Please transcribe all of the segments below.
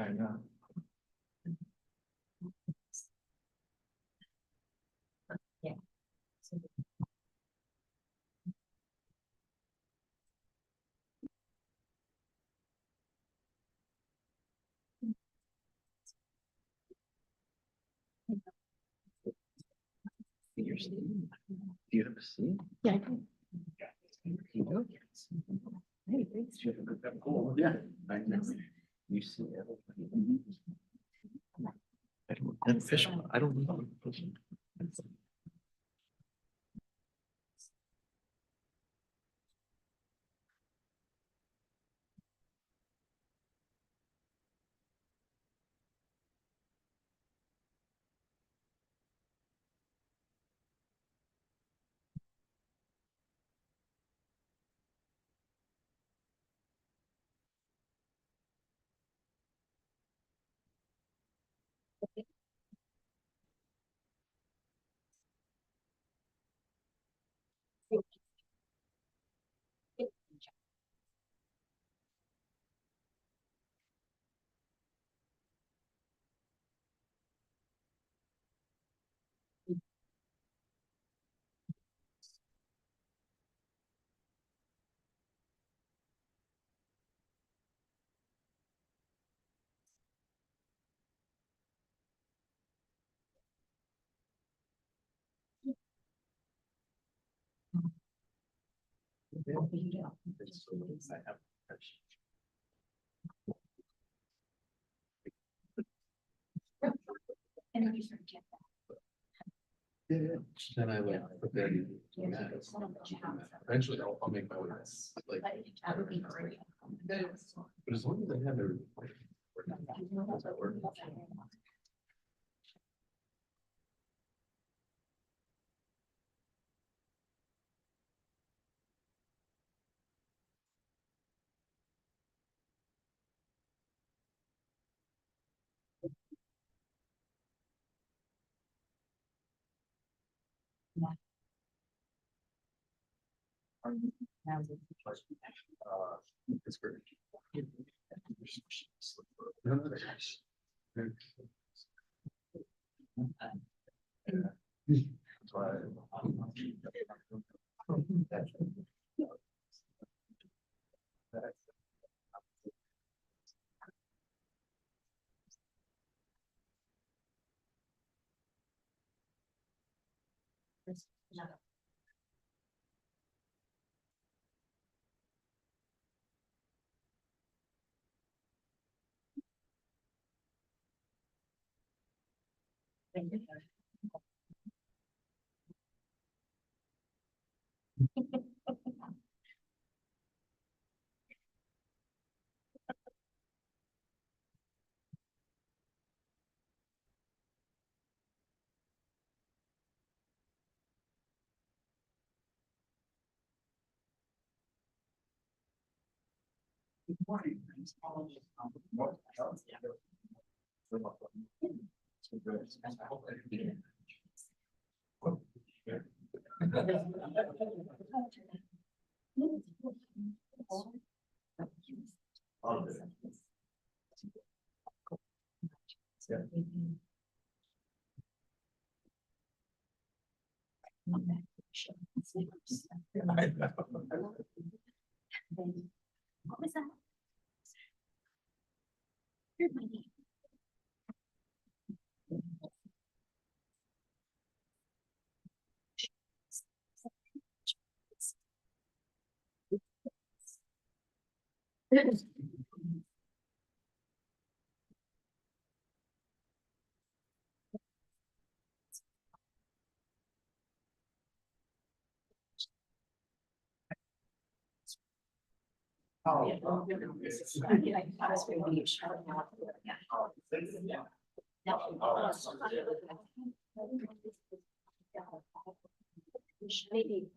I know. Yeah. Do you have a seat? Yeah, I do. You do? Hey, thanks. Cool, yeah. I know. You see everybody. I don't, and fish, I don't know. I have. And you forget that. Yeah, then I would prepare you. Eventually I'll make my way. Like, That would be great. but as long as I have everything. Does that work? It's great. That's why. What was that? Here's my name. Maybe.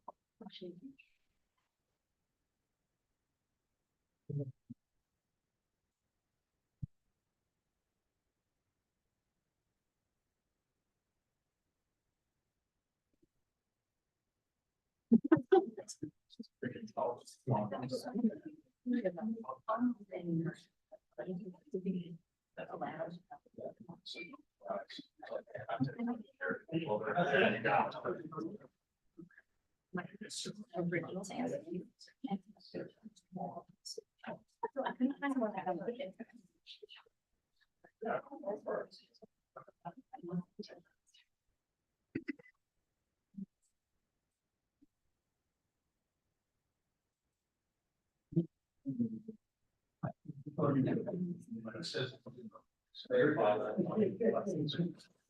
I couldn't find one that I would get.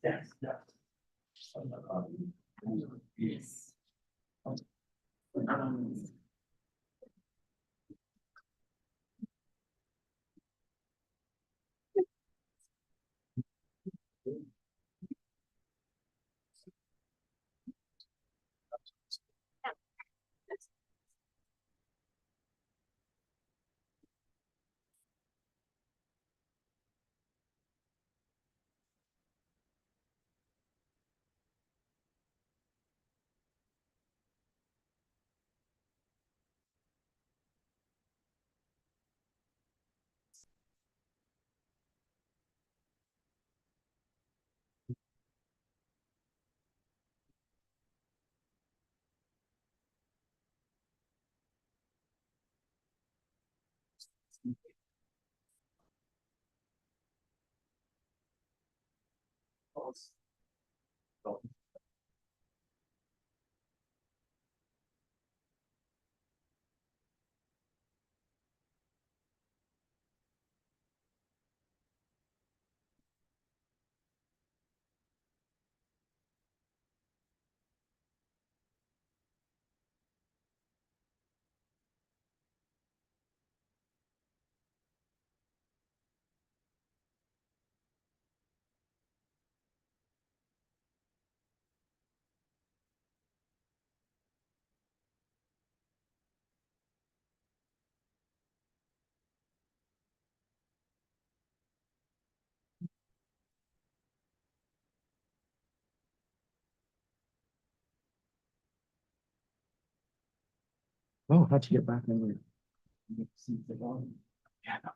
Yes. Oh, how'd you get back in there? Yeah, no.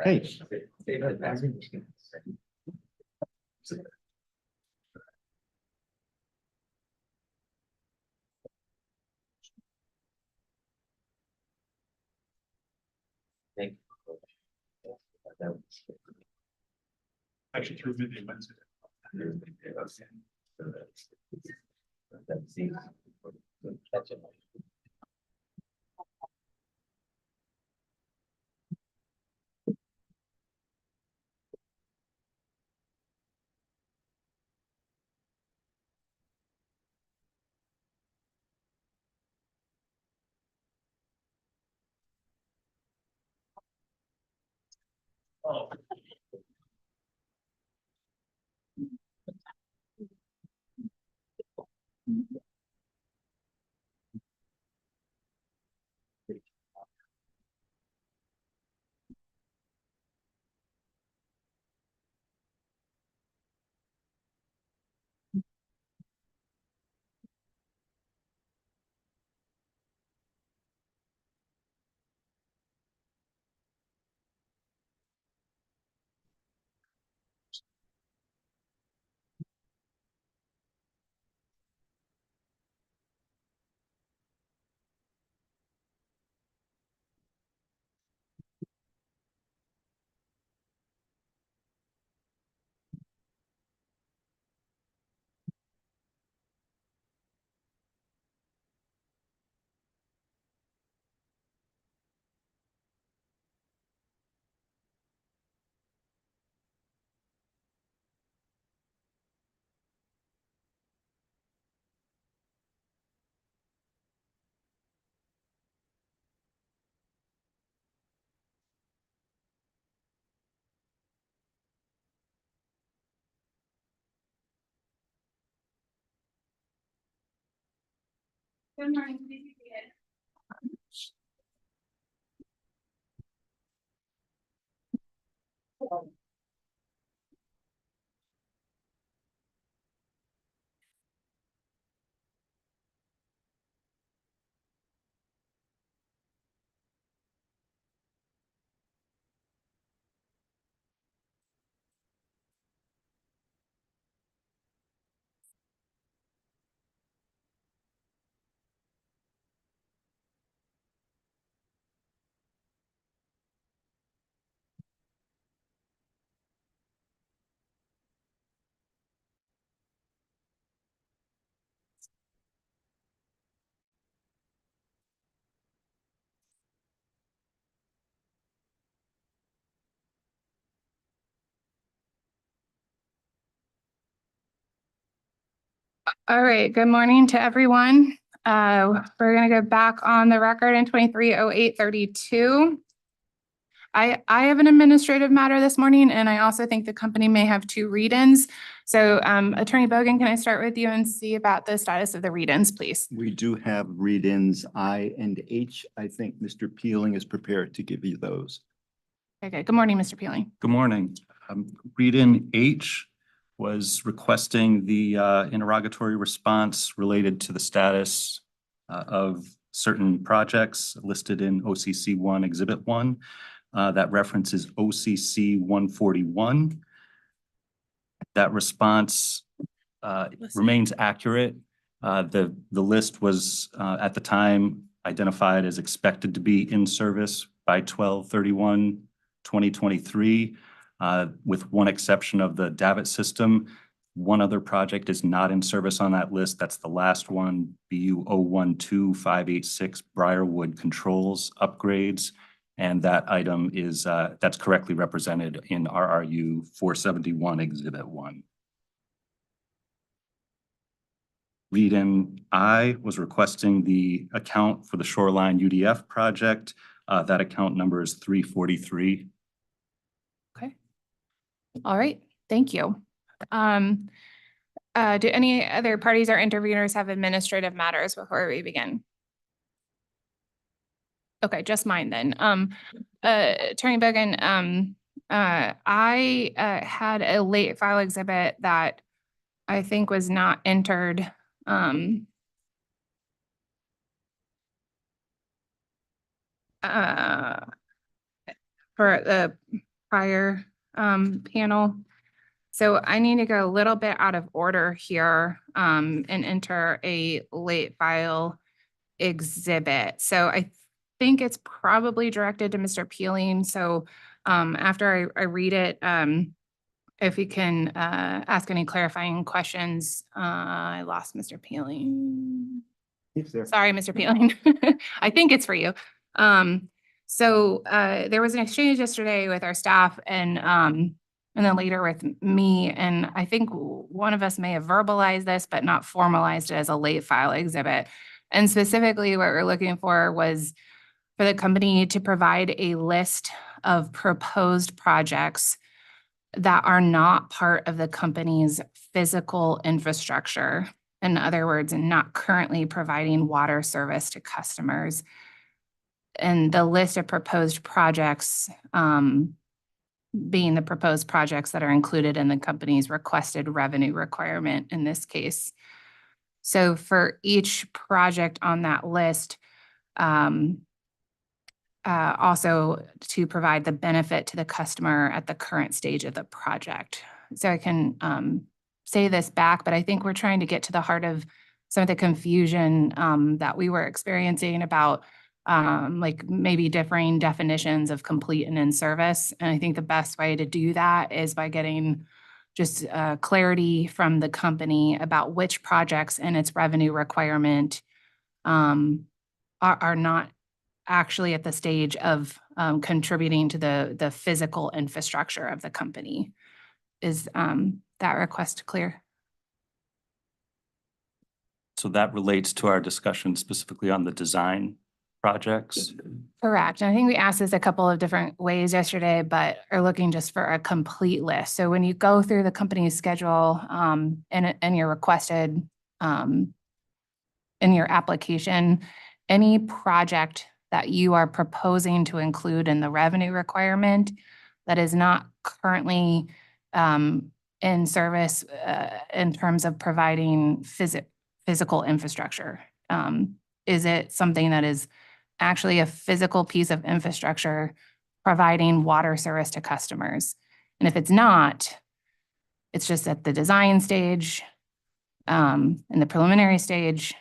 Hey. Thank you. Actually, through Vivian Wednesday. That's easy. Catch it. Oh. Good morning. Please be seated. All right, good morning to everyone. We're gonna go back on the record in 230832. I have an administrative matter this morning, and I also think the company may have two read-ins. So Attorney Bogan, can I start with you and see about the status of the read-ins, please? We do have read-ins I and H. I think Mr. Peeling is prepared to give you those. Okay, good morning, Mr. Peeling. Good morning. Read-in H was requesting the interrogatory response related to the status of certain projects listed in OCC 1 Exhibit 1. That reference is OCC 141. That response remains accurate. The list was at the time identified as expected to be in service by 12/31/2023, with one exception of the Davit system. One other project is not in service on that list. That's the last one, BU 012586 Briarwood Controls Upgrades. And that item is, that's correctly represented in RRU 471 Exhibit 1. Read-in I was requesting the account for the Shoreline UDF project. That account number is 343. Okay. All right, thank you. Do any other parties or interveners have administrative matters before we begin? Okay, just mine then. Attorney Bogan, I had a late file exhibit that I think was not entered. For the prior panel. So I need to go a little bit out of order here and enter a late file exhibit. So I think it's probably directed to Mr. Peeling. So after I read it, if you can ask any clarifying questions. I lost Mr. Peeling. He's there. Sorry, Mr. Peeling. I think it's for you. So there was an exchange yesterday with our staff and then later with me. And I think one of us may have verbalized this, but not formalized it as a late file exhibit. And specifically what we're looking for was for the company to provide a list of proposed projects that are not part of the company's physical infrastructure. In other words, not currently providing water service to customers. And the list of proposed projects being the proposed projects that are included in the company's requested revenue requirement in this case. So for each project on that list, also to provide the benefit to the customer at the current stage of the project. So I can say this back, but I think we're trying to get to the heart of some of the confusion that we were experiencing about like maybe differing definitions of complete and in service. And I think the best way to do that is by getting just clarity from the company about which projects and its revenue requirement are not actually at the stage of contributing to the physical infrastructure of the company. Is that request clear? So that relates to our discussion specifically on the design projects. Correct. And I think we asked this a couple of different ways yesterday, but are looking just for a complete list. So when you go through the company's schedule and your requested in your application, any project that you are proposing to include in the revenue requirement that is not currently in service in terms of providing physical infrastructure. Is it something that is actually a physical piece of infrastructure providing water service to customers? And if it's not, it's just at the design stage, in the preliminary stage,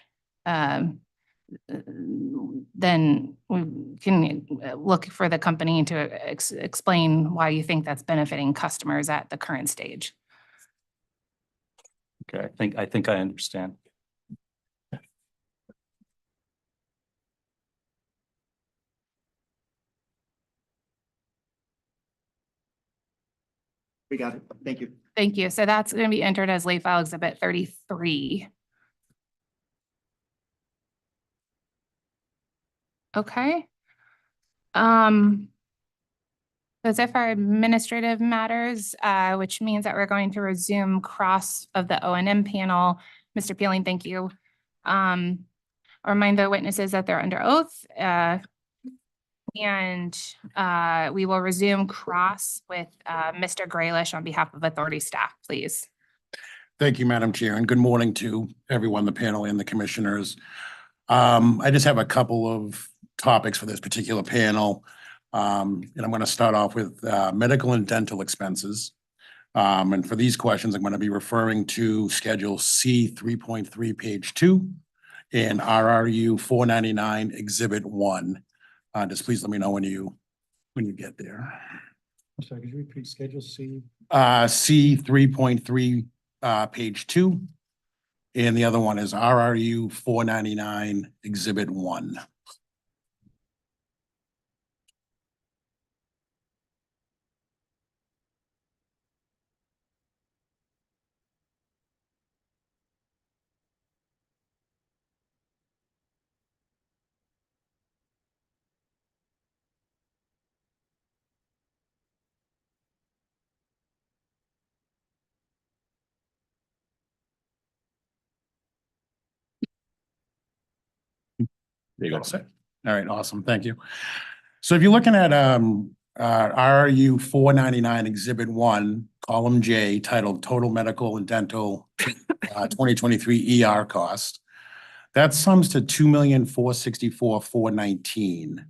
then we can look for the company to explain why you think that's benefiting customers at the current stage. Okay, I think I understand. We got it. Thank you. Thank you. So that's going to be entered as late file exhibit 33. Okay. Those are our administrative matters, which means that we're going to resume cross of the O&M panel. Mr. Peeling, thank you. I'll remind the witnesses that they're under oath. And we will resume cross with Mr. Graylish on behalf of authority staff, please. Thank you, Madam Chair, and good morning to everyone, the panel and the commissioners. I just have a couple of topics for this particular panel. And I'm going to start off with medical and dental expenses. And for these questions, I'm going to be referring to Schedule C 3.3, page 2, and RRU 499, Exhibit 1. Just please let me know when you get there. I'm sorry, could you repeat Schedule C? C 3.3, page 2. And the other one is RRU 499, Exhibit 1. There you go. All right, awesome. Thank you. So if you're looking at RU 499 Exhibit 1, column J, titled Total Medical and Dental 2023 ER Cost, that sums to $2,464,419.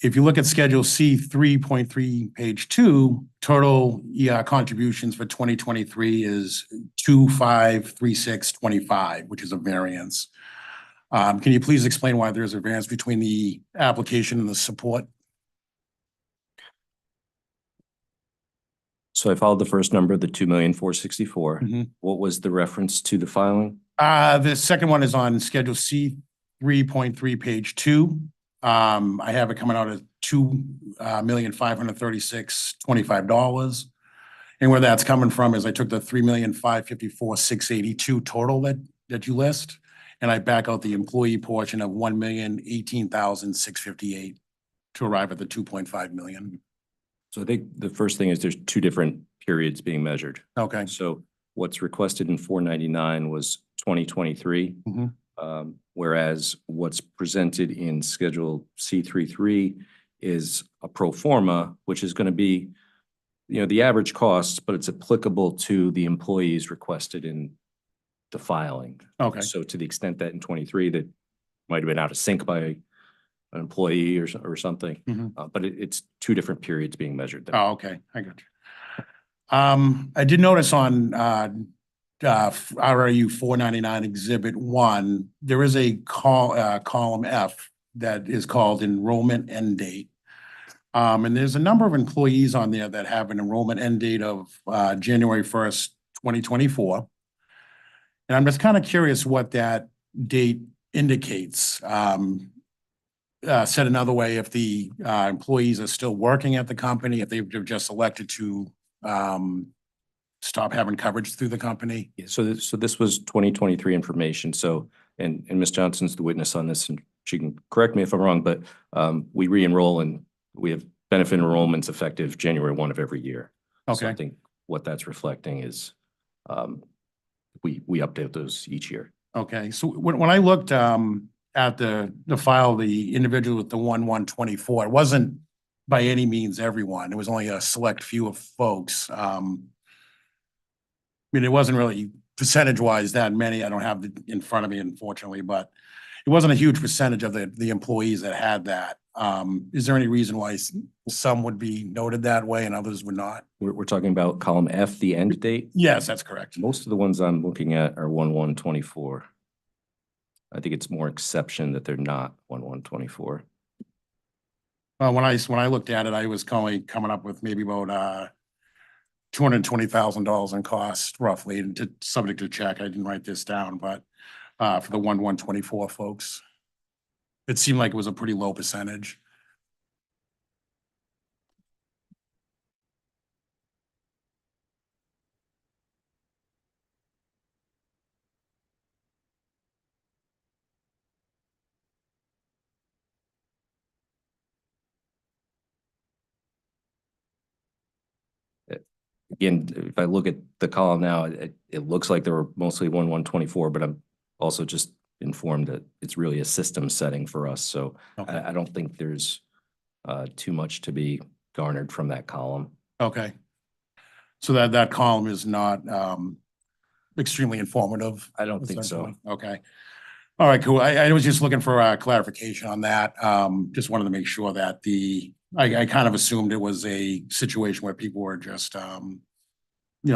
If you look at Schedule C 3.3, page 2, total ER contributions for 2023 is $2,536.25, which is a variance. Can you please explain why there's a variance between the application and the support? So I followed the first number, the 2,464,000. Mm-hmm. What was the reference to the filing? The second one is on Schedule C 3.3, page 2. I have it coming out at $2,536,25. And where that's coming from is I took the $3,554,682 total that you list, and I back out the employee portion of $1,018,658 to arrive at the 2.5 million. So I think the first thing is there's two different periods being measured. Okay. So what's requested in 499 was 2023. Mhm. Whereas what's presented in Schedule C33 is a pro forma, which is going to be, the average costs, but it's applicable to the employees requested in the filing. Okay. So to the extent that in 23 that might have been out of sync by an employee or something, Mhm. but it's two different periods being measured there. Oh, okay. I got you. I did notice on RRU 499 Exhibit 1, there is a column F that is called enrollment end date. And there's a number of employees on there that have an enrollment end date of January 1st, 2024. And I'm just kind of curious what that date indicates. Said another way, if the employees are still working at the company, if they've just elected to stop having coverage through the company. Yeah, so this was 2023 information. So, and Ms. Johnson's the witness on this, and she can correct me if I'm wrong, but we re-enroll and we have benefit enrollments effective January 1 of every year. So Okay. I think what that's reflecting is we update those each year. Okay, so when I looked at the file, the individual with the 1/1/24, it wasn't by any means everyone. It was only a select few of folks. I mean, it wasn't really percentage-wise that many. I don't have it in front of me, unfortunately, but it wasn't a huge percentage of the employees that had that. Is there any reason why some would be noted that way and others would not? We're talking about column F, the end date. Yes, that's correct. Most of the ones I'm looking at are 1/1/24. I think it's more exception that they're not 1/1/24. When I looked at it, I was coming up with maybe about $220,000 in cost roughly, and subject to check. I didn't write this down, but for the 1/1/24 folks, it seemed like it was a pretty low percentage. Again, if I look at the column now, it looks like they were mostly 1/1/24, but I'm also just informed that it's really a system setting for us. So Okay. I don't think there's too much to be garnered from that column. Okay. So that column is not extremely informative. I don't think so. essentially? Okay. All right, cool. I was just looking for clarification on that. Just wanted to make sure that I kind of assumed it was a situation where people were just,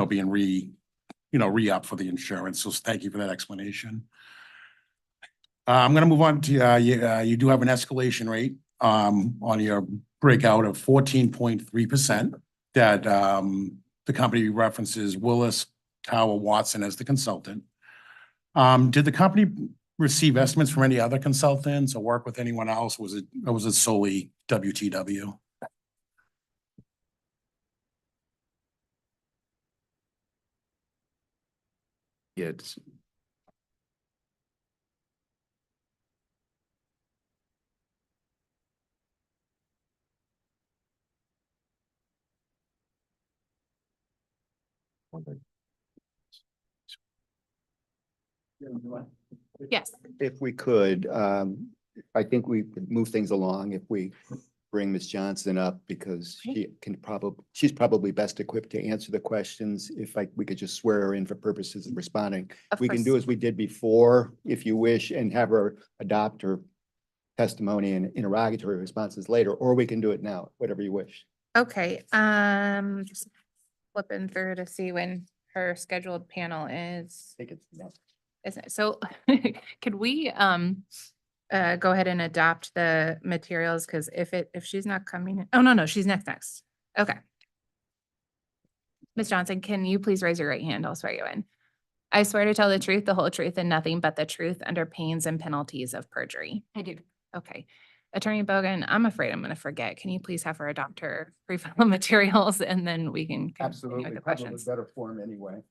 being re-up for the insurance. So thank you for that explanation. I'm gonna move on to, you do have an escalation rate, on your breakout of 14.3% that, the company references Willis Tower Watson as the consultant. Did the company receive estimates from any other consultants or work with anyone else? Or was it solely WTW? Yeah, it's Yes. If we could, I think we could move things along if we bring Ms. Johnson up because she's probably best equipped to answer the questions. If we could just swear her in for purposes of responding. Of We can course. do as we did before, if you wish, and have her adopt her testimony and interrogatory responses later, or we can do it now, whatever you wish. Okay, just flipping through to see when her scheduled panel is. I think it's next. Isn't it? So could we go ahead and adopt the materials? Because if she's not coming, oh, no, she's next. Okay. Ms. Johnson, can you please raise your right hand? I'll swear you in. I swear to tell the truth, the whole truth, and nothing but the truth under pains and penalties of perjury. I do. Okay. Attorney Bogan, I'm afraid I'm going to forget. Can you please have her adopt her pre-fill materials and then we can continue Absolutely, with the probably questions. better form anyway.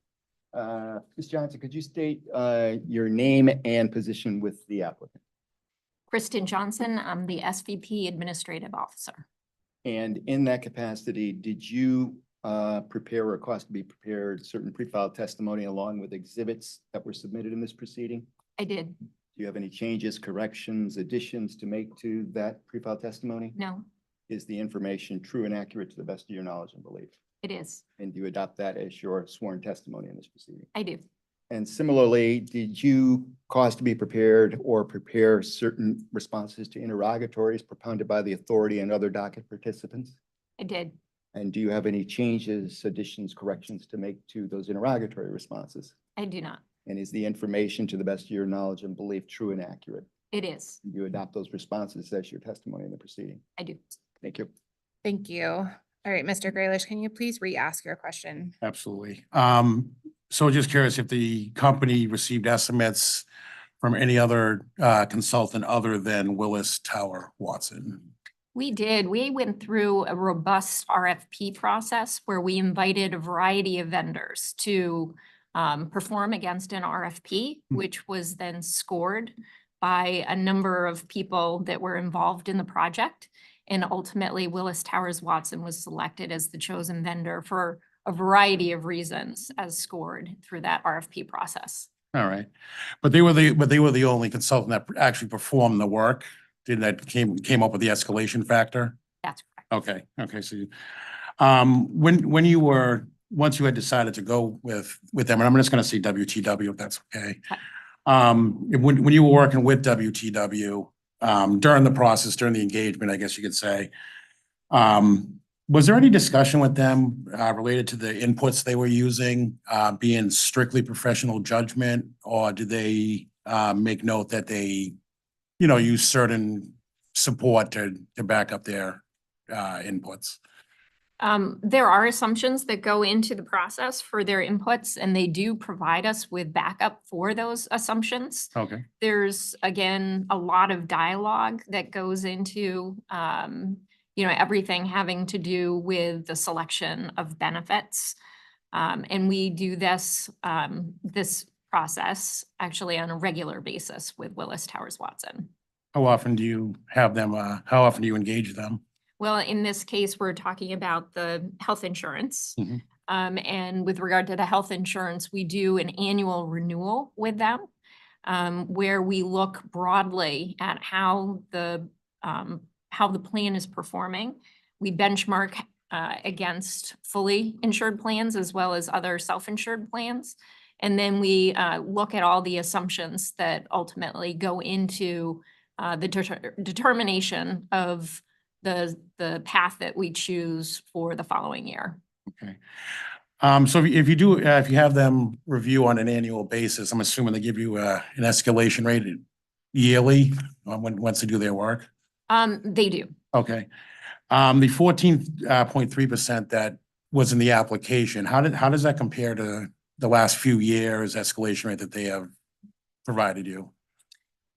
Ms. Johnson, could you state your name and position with the applicant? Kristen Johnson, I'm the SVP Administrative Officer. And in that capacity, did you prepare or cause to be prepared certain pre-filed testimony along with exhibits that were submitted in this proceeding? I did. Do you have any changes, corrections, additions to make to that pre-filed testimony? No, Is the information true and accurate to the best of your knowledge and belief? it is. And do you adopt that as your sworn testimony in this proceeding? I do. And similarly, did you cause to be prepared or prepare certain responses to interrogatories propounded by the authority and other docket participants? I did. And do you have any changes, additions, corrections to make to those interrogatory responses? I do not. And is the information to the best of your knowledge and belief true and accurate? It is. Do you adopt those responses as your testimony in the proceeding? I do. Thank you. Thank you. All right, Mr. Graylish, can you please re-ask your question? Absolutely. So just curious if the company received estimates from any other consultant other than Willis Tower Watson? We did. We went through a robust RFP process where we invited a variety of vendors to perform against an RFP, which was then scored by a number of people that were involved in the project. And ultimately, Willis Towers Watson was selected as the chosen vendor for a variety of reasons as scored through that RFP process. All right. But they were the only consultant that actually performed the work, that came up with the escalation factor? That's correct. Okay, so once you had decided to go with them, and I'm just gonna say WTW if that's okay. Okay. When you were working with WTW, during the process, during the engagement, I guess you could say, was there any discussion with them related to the inputs they were using, being strictly professional judgment, or did they make note that they, use certain support to back up their inputs? There are assumptions that go into the process for their inputs, and they do provide us with backup for those assumptions. Okay. There's, again, a lot of dialogue that goes into, everything having to do with the selection of benefits. And we do this process actually on a regular basis with Willis Towers Watson. How often do you have them, how often do you engage them? Well, in this case, we're talking about the health insurance. Mhm. And with regard to the health insurance, we do an annual renewal with them, where we look broadly at how the plan is performing. We benchmark against fully insured plans as well as other self-insured plans. And then we look at all the assumptions that ultimately go into the determination of the path that we choose for the following year. Okay. So if you have them review on an annual basis, I'm assuming they give you an escalation rate yearly once they do their work? They do. Okay. The 14.3% that was in the application, how does that compare to the last few years escalation rate that they have provided you?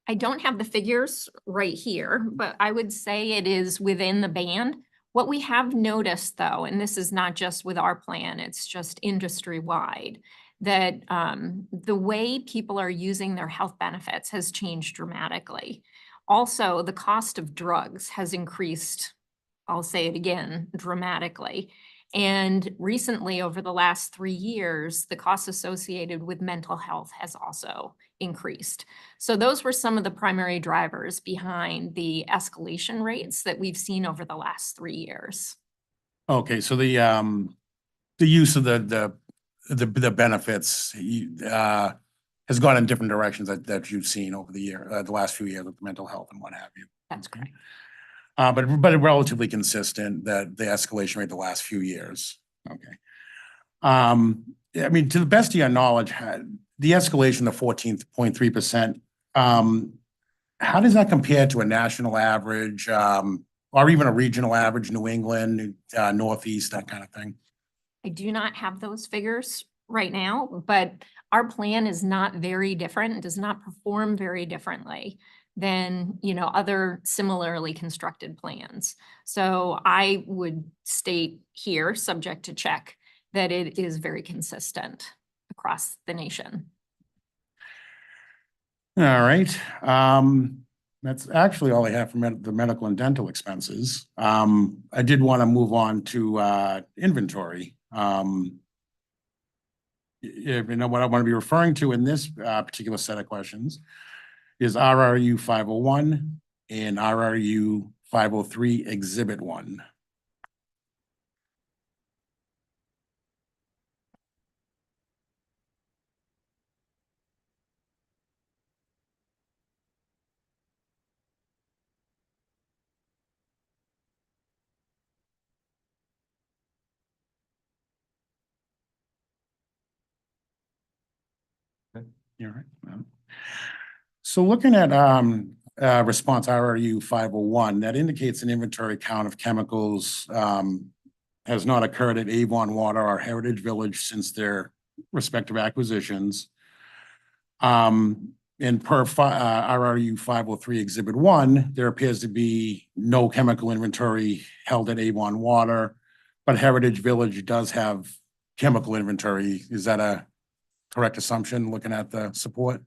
I don't have the figures right here, but I would say it is within the band. What we have noticed though, and this is not just with our plan, it's just industry-wide, that the way people are using their health benefits has changed dramatically. Also, the cost of drugs has increased, I'll say it again, dramatically. And recently, over the last 3 years, the costs associated with mental health has also increased. So those were some of the primary drivers behind the escalation rates that we've seen over the last 3 years. Okay, so the use of the benefits has gone in different directions that you've seen over the last few years with mental health and what have you. That's correct. But relatively consistent, that the escalation rate the last few years. Okay. I mean, to the best of your knowledge, the escalation of 14.3%, how does that compare to a national average, or even a regional average, New England, Northeast, that kind of thing? I do not have those figures right now, but our plan is not very different. It does not perform very differently than, other similarly constructed plans. So I would state here, subject to check, that it is very consistent across the nation. All right. That's actually all I have for the medical and dental expenses. I did want to move on to inventory. What I want to be referring to in this particular set of questions is RRU 501 and RRU 503 Exhibit 1. You're right. So looking at response RRU 501, that indicates an inventory count of chemicals has not occurred at Avon Water or Heritage Village since their respective acquisitions. And per RRU 503 Exhibit 1, there appears to be no chemical inventory held at Avon Water, but Heritage Village does have chemical inventory. Is that a correct assumption, looking at the support?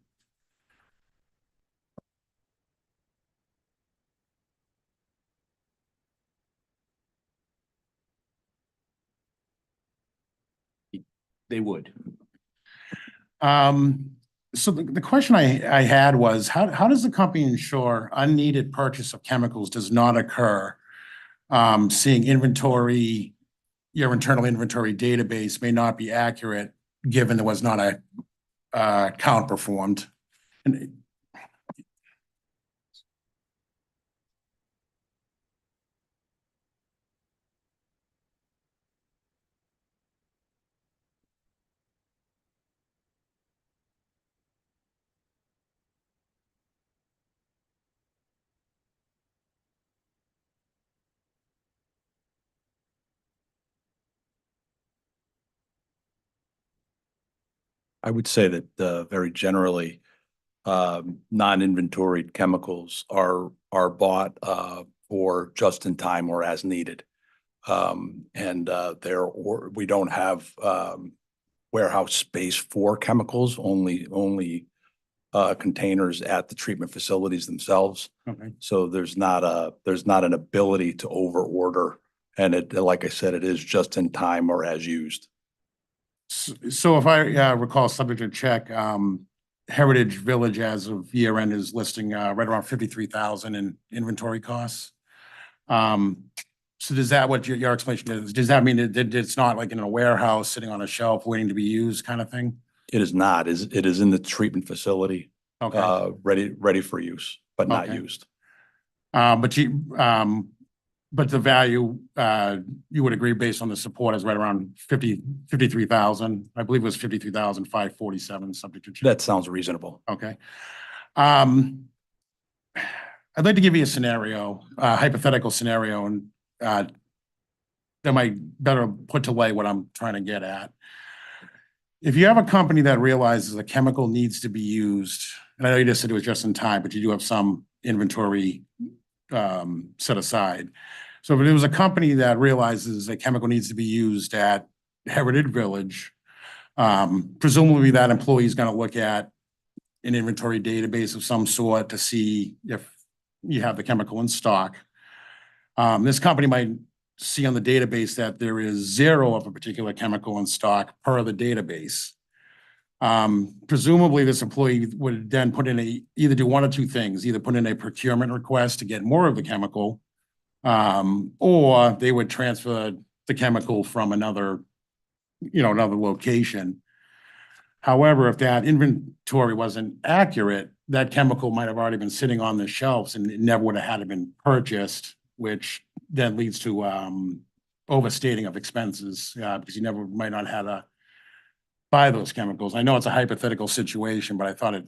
They would. So the question I had was, how does the company ensure unneeded purchase of chemicals does not occur? Seeing inventory, your internal inventory database may not be accurate, given there was not a count performed. And I would say that very generally, non-inventoried chemicals are bought for just in time or as needed. We don't have warehouse space for chemicals, only containers at the treatment facilities themselves. Okay. So there's not an ability to over order. And like I said, it is just in time or as used. So if I recall, subject to check, Heritage Village as of year end is listing right around 53,000 in inventory costs. So does that what your explanation is? Does that mean that it's not like in a warehouse sitting on a shelf waiting to be used kind of thing? It is not. It is in the treatment facility, Okay. ready for use, but not Okay. used. But the value, you would agree based on the support is right around 53,000. I believe it was 53,547 subject to check. That sounds reasonable. Okay. I'd like to give you a scenario, a hypothetical scenario, and that might better put to lay what I'm trying to get at. If you have a company that realizes a chemical needs to be used, and I know you just said it was just in time, but you do have some inventory set aside. So if there was a company that realizes a chemical needs to be used at Heritage Village, presumably that employee is going to look at an inventory database of some sort to see if you have the chemical in stock. This company might see on the database that there is 0 of a particular chemical in stock per the database. Presumably this employee would then put in either do one of two things, either put in a procurement request to get more of the chemical, or they would transfer the chemical from another location. However, if that inventory wasn't accurate, that chemical might have already been sitting on the shelves and it never would have had been purchased, which then leads to overstating of expenses, because you might not have to buy those chemicals. I know it's a hypothetical situation, but I thought it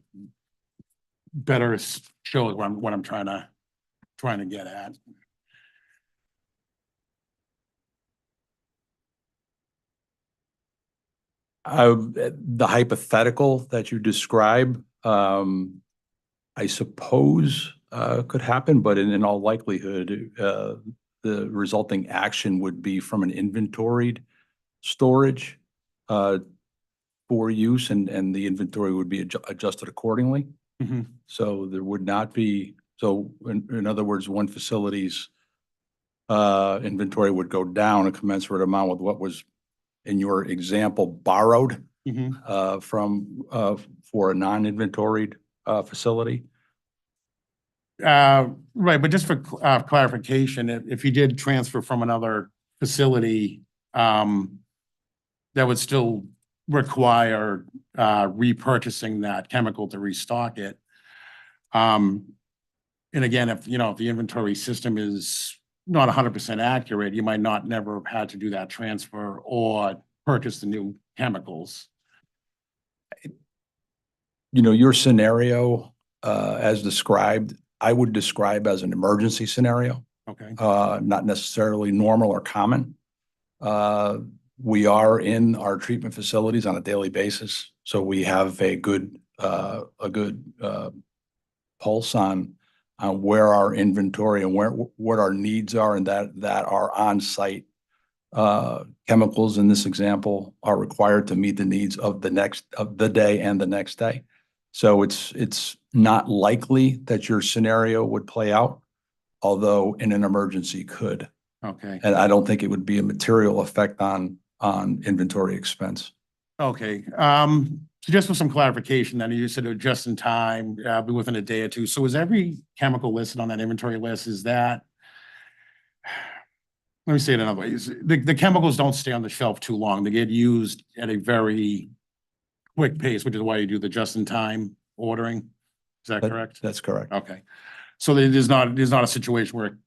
better shows what I'm trying to get at. The hypothetical that you describe, I suppose, could happen, but in all likelihood, the resulting action would be from an inventoried storage for use, and the inventory would be adjusted accordingly. Mhm. So there would not be, so in other words, one facility's inventory would go down a commensurate amount with what was, in your example, borrowed Mhm. for a non-inventoried facility. Right, but just for clarification, if you did transfer from another facility, that would still require repurchasing that chemical to restock it. And again, if the inventory system is not 100% accurate, you might not never have had to do that transfer or purchase the new chemicals. Your scenario, as described, I would describe as an emergency scenario, Okay. not necessarily normal or common. We are in our treatment facilities on a daily basis, so we have a good pulse on where our inventory and what our needs are, and that our on-site chemicals in this example are required to meet the needs of the day and the next day. So it's not likely that your scenario would play out, although in an emergency could. Okay. And I don't think it would be a material effect on inventory expense. Okay. So So just for some clarification, then you said it was just in time, be within a day or two. So is every chemical listed on that inventory list, is that? Let me say it another way. The chemicals don't stay on the shelf too long. They get used at a very quick pace, which is why you do the just-in-time ordering. Is that correct? That's correct. Okay. So there's not a situation where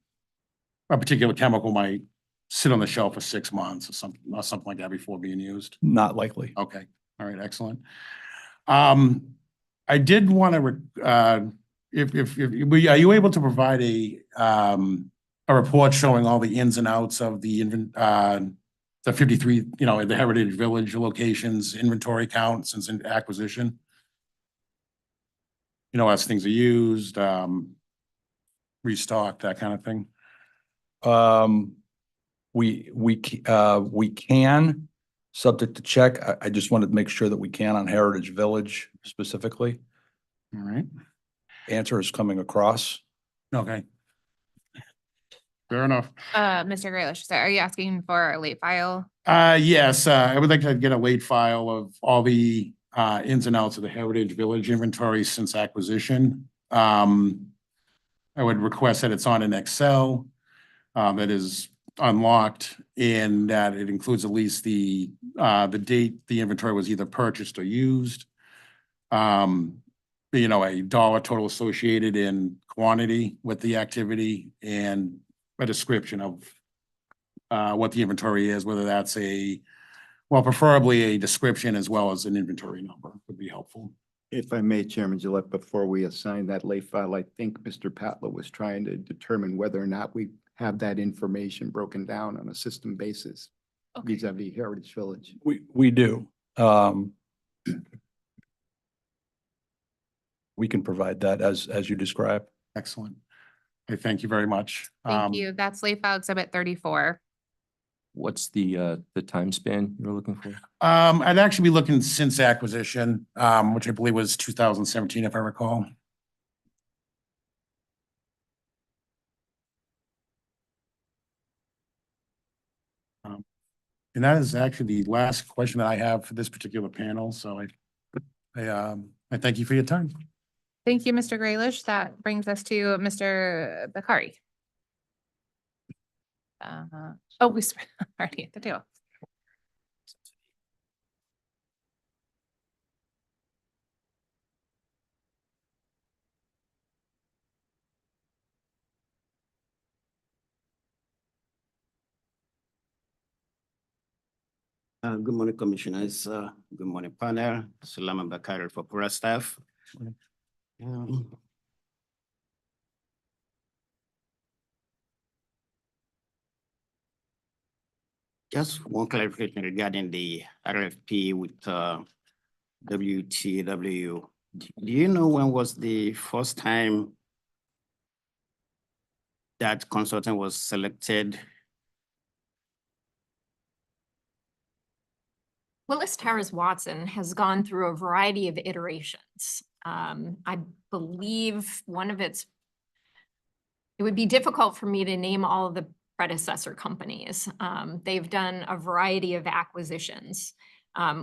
a particular chemical might sit on the shelf for 6 months or something like that before being used? Not likely. Okay, all right, excellent. I did want to, are you able to provide a report showing all the ins and outs of the 53, the Heritage Village locations, inventory count since acquisition? As things are used, restocked, that kind of thing? We can, subject to check. I just wanted to make sure that we can on Heritage Village specifically. All right, Answer is coming across. okay. Fair enough. Mr. Graylish, so are you asking for a late file? Yes, I would like to get a late file of all the ins and outs of the Heritage Village inventory since acquisition. I would request that it's on an Excel that is unlocked and that it includes at least the date the inventory was either purchased or used. A dollar total associated in quantity with the activity and a description of what the inventory is, whether that's preferably a description as well as an inventory number would be helpful. If I may, Chairman Gillette, before we assign that late file, I think Mr. Patla was trying to determine whether or not we have that information broken down on a system basis Okay. vis-a-vis Heritage Village. We do. We can provide that as you described. Excellent. Okay, thank you very much. Thank you. That's late file exhibit 34. What's the time span you're looking for? I'd actually be looking since acquisition, which I believe was 2017, if I recall. And that is actually the last question that I have for this particular panel. So I thank you for your time. Thank you, Mr. Graylish. That brings us to Mr. Bakari. We already at the table. Good morning, Commissioners. Good morning, panel. Sulaiman Bakari for Pura staff. Just one clarification regarding the RFP with WTW. Do you know when was the first time that consultant was selected? Willis Towers Watson has gone through a variety of iterations. I believe it would be difficult for me to name all of the predecessor companies. They've done a variety of acquisitions.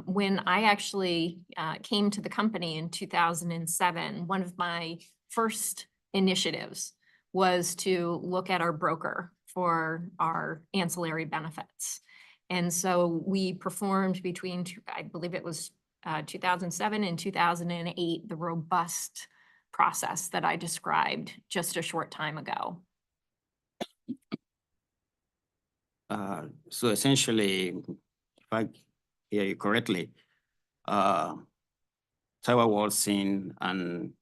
When I actually came to the company in 2007, one of my first initiatives was to look at our broker for our ancillary benefits. And so we performed between, I believe it was 2007 and 2008, the robust process that I described just a short time ago. So essentially, if I hear you correctly, Tower Watson and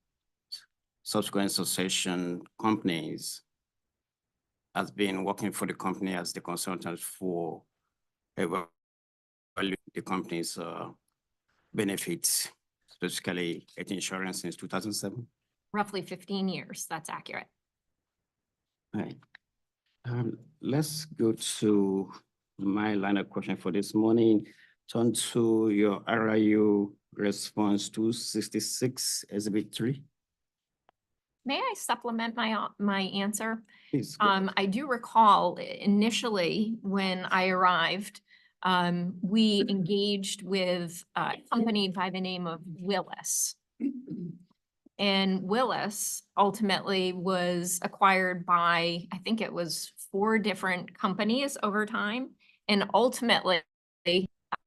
subsequent succession companies has been working for the company as the consultants for evaluating the company's benefits, specifically health insurance since 2007? Roughly 15 years, that's accurate. All right. Let's go to my line of question for this morning. Turn to your RIU response to 66 Exhibit 3. May I supplement my answer? Please. I do recall initially when I arrived, we engaged with a company by the name of Willis. And Willis ultimately was acquired by, I think it was 4 different companies over time. And ultimately,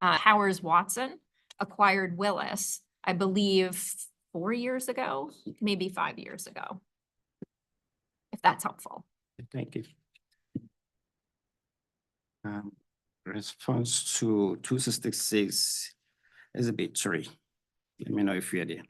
Howard Watson acquired Willis, I believe 4 years ago, maybe 5 years ago. If that's helpful. Thank you. Response to 266 Exhibit 3. Let me know if you're there.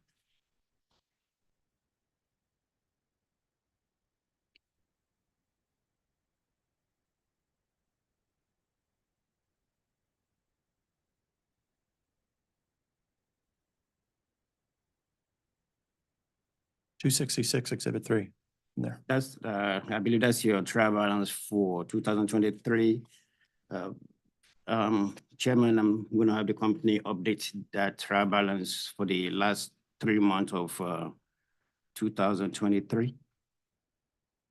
Two 66, Exhibit 3. In there. That's, I believe that's your trial balance for 2023. Chairman, I'm gonna have the company update that trial balance for the last 3 months of 2023.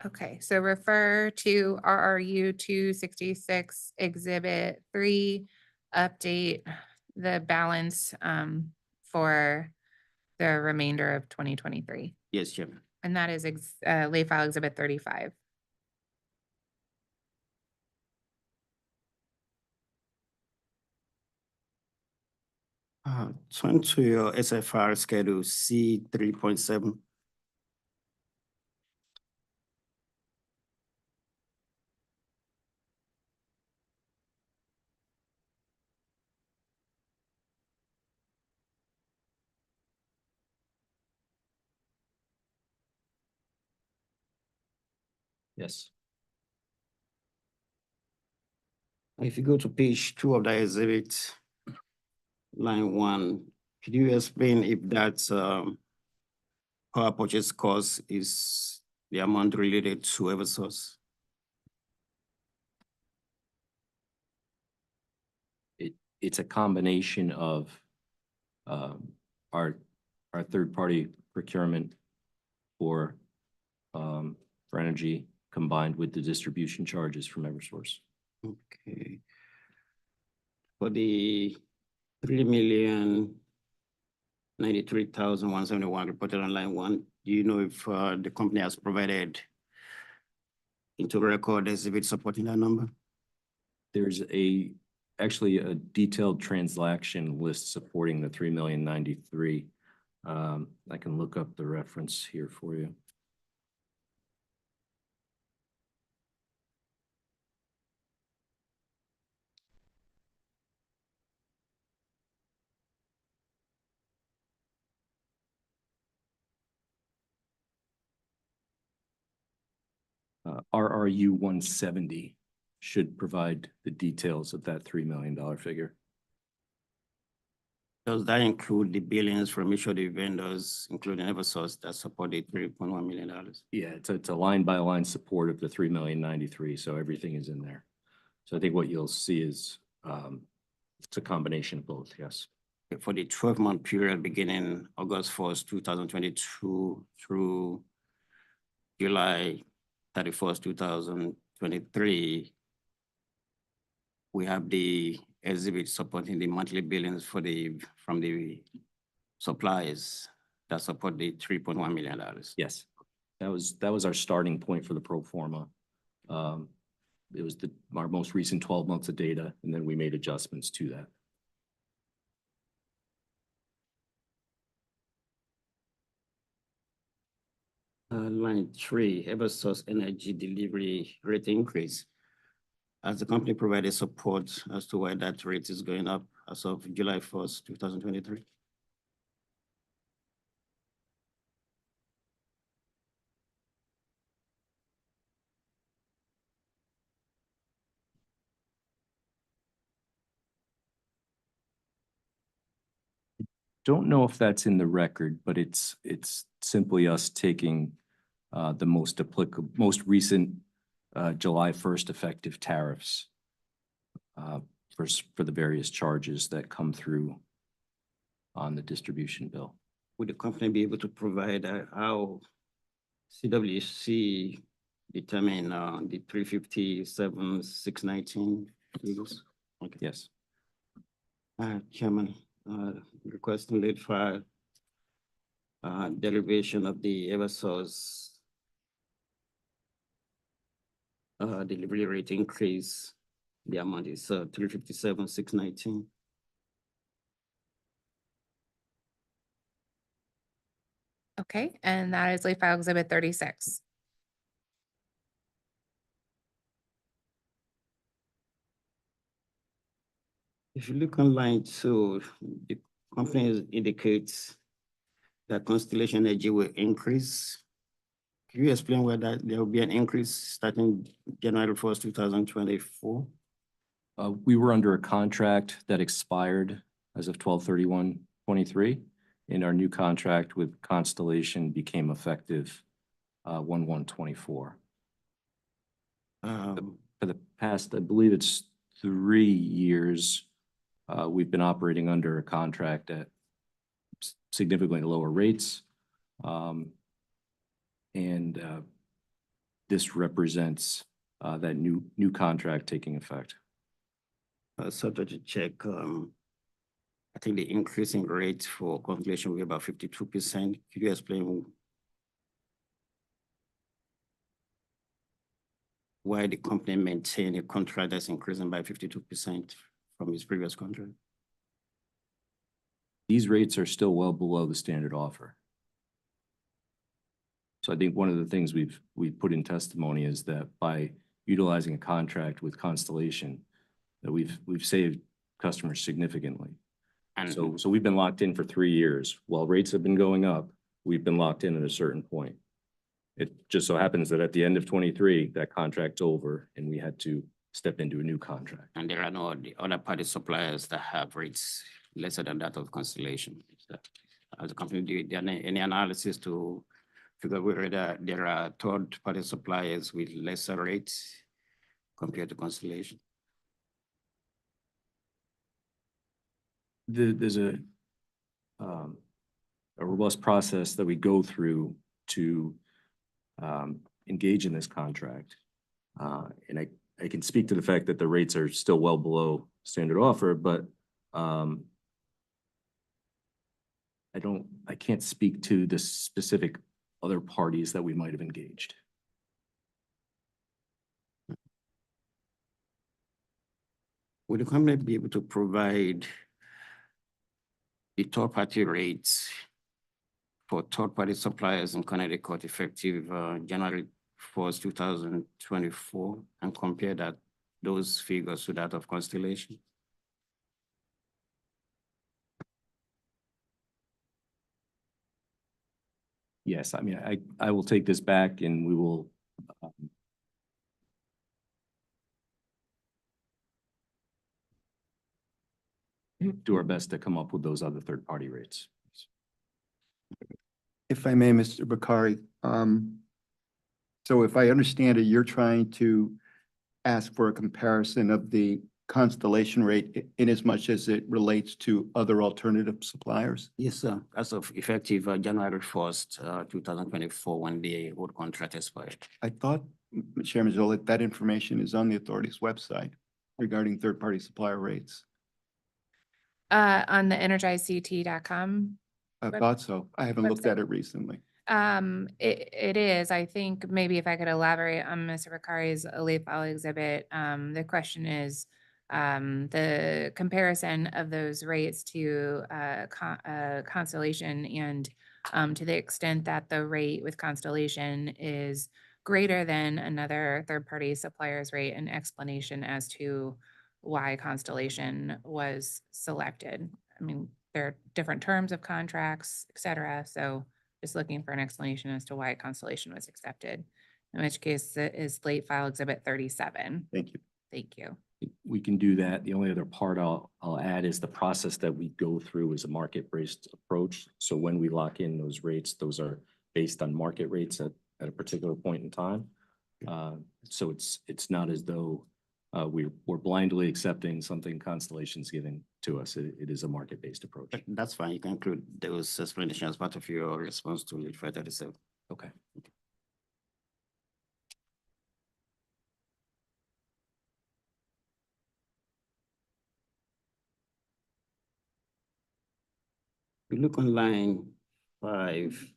Okay, so refer to RRU 266 Exhibit 3, update the balance for the remainder of 2023. Yes, Chairman. And that is lay file Exhibit 35. Turn to your SFR schedule C 3.7. Yes. If you go to page 2 of the exhibit, line 1, could you explain if that power purchase cost is the amount related to Eversource? It's a combination of our third-party procurement for energy combined with the distribution charges from Eversource. Okay. For the 3,093,171 reported on line 1, do you know if the company has provided into record exhibit supporting that number? There's actually a detailed transaction list supporting the 3,093,000. I can look up the reference here for you. RRU 170 should provide the details of that $3 million figure. Does that include the billings from each of the vendors, including Eversource, that support the $3.1 million? Yeah, it's a line by line support of the 3,093,000, so everything is in there. So I think what you'll see is it's a combination of both, yes. For the 12-month period beginning August 1st, 2022 through July 31st, 2023, we have the exhibit supporting the monthly billings from the suppliers that support the $3.1 million. Yes, that was our starting point for the pro forma. It was our most recent 12 months of data, and then we made adjustments to that. Line 3, Eversource energy delivery rate increase. Has the company provided support as to why that rate is going up as of July 1st, 2023? Don't know if that's in the record, but it's simply us taking the most recent July 1st effective tariffs for the various charges that come through on the distribution bill. Would the company be able to provide how CWC determine the 357,619 figures? Okay. Yes. Chairman, requesting late file derivation of the Eversource delivery rate increase. The amount is 357,619. Okay, and that is late file exhibit 36. If you look on line 2, the company indicates that Constellation Energy will increase. Can you explain why that there will be an increase starting January 1st, 2024? We were under a contract that expired as of 12/31/23, and our new contract with Constellation became effective 1/1/24. For the past, I believe it's 3 years, we've been operating under a contract at significantly lower rates. And this represents that new contract taking effect. Subject to check, I think the increasing rate for Constellation will be about 52%. Could you explain why the company maintained a contract that's increasing by 52% from its previous contract? These rates are still well below the standard offer. So I think one of the things we've put in testimony is that by utilizing a contract with Constellation, that we've saved customers significantly. And So we've been locked in for 3 years. While rates have been going up, we've been locked in at a certain point. It just so happens that at the end of 23, that contract's over and we had to step into a new contract. and there are no other party suppliers that have rates lesser than that of Constellation. As the company, do any analysis to figure whether there are third-party suppliers with lesser rates compared to Constellation? There's a robust process that we go through to engage in this contract. And I can speak to the fact that the rates are still well below standard offer, but I can't speak to the specific other parties that we might have engaged. Would the company be able to provide the third-party rates for third-party suppliers in Connecticut effective January 1st, 2024, and compare those figures to that of Constellation? Yes, I mean, I will take this back and we will do our best to come up with those other third-party rates. If I may, Mr. Bakari, so if I understand it, you're trying to ask for a comparison of the Constellation rate in as much as it relates to other alternative suppliers? Yes, sir. As of effective January 1st, 2024, when the old contract expired. I thought, Chairman Zoll, that information is on the authority's website regarding third-party supplier rates. On the energizect.com. I thought so. I haven't looked Website. at it recently. It is, I think maybe if I could elaborate on Mr. Bakari's late file exhibit, the question is, the comparison of those rates to Constellation, and to the extent that the rate with Constellation is greater than another third-party supplier's rate, an explanation as to why Constellation was selected. I mean, there are different terms of contracts, et cetera, so just looking for an explanation as to why Constellation was accepted, in which case it is late file exhibit 37. Thank you. Thank you. We can do that. The only other part I'll add is the process that we go through is a market-based approach. So when we lock in those rates, those are based on market rates at a particular point in time. So it's not as though we're blindly accepting something Constellation's giving to us. It is a market-based approach. That's fine. You can include those explanations as part of your response to lead 537. Okay. We look on line 5.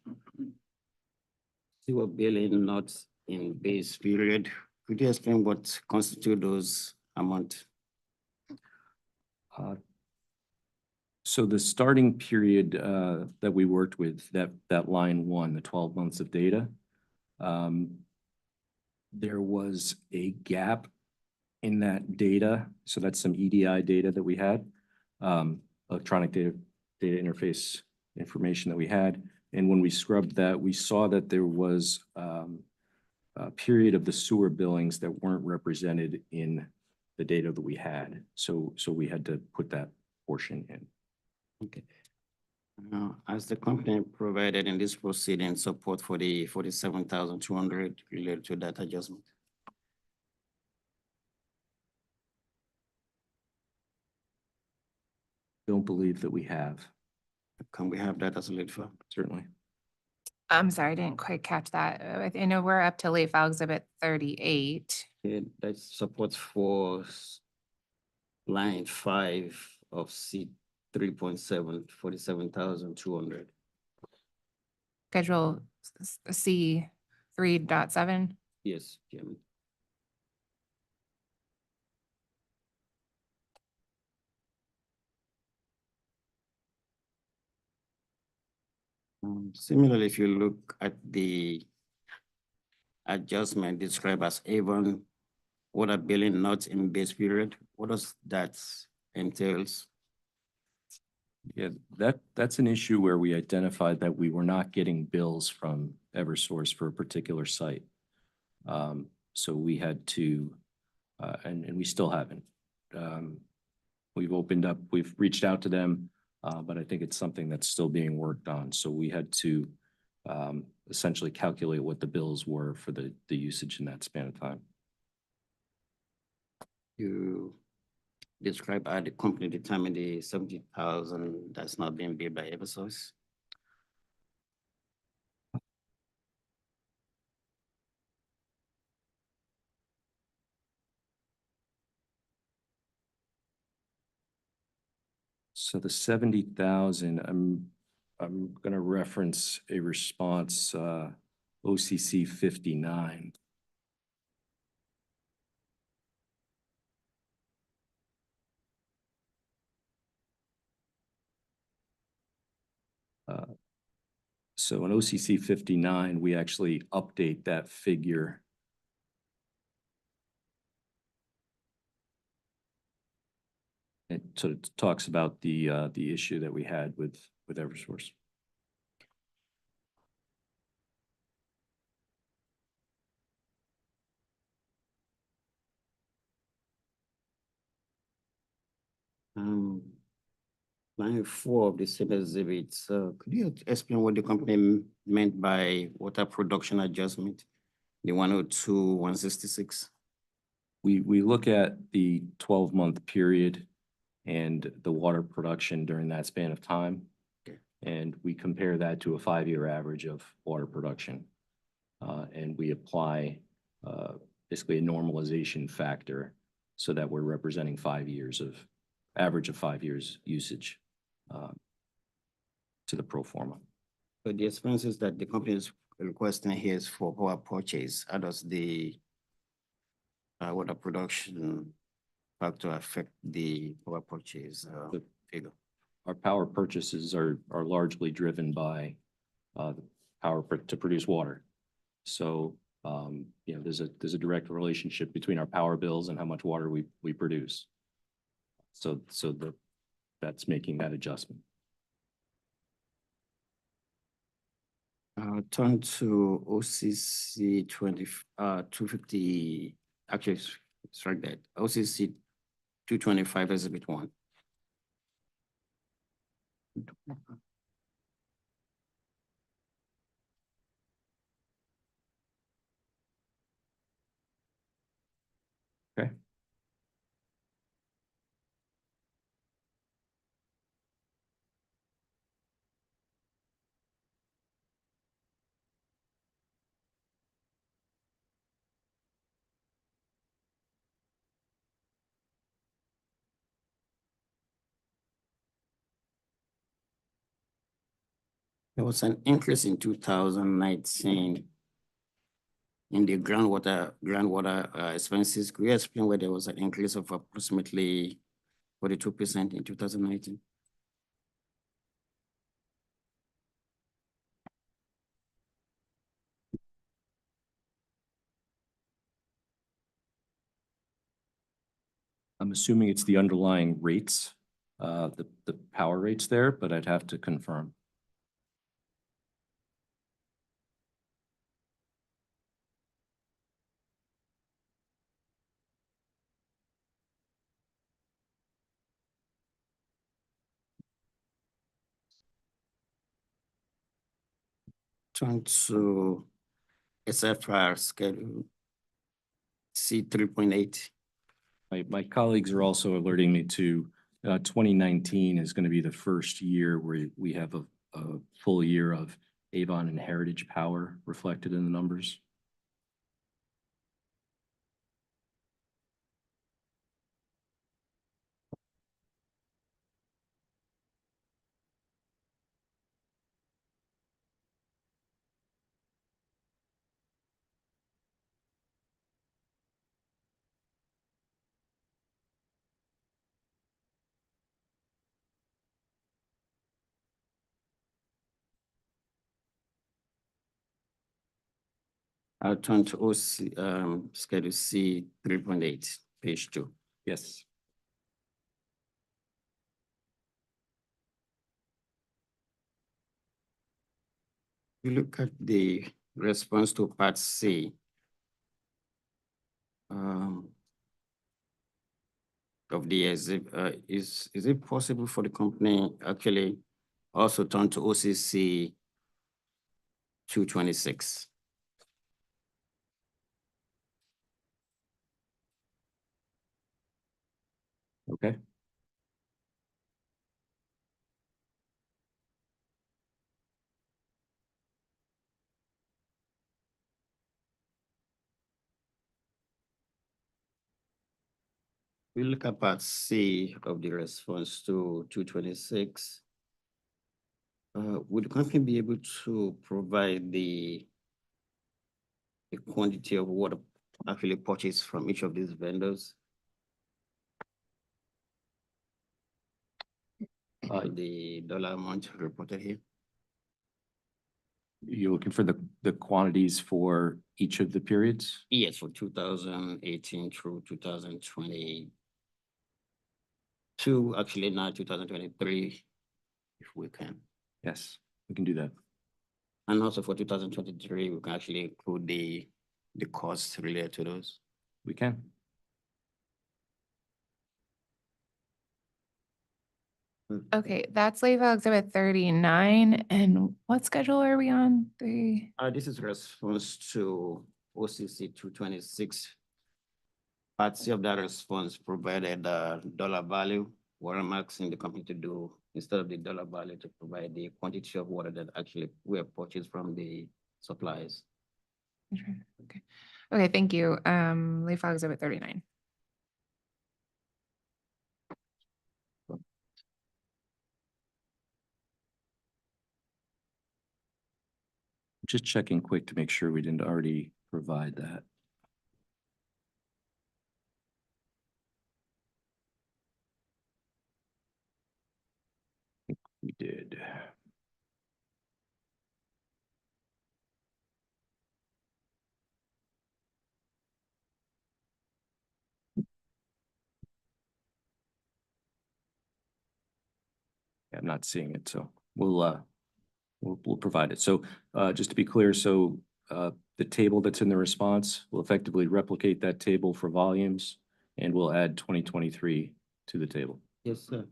Sewer billing not in base period. Could you explain what constitute those amount? So the starting period that we worked with, that line 1, the 12 months of data, there was a gap in that data. So that's some EDI data that we had, electronic data interface information that we had. And when we scrubbed that, we saw that there was a period of the sewer billings that weren't represented in the data that we had. So we had to put that portion in. Okay. As the company provided in this proceeding support for the 47,200 related to that adjustment? Don't believe that we have, Can we have that as a lead for? certainly. I'm sorry, I didn't quite catch that. I know we're up to late file exhibit 38. Yeah, that's support for line 5 of C 3.7, 47,200. Schedule C 3.7. Yes, Chairman. Similarly, if you look at the adjustment described as even water billing not in base period, what does that entails? Yeah, that's an issue where we identified that we were not getting bills from Eversource for a particular site. So we had to, and we still haven't. We've reached out to them, but I think it's something that's still being worked on. So we had to essentially calculate what the bills were for the usage in that span of time. You describe how the company determined the 70,000 that's not being billed by Eversource. So the 70,000, I'm gonna reference a response, OCC 59. So in OCC 59, we actually update that figure. It sort of talks about the issue that we had with Eversource. Line 4 of the same exhibit. So could you explain what the company meant by water production adjustment? The 102, 166? We look at the 12-month period and the water production during that span of time. Okay. And we compare that to a 5-year average of water production. And we apply basically a normalization factor so that we're representing 5 years of average of 5 years usage to the pro forma. But the expenses that the company is requesting here is for power purchase. How does the water production factor affect the power purchase figure? Our power purchases are largely driven by the power to produce water. So, you know, there's a direct relationship between our power bills and how much water we produce. So that's making that adjustment. Turn to OCC 250, actually, strike that, OCC 225 exhibit 1. Okay. There was an increase in 2019 in the groundwater expenses. Could you explain why there was an increase of approximately 42% in 2019? I'm assuming it's the underlying rates, the power rates there, but I'd have to confirm. Turn to SFR schedule C 3.8. My colleagues are also alerting me to 2019 is going to be the first year where we have a full year of Avon and Heritage Power reflected in the numbers. I'll turn to OC, schedule C 3.8, page 2. Yes. You look at the response to part C. Of the exhibit, is it possible for the company actually also turn to OCC 226? Okay. We look at part C of the response to 226. Would the company be able to provide the quantity of water actually purchased from each of these vendors? The dollar amount reported here? You're looking for the quantities for each of the periods? Yes, for 2018 through 2022, actually now 2023, if we can. Yes, we can do that. And also for 2023, we can actually include the costs related to those. We can. Okay, that's Levo Exhibit 39. And what schedule are we on? This is response to OCC 226. Part C of that response provided dollar value, watermarks in the company to do, instead of the dollar value, to provide the quantity of water that actually were purchased from the suppliers. Okay. Okay, thank you. Levo Exhibit 39. Just checking quick to make sure we didn't already provide that. We did. I'm not seeing it, so we'll provide it. So just to be clear, so the table that's in the response will effectively replicate that table for volumes, and we'll add 2023 to the table. Yes, sir.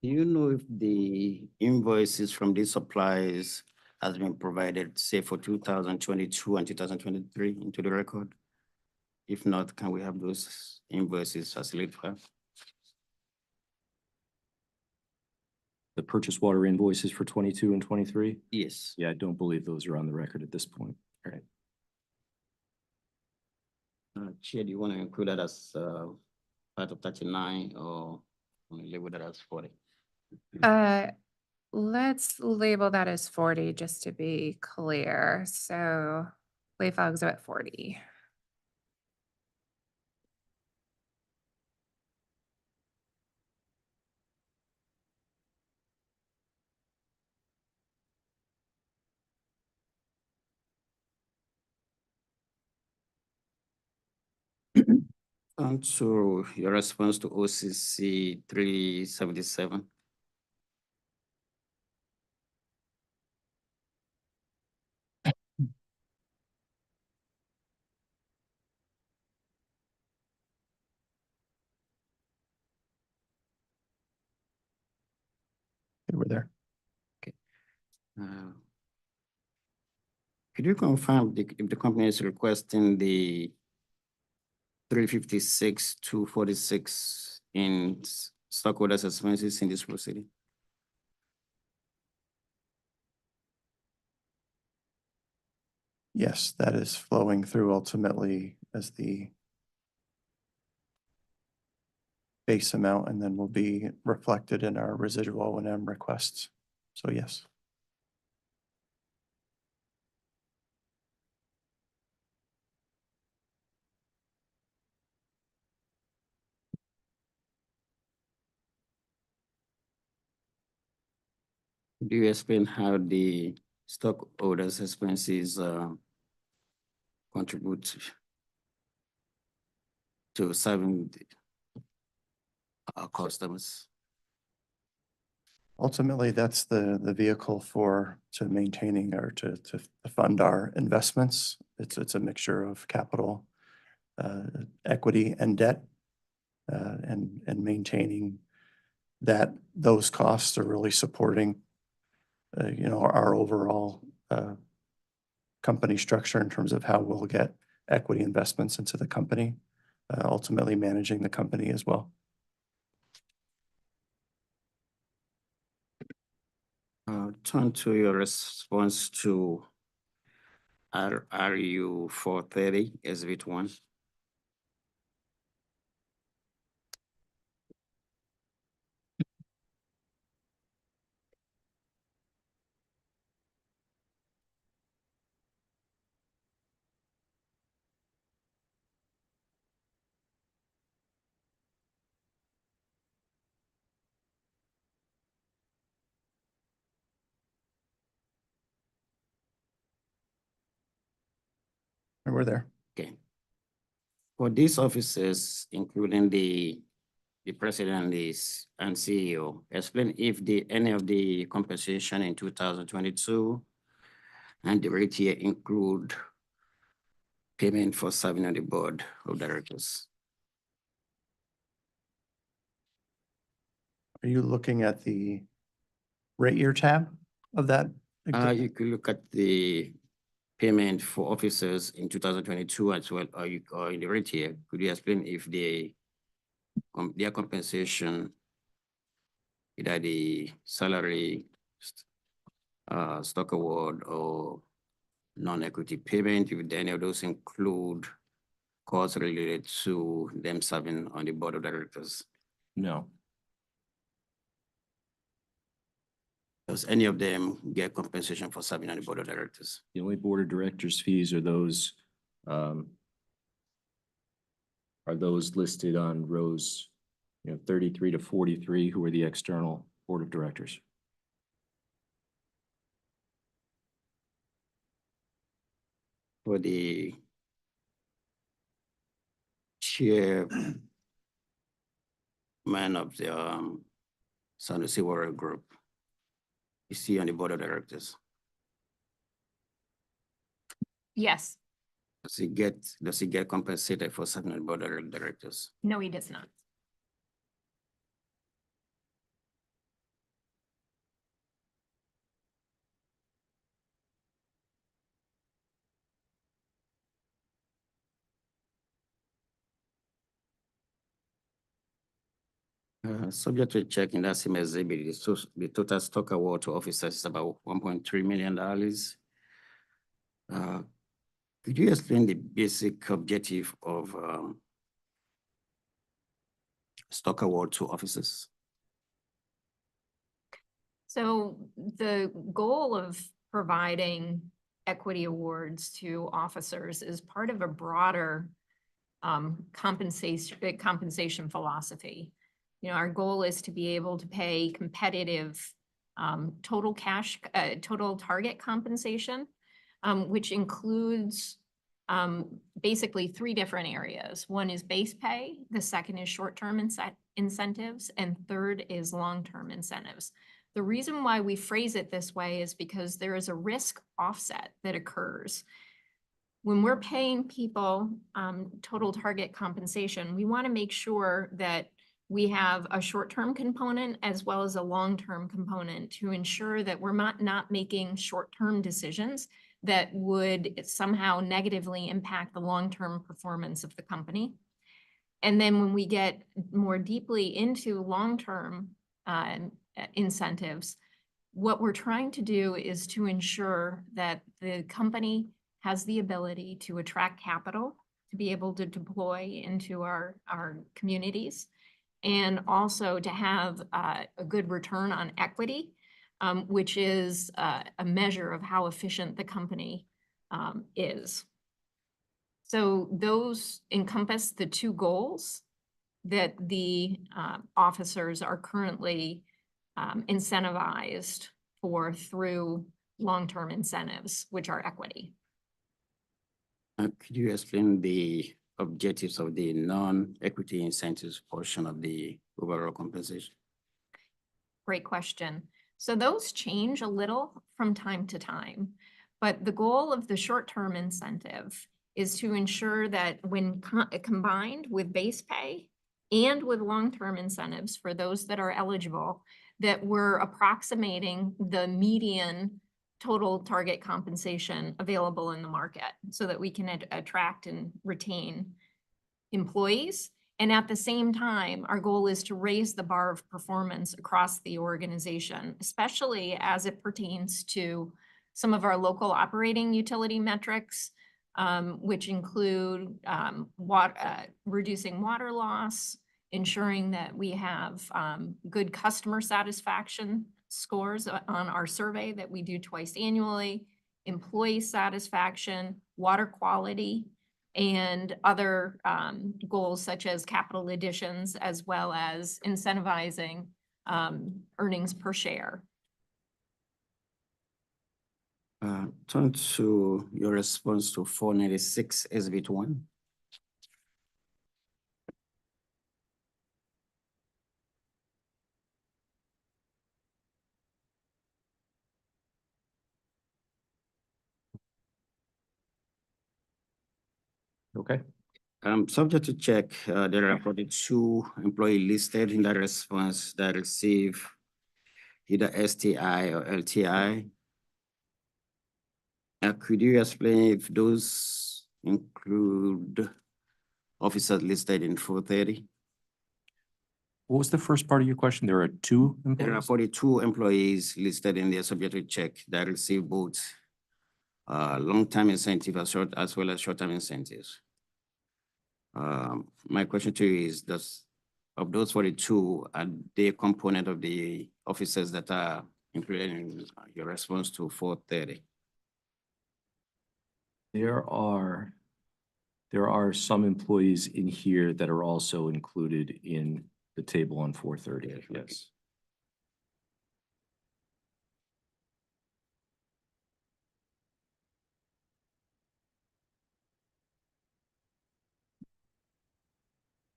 Do you know if the invoices from these suppliers has been provided, say, for 2022 and 2023 into the record? If not, can we have those invoices facilitated for us? The purchase water invoices for 22 and 23? Yes. Yeah, I don't believe those are on the record at this point. All right. Chair, do you want to include that as part of 39 or label that as 40? Let's label that as 40, just to be clear. So Lay file exhibit 40. On to your response to OCC 377. We're there. Uh, Could you confirm if the company is requesting the 356 to 46 in stockholders expenses in this proceeding? Yes, that is flowing through ultimately as the base amount and then will be reflected in our residual O&M requests. So yes. Do you explain how the stockholders expenses contribute to serving our customers? Ultimately, that's the vehicle to maintaining or to fund our investments. It's a mixture of capital, equity and debt, and maintaining that those costs are really supporting, our overall company structure in terms of how we'll get equity investments into the company, ultimately managing the company as well. Turn to your response to RU 430 exhibit 1. And we're there. Okay. For these officers, including the president and CEO, explain if any of the compensation in 2022 and the rate year include payment for serving on the board of directors. Are you looking at the rate year tab of that? You could look at the payment for officers in 2022 as well, or in the rate year. Could you explain if their compensation, either the salary, stock award, or non-equity payment, if any of those include costs related to them serving on the board of directors? No. Does any of them get compensation for serving on the board of directors? The only board of directors fees are those listed on rows, 33 to 43, who are the external board of directors. For the chairman of the San Jose Water Group, is he on the board of directors? Yes. Does he get compensated for serving on the board of directors? No, he does not. Subject to check in that same exhibit, the total stock award to officers is about $1.3 million. Could you explain the basic objective of stock award to officers? So the goal of providing equity awards to officers is part of a broader compensation philosophy. You know, our goal is to be able to pay competitive total target compensation, which includes basically three different areas. One is base pay, the second is short-term incentives, and third is long-term incentives. The reason why we phrase it this way is because there is a risk offset that occurs. When we're paying people total target compensation, we want to make sure that we have a short-term component as well as a long-term component to ensure that we're not making short-term decisions that would somehow negatively impact the long-term performance of the company. And then when we get more deeply into long-term incentives, what we're trying to do is to ensure that the company has the ability to attract capital to be able to deploy into our communities, and also to have a good return on equity, which is a measure of how efficient the company is. So those encompass the two goals that the officers are currently incentivized for through long-term incentives, which are equity. Could you explain the objectives of the non-equity incentives portion of the overall compensation? Great question. So those change a little from time to time, but the goal of the short-term incentive is to ensure that when combined with base pay and with long-term incentives for those that are eligible, that we're approximating the median total target compensation available in the market so that we can attract and retain employees. And at the same time, our goal is to raise the bar of performance across the organization, especially as it pertains to some of our local operating utility metrics, which include reducing water loss, ensuring that we have good customer satisfaction scores on our survey that we do twice annually, employee satisfaction, water quality, and other goals such as capital additions, as well as incentivizing earnings per share. Turn to your response to 496 SB 1. Okay. Subject to check, there are 42 employees listed in the response that receive either STI or LTI. Could you explain if those include officers listed in 430? What was the first part of your question? There are two There are employees? 42 employees listed in the subject to check that receive both long-term incentive as well as short-term incentives. My question to you is, of those 42, are they a component of the officers that are included in your response to 430? There are some employees in here that are also included in the table on 430, yes.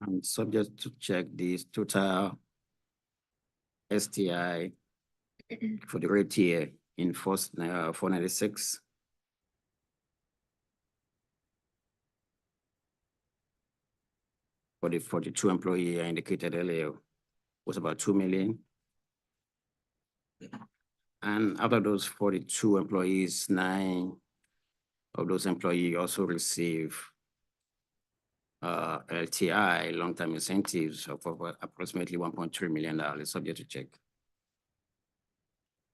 I'm subject to check the total STI for the rate tier in 496. For the 42 employee I indicated earlier was about 2 million. And out of those 42 employees, 9 of those employees also receive LTI, long-term incentives of approximately $1.3 million, subject to check.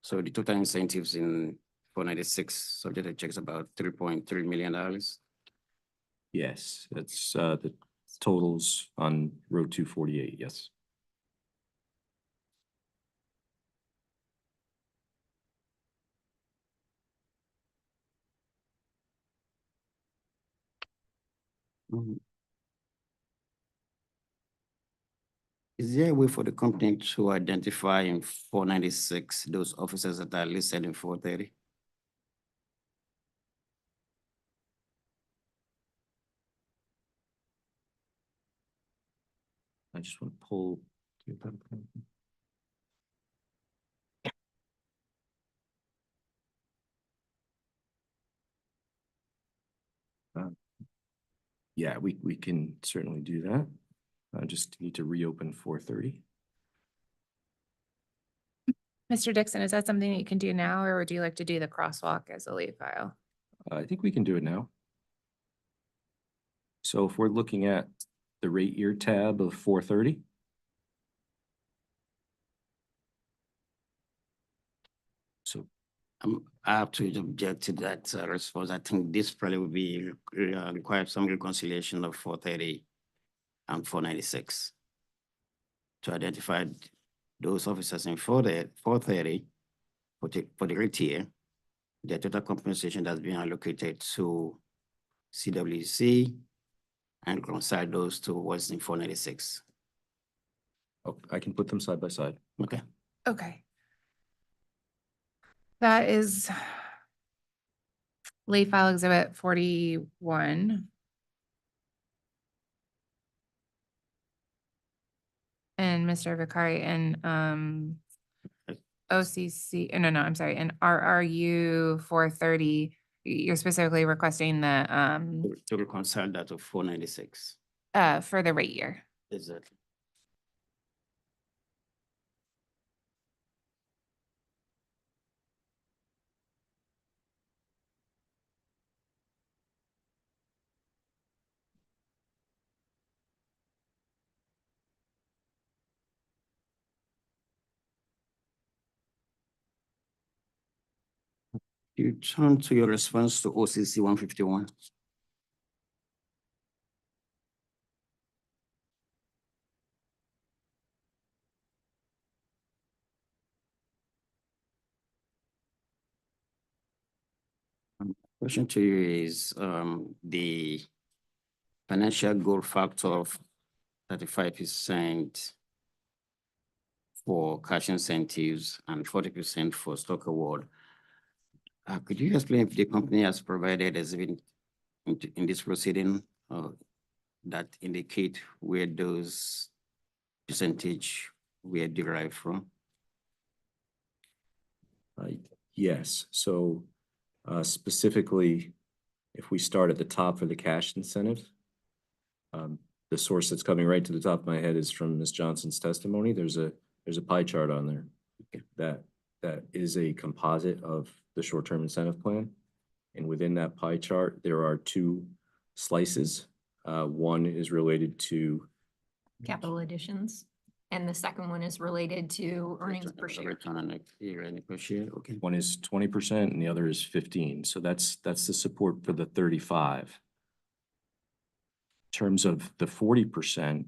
So the total incentives in 496 subject to check is about $3.3 million. Yes, that's the totals on Road 248, yes. Mhm. Is there a way for the company to identify in 496 those officers that are listed in 430? I just want to pull. Yeah, we can certainly do that. I just need to reopen 430. Mr. Dixon, is that something that you can do now, or would you like to do the crosswalk as a late file? I think we can do it now. So if we're looking at the rate year tab of 430. So I have to object to that response. I think this probably will be require some reconciliation of 430 and 496 to identify those officers in 430 for the rate year, the total compensation that's being allocated to CWC and reconcile those to what's in 496. oh, I can put them side by side. Okay. Okay. That is late file exhibit 41. And Mr. Vicari and OCC, no, I'm sorry, and RRU 430, you're specifically requesting the To reconcile that to 496. for the rate year. Exactly. You turn to your response to OCC 151. Question to you is the financial goal factor of 35% for cash incentives and 40% for stock award. Could you explain if the company has provided exhibit in this proceeding that indicate where those percentage were derived from? Yes, so specifically, if we start at the top for the cash incentive, the source that's coming right to the top of my head is from Ms. Johnson's testimony. There's a pie chart on there that is a composite of the short-term incentive plan. And within that pie chart, there are two slices. One is related to Capital additions. And the second one is related to earnings per share. Return on earnings per share, okay. one is 20% and the other is 15. So that's the support for the 35. In terms of the 40%,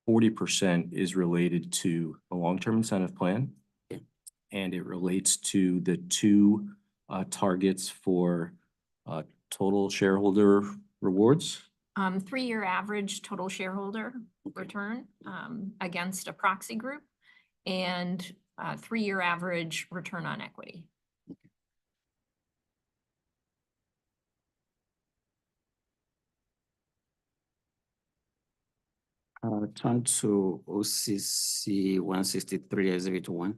40% is related to a long-term incentive plan. Okay. And it relates to the two targets for total shareholder rewards. 3-year average total shareholder return against a proxy group and 3-year average return on equity. Turn to OCC 163 exhibit 1.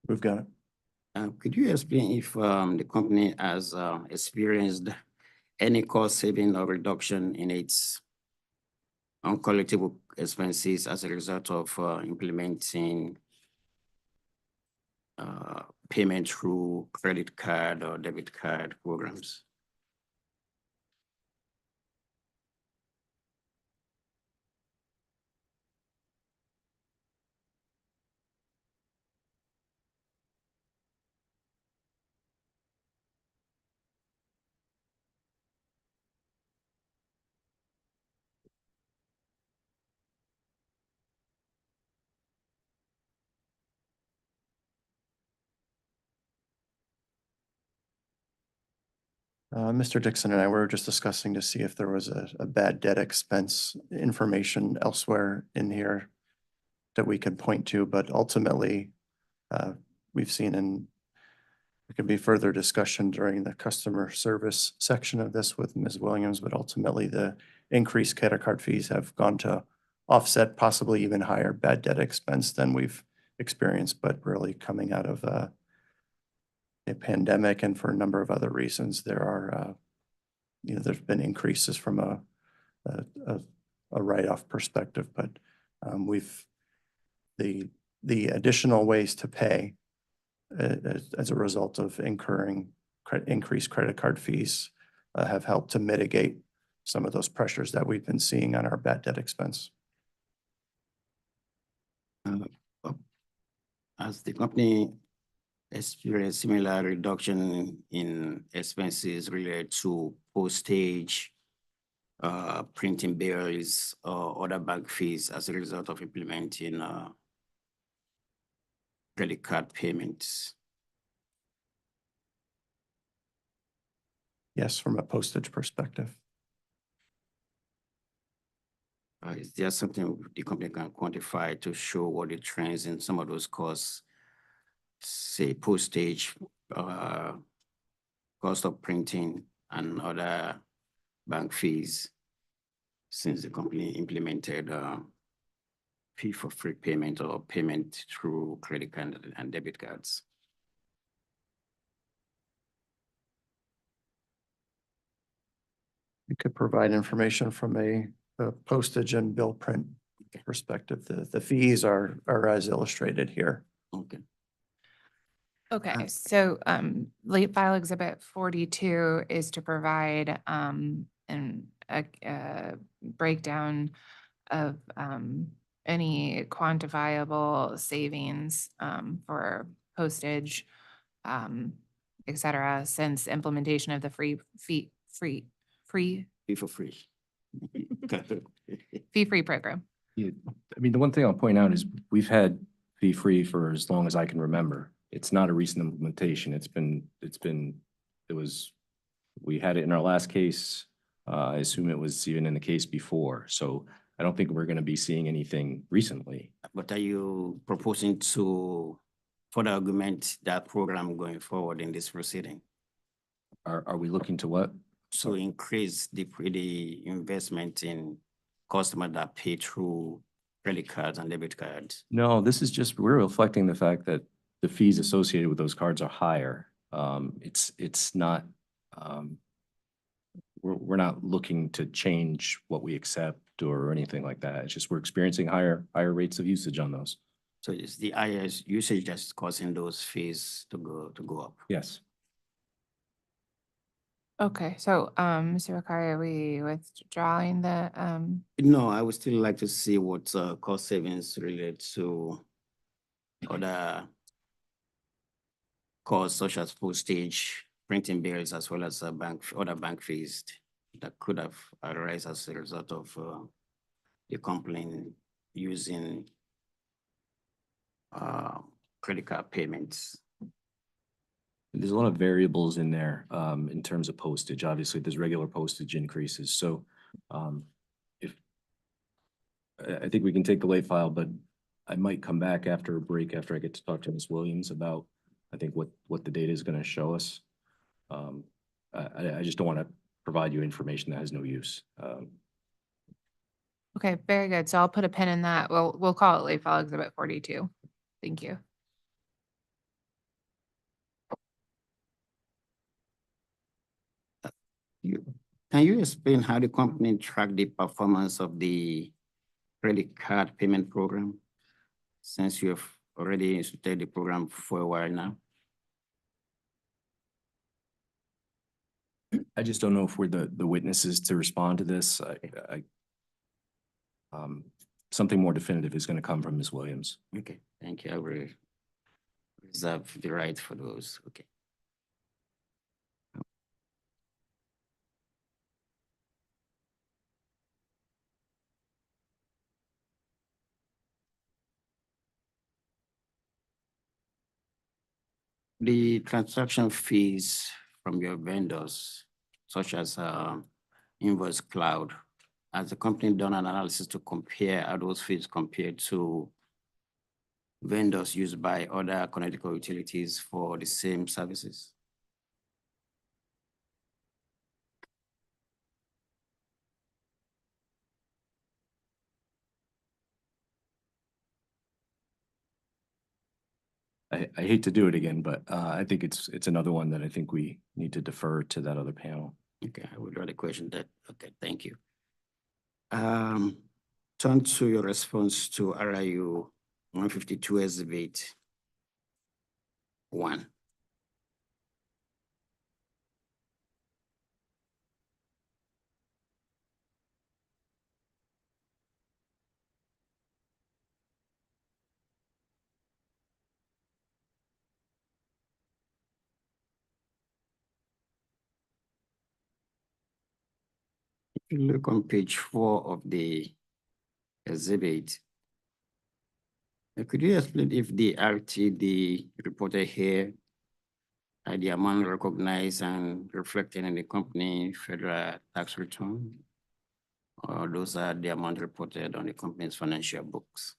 We've got it. Could you explain if the company has experienced any cost saving or reduction in its uncollectible expenses as a result of implementing payment through credit card or debit card programs. Mr. Dixon and I were just discussing to see if there was a bad debt expense information elsewhere in here that we could point to, but ultimately, we've seen in, there could be further discussion during the customer service section of this with Ms. Williams, but ultimately the increased credit card fees have gone to offset possibly even higher bad debt expense than we've experienced, but really coming out of a pandemic and for a number of other reasons, there are, there's been increases from a write-off perspective, but we've, the additional ways to pay as a result of incurring increased credit card fees have helped to mitigate some of those pressures that we've been seeing on our bad debt expense. As the company experienced similar reduction in expenses related to postage, printing bills, or other bank fees as a result of implementing credit card payments. Yes, from a postage perspective. Is there something the company can quantify to show what the trends in some of those costs, say postage, cost of printing, and other bank fees since the company implemented fee for free payment or payment through credit card and debit cards? You could provide information from a postage and bill print perspective. The fees are as illustrated here. Okay. Okay, so late file exhibit 42 is to provide a breakdown of any quantifiable savings for postage, et cetera, since implementation of the fee free Fee for free. fee-free program. Yeah, I mean, the one thing I'll point out is we've had fee-free for as long as I can remember. It's not a recent implementation. We had it in our last case. I assume it was even in the case before. So I don't think we're going to be seeing anything recently. But are you proposing to further augment that program going forward in this proceeding? Are we looking to what? So increase the investment in customers that pay through credit cards and debit cards? No, this is just, we're reflecting the fact that the fees associated with those cards are higher. It's not, we're not looking to change what we accept or anything like that. It's just we're experiencing higher rates of usage on those. So it's the higher usage that's causing those fees to go up? Yes. Okay, so Mr. Bakari, are we withdrawing the No, I would still like to see what cost savings relate to other costs such as postage, printing bills, as well as other bank fees that could have arisen as a result of the company using credit card payments. There's a lot of variables in there in terms of postage. Obviously, there's regular postage increases. So I think we can take the late file, but I might come back after a break after I get to talk to Ms. Williams about, I think, what the data is going to show us. I just don't want to provide you information that has no use. Okay, very good. So I'll put a pin in that. We'll call it late file exhibit 42. Thank you. Can you explain how the company tracked the performance of the credit card payment program? Since you have already instituted the program for a while now? I just don't know if we're the witnesses to respond to this. Something more definitive is going to come from Ms. Williams. Okay, thank you. I will reserve the right for those. Okay. The transaction fees from your vendors, such as Invoice Cloud, has the company done an analysis to compare how those fees compared to vendors used by other Connecticut utilities for the same services? I hate to do it again, but I think it's another one that I think we need to defer to that other panel. Okay, I would rather question that. Okay, thank you. Turn to your response to RIU 152 Exhibit 1. If you look on page 4 of the exhibit, could you explain if the RTD reported here are the amount recognized and reflected in the company federal tax return? Or those are the amount reported on the company's financial books?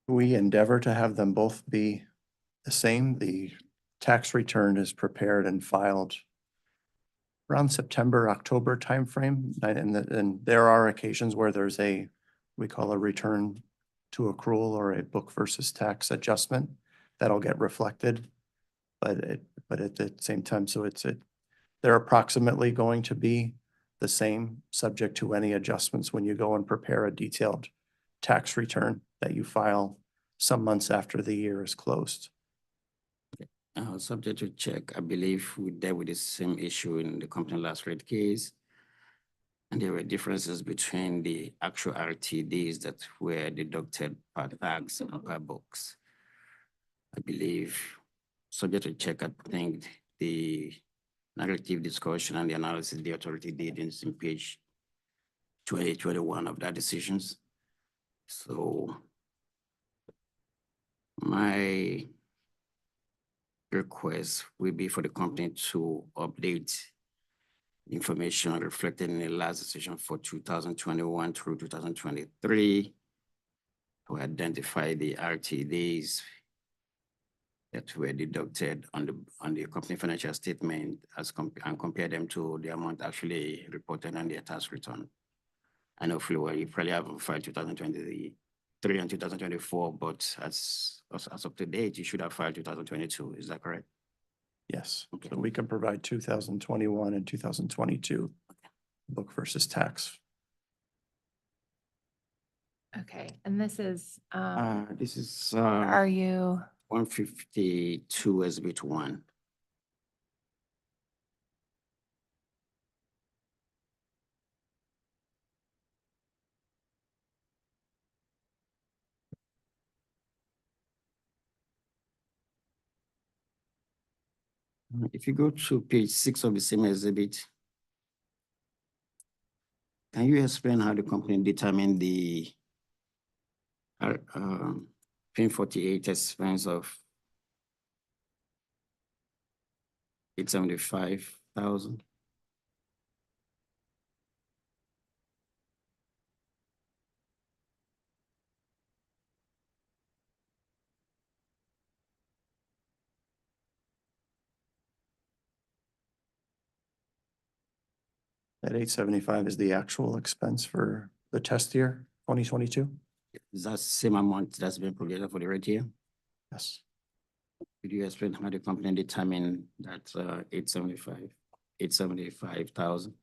We endeavor to have them both be the same. The tax return is prepared and filed around September, October timeframe. And there are occasions where there's we call a return to accrual or a book versus tax adjustment that'll get reflected. But at the same time, so they're approximately going to be the same, subject to any adjustments when you go and prepare a detailed tax return that you file some months after the year is closed. Subject to check, I believe we dealt with the same issue in the company last rate case. And there were differences between the actual RTDs that were deducted per tax and per books. I believe, subject to check, I think the narrative discussion and the analysis the authority did in page 2021 of that decisions. So my request will be for the company to update information reflected in the last decision for 2021 through 2023 to identify the RTDs that were deducted on the company financial statement and compare them to the amount actually reported on their tax return. I know you probably haven't filed 2023 and 2024, but as of today, you should have filed 2022. Is that correct? Yes, Okay. so we can provide 2021 and 2022 book versus tax. Okay, and this is, This is where are you? 152 Exhibit 1. If you go to page 6 of the same exhibit, can you explain how the company determined the PIN 48 expense of $875,000? That 875 is the actual expense for the test year, 2022? Is that the same amount that's been projected for the rate year? Yes. Could you explain how the company determined that 875,000?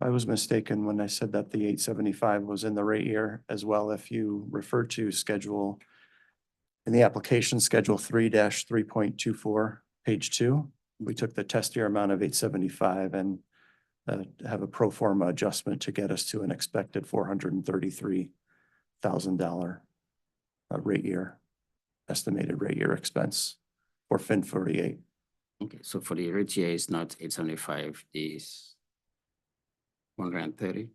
I was mistaken when I said that the 875 was in the rate year as well. If you refer to schedule in the application, schedule 3-3.24, page 2, we took the test year amount of 875 and have a pro forma adjustment to get us to an expected $433,000 rate year, estimated rate year expense for FIN 48. Okay, so for the rate year, it's not 875, it's 130,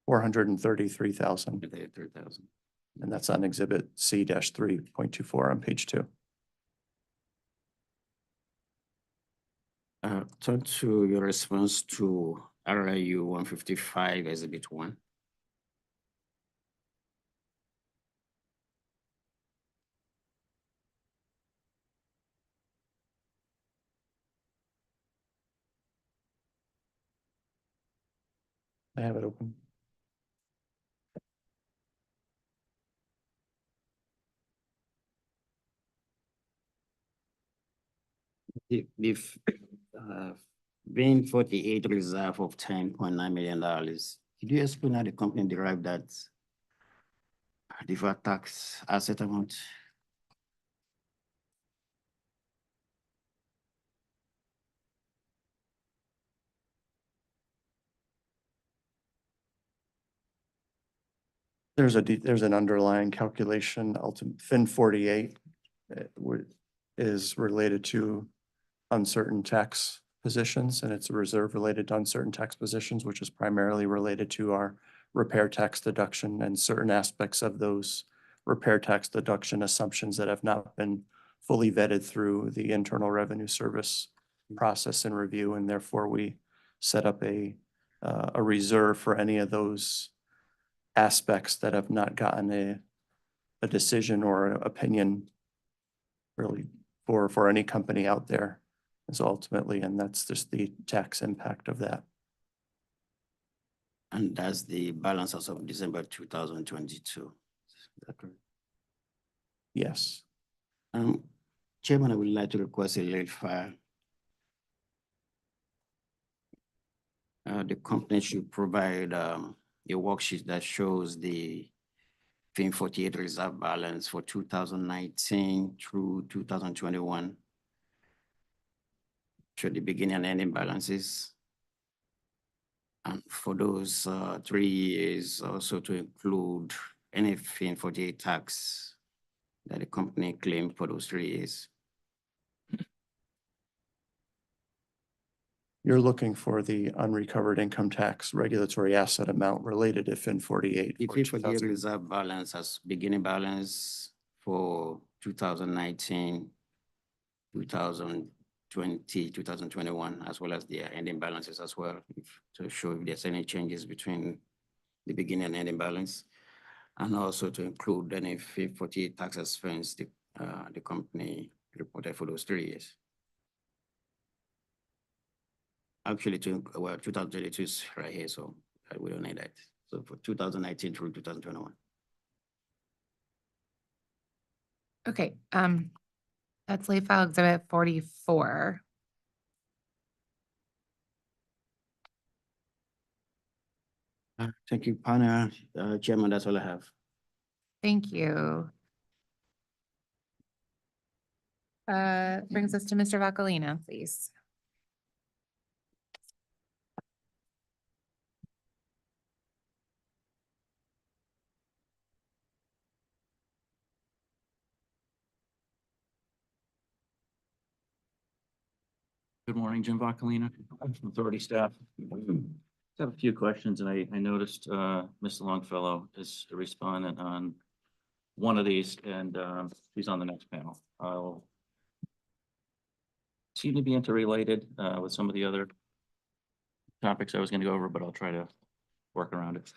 433,000, 33,000. and that's on exhibit C-3.24 on page 2. Turn to your response to RIU 155 exhibit 1. I have it open. If being 48 reserve of $10.9 million, could you explain how the company derived that deferred tax asset amount? There's an underlying calculation, ultimate FIN 48 is related to uncertain tax positions, and it's a reserve related to uncertain tax positions, which is primarily related to our repair tax deduction and certain aspects of those repair tax deduction assumptions that have not been fully vetted through the Internal Revenue Service process and review, and therefore we set up a reserve for any of those aspects that have not gotten a decision or an opinion really for any company out there. And so ultimately, and that's just the tax impact of that. And that's the balance as of December 2022. Is that correct? Yes. Chairman, I would like to request a late file. The company should provide a worksheet that shows the FIN 48 reserve balance for 2019 through 2021. Show the beginning and ending balances. And for those 3 years, also to include any FIN 48 tax that the company claimed for those 3 years. You're looking for the unrecovered income tax regulatory asset amount related to FIN 48. The for FIN 48 2000 reserve balance as beginning balance for 2019, 2020, 2021, as well as the ending balances as well, to show if there's any changes between the beginning and ending balance, and also to include any FIN 48 tax expense the company reported for those 3 years. Actually, 2022 is right here, so we don't need that. So for 2019 through 2021. Okay, that's late file exhibit 44. Thank you, panel. Chairman, that's all I have. Thank you. Brings us to Mr. Vacalino, please. Good morning, Jim Boccolina, Authority staff. Just have a few questions, and I noticed Mr. Longfellow is a respondent on one of these, and he's on the next panel. I'll seem to be interrelated with some of the other topics I was going to go over, but I'll try to work around it.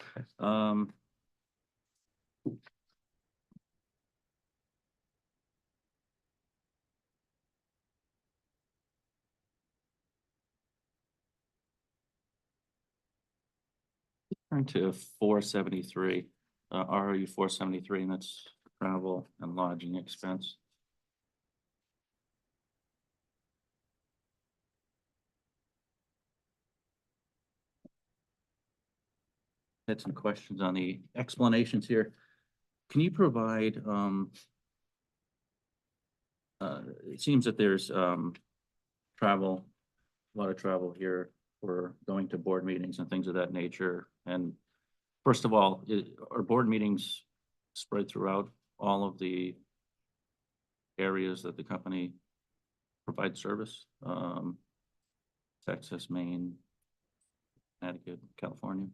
Turn to 473, ROU 473, and that's travel and lodging expense. Had some questions on the explanations here. Can you provide, it seems that there's travel, a lot of travel here for going to board meetings and things of that nature. And first of all, are board meetings spread throughout all of the areas that the company provides service? Texas, Maine, Connecticut, California?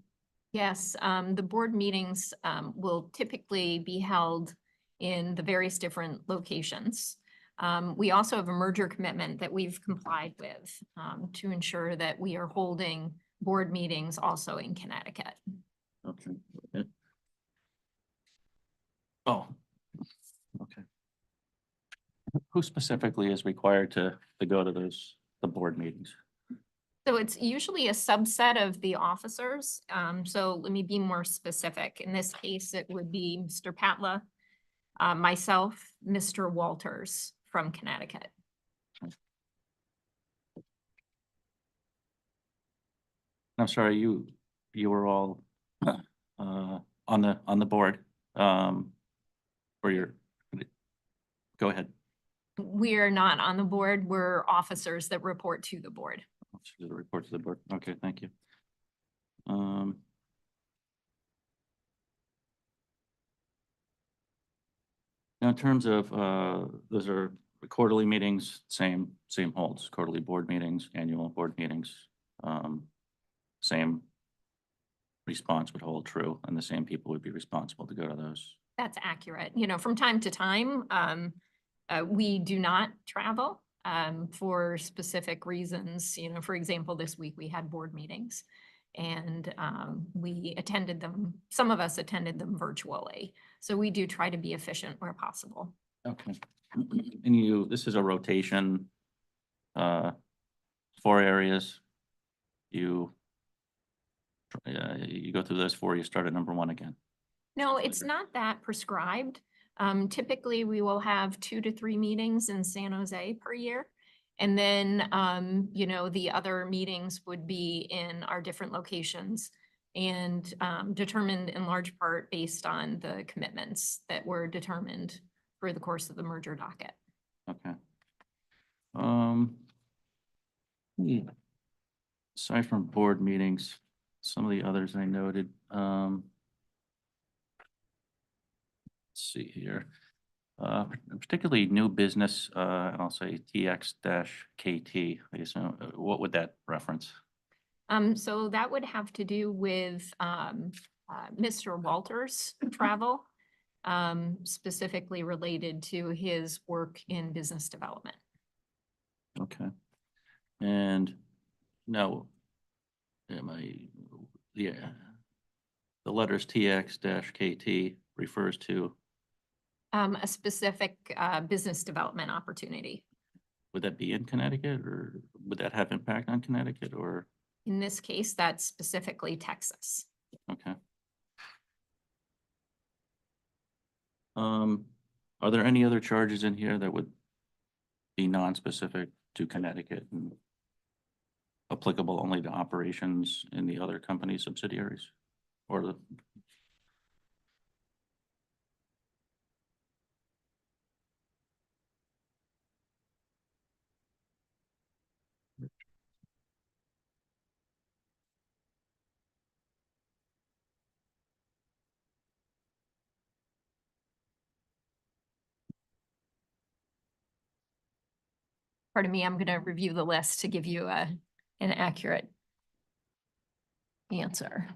Yes, the board meetings will typically be held in the various different locations. We also have a merger commitment that we've complied with to ensure that we are holding board meetings also in Connecticut. Okay. Okay. Oh, okay. Who specifically is required to go to the board meetings? So it's usually a subset of the officers. So let me be more specific. In this case, it would be Mr. Patla, myself, Mr. Walters from Connecticut. I'm sorry, you were all on the board, or you're, go ahead. We are not on the board. We're officers that report to the board. The report to the board. Okay, thank you. Now, in terms of, those are quarterly meetings, same holds, quarterly board meetings, annual board meetings. Same response would hold true, and the same people would be responsible to go to those. That's accurate. You know, from time to time, we do not travel for specific reasons. You know, for example, this week we had board meetings and we attended them. Some of us attended them virtually. So we do try to be efficient where possible. Okay. And this is a rotation, 4 areas. You go through those 4, you start at number 1 again. No, it's not that prescribed. Typically, we will have 2 to 3 meetings in San Jose per year. And then, you know, the other meetings would be in our different locations and determined in large part based on the commitments that were determined for the course of the merger docket. Okay. Aside from board meetings, some of the others I noted, let's see here. Particularly new business, I'll say TX-KT, I guess, what would that reference? So that would have to do with Mr. Walters' travel, specifically related to his work in business development. Okay. And now, the letters TX-KT refers to? A specific business development opportunity. Would that be in Connecticut, or would that have impact on Connecticut, or? In this case, that's specifically Texas. Okay. Are there any other charges in here that would be non-specific to Connecticut and applicable only to operations in the other company subsidiaries? Or the? pardon me, I'm going to review the list to give you an accurate answer.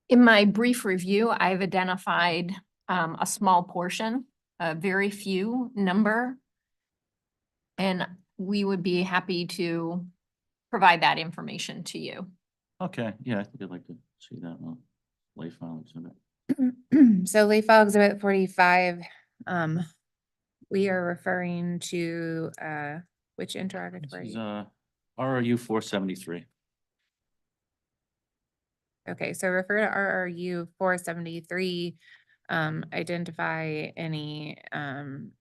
In my brief review, I've identified a small portion, a very few number. And we would be happy to provide that information to you. Okay, yeah, I think I'd like to see that one. Lay file exhibit. So late file exhibit 45, we are referring to, which This interrogatory? is RRU 473. Okay, so refer to RRU 473, identify any,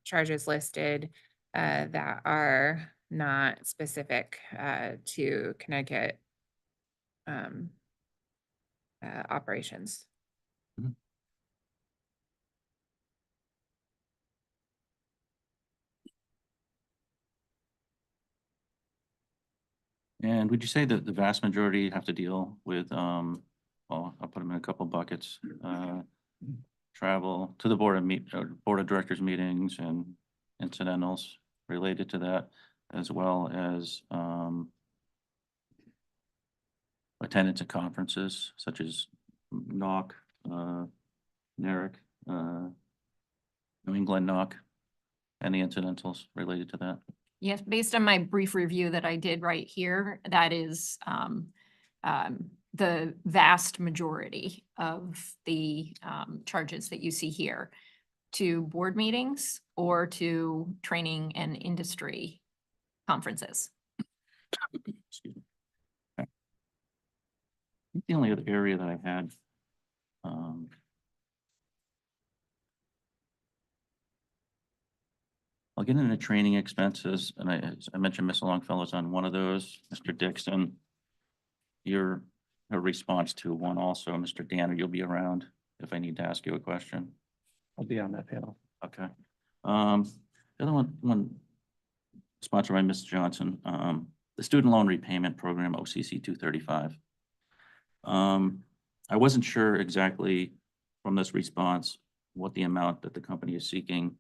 charges listed, that are not specific, to Connecticut, operations. And would you say that the vast majority have to deal with, well, I'll put them in a couple buckets. Travel to the board of directors meetings and incidentals related to that, as well as attendance at conferences such as NOC, NERIC, New England NOC, and the incidentals related to that. Yes, based on my brief review that I did right here, that is the vast majority of the charges that you see here to board meetings or to training and industry conferences. Excuse me. Okay. I think the only other area that I had, I'll get into training expenses, and I mentioned Ms. Longfellow's on one of those, Mr. Dixon. Your response to one also, Mr. Danner, you'll be around if I need to ask you a question. I'll be on that panel. Okay. The other one sponsored by Ms. Johnson, the Student Loan Repayment Program, OCC 235. I wasn't sure exactly from this response what the amount that the company is seeking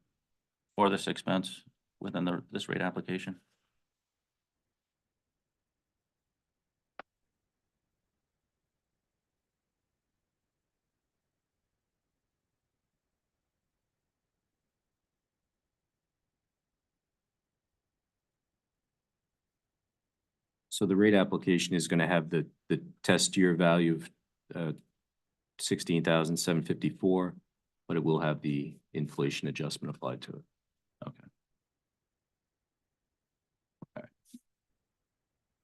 for this expense within this rate application. So the rate application is going to have the test year value of 16,754, but it will have the inflation adjustment applied to it. Okay. Okay.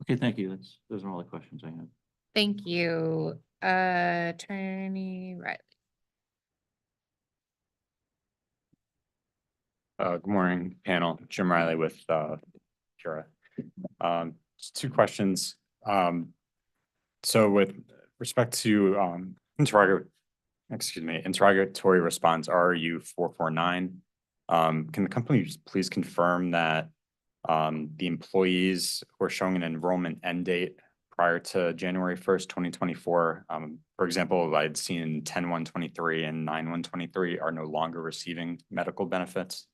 Okay, thank you. Those are all the questions I have. Thank you, Attorney Riley. Good morning, panel. Jim Riley with Cura. Just two questions. So with respect to interrogatory response RU 449, can the company just please confirm that the employees who are showing an enrollment end date prior to January 1st, 2024, for example, I'd seen 10/1/23 and 9/1/23 are no longer receiving medical benefits?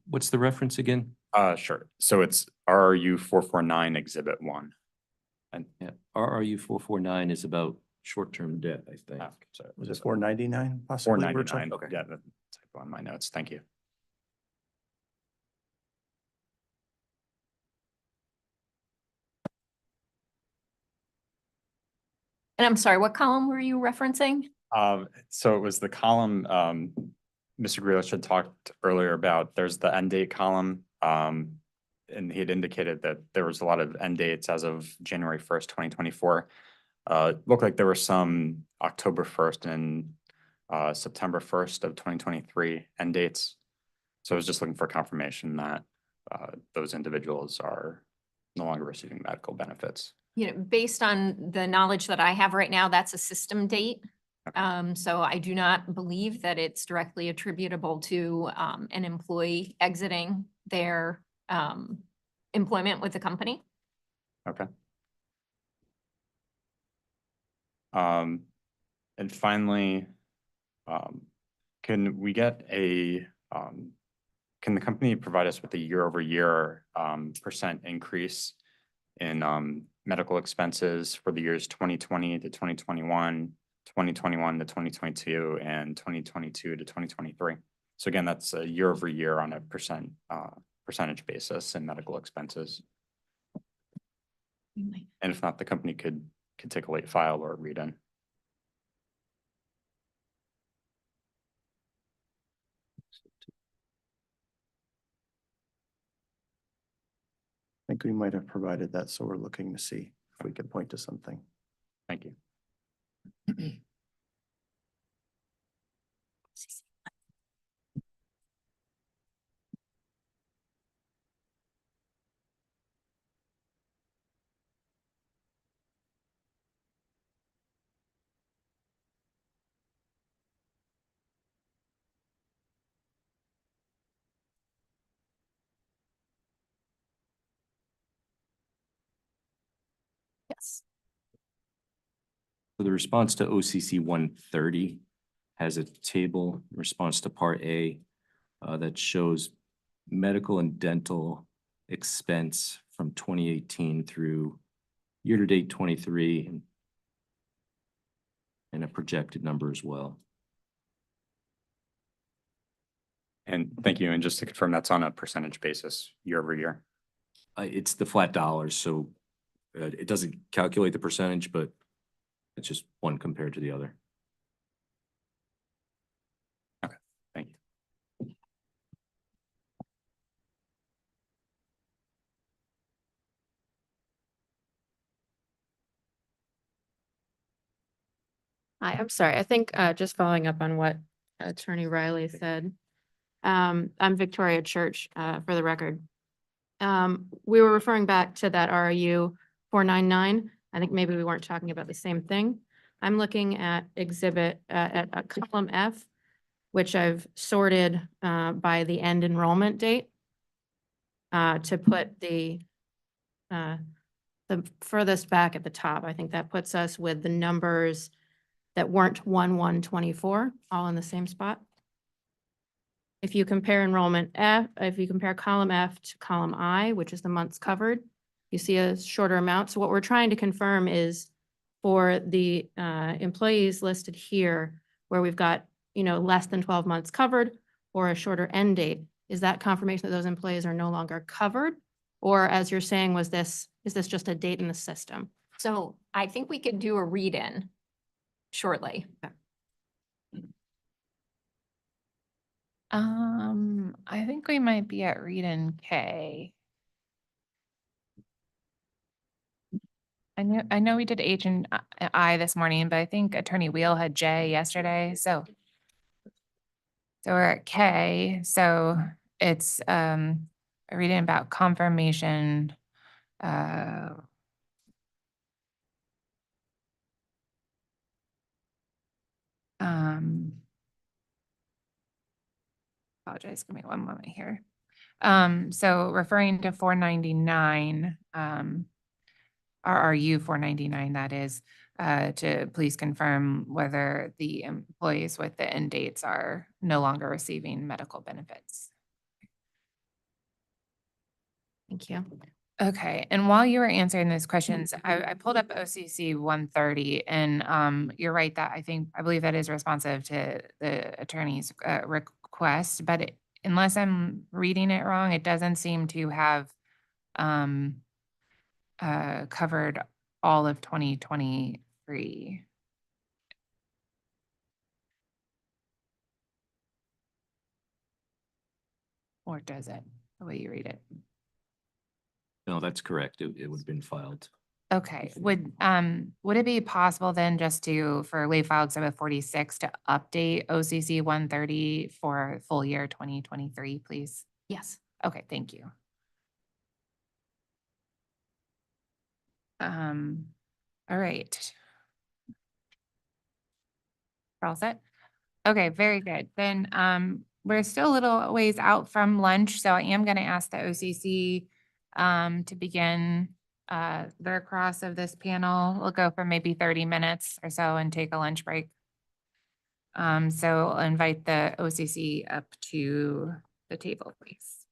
What's the reference again? Sure. So it's RRU 449 Exhibit 1. And yeah, RRU 449 is about short-term debt, I think. So Was it 499 possibly? we're 499. talking? Yeah, that's typo on my notes. Thank you. And I'm sorry, what column were you referencing? So it was the column, Mr. Grealish had talked earlier about, there's the end date column. And he had indicated that there was a lot of end dates as of January 1st, 2024. Looked like there were some October 1st and September 1st of 2023 end dates. So I was just looking for confirmation that those individuals are no longer receiving medical benefits. You know, based on the knowledge that I have right now, that's a system date. So I do not believe that it's directly attributable to an employee exiting their employment with the company. Okay. And finally, can we get can the company provide us with a year-over-year percent increase in medical expenses for the years 2020 to 2021, 2021 to 2022, and 2022 to 2023? So again, that's a year-over-year on a percentage basis in medical expenses. And if not, the company could take a late file or read in. I think we might have provided that, so we're looking to see if we can point to something. Thank you. Yes. So the response to OCC 130 has a table, response to Part A, that shows medical and dental expense from 2018 through year-to-date 23 and a projected number as well. And thank you. And just to confirm, that's on a percentage basis, year over year. It's the flat dollars, so it doesn't calculate the percentage, but it's just one compared to the other. Okay, thank you. Hi, I'm sorry. I think just following up on what Attorney Riley said. I'm Victoria Church, for the record. We were referring back to that RU 499. I think maybe we weren't talking about the same thing. I'm looking at exhibit at column F, which I've sorted by the end enrollment date to put the furthest back at the top. I think that puts us with the numbers that weren't 1/1/24, all in the same spot. If you compare enrollment F, if you compare column F to column I, which is the months covered, you see a shorter amount. So what we're trying to confirm is for the employees listed here, where we've got, less than 12 months covered or a shorter end date, is that confirmation that those employees are no longer covered? Or as you're saying, is this just a date in the system? So I think we could do a read-in shortly. I think we might be at read-in K. I know we did H and I this morning, but I think Attorney Wheel had J yesterday, so we're at K, so it's a reading about confirmation. Apologize, give me one moment here. So referring to 499, RRU 499, that is, to please confirm whether the employees with the end dates are no longer receiving medical benefits. Thank you. Okay, and while you were answering those questions, I pulled up OCC 130, and you're right that I believe that is responsive to the attorney's request, but unless I'm reading it wrong, it doesn't seem to have covered all of 2023. C3. Or does it, the way you read it? No, that's correct. It would have been filed. Okay, would it be possible then just to, for late file exhibit 46, to update OCC 130 for full year 2023, please? Yes. Okay, thank you. All right. We're all set? Okay, very good. Then, we're still a little ways out from lunch, so I am gonna ask the OCC to begin their cross of this panel. We'll go for maybe 30 minutes or so and take a lunch break. So I'll invite the OCC up to the table, please.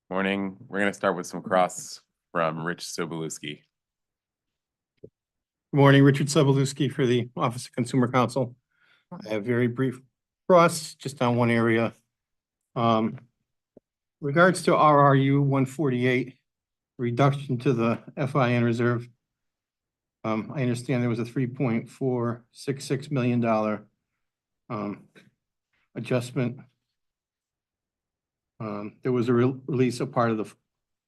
Morning. We're going to start with some cross from Rich Sobolewski. Good morning, Richard Sobolewski for the Office of Consumer Counsel. I have very brief cross just on one area. Regards to RRU 148, reduction to the FIN reserve. I understand there was a $3.466 million adjustment. There was a release of part of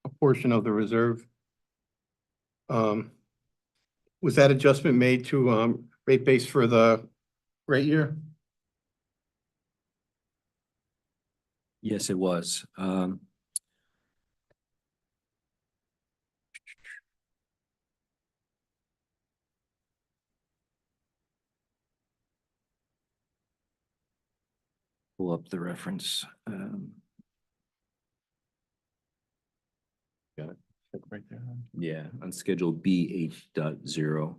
a portion of the reserve. Was that adjustment made to rate base for the rate year? Yes, it was. Pull up the reference. Got it. Right there. Yeah, on Schedule B8.0,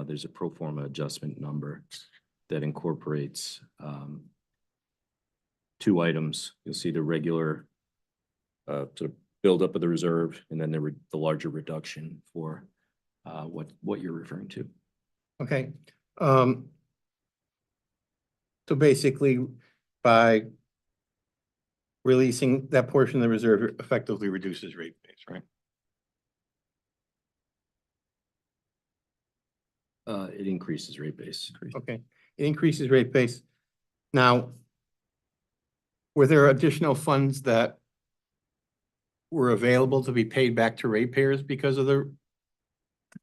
there's a pro forma adjustment number that incorporates two items. You'll see the regular sort of buildup of the reserve, and then the larger reduction for what you're referring to. Okay. So basically, by releasing that portion of the reserve, it effectively reduces rate base, right? It increases rate base. Okay, it increases rate base. Now, were there additional funds that were available to be paid back to ratepayers because of the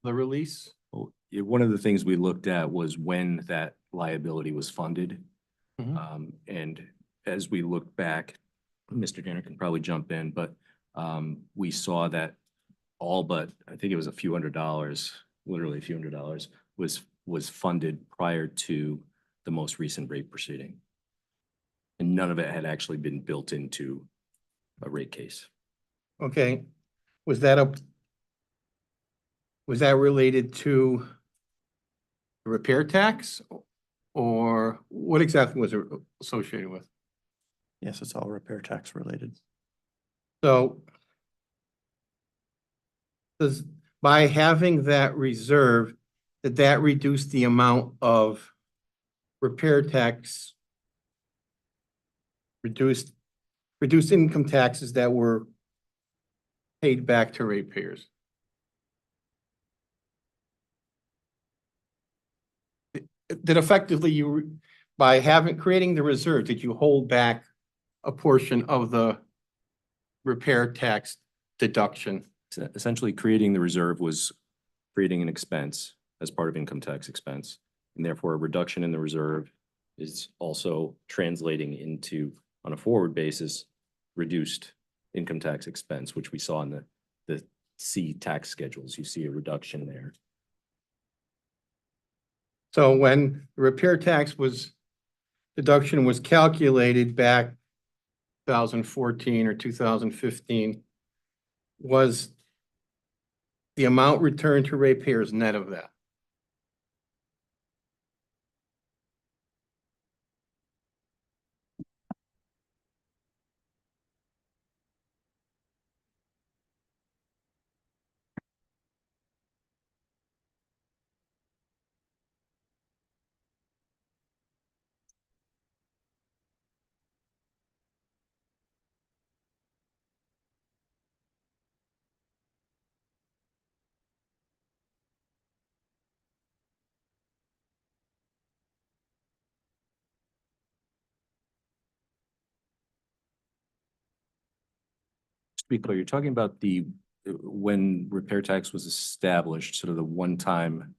release? Well, one of the things we looked at was when that liability was funded. And as we look back, Mr. Danner can probably jump in, but we saw that all but, I think it was a few $100s, literally a few $100s, was funded prior to the most recent rate proceeding. And none of it had actually been built into a rate case. Okay, was that related to the repair tax? Or what exactly was it associated with? Yes, it's all repair tax related. So by having that reserve, did that reduce the amount of repair tax, reduced income taxes that were paid back to ratepayers? That effectively by creating the reserve, did you hold back a portion of the repair tax deduction? So essentially, creating the reserve was creating an expense as part of income tax expense. And therefore, a reduction in the reserve is also translating into, on a forward basis, reduced income tax expense, which we saw in the C tax schedules. You see a reduction there. So when the repair tax deduction was calculated back 2014 or 2015, was the amount returned to ratepayers net of that? To be clear, you're talking about when repair tax was established, sort of the one-time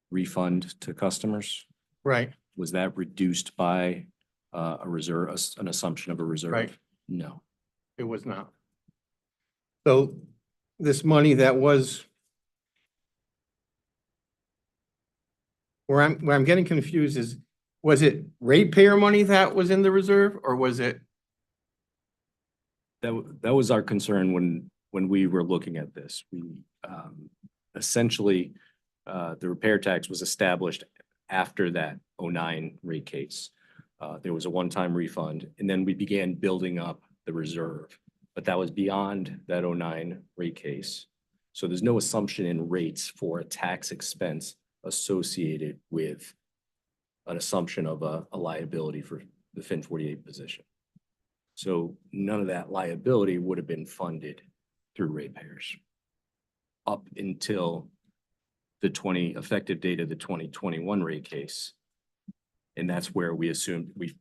refund to customers? Right, Was that reduced by a reserve, an assumption of a reserve? Right. No. it was not. So this money that was, where I'm getting confused is, was it ratepayer money that was in the reserve, or was it? That was our concern when we were looking at this. We essentially, the repair tax was established after that 09 rate case. There was a one-time refund, and then we began building up the reserve. But that was beyond that 09 rate case. So there's no assumption in rates for a tax expense associated with an assumption of a liability for the FIN 48 position. So none of that liability would have been funded through ratepayers up until the effective date of the 2021 rate case. And that's where we assumed, we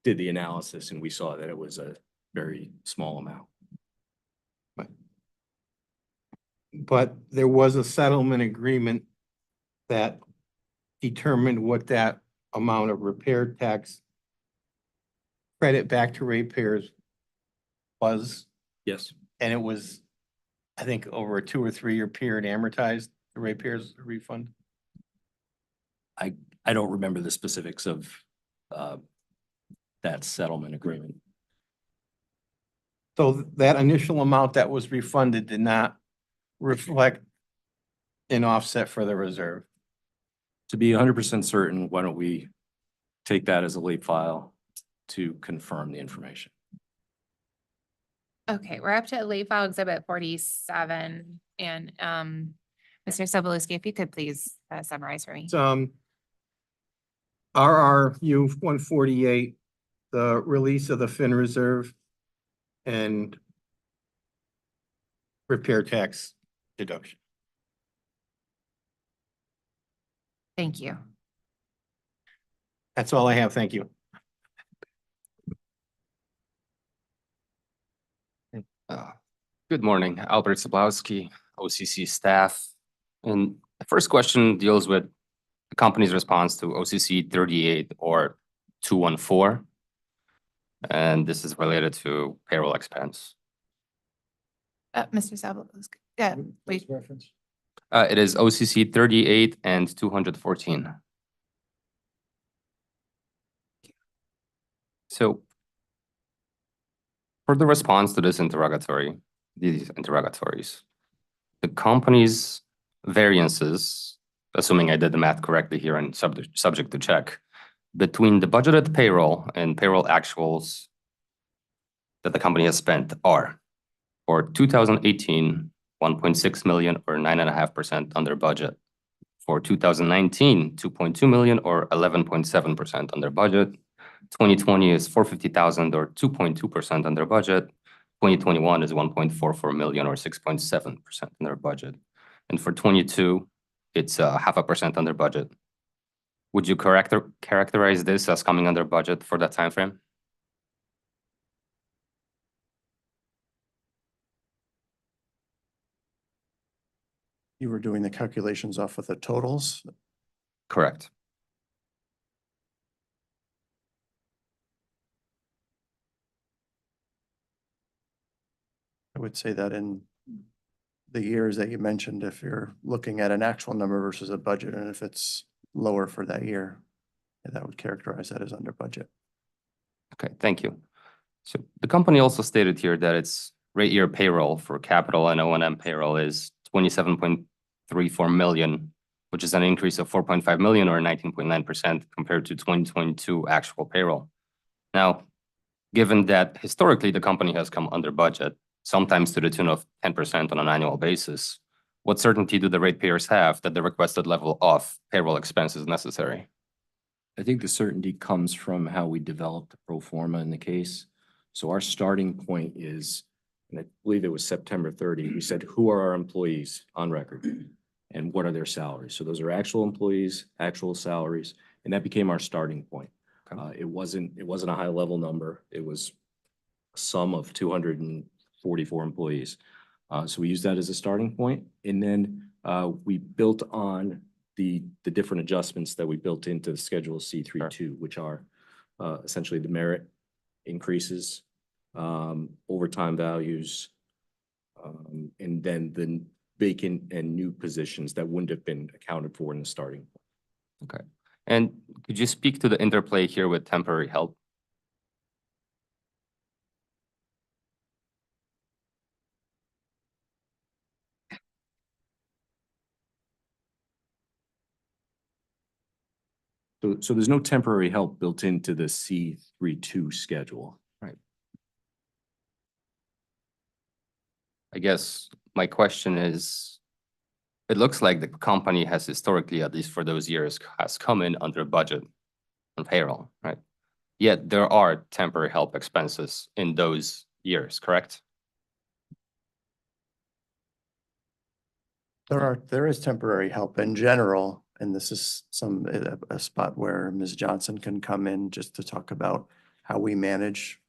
did the analysis and we saw that it was a very small amount. But there was a settlement agreement that determined what that amount of repair tax credit back to ratepayers was, Yes. and it was, I think, over a 2 or 3 year period amortized, the ratepayers refund. I don't remember the specifics of that settlement agreement. So that initial amount that was refunded did not reflect an offset for the reserve. To be 100% certain, why don't we take that as a late file to confirm the information? Okay, we're up to late file exhibit 47 and Mr. Sobolewski, if you could please summarize for me. It's RRU 148, the release of the FIN reserve and repair tax deduction. Thank you. That's all I have. Thank you. Good morning, Albert Sobolewski, OCC staff. And the first question deals with the company's response to OCC 38 or 214. And this is related to payroll expense. Mr. Sobolewski, yeah, wait. Reference? It is OCC 38 and 214. So for the response to these interrogatories, the company's variances, assuming I did the math correctly here and subject to check, between the budgeted payroll and payroll actuals that the company has spent are for 2018, 1.6 million or 9.5% under budget. For 2019, 2.2 million or 11.7% under budget. 2020 is 450,000 or 2.2% under budget. 2021 is 1.44 million or 6.7% under budget. And for 22, it's 0.5% under budget. Would you characterize this as coming under budget for that time frame? You were doing the calculations off of the totals. Correct. would say that in the years that you mentioned, if you're looking at an actual number versus a budget, and if it's lower for that year, that would characterize that as under budget. Okay, thank you. So the company also stated here that its rate year payroll for capital and O&M payroll is 27.34 million, which is an increase of 4.5 million or 19.9% compared to 2022 actual payroll. Now, given that historically the company has come under budget, sometimes to the tune of 10% on an annual basis, what certainty do the ratepayers have that the requested level of payroll expense is necessary? I think the certainty comes from how we developed the pro forma in the case. So our starting point is, and I believe it was September 30, we said, who are our employees on record and what are their salaries? So those are actual employees, actual salaries, and that became our starting point. It wasn't a high level number. It was a sum of 244 employees. So we used that as a starting point. And then we built on the different adjustments that we built into Schedule C32, which are essentially the merit increases, overtime values, and then the vacant and new positions that wouldn't have been accounted for in the starting point. Okay. And could you speak to the interplay here with temporary help? So there's no temporary help built into the C32 schedule. Right. I guess my question is, it looks like the company has historically, at least for those years, has come in under budget on payroll, right? Yet there are temporary help expenses in those years, correct? There is temporary help in general, and this is a spot where Ms. Johnson can come in just to talk about how we manage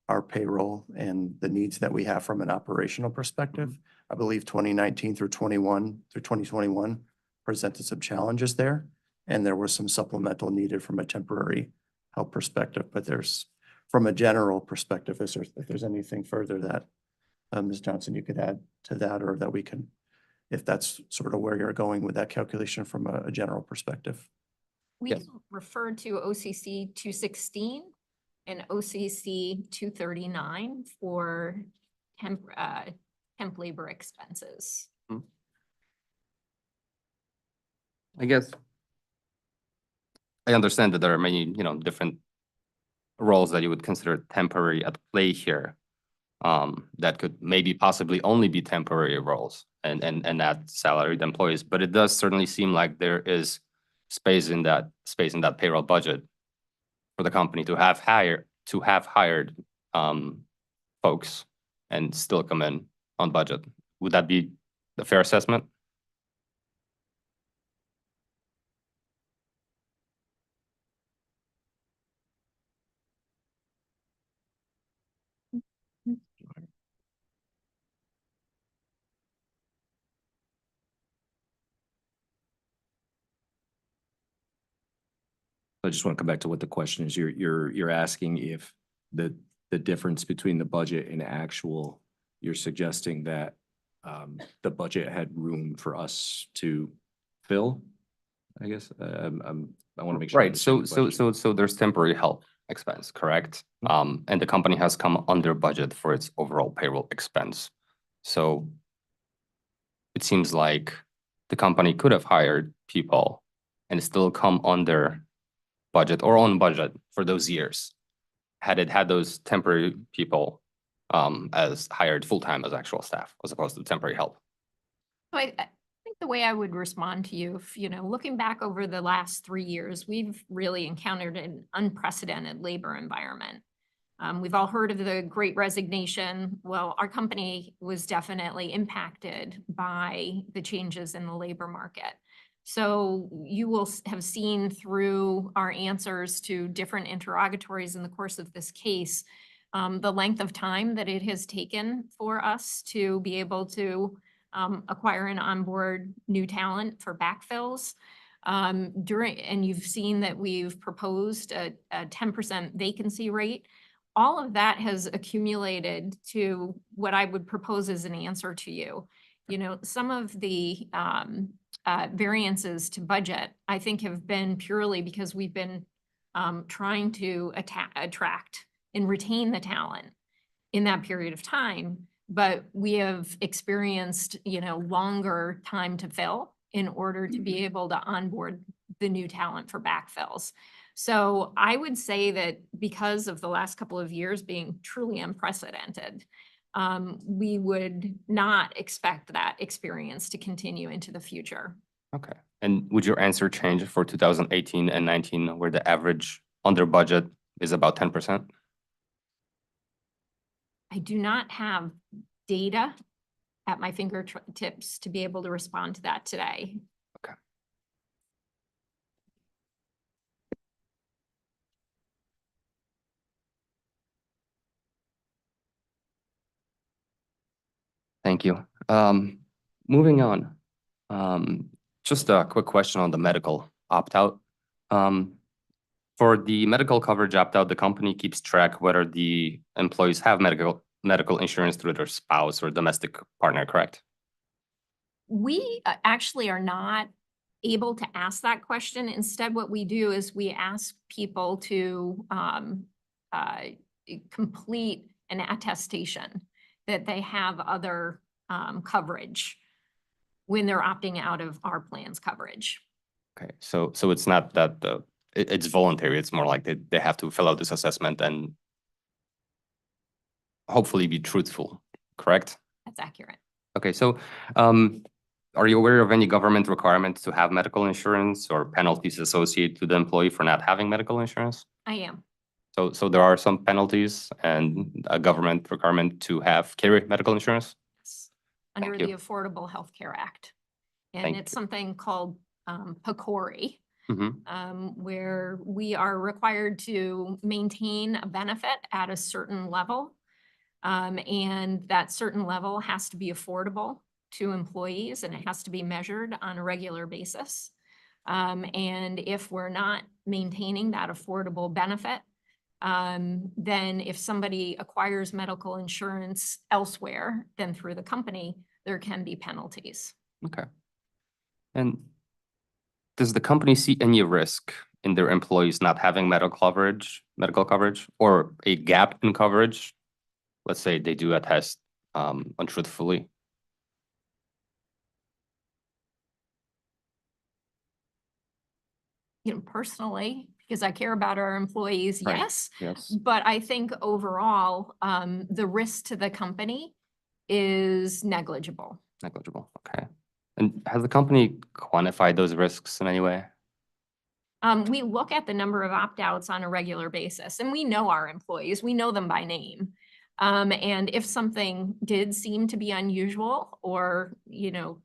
our payroll and the needs that we have from an operational perspective. I believe 2019 through 2021 presented some challenges there, and there was some supplemental needed from a temporary help perspective. But there's, from a general perspective, if there's anything further that Ms. Johnson, you could add to that, or that we can, if that's sort of where you're going with that calculation from a general perspective. We Yes. referred to OCC 216 and OCC 239 for temp labor expenses. I guess I understand that there are many, different roles that you would consider temporary at play here. That could maybe possibly only be temporary roles and not salaried employees, but it does certainly seem like there is space in that payroll budget for the company to have hired folks and still come in on budget. Would that be a fair assessment? I just want to come back to what the question is. You're asking if the difference between the budget and actual, you're suggesting that the budget had room for us to fill, I guess. I want to make sure. I Right, so understand the question. there's temporary help expense, correct? And the company has come under budget for its overall payroll expense. So it seems like the company could have hired people and still come under budget or on budget for those years, had it had those temporary people as hired full-time as actual staff, as opposed to temporary help. I think the way I would respond to you, if, looking back over the last 3 years, we've really encountered an unprecedented labor environment. We've all heard of the Great Resignation. Well, our company was definitely impacted by the changes in the labor market. So you will have seen through our answers to different interrogatories in the course of this case, the length of time that it has taken for us to be able to acquire and onboard new talent for backfills. And you've seen that we've proposed a 10% vacancy rate. all of that has accumulated to what I would propose as an answer to you. You know, some of the variances to budget, I think, have been purely because we've been trying to attract and retain the talent in that period of time. But we have experienced, you know, longer time to fill in order to be able to onboard the new talent for backfills. So I would say that because of the last couple of years being truly unprecedented, we would not expect that experience to continue into the future. Okay. And would your answer change for 2018 and 19, where the average under budget is about 10%? I do not have data at my fingertips to be able to respond to that today. Okay. Thank you. Moving on. Just a quick question on the medical opt-out. For the medical coverage opt-out, the company keeps track whether the employees have medical insurance through their spouse or domestic partner, correct? We actually are not able to ask that question. Instead, what we do is we ask people to complete an attestation that they have other coverage when they're opting out of our plan's coverage. Okay, so it's not that it's voluntary. It's more like they have to fill out this assessment and hopefully be truthful, correct? That's accurate. Okay, so are you aware of any government requirements to have medical insurance or penalties associated to the employee for not having medical insurance? I am. So there are some penalties and a government requirement to carry medical insurance? Yes. Under Thank you. the Affordable Health Care Act. And Thank it's something called PCORI, Mm-hmm. where we are required to maintain a benefit at a certain level. And that certain level has to be affordable to employees, and it has to be measured on a regular basis. And if we're not maintaining that affordable benefit, then if somebody acquires medical insurance elsewhere than through the company, there can be penalties. Okay. And does the company see any risk in their employees not having medical coverage, or a gap in coverage? Let's say they do a test untruthfully. You know, personally, because I care about our employees, Right. yes. Yes. But I think overall, the risk to the company is negligible. Negligible. Okay. And has the company quantified those risks in any way? We look at the number of opt-outs on a regular basis, and we know our employees, we know them by name. And if something did seem to be unusual or, you know,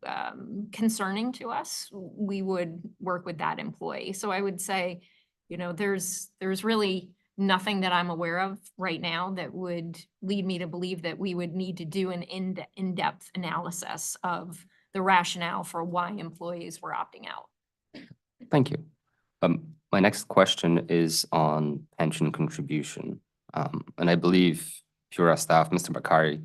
concerning to us, we would work with that employee. So I would say, you know, there's really nothing that I'm aware of right now that would lead me to believe that we would need to do an in-depth analysis of the rationale for why employees were opting out. Thank you. My next question is on pension contribution. And I believe Pura staff, Mr. Bakari,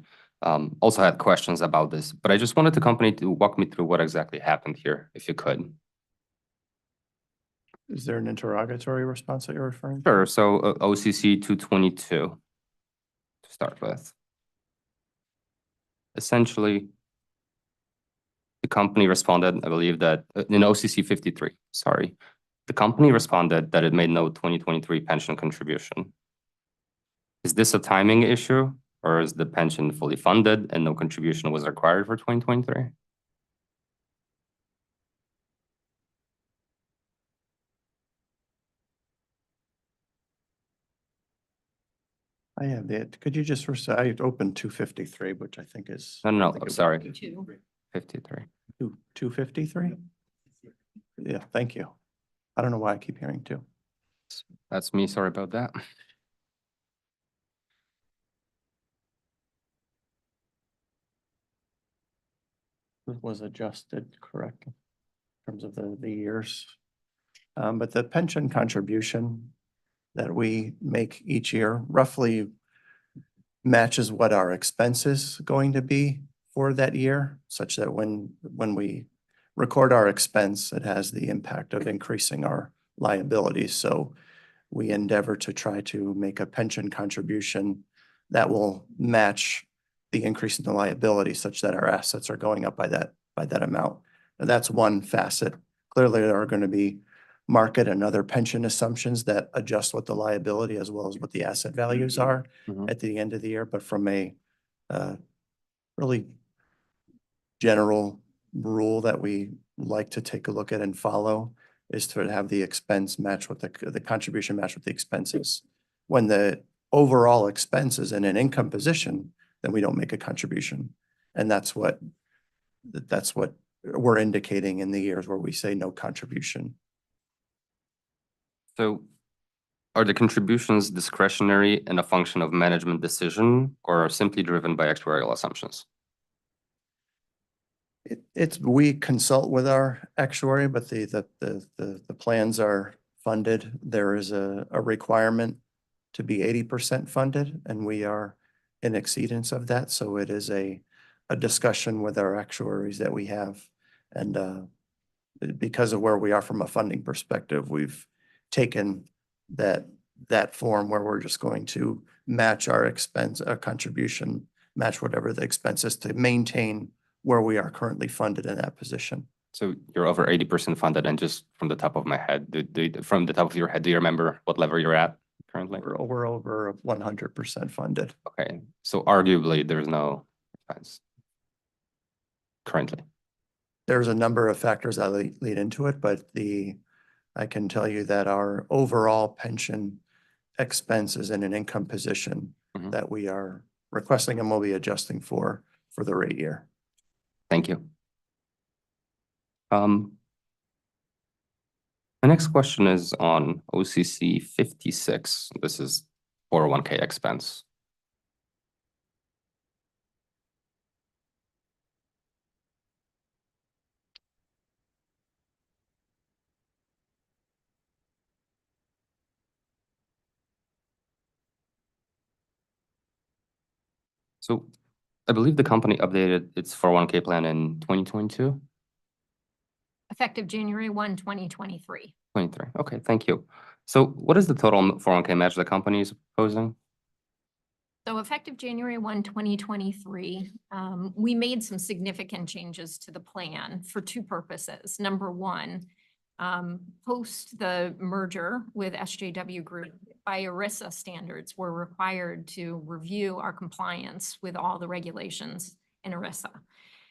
also had questions about this, but I just wanted the company to walk me through what exactly happened here, if you could. Is there an interrogatory response that you're referring to? Sure. So OCC 222 to start with. Essentially, the company responded, I believe that in OCC 53, sorry, the company responded that it made no 2023 pension contribution. Is this a timing issue, or is the pension fully funded and no contribution was required for 2023? I have it. Could you just I opened 253, which I think is. No, I think it was sorry, 2. 53. 253? Yeah, thank you. I don't know why I keep hearing 2. That's me, sorry about that. It was adjusted correct in terms of the years. But the pension contribution that we make each year roughly matches what our expense is going to be for that year, such that when we record our expense, it has the impact of increasing our liabilities. So we endeavor to try to make a pension contribution that will match the increase in the liability such that our assets are going up by that amount. And that's one facet. Clearly, there are going to be market and other pension assumptions that adjust what the liability as well as what the asset values are at the end of the year. But from a really general rule that we like to take a look at and follow is to have the expense match with the contribution match with the expenses. When the overall expense is in an income position, then we don't make a contribution. And that's what we're indicating in the years where we say no contribution. So are the contributions discretionary and a function of management decision or simply driven by actuarial assumptions? We consult with our actuary, but the plans are funded. There is a requirement to be 80% funded, and we are in exceedance of that. So it is a discussion with our actuaries that we have. And because of where we are from a funding perspective, we've taken that form where we're just going to match our expense, our contribution, match whatever the expense is to maintain where we are currently funded in that position. So you're over 80% funded, and just from the top of my head, from the top of your head, do you remember what level you're at currently? We're over 100% funded. Okay, so arguably there's no expense currently. There's a number of factors that lead into it, but I can tell you that our overall pension expense is in an income position that we are requesting and will be adjusting for the rate year. Thank you. My next question is on OCC 56. This is 401k expense. So I believe the company updated its 401k plan in 2022? Effective January 1, 2023. 23. Okay, thank you. So what is the total 401k match the company is proposing? So effective January 1, 2023, we made some significant changes to the plan for two purposes. Number one, post the merger with SJW Group, by ERISA standards, we're required to review our compliance with all the regulations in ERISA.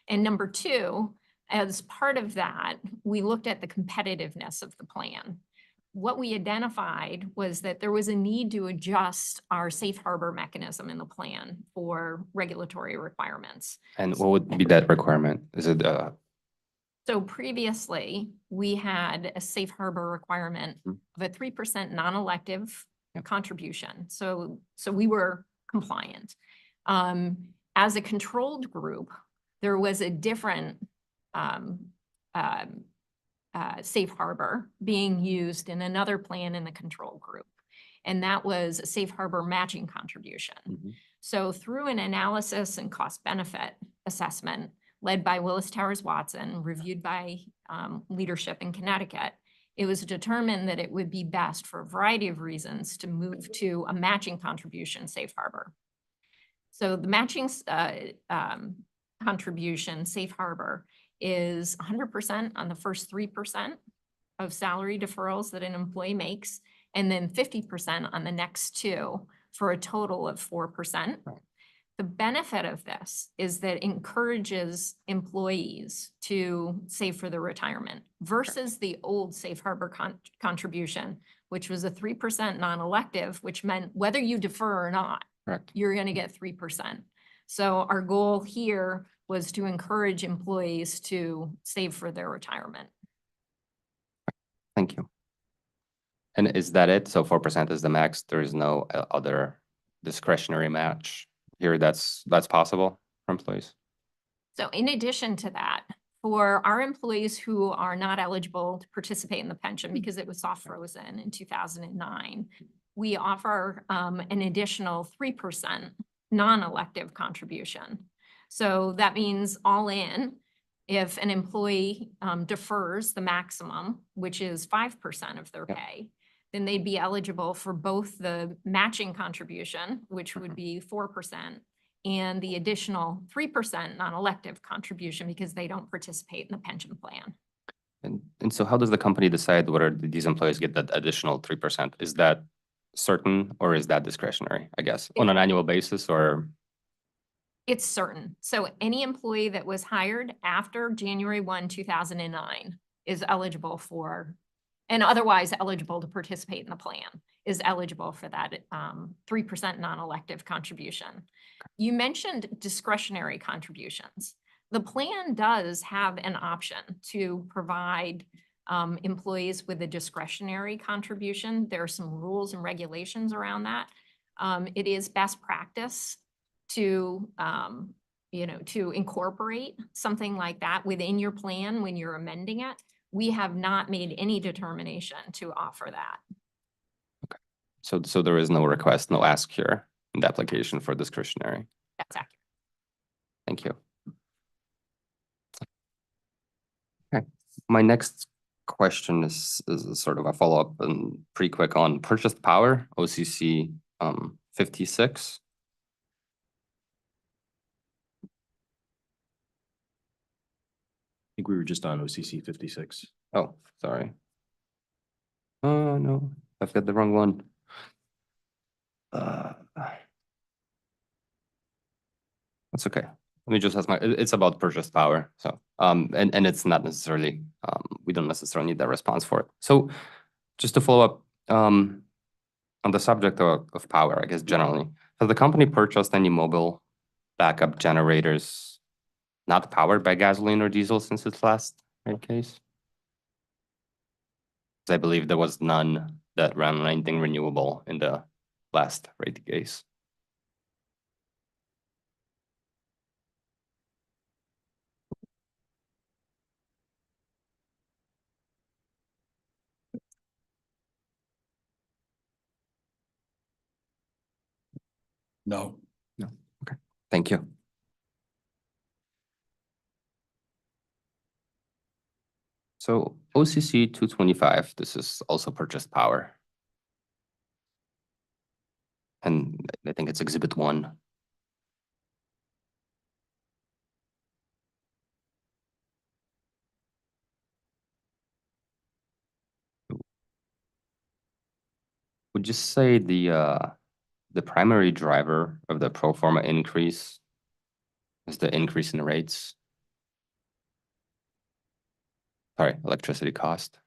And number two, as part of that, we looked at the competitiveness of the plan. What we identified was that there was a need to adjust our safe harbor mechanism in the plan for regulatory requirements. And what would be that requirement? Is it So previously, we had a safe harbor requirement of a 3% non-elective contribution. So we were compliant. As a controlled group, there was a different safe harbor being used in another plan in the control group. And that was a safe harbor matching contribution. So through an analysis and cost benefit assessment led by Willis Towers Watson, reviewed by leadership in Connecticut, it was determined that it would be best for a variety of reasons to move to a matching contribution safe harbor. So the matching contribution safe harbor is 100% on the first 3% of salary deferrals that an employee makes, and then 50% on the next two for a total of 4%. The benefit of this is that it encourages employees to save for their retirement versus the old safe harbor contribution, which was a 3% non-elective, which meant whether you defer or not, you're going to get 3%. So our goal here was to encourage employees to save for their retirement. Thank you. And is that it? So 4% is the max. There is no other discretionary match here that's possible for employees? So in addition to that, for our employees who are not eligible to participate in the pension because it was soft frozen in 2009, we offer an additional 3% non-elective contribution. So that means all in, if an employee defers the maximum, which is 5% of their pay, then they'd be eligible for both the matching contribution, which would be 4%, and the additional 3% non-elective contribution because they don't participate in the pension plan. And so how does the company decide whether these employees get that additional 3%? Is that certain or is that discretionary, I guess, on an annual basis or? It's certain. So any employee that was hired after January 1, 2009 is eligible for, and otherwise eligible to participate in the plan, is eligible for that 3% non-elective contribution. You mentioned discretionary contributions. The plan does have an option to provide employees with a discretionary contribution. There are some rules and regulations around that. It is best practice to, to incorporate something like that within your plan when you're amending it. We have not made any determination to offer that. Okay. So there is no request, no ask here in the application for discretionary. That's accurate. Thank you. Okay. My next question is sort of a follow-up and pretty quick on purchased power, OCC 56. I think we were just on OCC 56. Oh, sorry. Oh, no, I've got the wrong one. That's okay. Let me just ask it's about purchased power. So, and it's not necessarily, we don't necessarily need that response for it. So just to follow up, on the subject of power, I guess generally, has the company purchased any mobile backup generators not powered by gasoline or diesel since its last rate case? I believe there was none that ran on anything renewable in the last rate case. No. No. Okay. Thank you. So OCC 225, this is also purchased power. And I think it's Exhibit 1. Would you say the primary driver of the pro forma increase is the increase in rates? Sorry, electricity cost.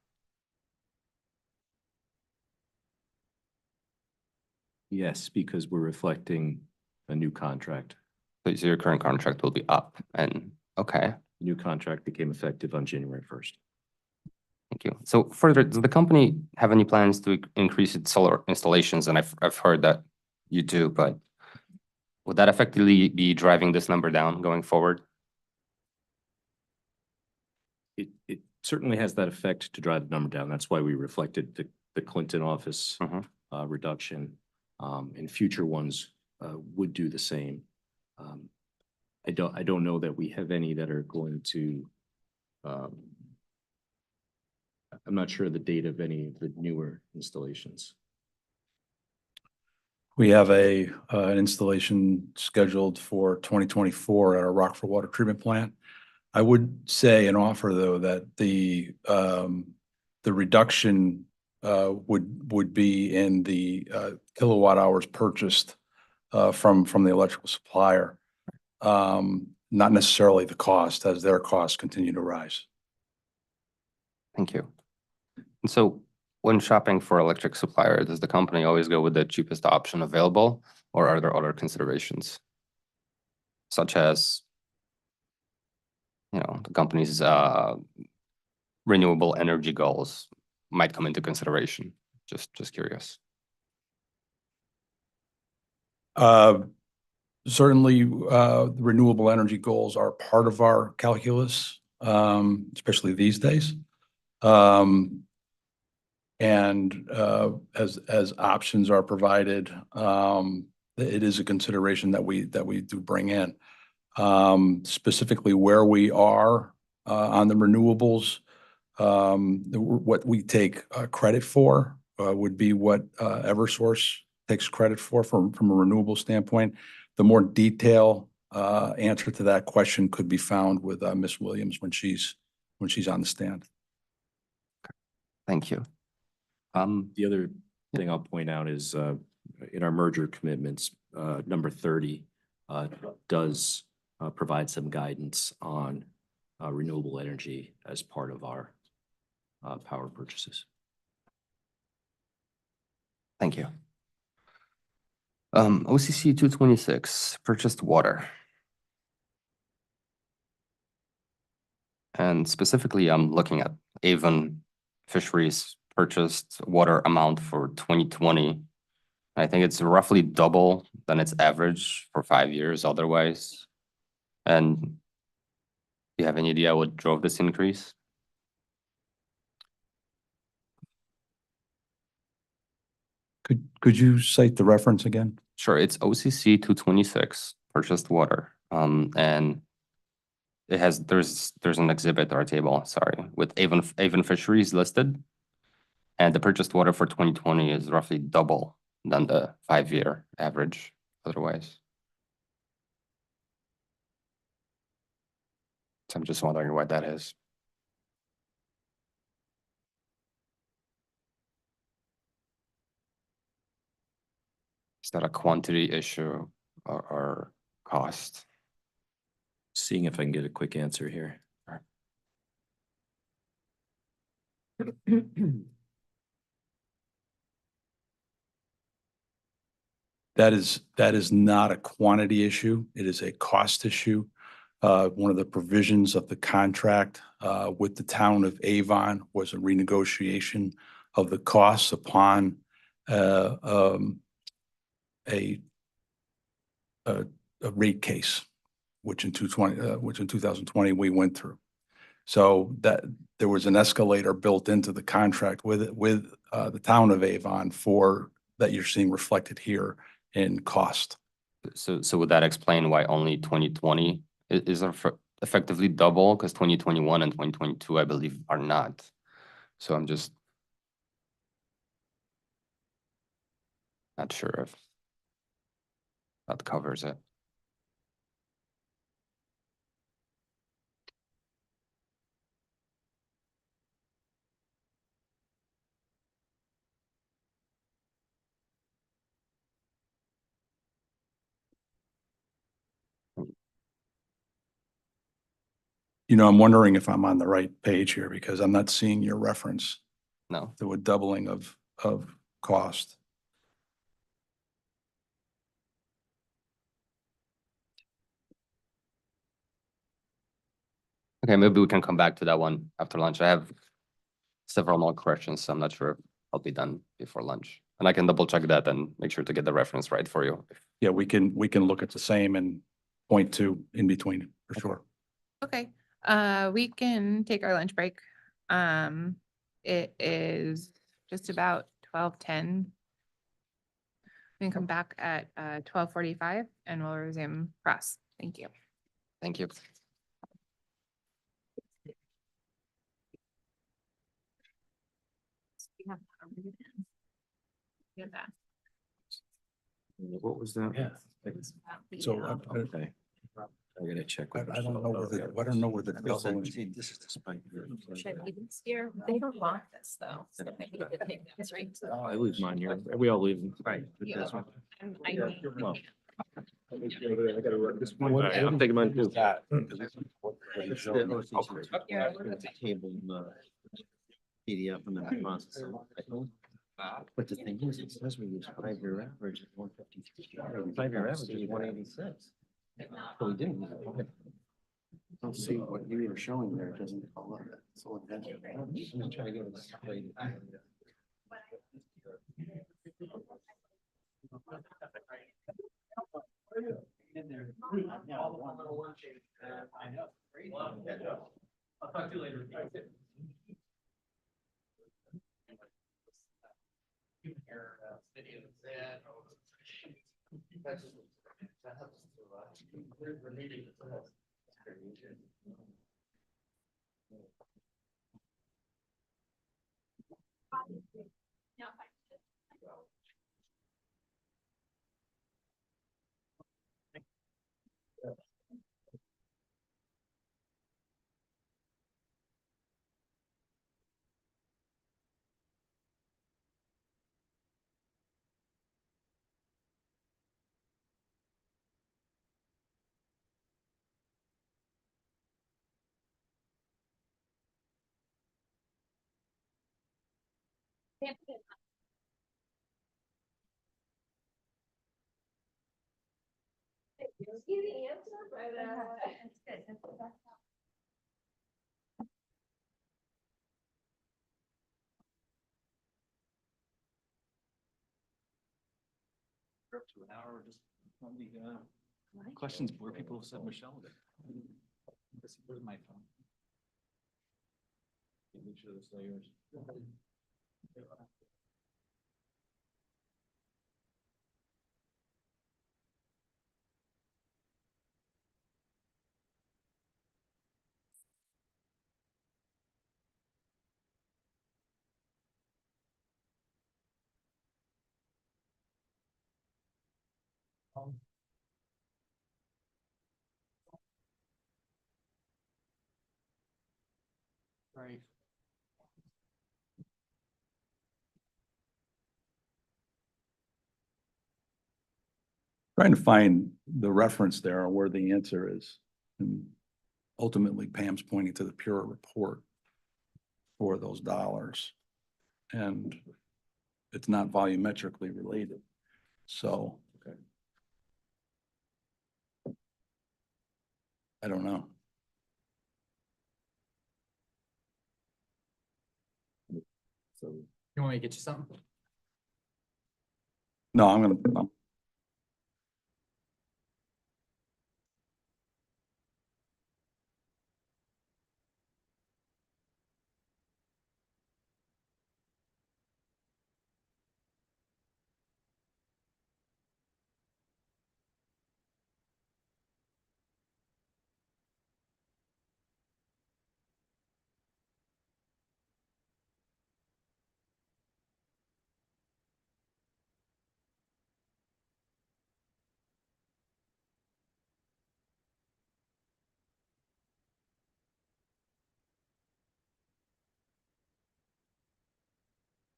Yes, because we're reflecting a new contract. So your current contract will be up and okay. The new contract became effective on January 1st. Thank you. So further, does the company have any plans to increase its solar installations? And I've heard that you do, but would that effectively be driving this number down going forward? It certainly has that effect to drive the number down. That's why we reflected the Clinton office reduction. And future ones would do the same. I don't know that we have any that are going to. I'm not sure the date of any of the newer installations. We have an installation scheduled for 2024 at our Rockford Water Treatment Plant. I would say and offer though that the reduction would be in the kilowatt hours purchased from the electrical supplier, not necessarily the cost as their costs continue to rise. Thank you. And so when shopping for electric supplier, does the company always go with the cheapest option available, or are there other considerations? Such as, the company's renewable energy goals might come into consideration. Just curious. Certainly, renewable energy goals are part of our calculus, especially these days. And as options are provided, it is a consideration that we do bring in. Specifically where we are on the renewables, what we take credit for would be what Eversource takes credit for from a renewable standpoint. The more detailed answer to that question could be found with Ms. Williams when she's on the stand. Thank you. The other thing I'll point out is in our merger commitments, number 30 does provide some guidance on renewable energy as part of our power purchases. Thank you. OCC 226, purchased water. And specifically, I'm looking at Avon Fisheries purchased water amount for 2020. I think it's roughly double than its average for 5 years otherwise. And do you have any idea what drove this increase? Could you cite the reference again? Sure, it's OCC 226, purchased water. And it has, there's an exhibit or a table, sorry, with Avon Fisheries listed. And the purchased water for 2020 is roughly double than the 5-year average otherwise. So I'm just wondering why that is. Is that a quantity issue or cost? Seeing if I can get a quick answer here. That is not a quantity issue. It is a cost issue. One of the provisions of the contract with the town of Avon was a renegotiation of the costs upon a rate case, which in 2020 we went through. So that there was an escalator built into the contract with the town of Avon for that you're seeing reflected here in cost. So would that explain why only 2020 is effectively double? Because 2021 and 2022, I believe, are not. So I'm just not sure if that covers it. You know, I'm wondering if I'm on the right page here because I'm not seeing your reference No. to a doubling of cost. Okay, maybe we can come back to that one after lunch. I have several more questions, so I'm not sure if I'll be done before lunch. And I can double check that and make sure to get the reference right for you. Yeah, we can look at the same and point to in between for sure. Okay, we can take our lunch break. It is just about 12:10. We can come back at 12:45 and we'll resume press. Thank you. Thank you. What was that? Yeah. So Okay. I gotta check. I don't know where the double is. This is the spike. They don't want this though. I leave mine here. We all leave. Right. I'm taking mine too. PDF and then process. But the thing is, it says we use 5-year average of 153. 5-year average is 186. So we didn't. Don't see what you were showing there. It doesn't follow that. So I'm gonna try to get it straight. I'll talk to you later. Up to an hour, just on the questions where people said Michelle. Where's my phone? Make sure that's not yours. Right. Trying to find the reference there or where the answer is. And ultimately Pam's pointing to the Pure report for those dollars. And it's not volumetrically related. So. Okay. I don't know. So you want me to get you something? No, I'm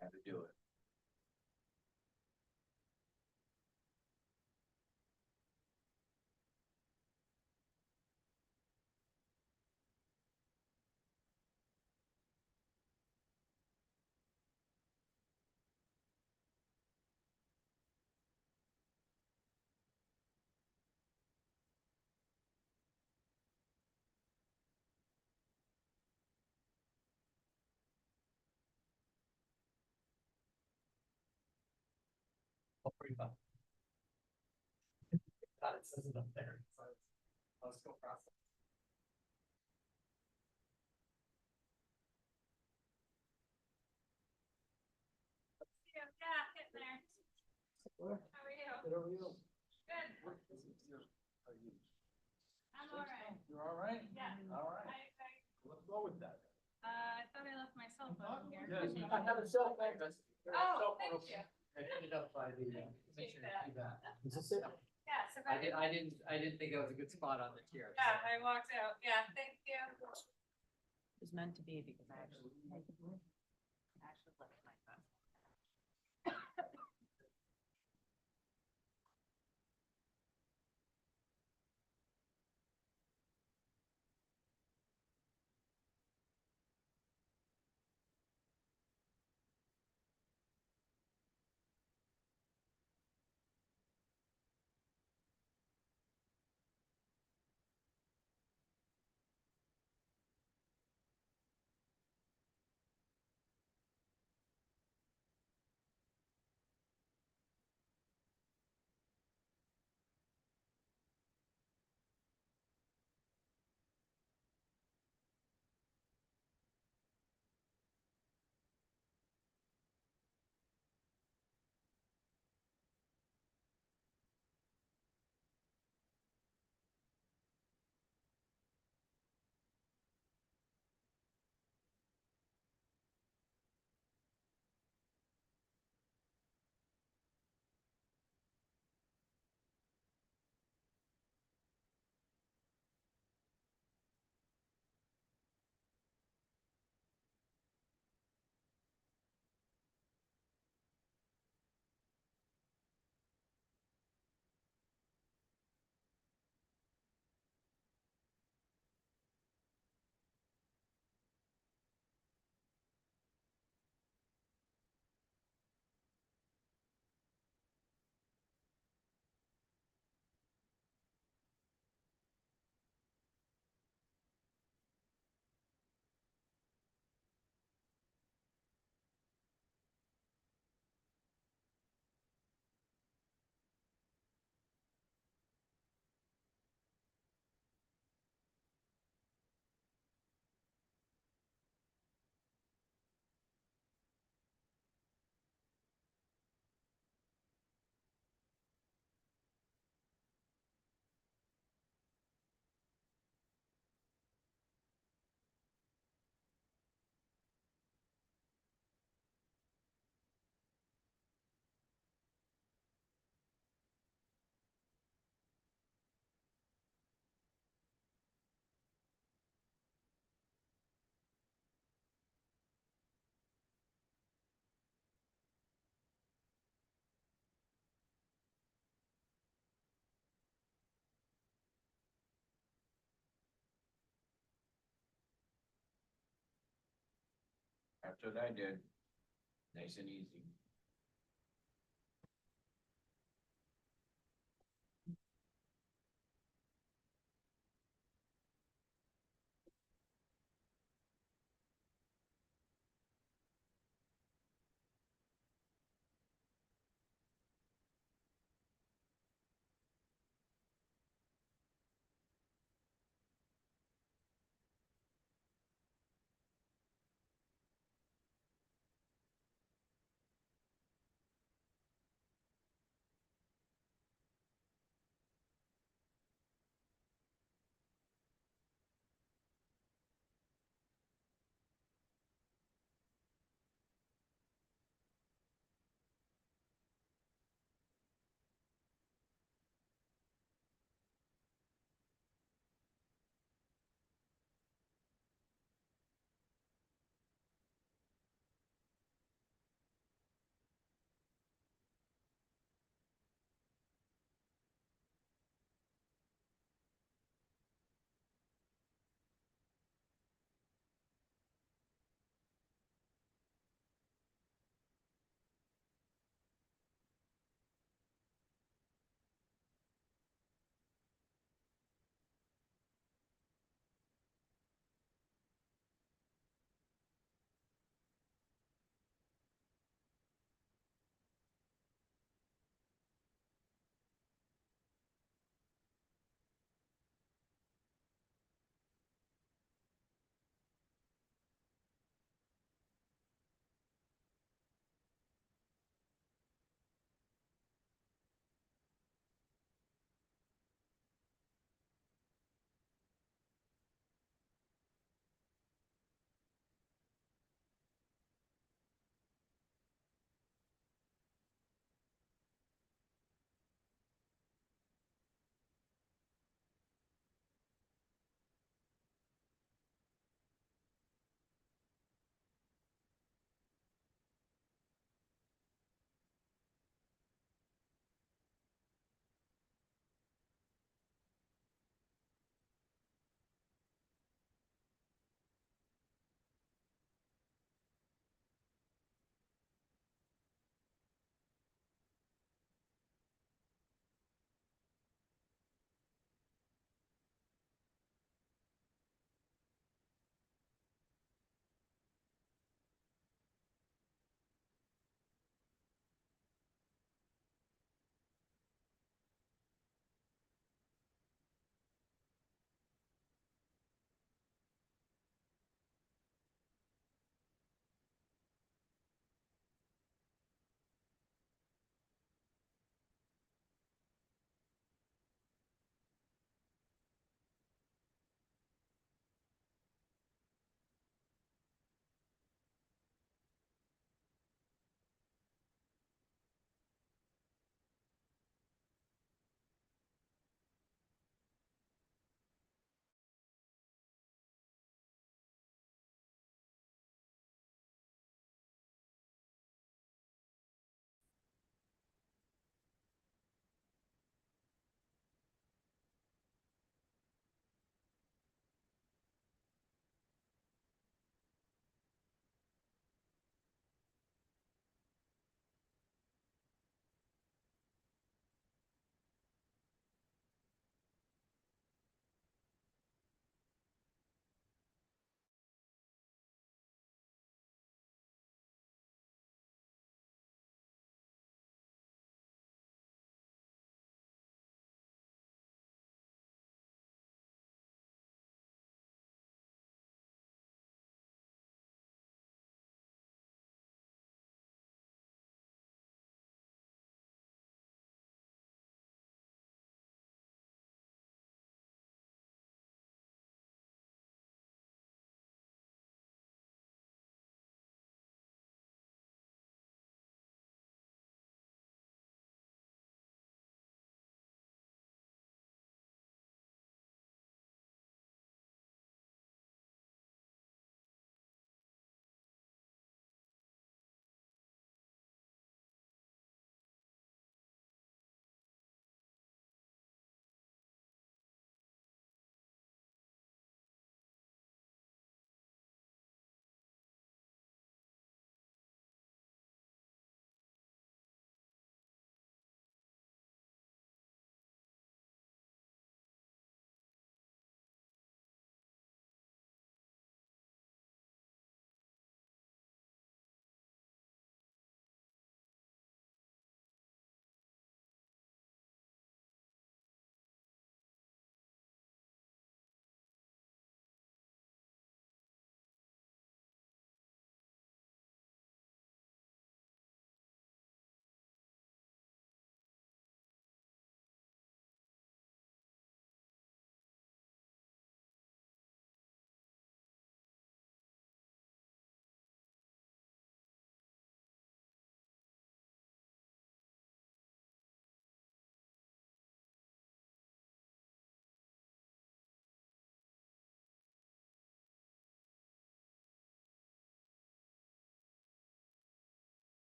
How to do it. I'll bring it up. God, it says it up there. So let's go process. Yeah, getting there. How are you? Good. I'm all right. You're all right? Yeah. All right. Let's go with that. I thought I left my cell phone here. Yes, I have a cell phone. Oh, thank you. It ended up by the. Appreciate that. Is this it? Yeah, so I didn't think it was a good spot on the chair. Yeah, I walked out. Yeah, thank you. It was meant to be because I actually left my phone. That's what I did. Nice and easy.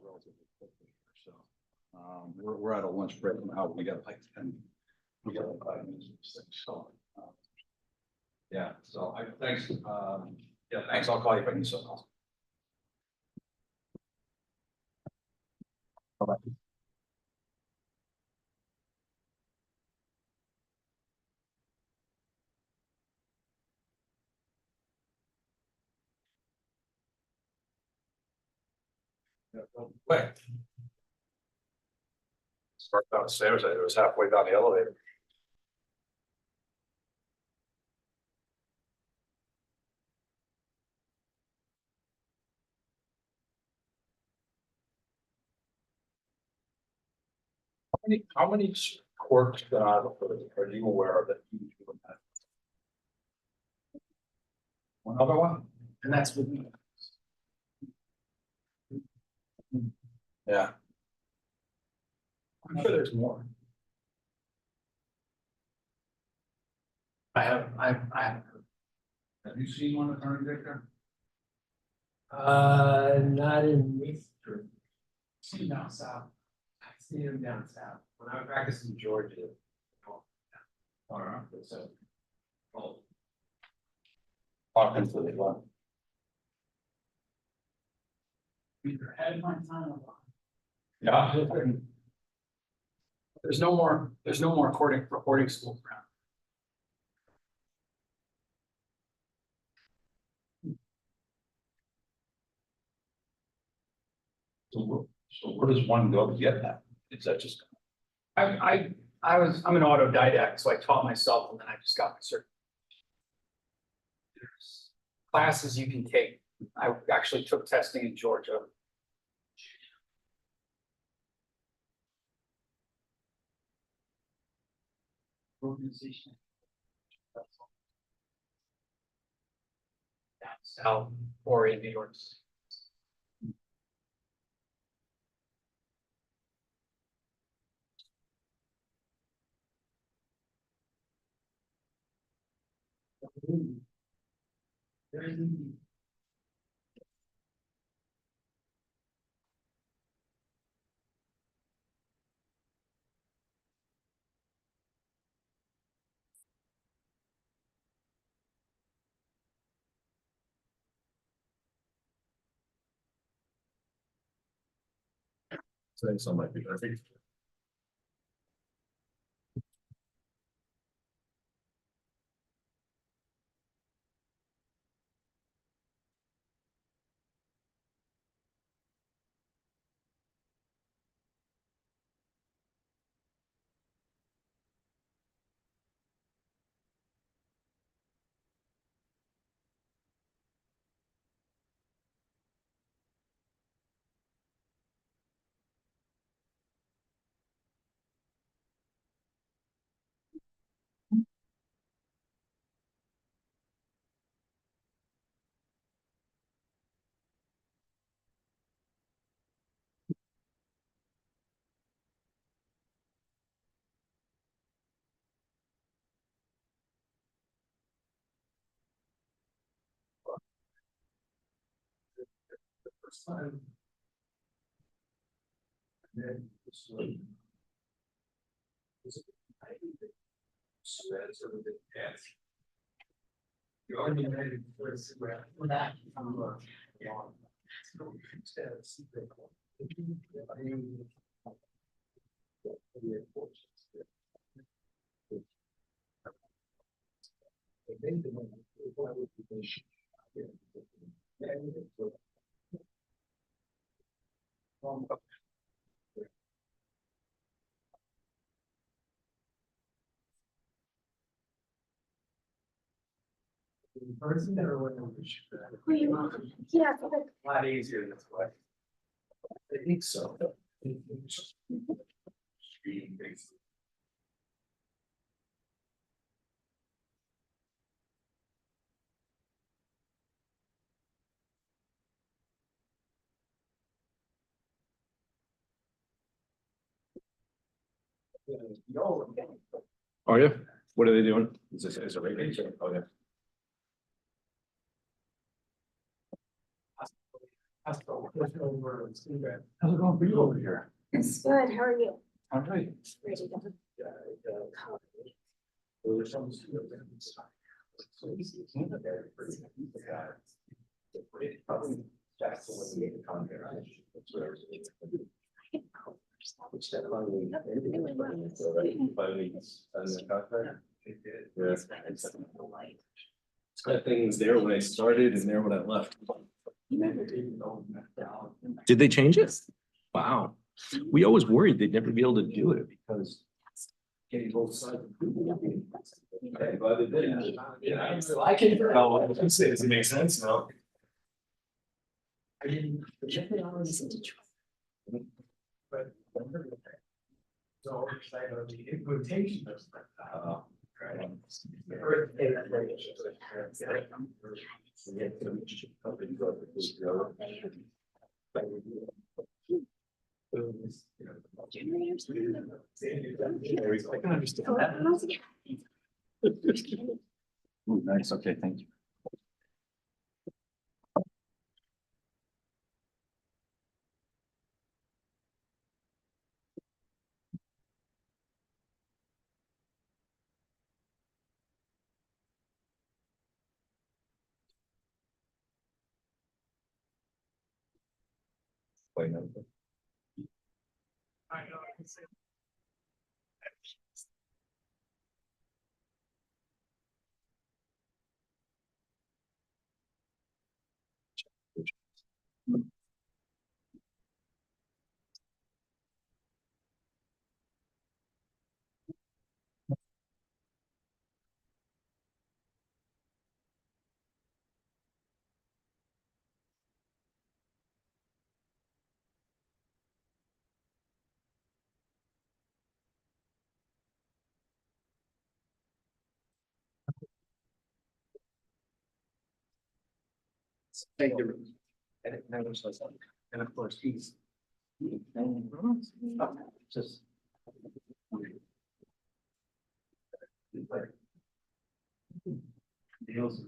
relatively quickly here, so. We're at a lunch break now, we got like 5 minutes of this thing, so. Yeah, so thanks, yeah, thanks, I'll call you if I need something else. Bye-bye. Quick. Start downstairs, I was halfway down the elevator. How many quirks are you aware of that you do that? One other one? And that's with me. Yeah. I'm sure there's more. I haven't heard. Have you seen one, Attorney Victor? Not in Eastern. See down south. I see him down south. When I practiced in Georgia. All right, so. Hawkins, they want. Either had my time. Yeah. There's no more recording schools around. So where does one go to get that? Is that just? I'm an autodidact, so I taught myself and then I just got my certificate. There's classes you can take. I actually took testing in Georgia. Organization. Down south or in New York City. Saying some might be, I think. First time. And then it's like. You already made it for that. Person or when we should. Yeah. A lot easier this way. I think so. Are you? What are they doing? Is a rate increase? Oh, yeah. How's it going for you over here? It's good. How are you? All right. Ready to go? That thing was there when I started and there when I left. Did they change it? Wow. We always worried they'd never be able to do it because. Getting both sides. Okay, but it did. Yeah. I can. Well, does it make sense now? I didn't. But. So excited about the implementation of that. I can understand that. Ooh, nice, okay, thank you. I know, I can say. Thank you. And of course, he's. Just. Deals.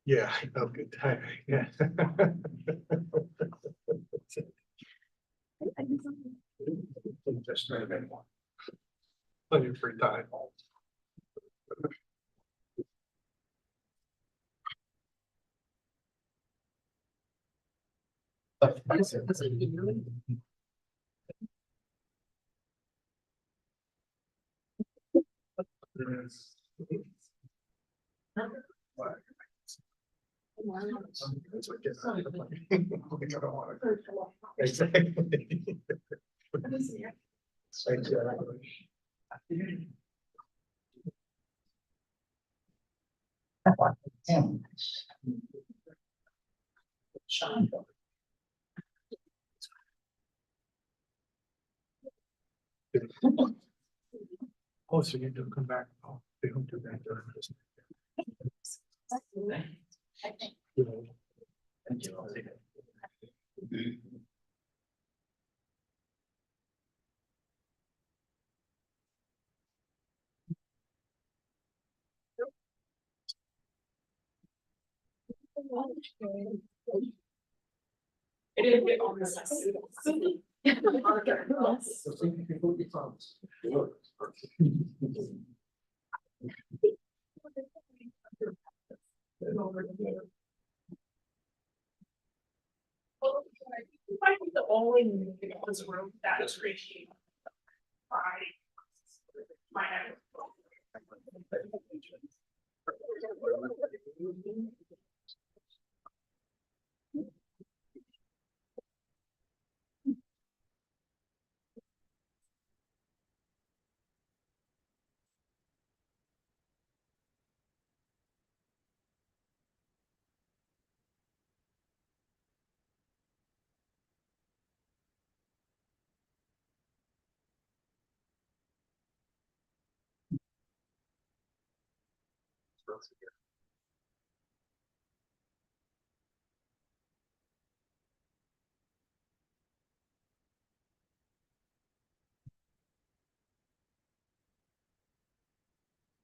Yeah, I felt good timing, yeah. Just trying to make one. Plenty of free time. Oh, so you do come back. Oh, they don't do that during this. Thank you. I'll take it. I didn't get on this. Might be the only movie in this room that is appreciated by my head.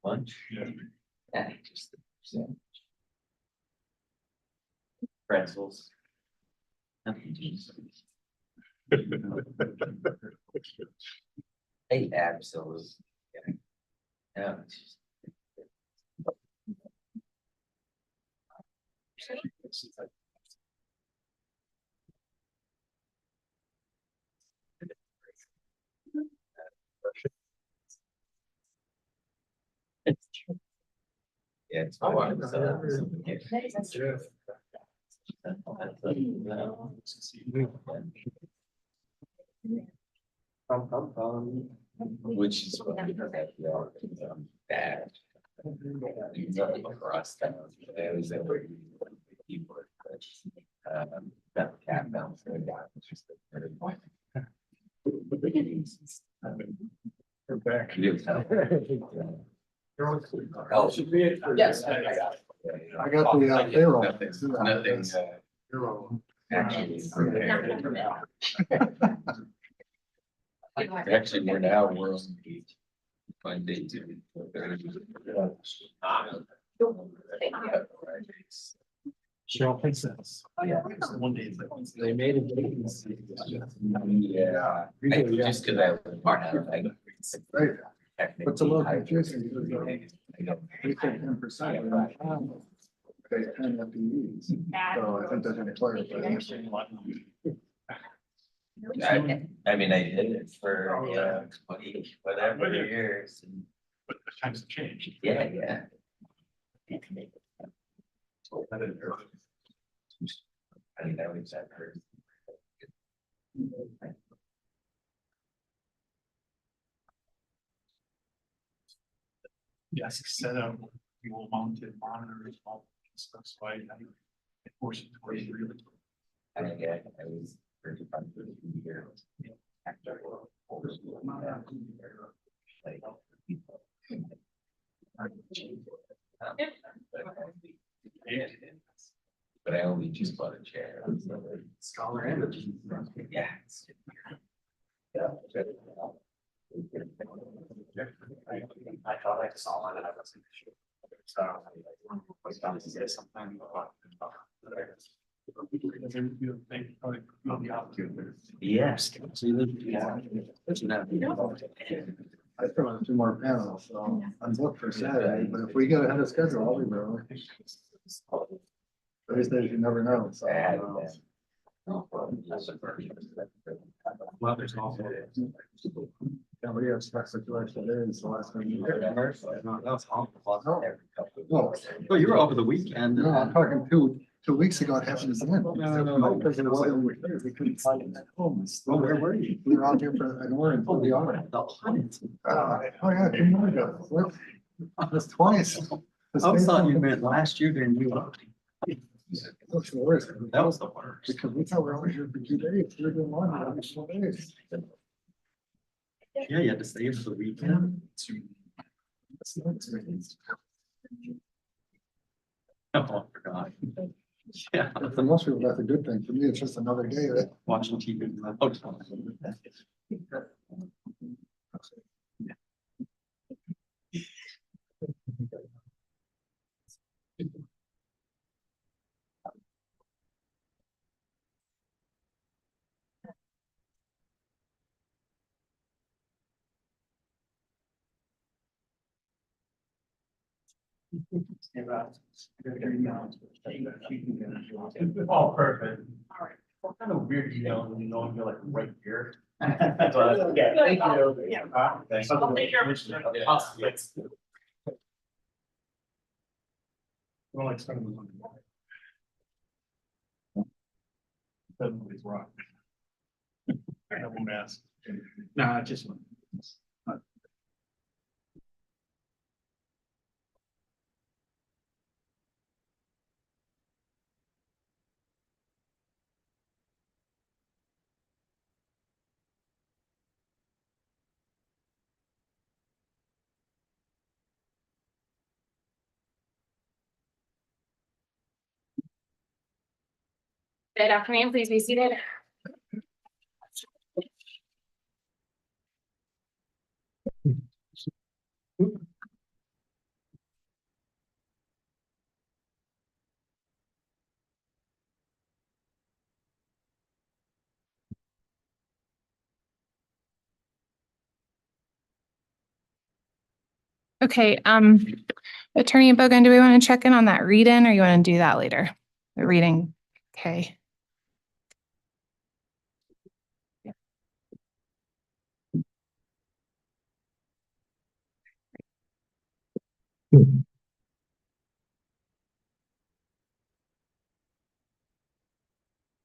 Lunch? Yeah, just pretzels. Hey, absolutely. Yeah. Yeah, it's. Which is what we are bad. Across town, there was a keyboard. That cat bounced. We're back. Oh, yes. I got the payroll. Nothing. Payroll. Actually. Actually, we're now, we're on the fine day two. Cheryl Princess. Yeah. One day. They made it. Yeah. Just cause I was part of it. Right. But it's a little Technically, confusing because we take 10%. They 10 FTEs. So I think that's gonna clarify. I mean, I did it for, 20, whatever years. And But the times have changed. yeah, yeah. I mean, that was that first. Desk set up, dual mounted monitors, all stuff, so I force it towards really. I think I was pretty fun for the years. After. Like. But I only just bought a chair. Scholar and. Yeah. I thought I saw it, and I wasn't sure. So I was going to say something about. Yes. I still have 2 more panels, so I'm booked for Saturday, but if we get ahead of schedule, I'll be there. Thursdays, you never know, so. Well, there's also. Yeah, we have stuck situation there, it's the last time. No. Oh, you were over the weekend. No, I'm talking 2 weeks ago, it happened again. No, because it wasn't, we couldn't find it at home. Well, where were you? We were out here for an hour and for the hour. Oh, yeah, 2 more ago. What? That's twice. I thought you meant last year during you. That's the worst. That was the worst. Because we thought we were only here for 2 days, we were doing laundry every 4 days. Yeah, you had to stay for the weekend. Oh, I forgot. Yeah. For most people, that's a good thing. For me, it's just another day that. Watching TV. Oh, Oh, perfect. All right. What kind of weird email when you know you're like right here? But yeah, thank you. Yeah. Thanks. I'll take care of it. Well, it's kind of. Everybody's rock. I won't ask. Nah, just. Good afternoon, please be seated. Okay, Attorney Bogan, do we want to check in on that read-in or you want to do that later? The reading, okay.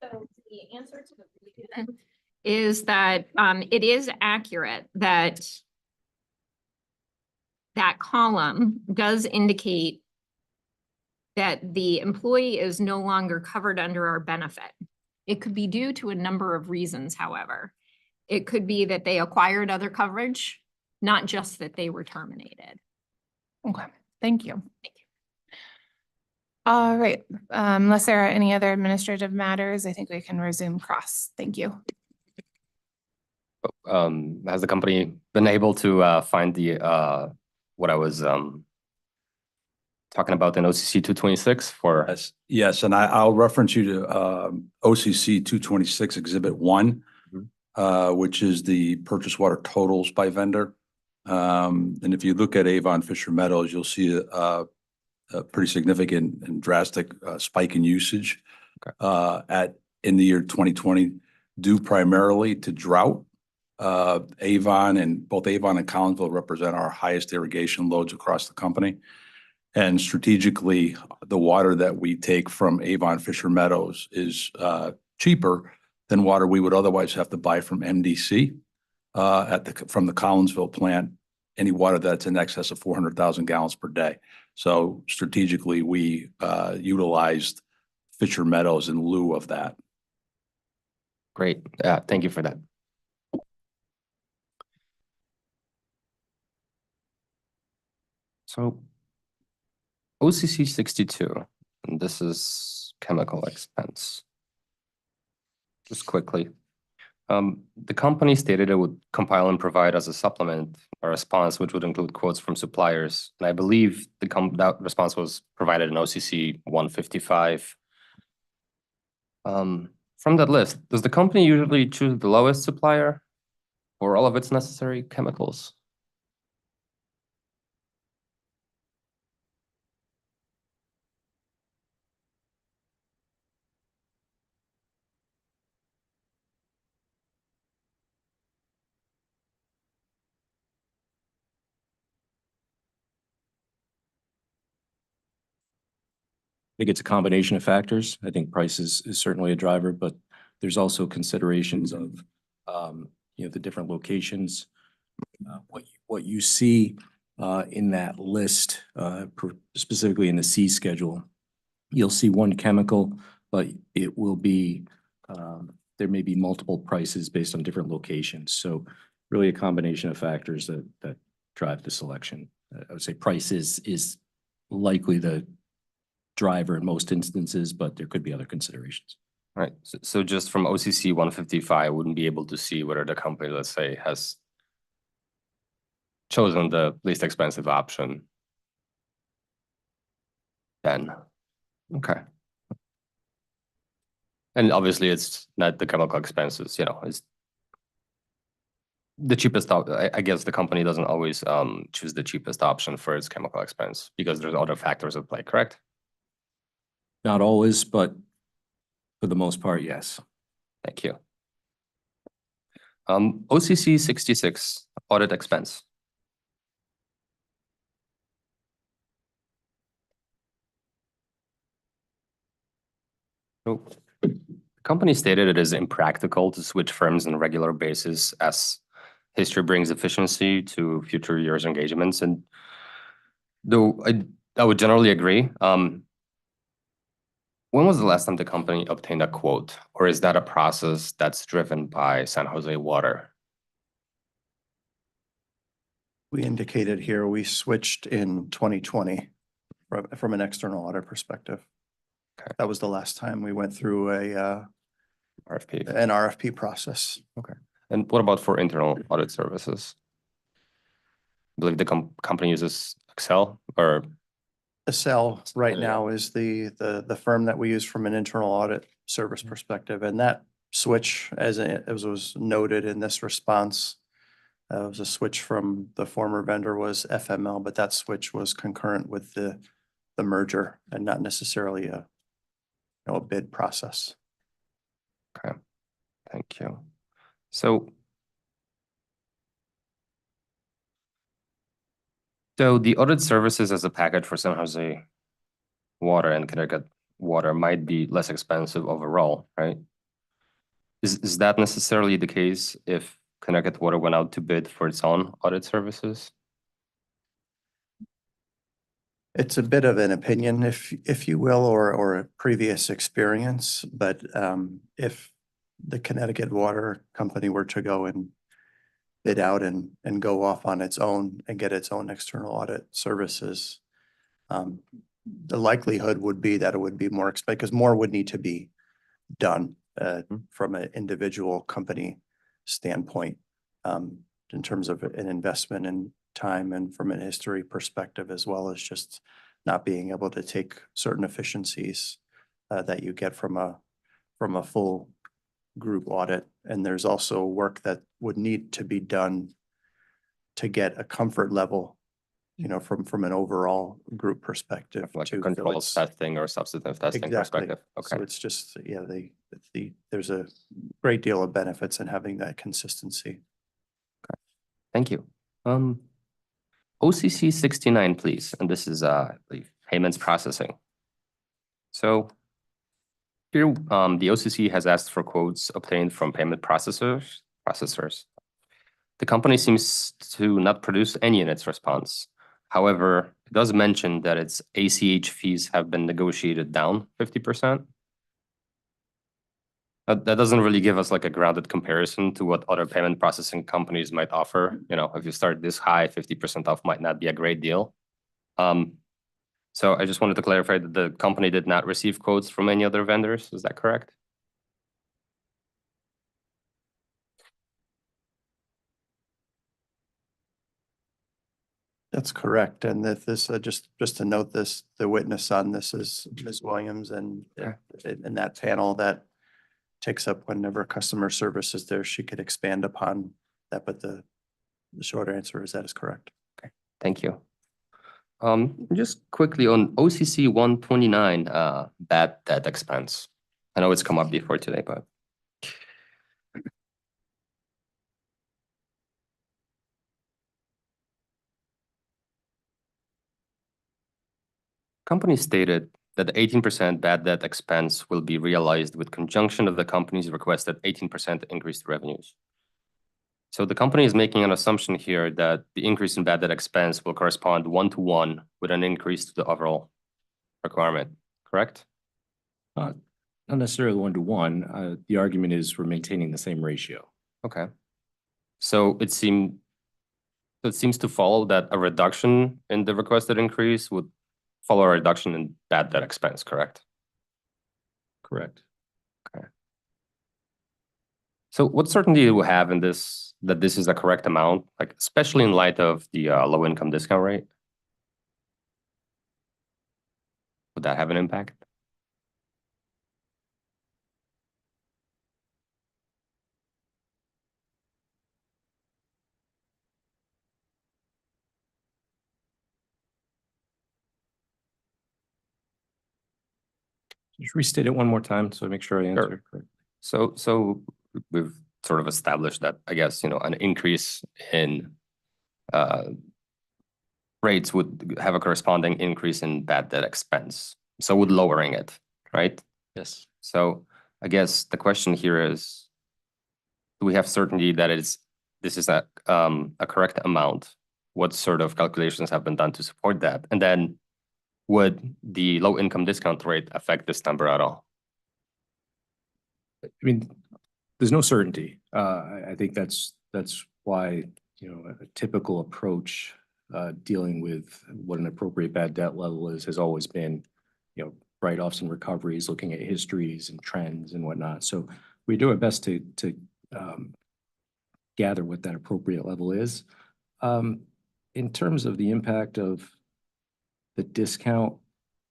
So the answer to the read-in is that it is accurate that that column does indicate that the employee is no longer covered under our benefit. It could be due to a number of reasons, however. It could be that they acquired other coverage, not just that they were terminated. Okay, thank you. All right, unless there are any other administrative matters, I think we can resume cross. Thank you. Has the company been able to find the what I was talking about in OCC 226 for? Yes, and I'll reference you to OCC 226 Exhibit 1, which is the purchase water totals by vendor. And if you look at Avon Fisher Meadows, you'll see a pretty significant and drastic spike in usage in the year 2020, due primarily to drought. Avon and Collinsville represent our highest irrigation loads across the company. And strategically, the water that we take from Avon Fisher Meadows is cheaper than water we would otherwise have to buy from MDC from the Collinsville plant, any water that's in excess of 400,000 gallons per day. So strategically, we utilized Fisher Meadows in lieu of that. Great. Thank you for that. So OCC 62, and this is chemical expense. Just quickly. The company stated it would compile and provide as a supplement a response, which would include quotes from suppliers. And I believe that response was provided in OCC 155. From that list, does the company usually choose the lowest supplier for all of its necessary chemicals? I think it's a combination of factors. I think price is certainly a driver, but there's also considerations of, the different locations. What you see in that list, specifically in the C schedule, you'll see one chemical, but it will be, there may be multiple prices based on different locations. So really a combination of factors that drive the selection. I would say price is likely the driver in most instances, but there could be other considerations. All right. So just from OCC 155, I wouldn't be able to see whether the company, let's say, has chosen the least expensive option. Then, okay. And obviously it's not the chemical expenses, it's the cheapest. I guess the company doesn't always choose the cheapest option for its chemical expense because there's other factors at play, correct? Not always, but for the most part, yes. Thank you. OCC 66, audit expense. So, the company stated it is impractical to switch firms on a regular basis as history brings efficiency to future years' engagements. And though I would generally agree, when was the last time the company obtained a quote, or is that a process that's driven by San Jose Water? We indicated here, we switched in 2020 from an external audit perspective. That was the last time we went through RFP. an RFP process. Okay. And what about for internal audit services? I believe the company uses Excel or? Excel right now is the firm that we use from an internal audit service perspective, and that switch, as was noted in this response, was a switch from the former vendor was FML, but that switch was concurrent with the merger and not necessarily a bid process. Okay, thank you. So the audit services as a package for San Jose Water and Connecticut Water might be less expensive overall, right? Is that necessarily the case if Connecticut Water went out to bid for its own audit services? It's a bit of an opinion, if you will, or a previous experience, but if the Connecticut Water Company were to go and bid out and go off on its own and get its own external audit services, the likelihood would be that it would be more expensive because more would need to be done from an individual company standpoint in terms of an investment in time and from an history perspective, as well as just not being able to take certain efficiencies that you get from a full group audit. And there's also work that would need to be done to get a comfort level, from an overall group perspective. Like too. So controls it's- testing or substantive testing Exactly. perspective? Okay. So it's just, there's a great deal of benefits in having that consistency. Thank you. OCC 69, please. And this is the payments processing. So here, the OCC has asked for quotes obtained from payment processors. The company seems to not produce any in its response. However, it does mention that its ACH fees have been negotiated down 50%. That doesn't really give us like a grounded comparison to what other payment processing companies might offer. If you start this high, 50% off might not be a great deal. So I just wanted to clarify that the company did not receive quotes from any other vendors. Is that correct? That's correct. And that this, just to note this, the witness on this is Ms. Williams and in that panel that takes up whenever customer service is there, she could expand upon that, but the short answer is that is correct. Okay, thank you. Just quickly on OCC 129, bad debt expense. I know it's come up before today, but. Company stated that the 18% bad debt expense will be realized with conjunction of the company's requested 18% increased revenues. So the company is making an assumption here that the increase in bad debt expense will correspond 1-to-1 with an increase to the overall requirement, correct? Not necessarily 1-to-1. The argument is we're maintaining the same ratio. Okay. So it seems to follow that a reduction in the requested increase would follow a reduction in bad debt expense, correct? Correct. Okay. So what certainty do we have in this, that this is the correct amount, like especially in light of the low income discount rate? Would that have an impact? Just restate it one more time so I make sure I answer correctly. So we've sort of established that, I guess, an increase in rates would have a corresponding increase in bad debt expense. So would lowering it, right? Yes. So I guess the question here is, do we have certainty that this is a correct amount? What sort of calculations have been done to support that? And then would the low income discount rate affect this number at all? I mean, there's no certainty. I think that's why, a typical approach dealing with what an appropriate bad debt level is has always been, write-offs and recoveries, looking at histories and trends and whatnot. So we do our best to gather what that appropriate level is. In terms of the impact of the discount,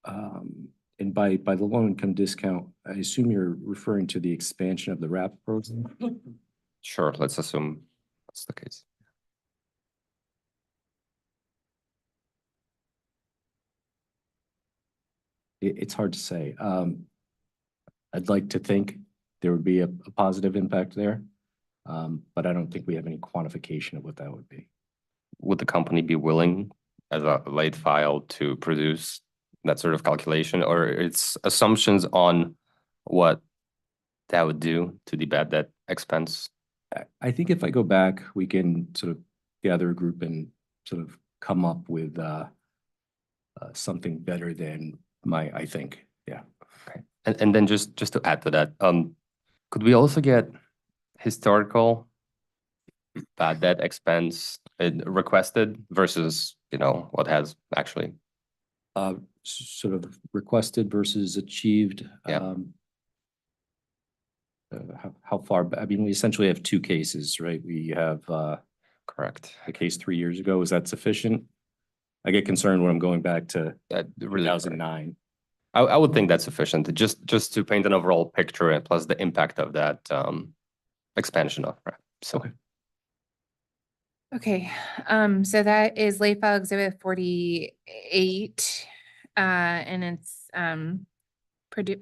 and by the low-income discount, I assume you're referring to the expansion of the RAP program? Sure, let's assume that's the case. It's hard to say. I'd like to think there would be a positive impact there, but I don't think we have any quantification of what that would be. Would the company be willing as a late file to produce that sort of calculation, or its assumptions on what that would do to the bad debt expense? I think if I go back, we can sort of gather a group and sort of come up with something better than I think, yeah. Okay. And then just to add to that, could we also get historical bad debt expense requested versus, what has actually? Sort of requested versus achieved. Yeah. How far, I mean, we essentially have two cases, right? We have Correct. a case 3 years ago. Is that sufficient? I get concerned when I'm going back to Really 2009. I would think that's sufficient, just to paint an overall picture and plus the impact of that expansion of, right? So. Okay. Okay, so that is late file exhibit 48. And it's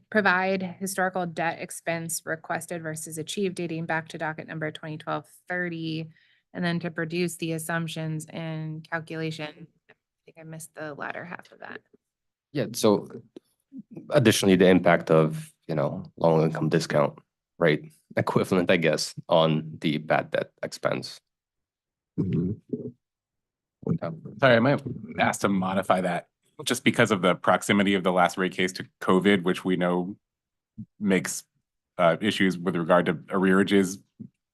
provide historical debt expense requested versus achieved dating back to docket number 2012-30, and then to produce the assumptions and calculation. I think I missed the latter half of that. Yeah, so additionally, the impact of, low income discount rate equivalent, I guess, on the bad debt expense. Sorry, I might have asked to modify that just because of the proximity of the last rate case to COVID, which we know makes issues with regard to arrearages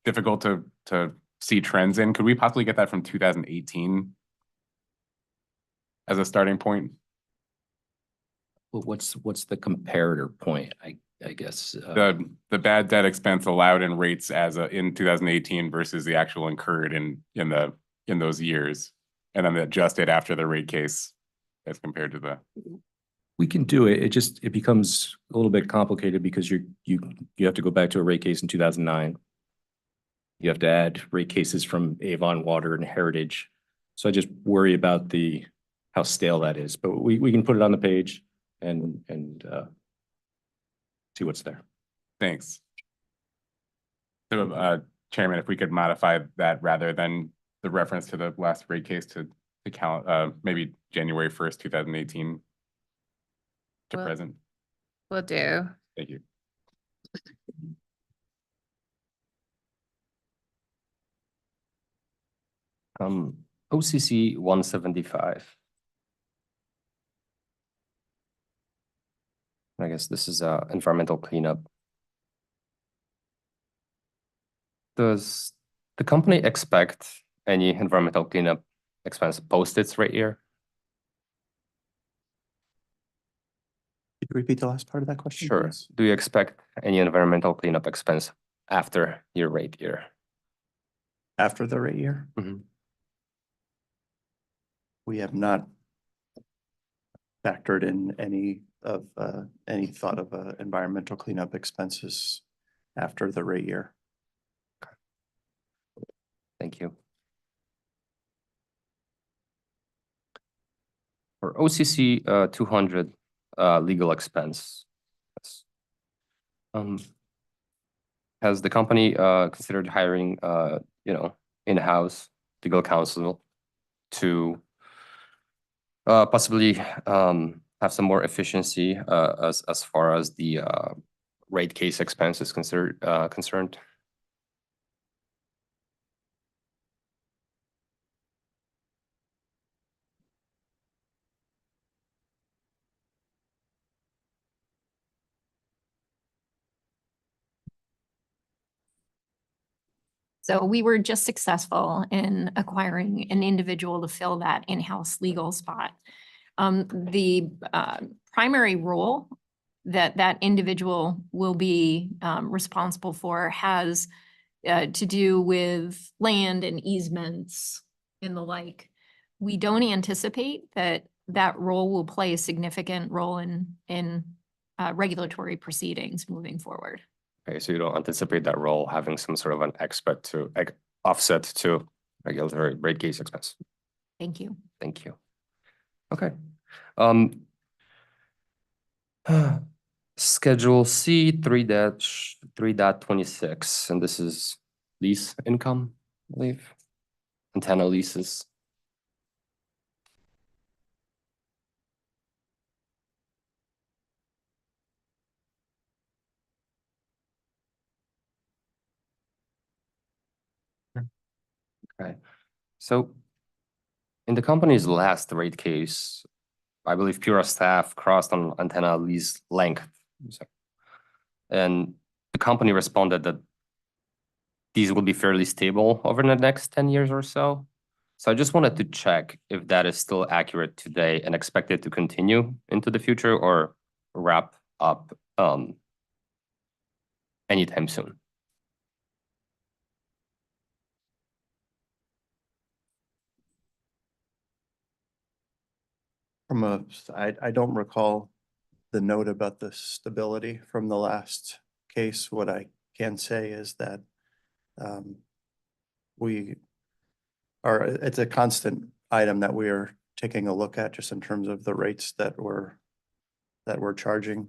difficult to see trends in. Could we possibly get that from 2018 as a starting point? Well, what's the comparator point? I guess. The bad debt expense allowed in rates in 2018 versus the actual incurred in those years, and then adjusted after the rate case as compared to the. We can do it. It becomes a little bit complicated because you have to go back to a rate case in 2009. You have to add rate cases from Avon Water and Heritage. So I just worry about how stale that is, but we can put it on the page and see what's there. Thanks. So, Chairman, if we could modify that rather than the reference to the last rate case to count, maybe January 1st, 2018 to present. Will do. Thank you. OCC 175. I guess this is environmental cleanup. Does the company expect any environmental cleanup expense post its rate year? Could you repeat the last part of that question? Sure. please? Do you expect any environmental cleanup expense after your rate year? After the rate year? Mhm. We have not factored in any thought of environmental cleanup expenses after the rate year. Thank you. For OCC 200 legal expense. Has the company considered hiring in-house legal counsel to possibly have some more efficiency as far as the rate case expense is concerned? So we were just successful in acquiring an individual to fill that in-house legal spot. The primary role that that individual will be responsible for has to do with land and easements and the like. We don't anticipate that that role will play a significant role in regulatory proceedings moving forward. Okay, so you don't anticipate that role having some sort of an offset to regulatory rate case expense? Thank you. Thank you. Okay. Schedule C 3.3.26, and this is lease income, I believe. Antenna leases. Okay, so in the company's last rate case, I believe Pura staff crossed on antenna lease length. And the company responded that these will be fairly stable over the next 10 years or so. So I just wanted to check if that is still accurate today and expected to continue into the future or wrap up anytime soon. I don't recall the note about the stability from the last case. What I can say is that it's a constant item that we are taking a look at just in terms of the rates that we're charging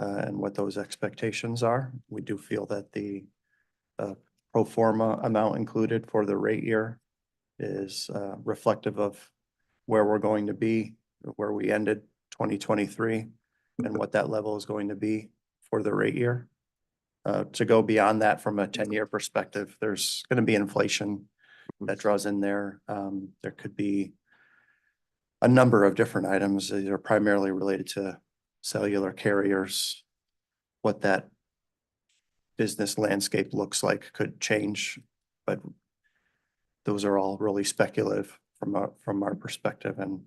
and what those expectations are. We do feel that the pro forma amount included for the rate year is reflective of where we're going to be, where we ended 2023, and what that level is going to be for the rate year. To go beyond that from a 10-year perspective, there's going to be inflation that draws in there. There could be a number of different items that are primarily related to cellular carriers. What that business landscape looks like could change, but those are all really speculative from our perspective, and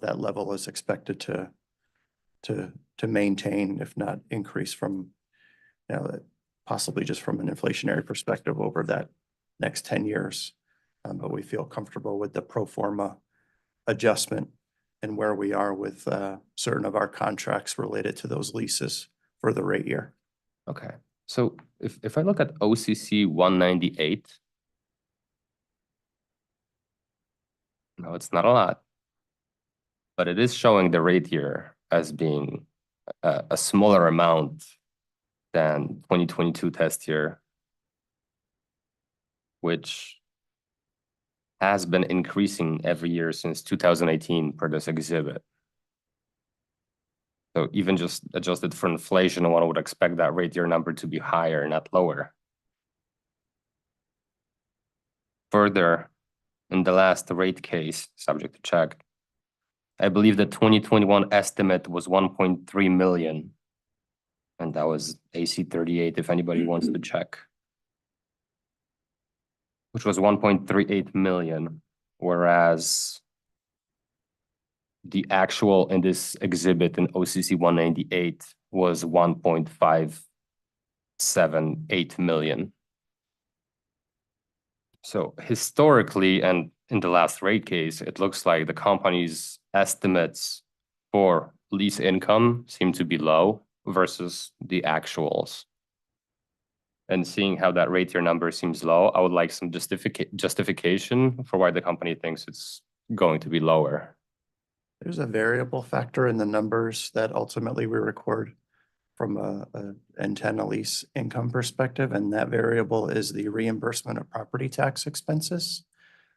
that level is expected to maintain, if not increase from, possibly just from an inflationary perspective over that next 10 years. But we feel comfortable with the pro forma adjustment and where we are with certain of our contracts related to those leases for the rate year. Okay, so if I look at OCC 198, no, it's not a lot, but it is showing the rate year as being a smaller amount than 2022 test year, which has been increasing every year since 2018 per this exhibit. So even just adjusted for inflation, one would expect that rate year number to be higher, not lower. Further, in the last rate case, subject to check, I believe the 2021 estimate was 1.3 million. And that was AC 38, if anybody wants to check, which was 1.38 million, whereas the actual in this exhibit in OCC 198 was 1.578 million. So historically, and in the last rate case, it looks like the company's estimates for lease income seem to be low versus the actuals. And seeing how that rate year number seems low, I would like some justification for why the company thinks it's going to be lower. There's a variable factor in the numbers that ultimately we record from a antenna lease income perspective, and that variable is the reimbursement of property tax expenses.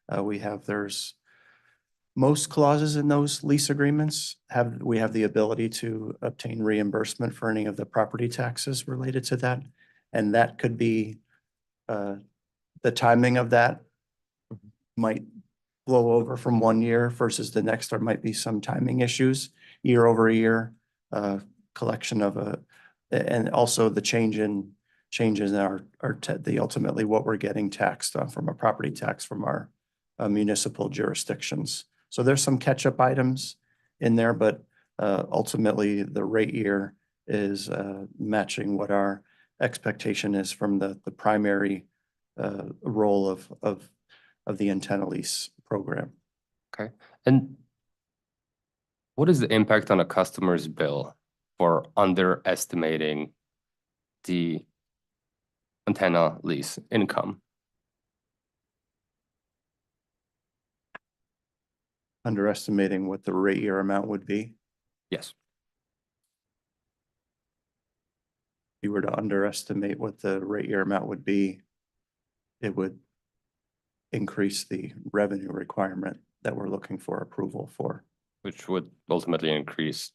There's most clauses in those lease agreements we have the ability to obtain reimbursement for any of the property taxes related to that. And that could be, the timing of that might blow over from one year versus the next. There might be some timing issues year over year, collection of and also the changes in our ultimately what we're getting taxed on from a property tax from our municipal jurisdictions. So there's some catch-up items in there, but ultimately the rate year is matching what our expectation is from the primary role of the antenna lease program. Okay. And what is the impact on a customer's bill for underestimating the antenna lease income? Underestimating what the rate year amount would be. Yes. If you were to underestimate what the rate year amount would be, it would increase the revenue requirement that we're looking for approval for. Which would ultimately increase,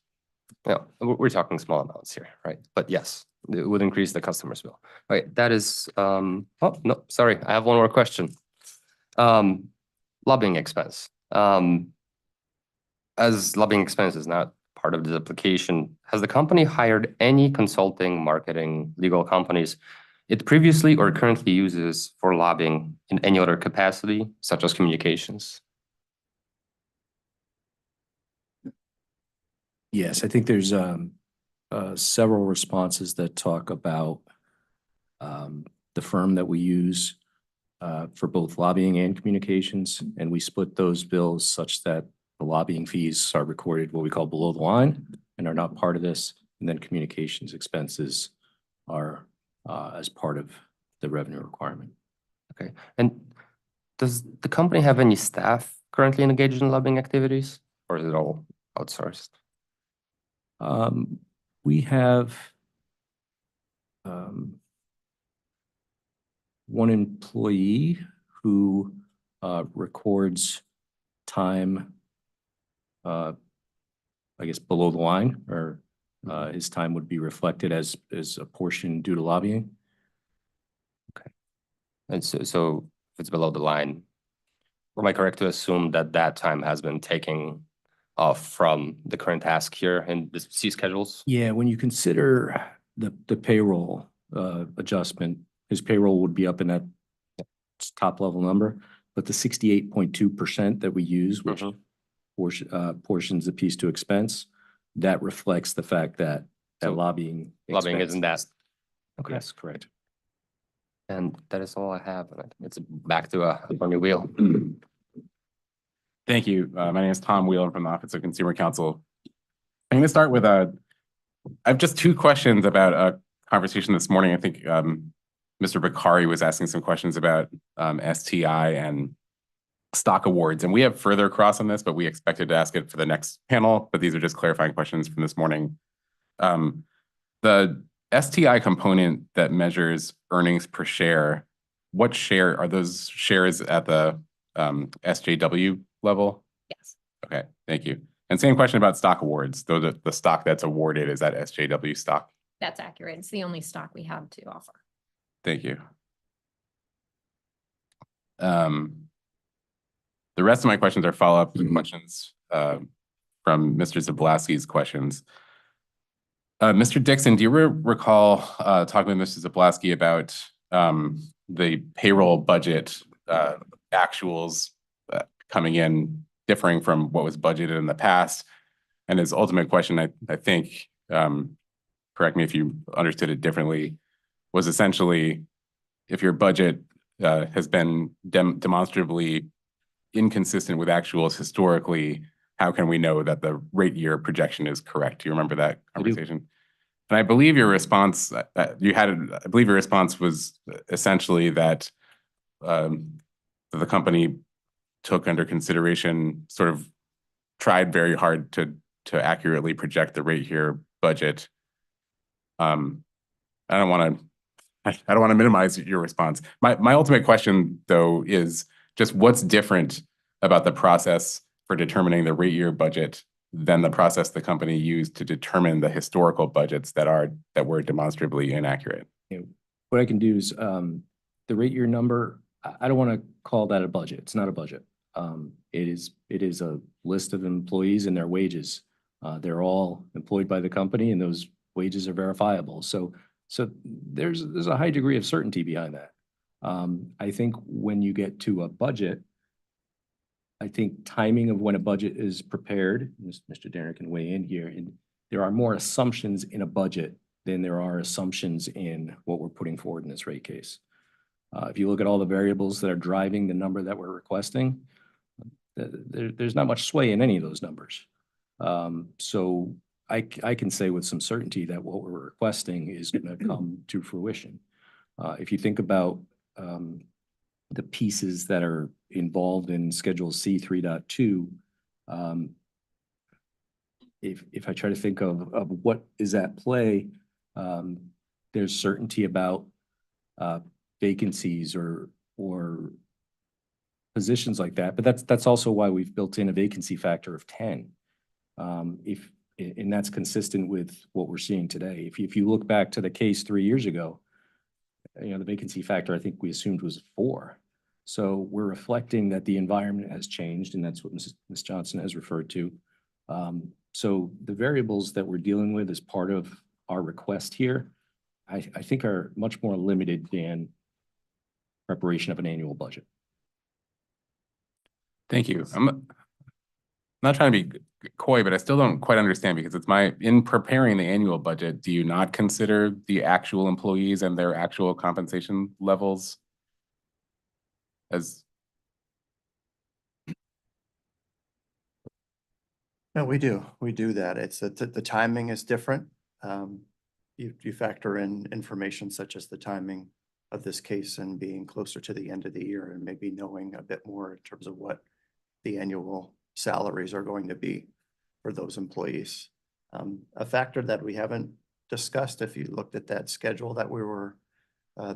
we're talking small amounts here, right? But yes, it would increase the customer's bill. Right, that is, oh, no, sorry, I have one more question. Lobbying expense. As lobbying expense is not part of this application, has the company hired any consulting, marketing, legal companies it previously or currently uses for lobbying in any other capacity, such as communications? Yes, I think there's several responses that talk about the firm that we use for both lobbying and communications, and we split those bills such that the lobbying fees are recorded what we call below the line and are not part of this, and then communications expenses are as part of the revenue requirement. Okay, and does the company have any staff currently engaged in lobbying activities, or is it all outsourced? We have one employee who records time, I guess, below the line, or his time would be reflected as a portion due to lobbying. Okay, and so if it's below the line, am I correct to assume that that time has been taken off from the current task here in the C schedules? Yeah, when you consider the payroll adjustment, his payroll would be up in that top level number, but the 68.2% that we use, which portions the piece to expense, that reflects the fact that lobbying Isn't that? Okay. Yes, correct. And that is all I have. It's back to a new wheel. Thank you. My name is Tom Wheeler from the Office of Consumer Counsel. I'm going to start with I have just two questions about a conversation this morning. I think Mr. Bakari was asking some questions about STI and stock awards, and we have further across on this, but we expected to ask it for the next panel, but these are just clarifying questions from this morning. The STI component that measures earnings per share, what share are those shares at the SJW level? Yes. Okay, thank you. And same question about stock awards, though the stock that's awarded is that SJW stock? That's accurate. It's the only stock we have to offer. Thank you. The rest of my questions are follow-up questions from Mr. Zablaski's questions. Mr. Dixon, do you recall talking with Mr. Zablaski about the payroll budget actuals coming in differing from what was budgeted in the past? And his ultimate question, I think, correct me if you understood it differently, was essentially if your budget has been demonstrably inconsistent with actuals historically, how can we know that the rate year projection is correct? Do you remember that conversation? And I believe your response, I believe your response was essentially that the company took under consideration, sort of tried very hard to accurately project the rate year budget. I don't want to minimize your response. My ultimate question, though, is just what's different about the process for determining the rate year budget than the process the company used to determine the historical budgets that were demonstrably inaccurate? What I can do is the rate year number, I don't want to call that a budget. It's not a budget. It is a list of employees and their wages. They're all employed by the company, and those wages are verifiable. So there's a high degree of certainty behind that. I think when you get to a budget, I think timing of when a budget is prepared, Mr. Darren can weigh in here, and there are more assumptions in a budget than there are assumptions in what we're putting forward in this rate case. If you look at all the variables that are driving the number that we're requesting, there's not much sway in any of those numbers. So I can say with some certainty that what we're requesting is going to come to fruition. If you think about the pieces that are involved in Schedule C 3.2, if I try to think of what is at play, there's certainty about vacancies or positions like that. But that's also why we've built in a vacancy factor of 10. And that's consistent with what we're seeing today. If you look back to the case 3 years ago, the vacancy factor, I think we assumed was 4. So we're reflecting that the environment has changed, and that's what Ms. Johnson has referred to. So the variables that we're dealing with as part of our request here, I think are much more limited than preparation of an annual budget. Thank you. I'm not trying to be coy, but I still don't quite understand, because in preparing the annual budget, do you not consider the actual employees and their actual compensation levels as? No, we do. We do that. It's that the timing is different. You factor in information such as the timing of this case and being closer to the end of the year and maybe knowing a bit more in terms of what the annual salaries are going to be for those employees. A factor that we haven't discussed, if you looked at that schedule that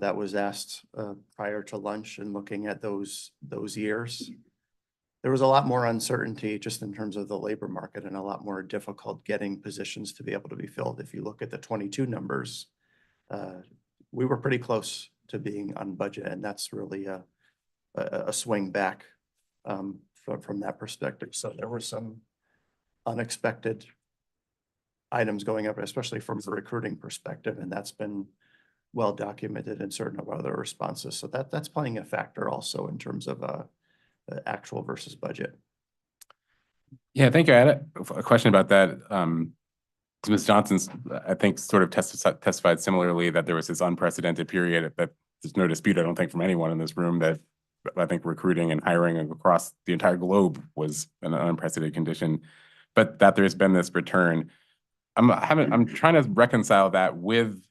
that was asked prior to lunch and looking at those years, there was a lot more uncertainty just in terms of the labor market and a lot more difficult getting positions to be able to be filled. If you look at the 22 numbers, we were pretty close to being on budget, and that's really a swing back from that perspective. So there were some unexpected items going up, especially from a recruiting perspective, and that's been well documented in certain of other responses. So that's playing a factor also in terms of actual versus budget. Yeah, thank you. I had a question about that. Ms. Johnson's, I think, sort of testified similarly that there was this unprecedented period that there's no dispute, I don't think, from anyone in this room, that I think recruiting and hiring across the entire globe was an unprecedented condition, but that there's been this return. I'm trying to reconcile that with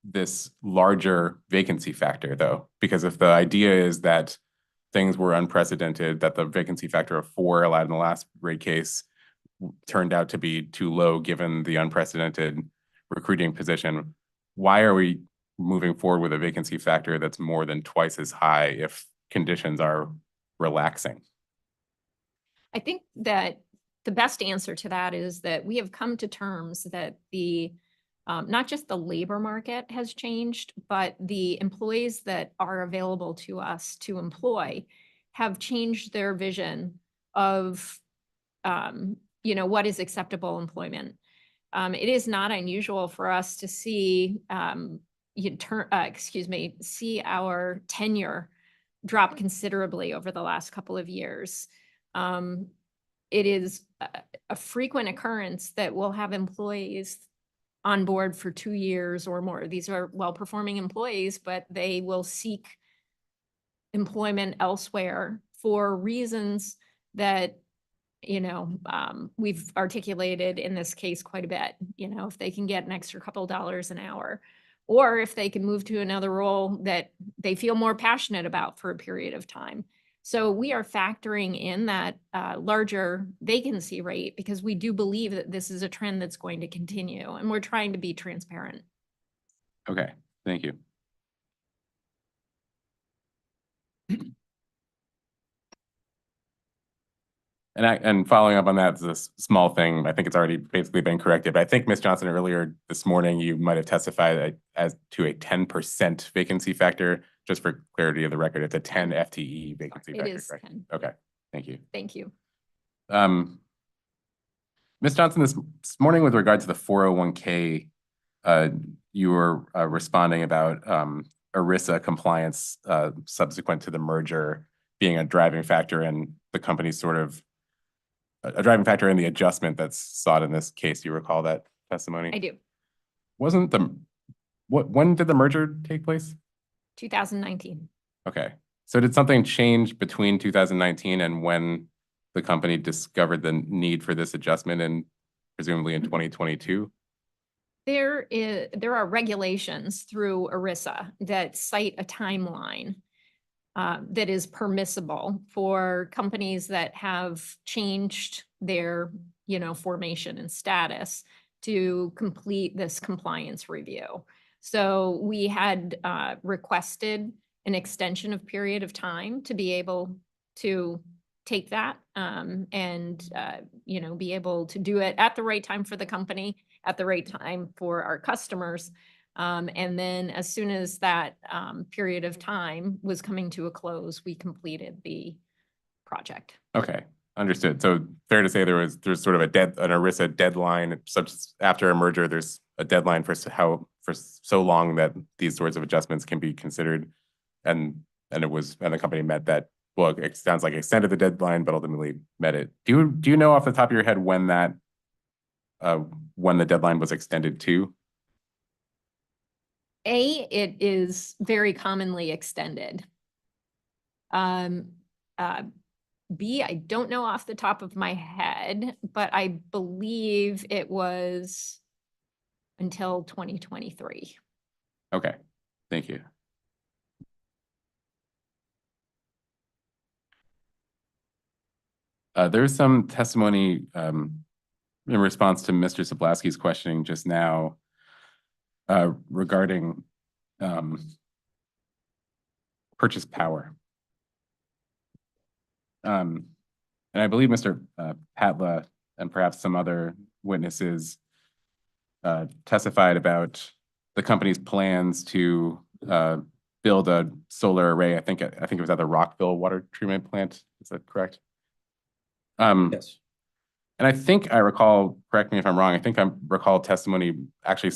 this larger vacancy factor, though, because if the idea is that things were unprecedented, that the vacancy factor of 4 allowed in the last rate case turned out to be too low given the unprecedented recruiting position, why are we moving forward with a vacancy factor that's more than twice as high if conditions are relaxing? I think that the best answer to that is that we have come to terms that not just the labor market has changed, but the employees that are available to us to employ have changed their vision of, what is acceptable employment. It is not unusual for us to see, see our tenure drop considerably over the last couple of years. It is a frequent occurrence that we'll have employees on board for 2 years or more. These are well-performing employees, but they will seek employment elsewhere for reasons that, we've articulated in this case quite a bit. If they can get an extra couple dollars an hour, or if they can move to another role that they feel more passionate about for a period of time. So we are factoring in that larger vacancy rate because we do believe that this is a trend that's going to continue, and we're trying to be transparent. Okay, thank you. And following up on that, this small thing, I think it's already basically been corrected, but I think Ms. Johnson, earlier this morning, you might have testified as to a 10% vacancy factor. Just for clarity of the record, it's a 10 FTE vacancy factor. It is correct? 10. Okay, thank you. Thank you. Ms. Johnson, this morning with regard to the 401k, you were responding about ERISA compliance subsequent to the merger being a driving factor in the company's sort of a driving factor in the adjustment that's sought in this case. You recall that? testimony? I do. Wasn't when did the merger take place? 2019. Okay, so did something change between 2019 and when the company discovered the need for this adjustment and presumably in 2022? There are regulations through ERISA that cite a timeline that is permissible for companies that have changed their, formation and status to complete this compliance review. So we had requested an extension of period of time to be able to take that and be able to do it at the right time for the company, at the right time for our customers. And then as soon as that period of time was coming to a close, we completed the project. Okay, understood. So fair to say there's sort of an ERISA deadline, such as after a merger, there's a deadline for so long that these sorts of adjustments can be considered. And the company met that. Well, it sounds like extended the deadline, but ultimately met it. Do you know off the top of your head when the deadline was extended to? It is very commonly extended. B, I don't know off the top of my head, but I believe it was until 2023. Okay, thank you. There's some testimony in response to Mr. Sablaski's questioning just now regarding purchase power. And I believe Mr. Patla and perhaps some other witnesses testified about the company's plans to build a solar array. I think it was at the Rockville Water Treatment Plant. Is that correct? Yes. And I think I recall, correct me if I'm wrong, I think I recall testimony actually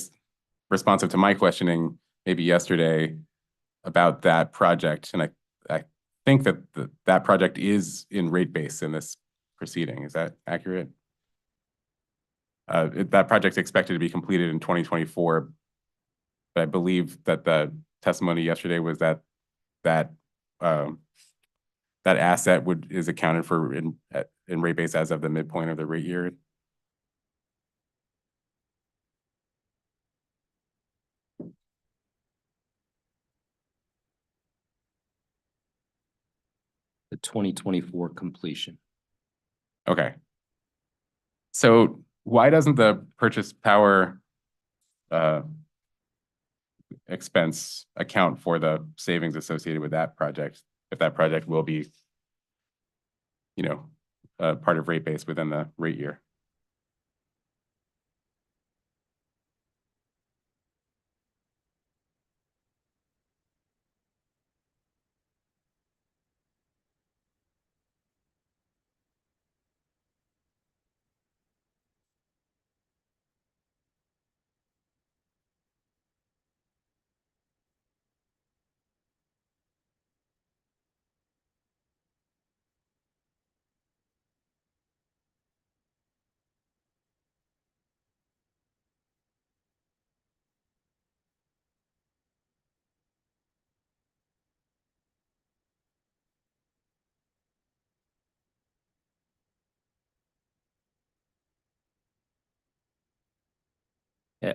responsive to my questioning maybe yesterday about that project. And I think that that project is in rate base in this proceeding. Is that accurate? That project's expected to be completed in 2024. But I believe that the testimony yesterday was that asset is accounted for in rate base as of the midpoint of the rate year. The 2024 completion. Okay. So why doesn't the purchase power expense account for the savings associated with that project, if that project will be, part of rate base within the rate year?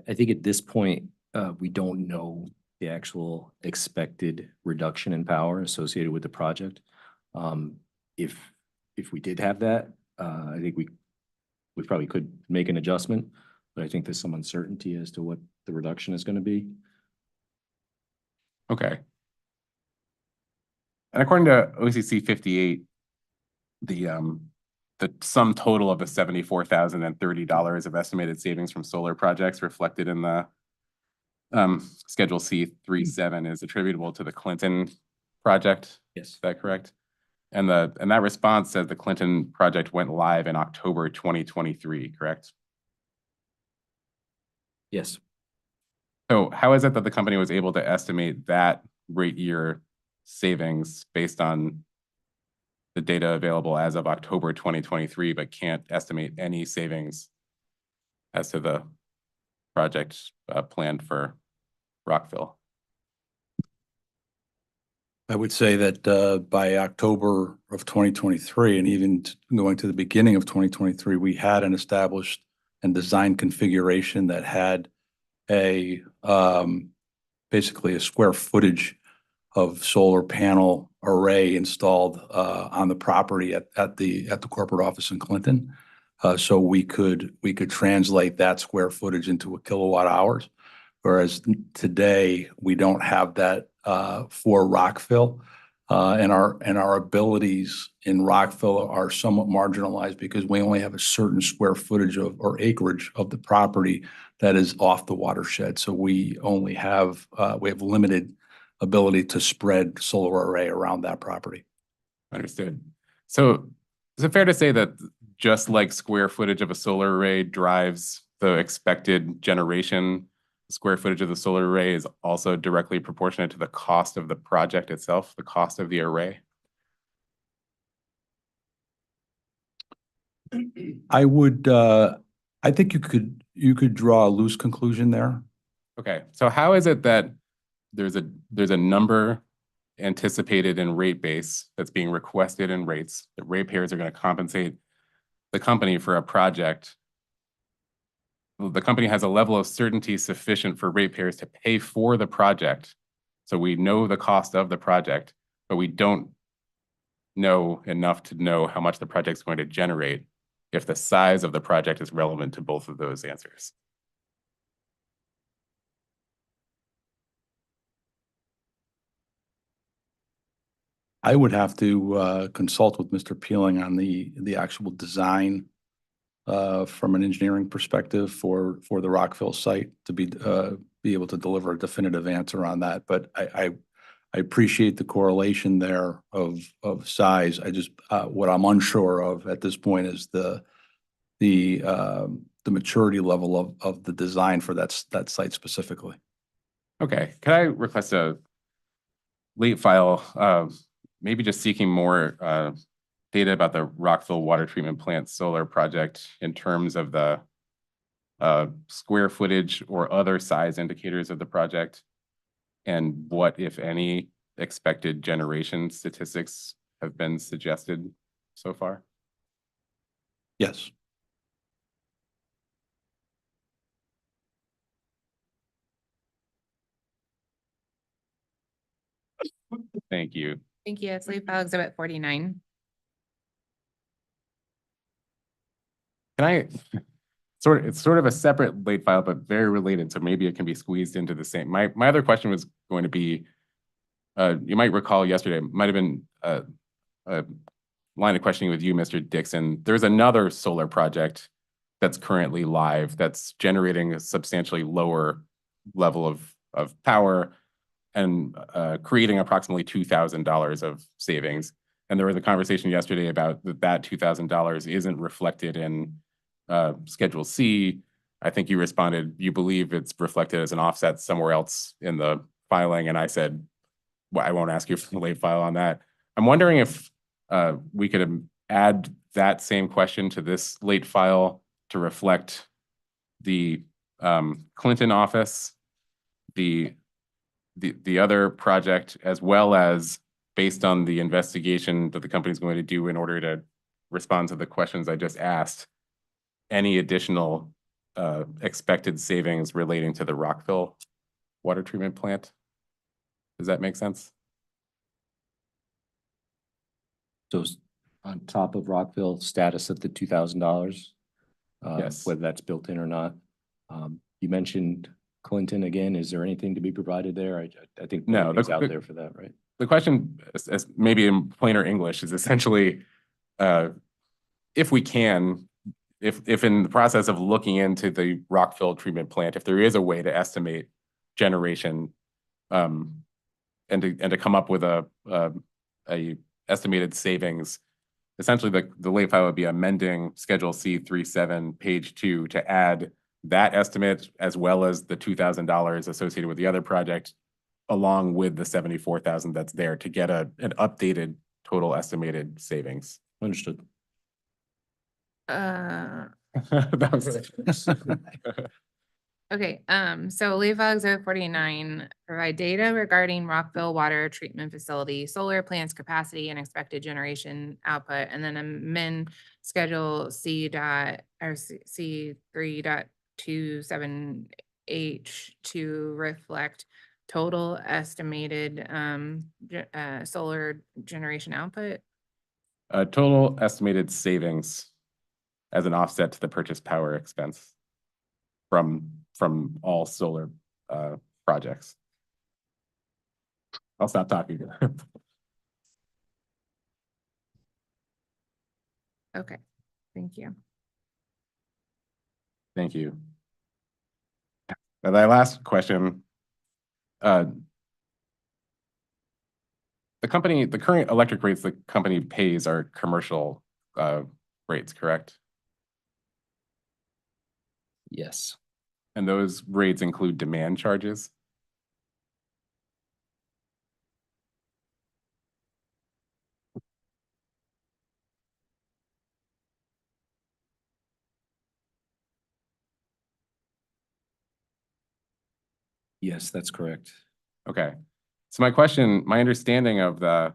I think at this point, we don't know the actual expected reduction in power associated with the project. If we did have that, I think we probably could make an adjustment, but I think there's some uncertainty as to what the reduction is going to be. Okay. And according to OCC 58, the sum total of the $74,030 of estimated savings from solar projects reflected in the Schedule C37 is attributable to the Clinton project. Yes. Is that correct? And that response says the Clinton project went live in October 2023, correct? Yes. So how is it that the company was able to estimate that rate year savings based on the data available as of October 2023, but can't estimate any savings as to the project planned for Rockville? I would say that by October of 2023, and even going to the beginning of 2023, we had an established and designed configuration that had a basically a square footage of solar panel array installed on the property at the corporate office in Clinton. So we could translate that square footage into a kilowatt hours. Whereas today, we don't have that for Rockville. And our abilities in Rockville are somewhat marginalized because we only have a certain square footage or acreage of the property that is off the watershed. So we only have, we have limited ability to spread solar array around that property. Understood. So is it fair to say that just like square footage of a solar array drives the expected generation, square footage of the solar array is also directly proportionate to the cost of the project itself, the cost of the array? I would, I think you could draw a loose conclusion there. Okay, so how is it that there's a number anticipated in rate base that's being requested in rates, that ratepayers are going to compensate the company for a project? The company has a level of certainty sufficient for ratepayers to pay for the project. So we know the cost of the project, but we don't know enough to know how much the project's going to generate if the size of the project is relevant to both of those answers. I would have to consult with Mr. Peeling on the actual design from an engineering perspective for the Rockville site to be able to deliver a definitive answer on that. But I appreciate the correlation there of size. I just what I'm unsure of at this point is the maturity level of the design for that site specifically. Okay, could I request a late file, maybe just seeking more data about the Rockville Water Treatment Plant solar project in terms of the square footage or other size indicators of the project, and what, if any, expected generation statistics have been suggested so far? Yes. Thank you. Thank you. It's late file exhibit 49. Can I, it's sort of a separate late file, but very related, so maybe it can be squeezed into the same. My other question was going to be, you might recall yesterday, might have been a line of questioning with you, Mr. Dixon. There's another solar project that's currently live that's generating a substantially lower level of power and creating approximately $2,000 of savings. And there was a conversation yesterday about that $2,000 isn't reflected in Schedule C. I think you responded, you believe it's reflected as an offset somewhere else in the filing. And I said, well, I won't ask you for the late file on that. I'm wondering if we could add that same question to this late file to reflect the Clinton office, the other project, as well as based on the investigation that the company is going to do in order to respond to the questions I just asked, any additional expected savings relating to the Rockville water treatment plant. Does that make sense? So on top of Rockville, status of the $2,000, Yes. whether that's built in or not. You mentioned Clinton again. Is there anything to be provided there? I think No, it's out there for that, right? The question, as maybe in plainer English, is essentially, if we can, if in the process of looking into the Rockville treatment plant, if there is a way to estimate generation, and to come up with a estimated savings, essentially the late file would be amending Schedule C37, page 2, to add that estimate as well as the $2,000 associated with the other project, along with the $74,000 that's there to get an updated total estimated savings. Understood. That was Okay, so Leaf 049, provide data regarding Rockville Water Treatment Facility, solar plants capacity and expected generation output, and then amend Schedule C dot, or C 3.27H to reflect total estimated, solar generation output. Total estimated savings as an offset to the purchase power expense from all solar projects. I'll stop talking. Okay, thank you. Thank you. And my last question. The current electric rates the company pays are commercial rates, correct? Yes. And those rates include demand charges? Yes, that's correct. Okay. So my understanding of the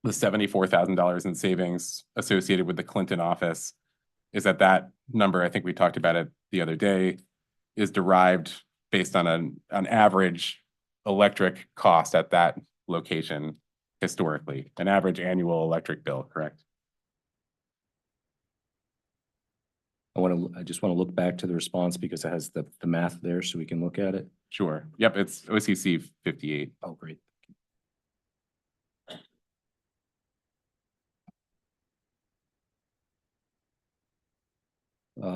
$74,000 in savings associated with the Clinton office is that number, I think we talked about it the other day, is derived based on an average electric cost at that location historically, an average annual electric bill, correct? I just want to look back to the response because it has the math there so we can look at it. Sure. Yep, it's OCC 58. Oh, great.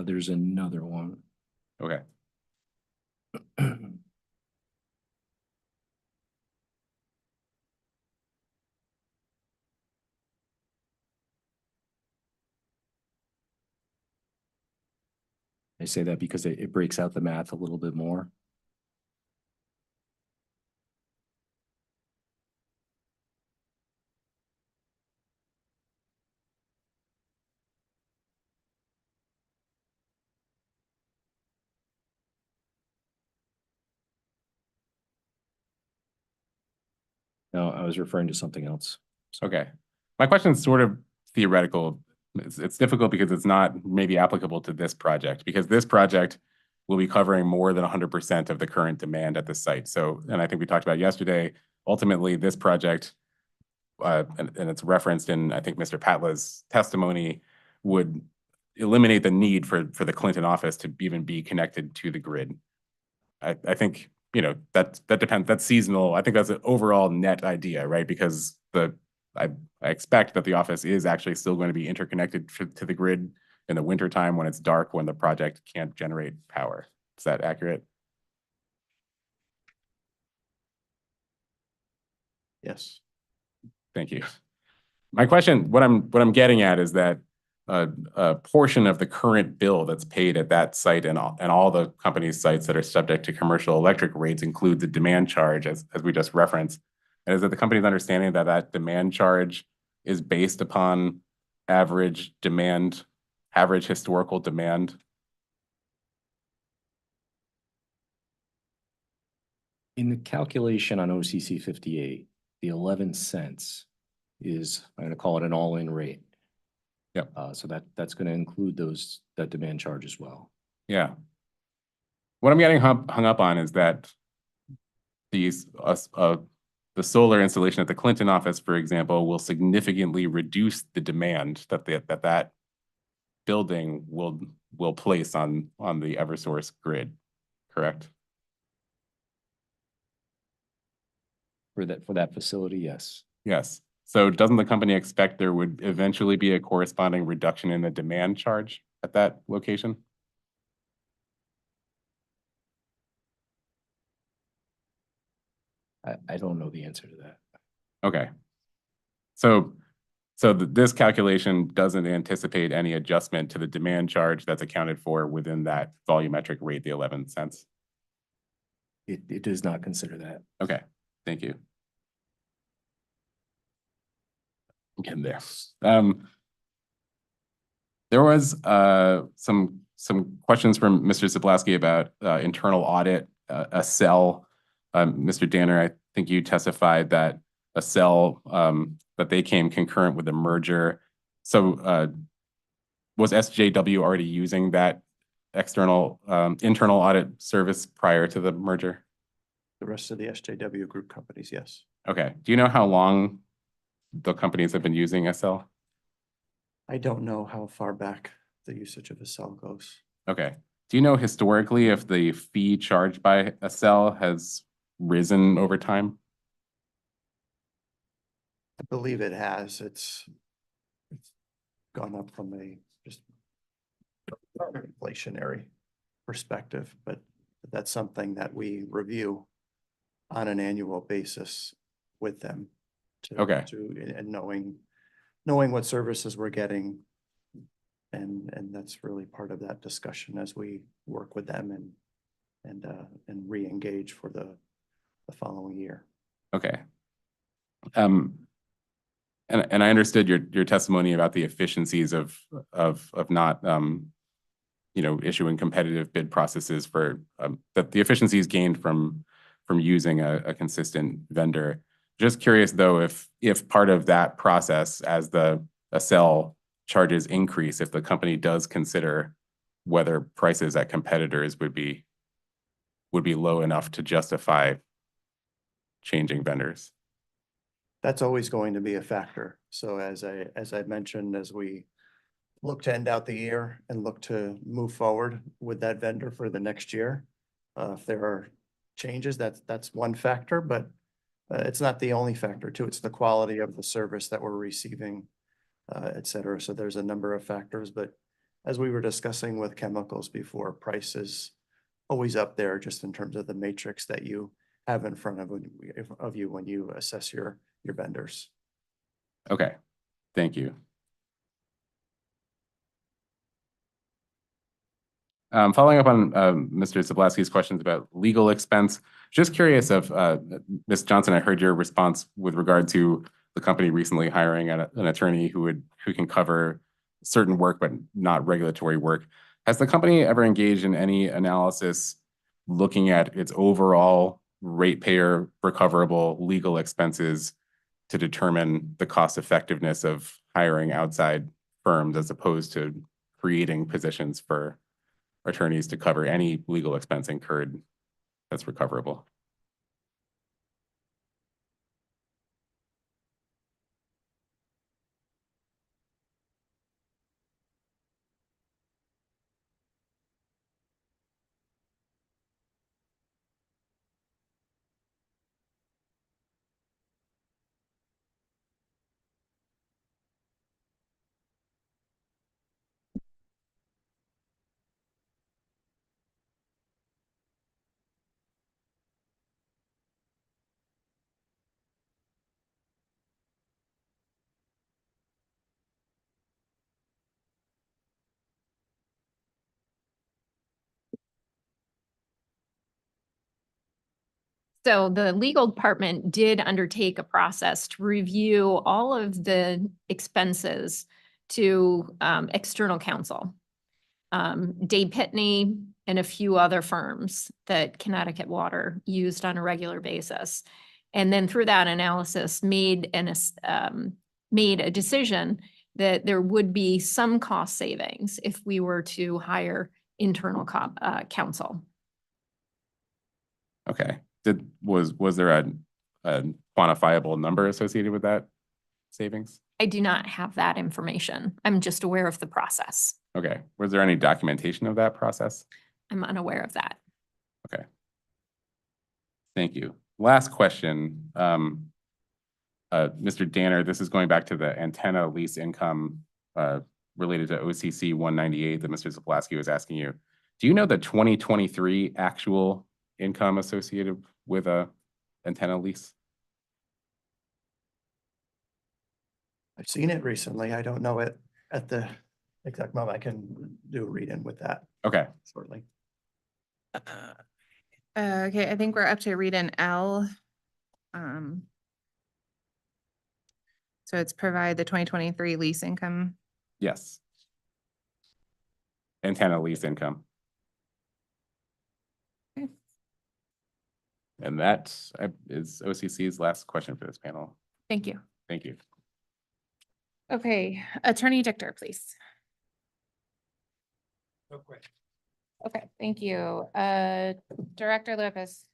There's another one. Okay. I say that because it breaks out the math a little bit more. No, I was referring to something else. Okay. My question is sort of theoretical. It's difficult because it's not maybe applicable to this project, because this project will be covering more than 100% of the current demand at the site. So, and I think we talked about yesterday, ultimately this project, and it's referenced in, I think, Mr. Patla's testimony, would eliminate the need for the Clinton office to even be connected to the grid. I think, you know, that depends, that's seasonal. I think that's an overall net idea, right? Because I expect that the office is actually still going to be interconnected to the grid in the wintertime when it's dark, when the project can't generate power. Is that accurate? Yes. Thank you. My question, what I'm getting at is that a portion of the current bill that's paid at that site and all the company's sites that are subject to commercial electric rates include the demand charge, as we just referenced. And is it the company's understanding that that demand charge is based upon average demand, average historical demand? In the calculation on OCC 58, the 11 cents is, I'm going to call it an all-in rate. Yep. So that's going to include that demand charge as well. Yeah. What I'm getting hung up on is that the solar installation at the Clinton office, for example, will significantly reduce the demand that that building will place on the Eversource grid, correct? For that facility, yes. Yes. So doesn't the company expect there would eventually be a corresponding reduction in the demand charge at that location? I don't know the answer to that. Okay. So this calculation doesn't anticipate any adjustment to the demand charge that's accounted for within that volumetric rate, the 11 cents? It does not consider that. Okay, thank you. I'm getting there. There was some some questions from Mr. Zablasky about internal audit, a cell. Mr. Danner, I think you testified that a cell that they came concurrent with the merger. So was SJW already using that external internal audit service prior to the merger? The rest of the SJW group companies, yes. Okay. Do you know how long the companies have been using SL? I don't know how far back the usage of a cell goes. Okay. Do you know historically if the fee charged by a cell has risen over time? I believe it has. It's gone up from a just inflationary perspective, but that's something that we review on an annual basis with them. Okay. And knowing what services we're getting. And that's really part of that discussion as we work with them and re-engage for the following year. Okay. And I understood your testimony about the efficiencies of not issuing competitive bid processes for that the efficiencies gained from using a consistent vendor. Just curious though, if part of that process, as the cell charges increase, if the company does consider whether prices at competitors would be low enough to justify changing vendors. That's always going to be a factor. So as I mentioned, as we look to end out the year and look to move forward with that vendor for the next year, if there are changes, that's one factor, but it's not the only factor too. It's the quality of the service that we're receiving, et cetera. So there's a number of factors, but as we were discussing with chemicals before, price is always up there just in terms of the matrix that you have in front of you when you assess your vendors. Okay, thank you. Following up on Mr. Zablasky's questions about legal expense, just curious if Ms. Johnson, I heard your response with regard to the company recently hiring an attorney who can cover certain work but not regulatory work. Has the company ever engaged in any analysis looking at its overall ratepayer recoverable legal expenses to determine the cost effectiveness of hiring outside firms as opposed to creating positions for attorneys to cover any legal expense incurred that's recoverable? So the legal department did undertake a process to review all of the expenses to external counsel. Dave Pitney and a few other firms that Connecticut Water used on a regular basis. And then through that analysis made a decision that there would be some cost savings if we were to hire internal counsel. Okay. Was there a quantifiable number associated with that savings? I do not have that information. I'm just aware of the process. Okay. Was there any documentation of that process? I'm unaware of that. Okay. Thank you. Last question. Mr. Danner, this is going back to the antenna lease income related to OCC 198 that Mr. Zablasky was asking you. Do you know the 2023 actual income associated with a antenna lease? I've seen it recently. I don't know it at the exact moment. I can do a read in with that. Okay. Shortly. Okay, I think we're up to read in L. So it's provide the 2023 lease income. Yes. antenna lease income. Okay. And that is OCC's last question for this panel. Thank you. Thank you. Okay, Attorney Dictor, please. Okay, thank you. Director Lopez.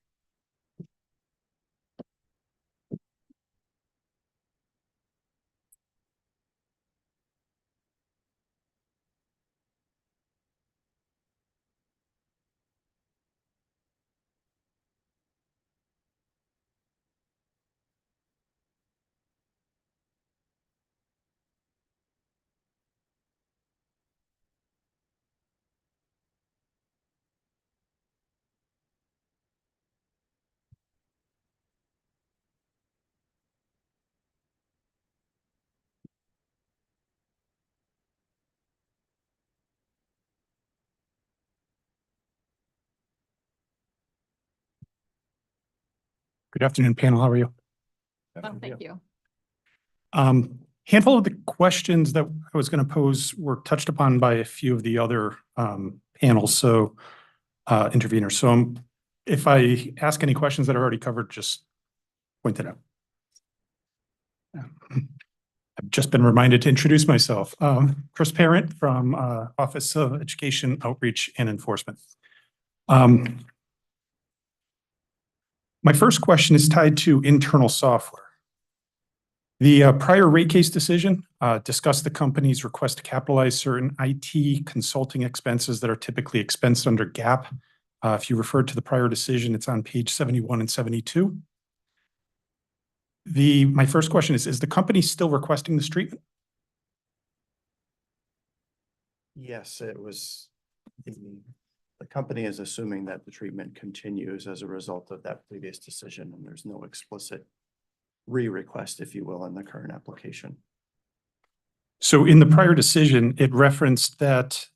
Good afternoon, panel. How are you? Well, thank you. Handful of the questions that I was going to pose were touched upon by a few of the other panels, so interveners. So if I ask any questions that are already covered, just point it out. I've just been reminded to introduce myself. Chris Parent from Office of Education, Outreach, and Enforcement. My first question is tied to internal software. The prior rate case decision discussed the company's request to capitalize certain IT consulting expenses that are typically expensed under GAAP. If you refer to the prior decision, it's on page 71 and 72. My first question is the company still requesting this treatment? Yes, it was, the company is assuming that the treatment continues as a result of that previous decision, and there's no explicit re-request, if you will, in the current application. So in the prior decision, it referenced that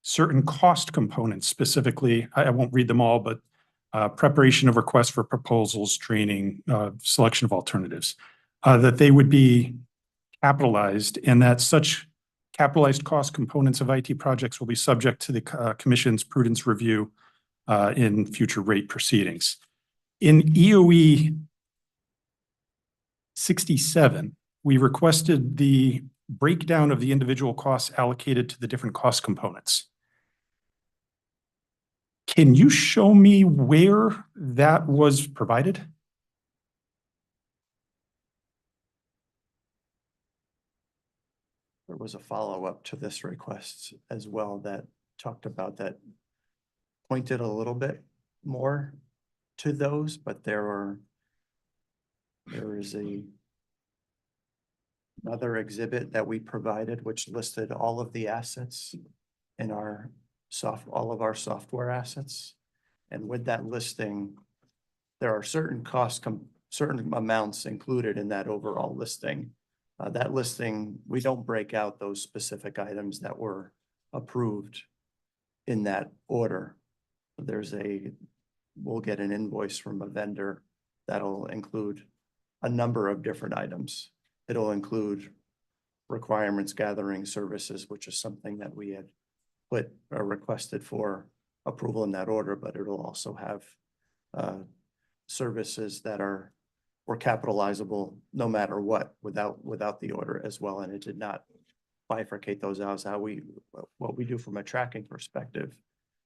certain cost components, specifically, I won't read them all, but preparation of requests for proposals, training, selection of alternatives, that they would be capitalized, and that such capitalized cost components of IT projects will be subject to the Commission's prudence review in future rate proceedings. In EOE 67, we requested the breakdown of the individual costs allocated to the different cost components. Can you show me where that was provided? There was a follow-up to this request as well that talked about that, pointed a little bit more to those, but there is another exhibit that we provided which listed all of the assets in our all of our software assets. And with that listing, there are certain certain amounts included in that overall listing. That listing, we don't break out those specific items that were approved in that order. We'll get an invoice from a vendor that'll include a number of different items. It'll include requirements gathering services, which is something that we had put or requested for approval in that order, but it'll also have services that were capitalizable no matter what without the order as well. And it did not bifurcate those out. What we do from a tracking perspective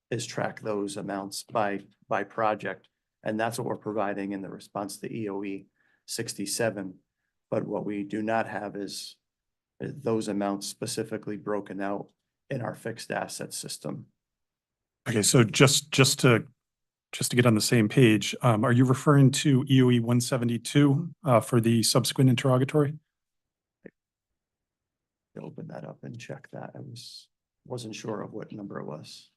is track those amounts by project. And that's what we're providing in the response to EOE 67. But what we do not have is those amounts specifically broken out in our fixed asset system. Okay, so just to get on the same page, are you referring to EOE 172 for the subsequent interrogatory? Open that up and check that. I wasn't sure of what number it was.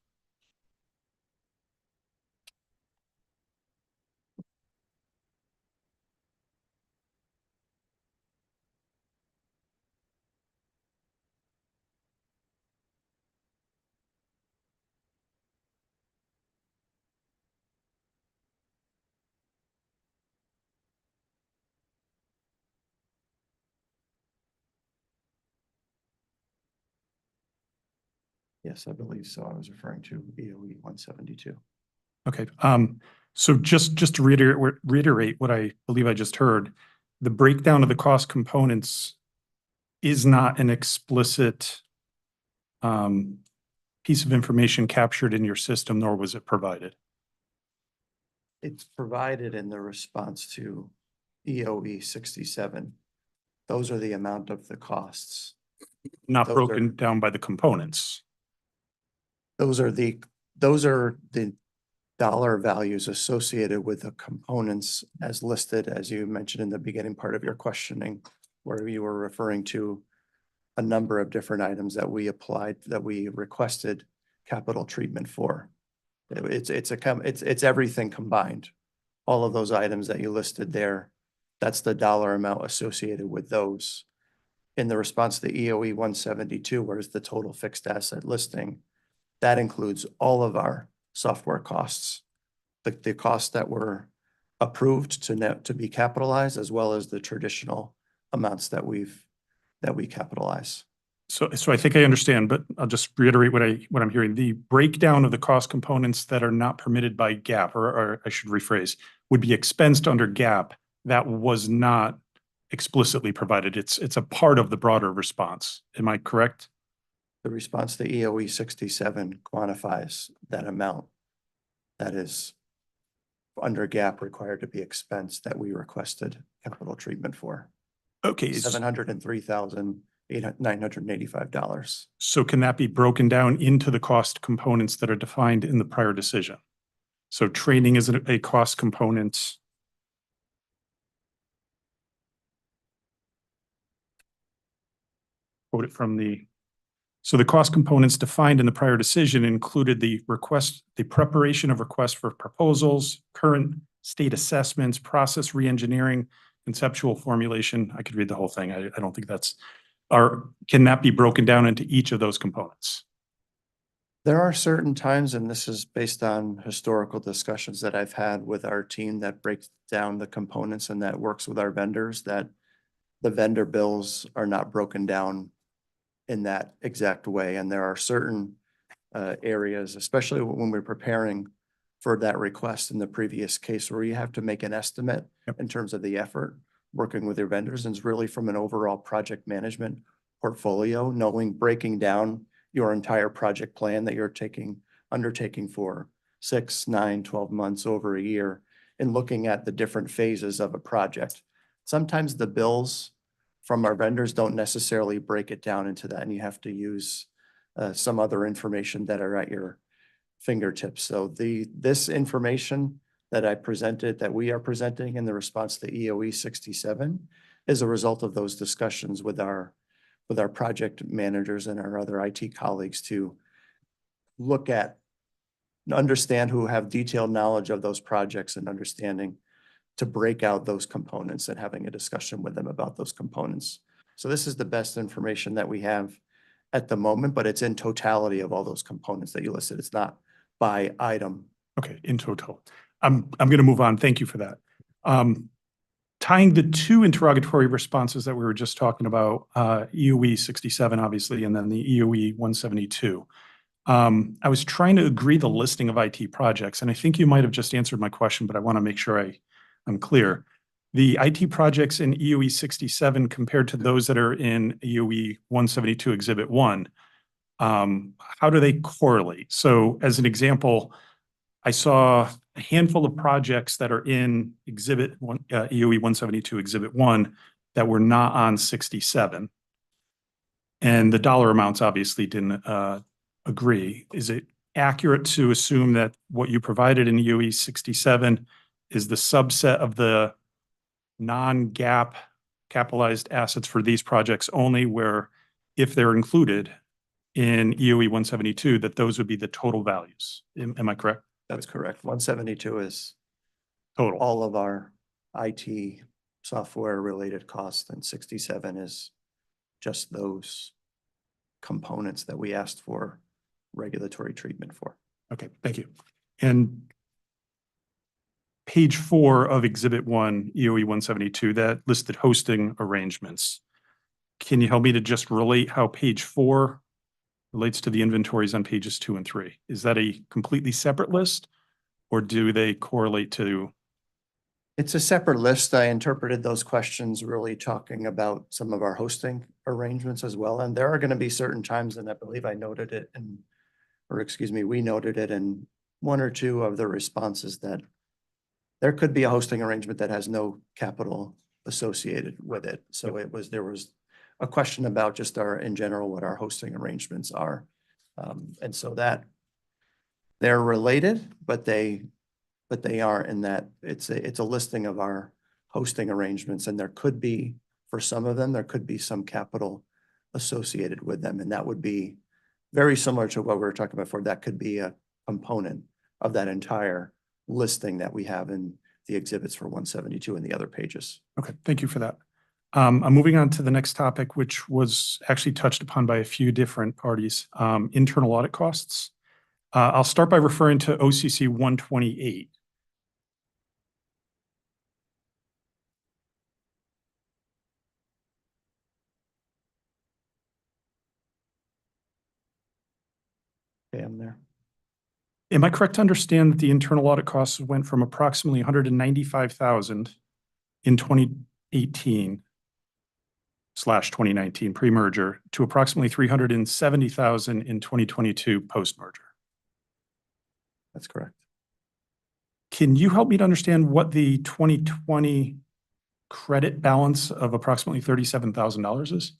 Yes, I believe so. I was referring to EOE 172. Okay, so just to reiterate what I believe I just heard, the breakdown of the cost components is not an explicit piece of information captured in your system, nor was it provided. It's provided in the response to EOE 67. Those are the amount of the costs. Not Those broken are- down by the components. Those are the dollar values associated with the components as listed, as you mentioned in the beginning part of your questioning, where you were referring to a number of different items that we applied, that we requested capital treatment for. It's everything combined. All of those items that you listed there, that's the dollar amount associated with those. In the response to the EOE 172, where's the total fixed asset listing? That includes all of our software costs, the costs that were approved to be capitalized, as well as the traditional amounts that we capitalize. So I think I understand, but I'll just reiterate what I'm hearing. The breakdown of the cost components that are not permitted by GAAP, or I should rephrase, would be expensed under GAAP. That was not explicitly provided. It's a part of the broader response. Am I correct? The response to EOE 67 quantifies that amount that is under GAAP required to be expensed that we requested capital treatment for. Okay. $703,985. So can that be broken down into the cost components that are defined in the prior decision? So training is a cost component. Quote it from so the cost components defined in the prior decision included the preparation of requests for proposals, current state assessments, process reengineering, conceptual formulation. I could read the whole thing. I don't think can that be broken down into each of those components? There are certain times, and this is based on historical discussions that I've had with our team that breaks down the components and that works with our vendors, that the vendor bills are not broken down in that exact way. And there are certain areas, especially when we're preparing for that request in the previous case, where you have to make an estimate in terms of the effort working with your vendors, and it's really from an overall project management portfolio, breaking down your entire project plan that you're undertaking for 6, 9, 12 months, over a year, and looking at the different phases of a project. Sometimes the bills from our vendors don't necessarily break it down into that, and you have to use some other information that are at your fingertips. So this information that we are presenting in the response to EOE 67 is a result of those discussions with our project managers and our other IT colleagues to look at, understand, who have detailed knowledge of those projects and understanding to break out those components and having a discussion with them about those components. So this is the best information that we have at the moment, but it's in totality of all those components that you listed. It's not by item. Okay, in total. I'm going to move on. Thank you for that. Tying the two interrogatory responses that we were just talking about, EOE 67, obviously, and then the EOE 172. I was trying to agree the listing of IT projects, and I think you might have just answered my question, but I want to make sure I'm clear. The IT projects in EOE 67 compared to those that are in EOE 172 Exhibit 1, how do they correlate? So as an example, I saw a handful of projects that are in Exhibit 1, EOE 172 Exhibit 1 that were not on 67. And the dollar amounts obviously didn't agree. Is it accurate to assume that what you provided in EOE 67 is the subset of the non-GAAP capitalized assets for these projects only, where if they're included in EOE 172, that those would be the total values? Am I correct? That's correct. 172 is Total. all of our IT software related costs, and 67 is just those components that we asked for regulatory treatment for. Okay, thank you. And page 4 of Exhibit 1, EOE 172, that listed hosting arrangements. Can you help me to just relate how page 4 relates to the inventories on pages 2 and 3. Is that a completely separate list? Or do they correlate to? It's a separate list. I interpreted those questions really talking about some of our hosting arrangements as well. And there are going to be certain times, and I believe I noted it in, or excuse me, we noted it in one or two of the responses that there could be a hosting arrangement that has no capital associated with it. So there was a question about just in general, what our hosting arrangements are. And so that they're related, but they aren't in that it's a listing of our hosting arrangements, and there could be, for some of them, there could be some capital associated with them. And that would be very similar to what we were talking about before. That could be a component of that entire listing that we have in the exhibits for 172 and the other pages. Okay, thank you for that. I'm moving on to the next topic, which was actually touched upon by a few different parties, internal audit costs. I'll start by referring to OCC 128. Okay, I'm there. Am I correct to understand that the internal audit costs went from approximately 195,000 in 2018/2019 pre-merger to approximately 370,000 in 2022 post-merger? That's correct. Can you help me to understand what the 2020 credit balance of approximately $37,000 is?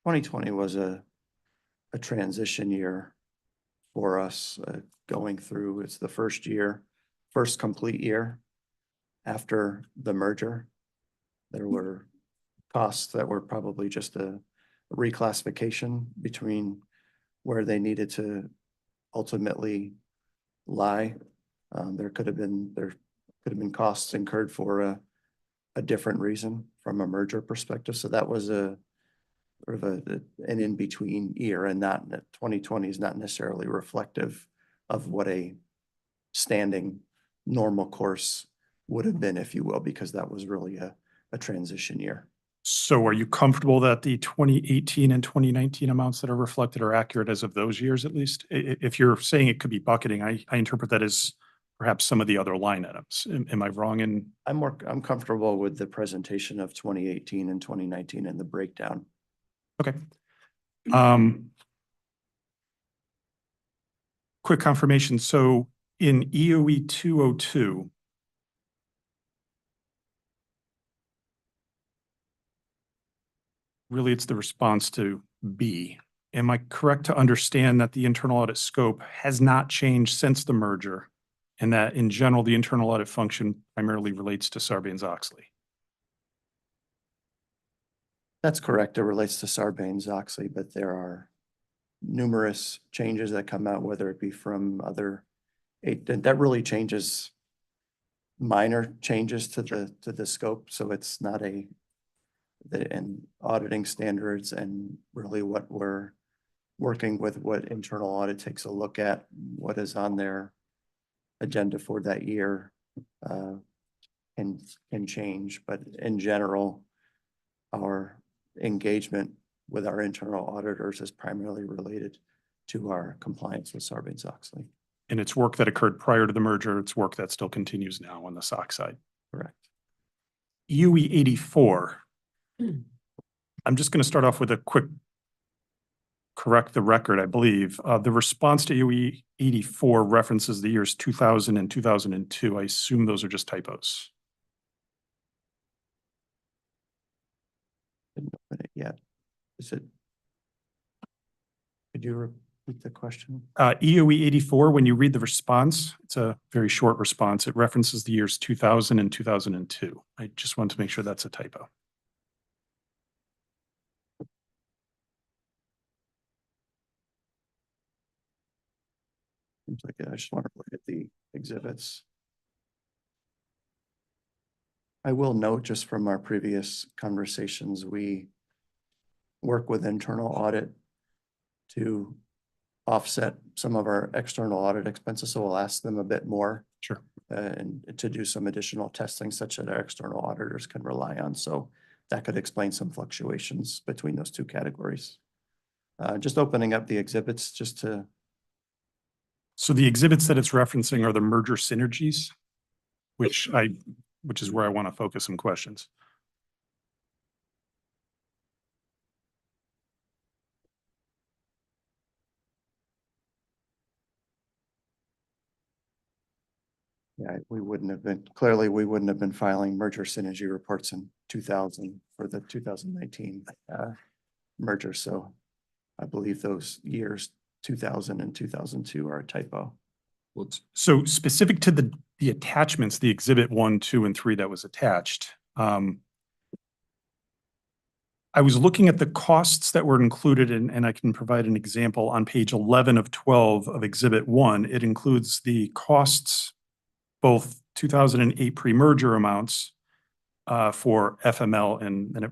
2020 was a transition year for us, going through. It's the first complete year after the merger. There were costs that were probably just a reclassification between where they needed to ultimately lie. There could have been costs incurred for a different reason from a merger perspective. So that was a sort of an in-between year, and 2020 is not necessarily reflective of what a standing normal course would have been, if you will, because that was really a transition year. So are you comfortable that the 2018 and 2019 amounts that are reflected are accurate as of those years, at least? If you're saying it could be bucketing, I interpret that as perhaps some of the other line items. Am I wrong in? I'm comfortable with the presentation of 2018 and 2019 and the breakdown. Okay. Quick confirmation. So in EOE 202, really it's the response to B. Am I correct to understand that the internal audit scope has not changed since the merger, and that in general, the internal audit function primarily relates to Sarbanes-Oxley? That's correct. It relates to Sarbanes-Oxley, but there are numerous changes that come out, whether it be from that really changes minor changes to the scope. So it's not and auditing standards, and really what we're working with, what internal audit takes a look at, what is on their agenda for that year, can change. But in general, our engagement with our internal auditors is primarily related to our compliance with Sarbanes-Oxley. And it's work that occurred prior to the merger. It's work that still continues now on the SOX side. Correct. EOE 84. I'm just going to start off with a quick correct the record, I believe. The response to EOE 84 references the years 2000 and 2002. I assume those are just typos. Didn't open it yet. Could you repeat the question? EOE 84, when you read the response, it's a very short response. It references the years 2000 and 2002. I just want to make sure that's a typo. Seems like I just want to look at the exhibits. I will note, just from our previous conversations, we work with internal audit to offset some of our external audit expenses. So we'll ask them a bit more. Sure. And to do some additional testing such that our external auditors can rely on. So that could explain some fluctuations between those two categories. Just opening up the exhibits just to, So the exhibits that it's referencing are the merger synergies, which is where I want to focus some questions. yeah, we wouldn't have been, clearly, we wouldn't have been filing merger synergy reports in 2000 for the 2019 merger. So I believe those years, 2000 and 2002 are a typo. So specific to the attachments, the exhibit 1, 2, and 3 that was attached, I was looking at the costs that were included and I can provide an example on page 11 of 12 of exhibit 1. It includes the costs, both 2008 pre-merger amounts for FML and it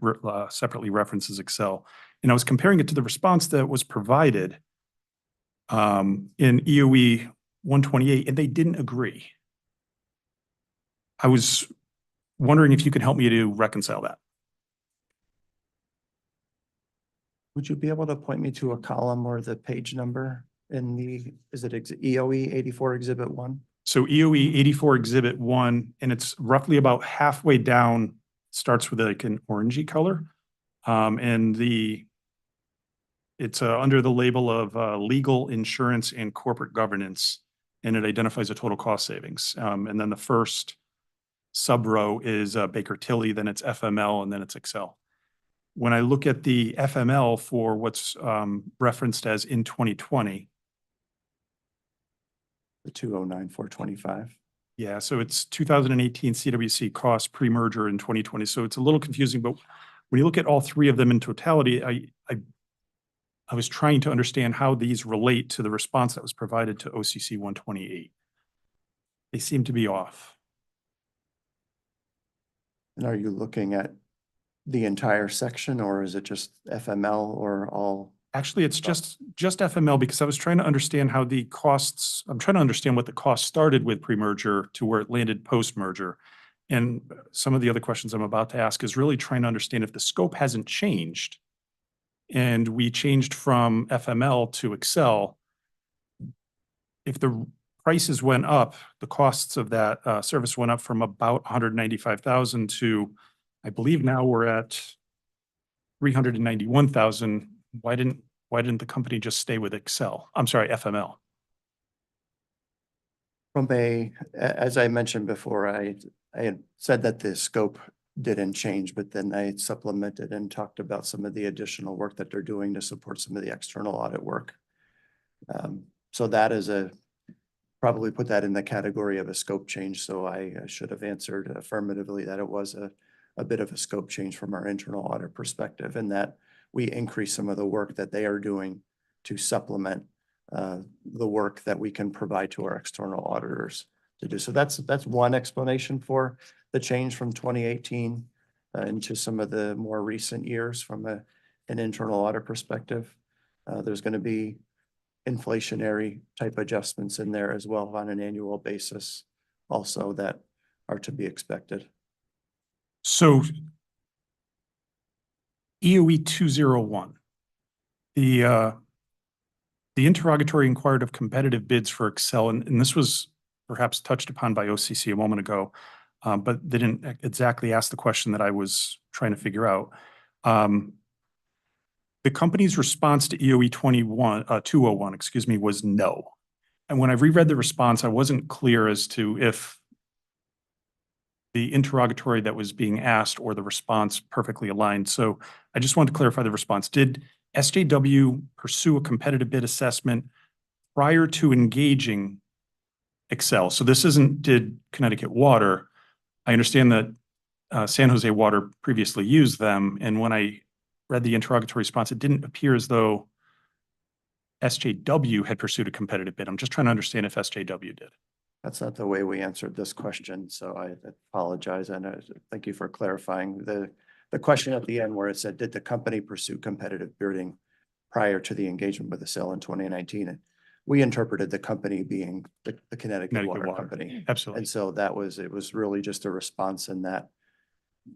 separately references Excel. And I was comparing it to the response that was provided in EOE 128, and they didn't agree. I was wondering if you could help me to reconcile that. Would you be able to point me to a column or the page number in the, is it EOE 84 Exhibit 1? So EOE 84 Exhibit 1, and it's roughly about halfway down, starts with like an orangey color. And it's under the label of legal, insurance, and corporate governance, and it identifies a total cost savings. And then the first sub row is Baker Tilly, then it's FML, and then it's Excel. When I look at the FML for what's referenced as in 2020. The 209,425. Yeah, so it's 2018 CWC cost pre-merger in 2020. So it's a little confusing, but when you look at all three of them in totality, I was trying to understand how these relate to the response that was provided to OCC 128. They seem to be off. And are you looking at the entire section, or is it just FML or all? Actually, it's just FML, because I was trying to understand how the costs, I'm trying to understand what the cost started with pre-merger to where it landed post-merger. And some of the other questions I'm about to ask is really trying to understand if the scope hasn't changed and we changed from FML to Excel, if the prices went up, the costs of that service went up from about 195,000 to, I believe now we're at 391,000. Why didn't the company just stay with Excel? I'm sorry, FML. As I mentioned before, I had said that the scope didn't change, but then I supplemented and talked about some of the additional work that they're doing to support some of the external audit work. So that is probably put that in the category of a scope change. So I should have answered affirmatively that it was a bit of a scope change from our internal audit perspective, and that we increase some of the work that they are doing to supplement the work that we can provide to our external auditors to do. So that's one explanation for the change from 2018 into some of the more recent years from an internal audit perspective. There's going to be inflationary type adjustments in there as well on an annual basis also that are to be expected. So EOE 201, the interrogatory inquired of competitive bids for Excel, and this was perhaps touched upon by OCC a moment ago, but they didn't exactly ask the question that I was trying to figure out. The company's response to EOE 201, excuse me, was no. And when I reread the response, I wasn't clear as to if the interrogatory that was being asked or the response perfectly aligned. So I just wanted to clarify the response. Did SJW pursue a competitive bid assessment prior to engaging Excel? So this isn't did Connecticut Water. I understand that San Jose Water previously used them. And when I read the interrogatory response, it didn't appear as though SJW had pursued a competitive bid. I'm just trying to understand if SJW did. That's not the way we answered this question, so I apologize, and thank you for clarifying. The question at the end where it said, did the company pursue competitive bidding prior to the engagement with the sale in 2019? We interpreted the company being the Connecticut Water Company. Absolutely. And so it was really just a response in that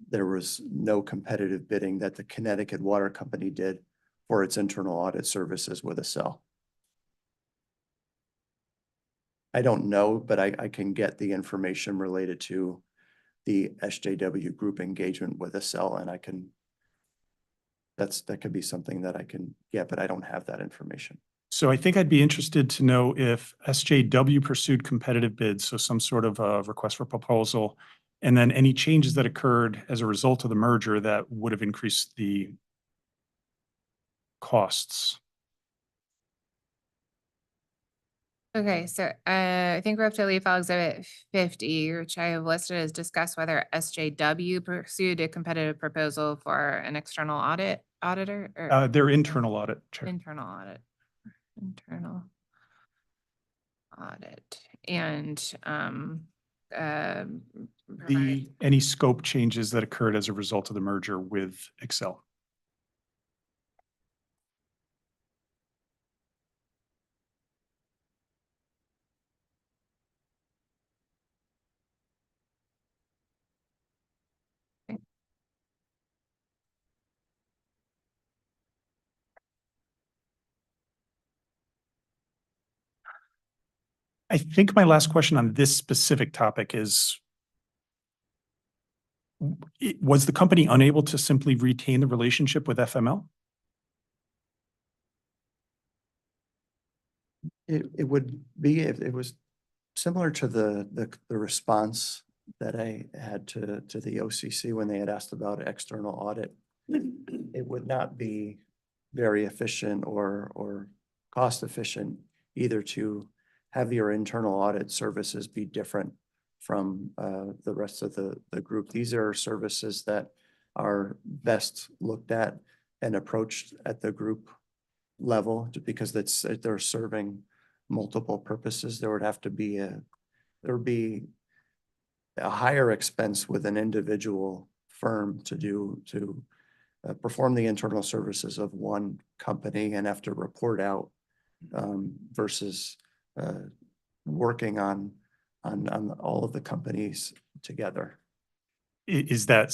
there was no competitive bidding that the Connecticut Water Company did for its internal audit services with a cell. I don't know, but I can get the information related to the SJW group engagement with a cell, and I can, that could be something that I can get, but I don't have that information. So I think I'd be interested to know if SJW pursued competitive bids, so some sort of a request for proposal, and then any changes that occurred as a result of the merger that would have increased the costs. Okay, so I think we're up to leave file exhibit 50, which I have listed as discuss whether SJW pursued a competitive proposal for an external auditor or Their internal audit, Chair. internal audit. Internal audit and provide- Any scope changes that occurred as a result of the merger with Excel. I think my last question on this specific topic is, was the company unable to simply retain the relationship with FML? It would be if it was similar to the response that I had to the OCC when they had asked about external audit. It would not be very efficient or cost efficient either to have your internal audit services be different from the rest of the group. These are services that are best looked at and approached at the group level because they're serving multiple purposes. There would have to be there would be a higher expense with an individual firm to perform the internal services of one company and have to report out versus working on all of the companies together. Is that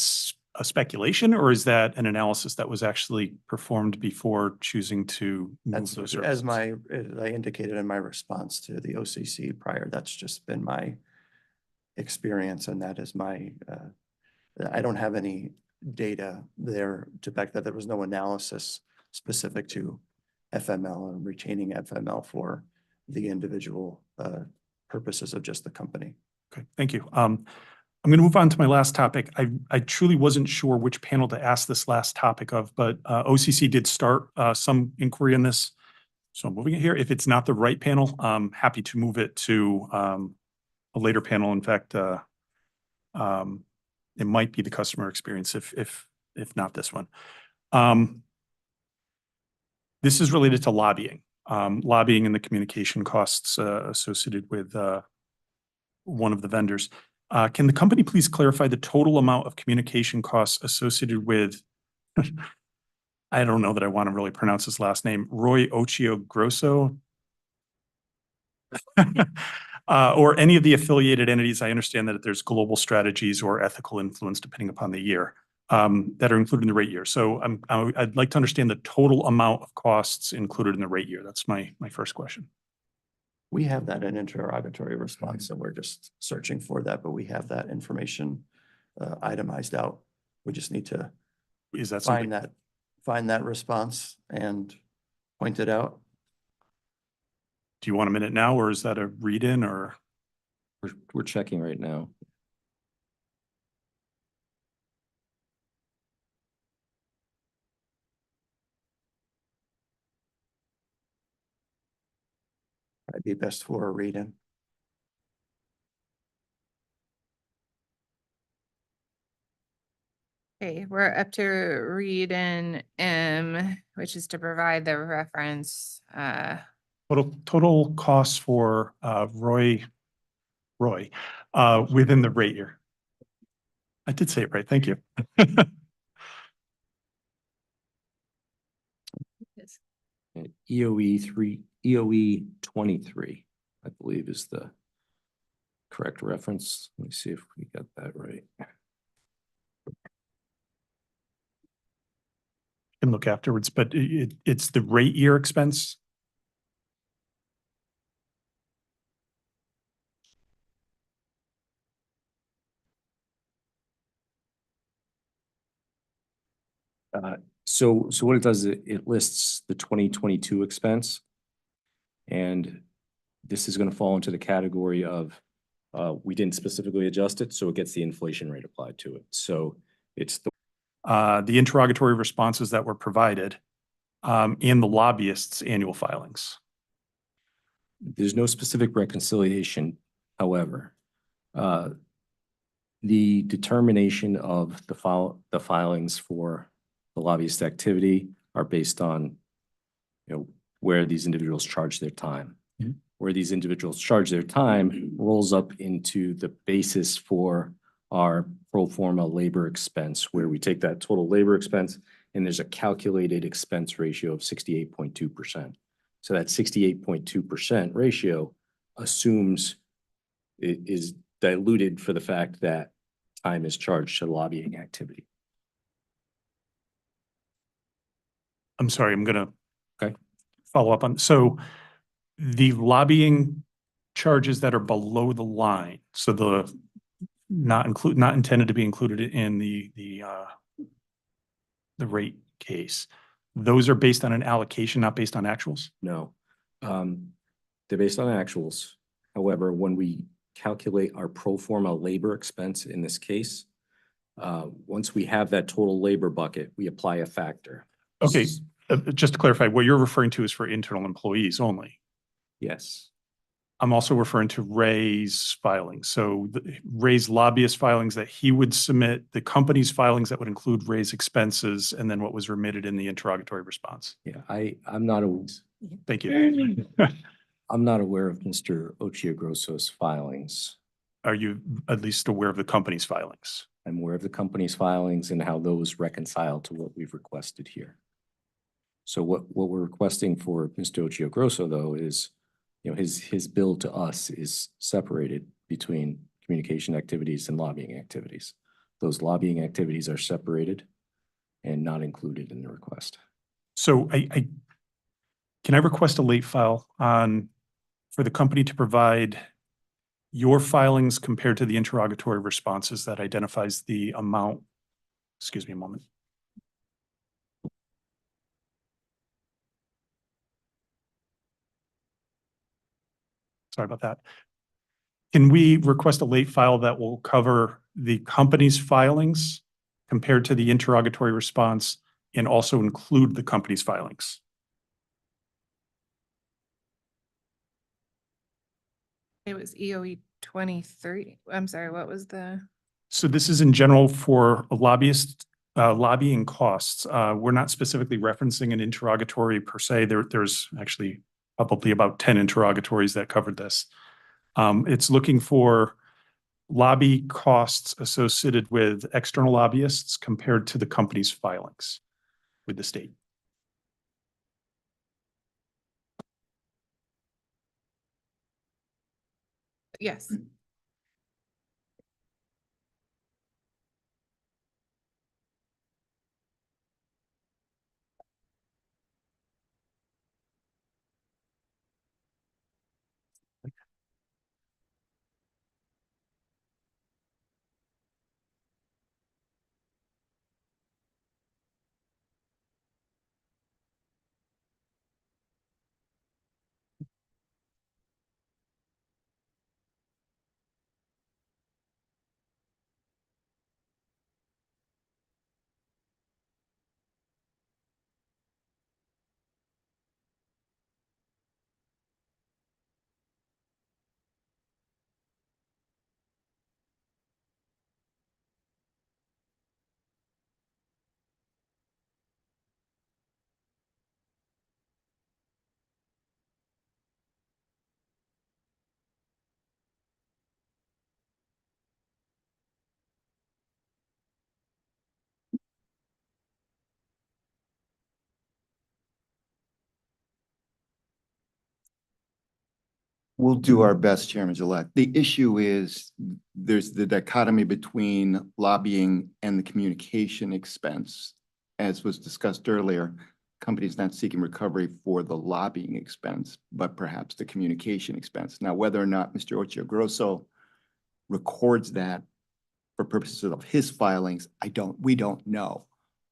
a speculation or is that an analysis that was actually performed before choosing to move That's those as services? as I indicated in my response to the OCC prior, that's just been my experience and that is my, I don't have any data there to back that. There was no analysis specific to FML and retaining FML for the individual purposes of just the company. Okay, thank you. I'm going to move on to my last topic. I truly wasn't sure which panel to ask this last topic of, but OCC did start some inquiry on this. So I'm moving it here. If it's not the right panel, I'm happy to move it to a later panel. In fact, it might be the customer experience if not this one. This is related to lobbying, lobbying and the communication costs associated with one of the vendors. Can the company please clarify the total amount of communication costs associated with, I don't know that I want to really pronounce his last name, Roy Ochio Grosso? Or any of the affiliated entities. I understand that there's global strategies or ethical influence depending upon the year that are included in the rate year. So I'd like to understand the total amount of costs included in the rate year. That's my first question. We have that in interrogatory response and we're just searching for that, but we have that information itemized out. We just need to find that response and point it out. Do you want a minute now or is that a read-in or? We're checking right now. I'd be best for a read-in. Okay, we're up to read in M, which is to provide the reference. Total costs for Roy within the rate year. I did say it right. Thank you. EOE 23, I believe is the correct reference. Let me see if we got that right. can look afterwards, but it's the rate year expense. So what it does, it lists the 2022 expense. And this is going to fall into the category of, we didn't specifically adjust it, so it gets the inflation rate applied to it. So it's The interrogatory responses that were provided, and the lobbyists' annual filings. there's no specific reconciliation, however. The determination of the filings for the lobbyist activity are based on, where these individuals charge their time. Where these individuals charge their time rolls up into the basis for our pro forma labor expense, where we take that total labor expense and there's a calculated expense ratio of 68.2%. So that 68.2% ratio assumes it is diluted for the fact that time is charged to lobbying activity. I'm sorry, I'm gonna Okay. follow up on, so the lobbying charges that are below the line, so the not intended to be included in the rate case, those are based on an allocation, not based on actuals? No. They're based on actuals. However, when we calculate our pro forma labor expense in this case, once we have that total labor bucket, we apply a factor. Okay, just to clarify, what you're referring to is for internal employees only. Yes. I'm also referring to Ray's filings. So Ray's lobbyist filings that he would submit, the company's filings that would include Ray's expenses, and then what was remitted in the interrogatory response. Yeah, I'm not Thank you. I'm not aware of Mr. Ochiogroso's filings. Are you at least aware of the company's filings? I'm aware of the company's filings and how those reconcile to what we've requested here. So what we're requesting for Mr. Ochiogroso, though, is, his bill to us is separated between communication activities and lobbying activities. Those lobbying activities are separated and not included in the request. So can I request a late file for the company to provide your filings compared to the interrogatory responses that identifies the amount? Excuse me a moment. Sorry about that. Can we request a late file that will cover the company's filings compared to the interrogatory response and also include the company's filings? It was EOE 23. I'm sorry, what was the? So this is in general for lobbyist lobbying costs. We're not specifically referencing an interrogatory per se. There's actually probably about 10 interrogatories that covered this. It's looking for lobby costs associated with external lobbyists compared to the company's filings with the state. Yes. We'll do our best, Chairman-elect. The issue is there's the dichotomy between lobbying and the communication expense. as was discussed earlier, company's not seeking recovery for the lobbying expense, but perhaps the communication expense. Now, whether or not Mr. Ochiogrosso records that for purposes of his filings, we don't know.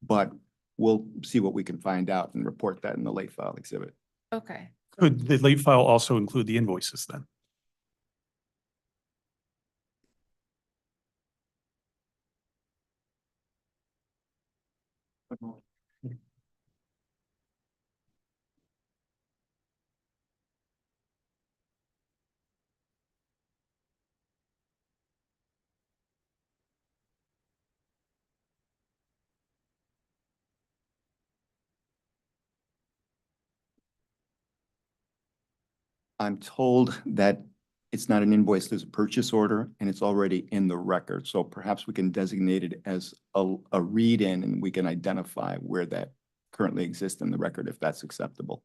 But we'll see what we can find out and report that in the late file exhibit. Okay. Could the late file also include the invoices then? I'm told that it's not an invoice, there's a purchase order, and it's already in the record. So perhaps we can designate it as a read-in, and we can identify where that currently exists in the record, if that's acceptable.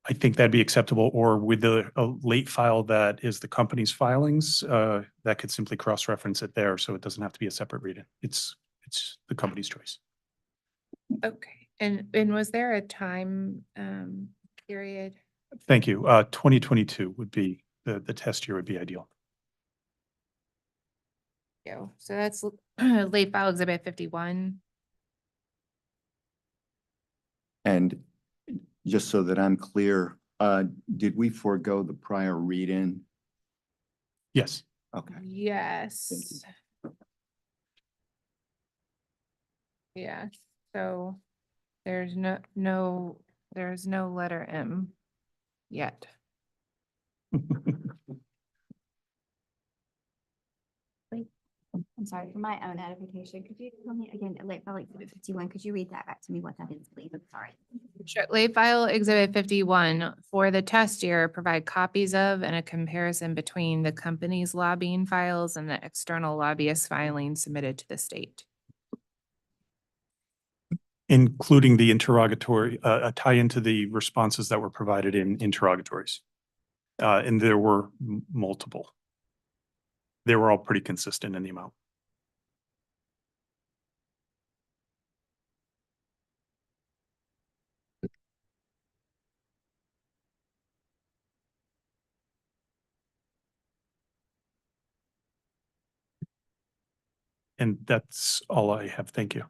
I think that'd be acceptable, or with a late file that is the company's filings, that could simply cross-reference it there, so it doesn't have to be a separate read-in. It's the company's choice. Okay. And was there a time period? Thank you. 2022 would be, the test year would be ideal. So that's late file exhibit 51. And just so that I'm clear, did we forego the prior read-in? Yes. Okay. Yes. Yeah, so there's no letter M yet. I'm sorry, for my own edification, could you tell me again, late file exhibit 51, could you read that back to me, what that is, please? I'm sorry. Sure. Late file exhibit 51 for the test year, provide copies of and a comparison between the company's lobbying files and the external lobbyist filing submitted to the state. Including the interrogatory, a tie into the responses that were provided in interrogatories. And there were multiple. They were all pretty consistent in the amount. And that's all I have. Thank you.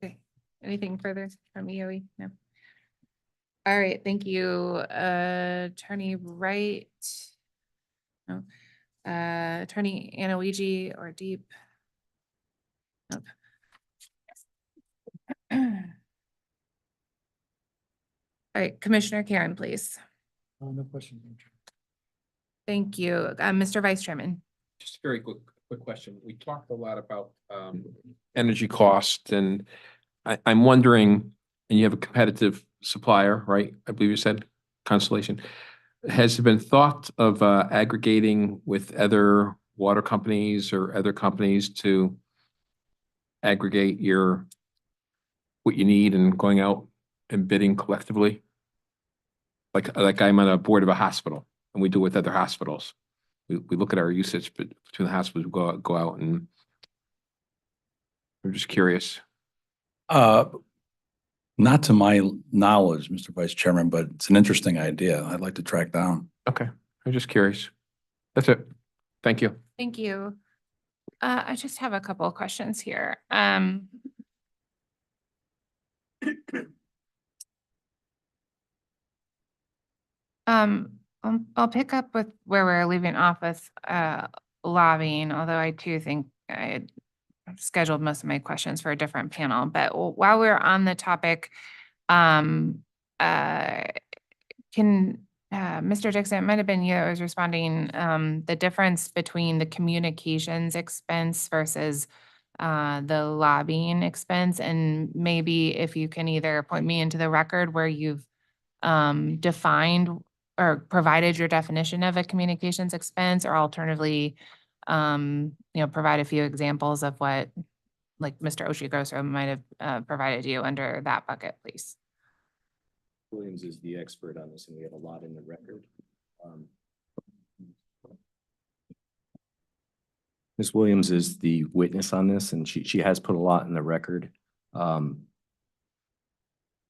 Okay, anything further from EOE? No. All right, thank you, Attorney Wright. No. Attorney Anoiji or Deep. Nope. All right, Commissioner Karen, please. No question. Thank you. Mr. Vice Chairman. Just a very quick question. We talked a lot about energy cost, and I'm wondering, and you have a competitive supplier, right? I believe you said Constellation. Has there been thought of aggregating with other water companies or other companies to aggregate what you need and going out and bidding collectively? Like I'm on a board of a hospital, and we do with other hospitals. We look at our usage, but between the hospitals, we go out, and I'm just curious. Not to my knowledge, Mr. Vice Chairman, but it's an interesting idea. I'd like to track down. Okay, I'm just curious. That's it. Thank you. Thank you. I just have a couple of questions here. I'll pick up with where we're leaving off with lobbying, although I too think I've scheduled most of my questions for a different panel. But while we're on the topic, can Mr. Dixon, it might have been you that was responding, the difference between the communications expense versus the lobbying expense, and maybe if you can either point me into the record where you've defined or provided your definition of a communications expense, or alternatively, provide a few examples of what, like Mr. Ochiogrosso might have provided you under that bucket, please. Williams is the expert on this, and we have a lot in the record. Ms. Williams is the witness on this, and she has put a lot in the record.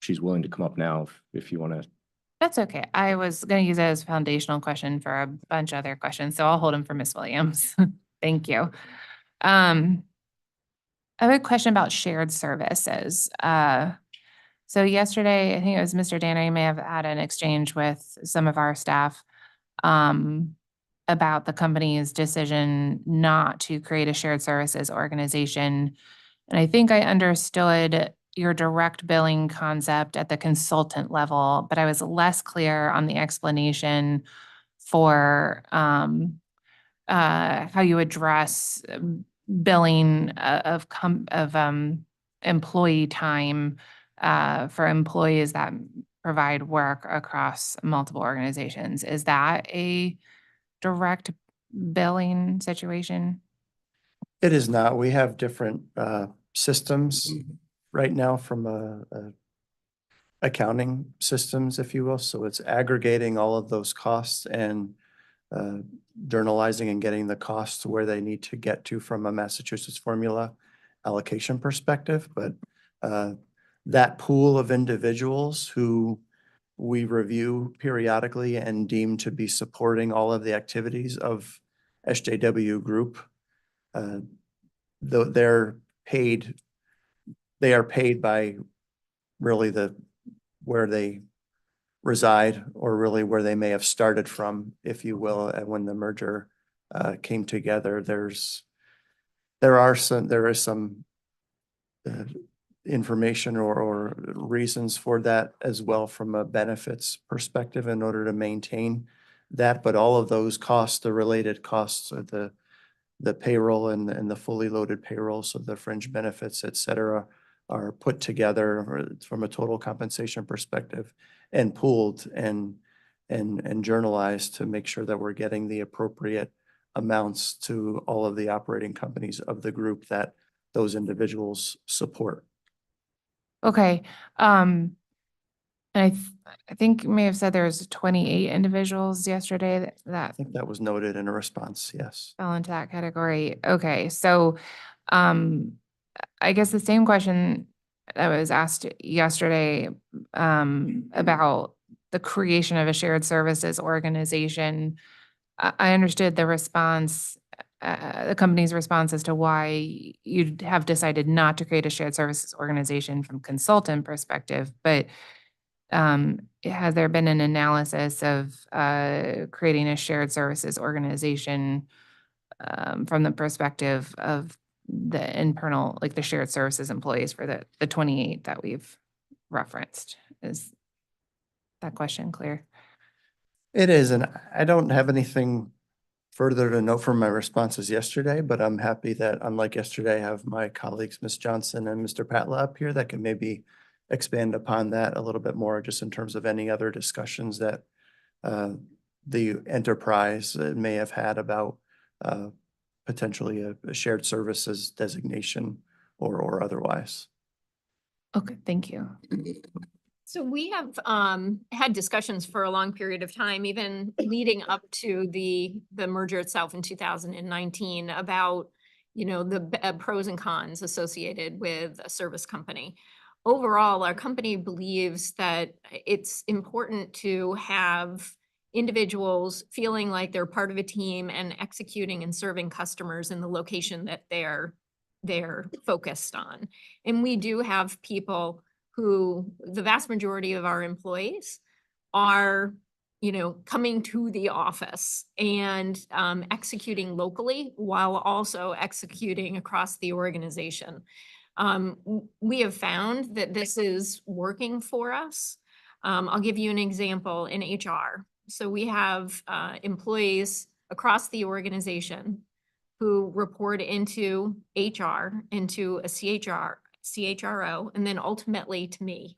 She's willing to come up now if you want to. That's okay. I was going to use it as a foundational question for a bunch of other questions, so I'll hold them for Ms. Williams. Thank you. I have a question about shared services. So yesterday, I think it was Mr. Danner, you may have had an exchange with some of our staff about the company's decision not to create a shared services organization. And I think I understood your direct billing concept at the consultant level, but I was less clear on the explanation for how you address billing of employee time for employees that provide work across multiple organizations. Is that a direct billing situation? It is not. We have different systems right now from accounting systems, if you will. So it's aggregating all of those costs and journalizing and getting the costs to where they need to get to from a Massachusetts formula allocation perspective. But that pool of individuals who we review periodically and deem to be supporting all of the activities of SJW Group, though they are paid by really where they reside, or really where they may have started from, if you will, and when the merger came together. There is some information or reasons for that as well from a benefits perspective in order to maintain that. But all of those costs, the related costs of the payroll and the fully loaded payroll, so the fringe benefits, et cetera, are put together from a total compensation perspective and pooled and journalized to make sure that we're getting the appropriate amounts to all of the operating companies of the group that those individuals support. Okay. And I think you may have said there's 28 individuals yesterday I that think that was noted in a response, yes. fell into that category. Okay, so I guess the same question that was asked yesterday about the creation of a shared services organization. I understood the response, the company's response as to why you'd have decided not to create a shared services organization from consultant perspective, but has there been an analysis of creating a shared services organization from the perspective of the internal, like the shared services employees for the 28 that we've referenced? Is that question clear? It is, and I don't have anything further to note from my responses yesterday, but I'm happy that, unlike yesterday, I have my colleagues, Ms. Johnson and Mr. Patla up here that can maybe expand upon that a little bit more, just in terms of any other discussions that the enterprise may have had about potentially a shared services designation or otherwise. Okay, thank you. So we have had discussions for a long period of time, even leading up to the merger itself in 2019, about, the pros and cons associated with a service company. Overall, our company believes that it's important to have individuals feeling like they're part of a team and executing and serving customers in the location that they're focused on. And we do have people who, the vast majority of our employees are, coming to the office and executing locally while also executing across the organization. We have found that this is working for us. I'll give you an example in HR. So we have employees across the organization who report into HR, into a CHRO, and then ultimately to me.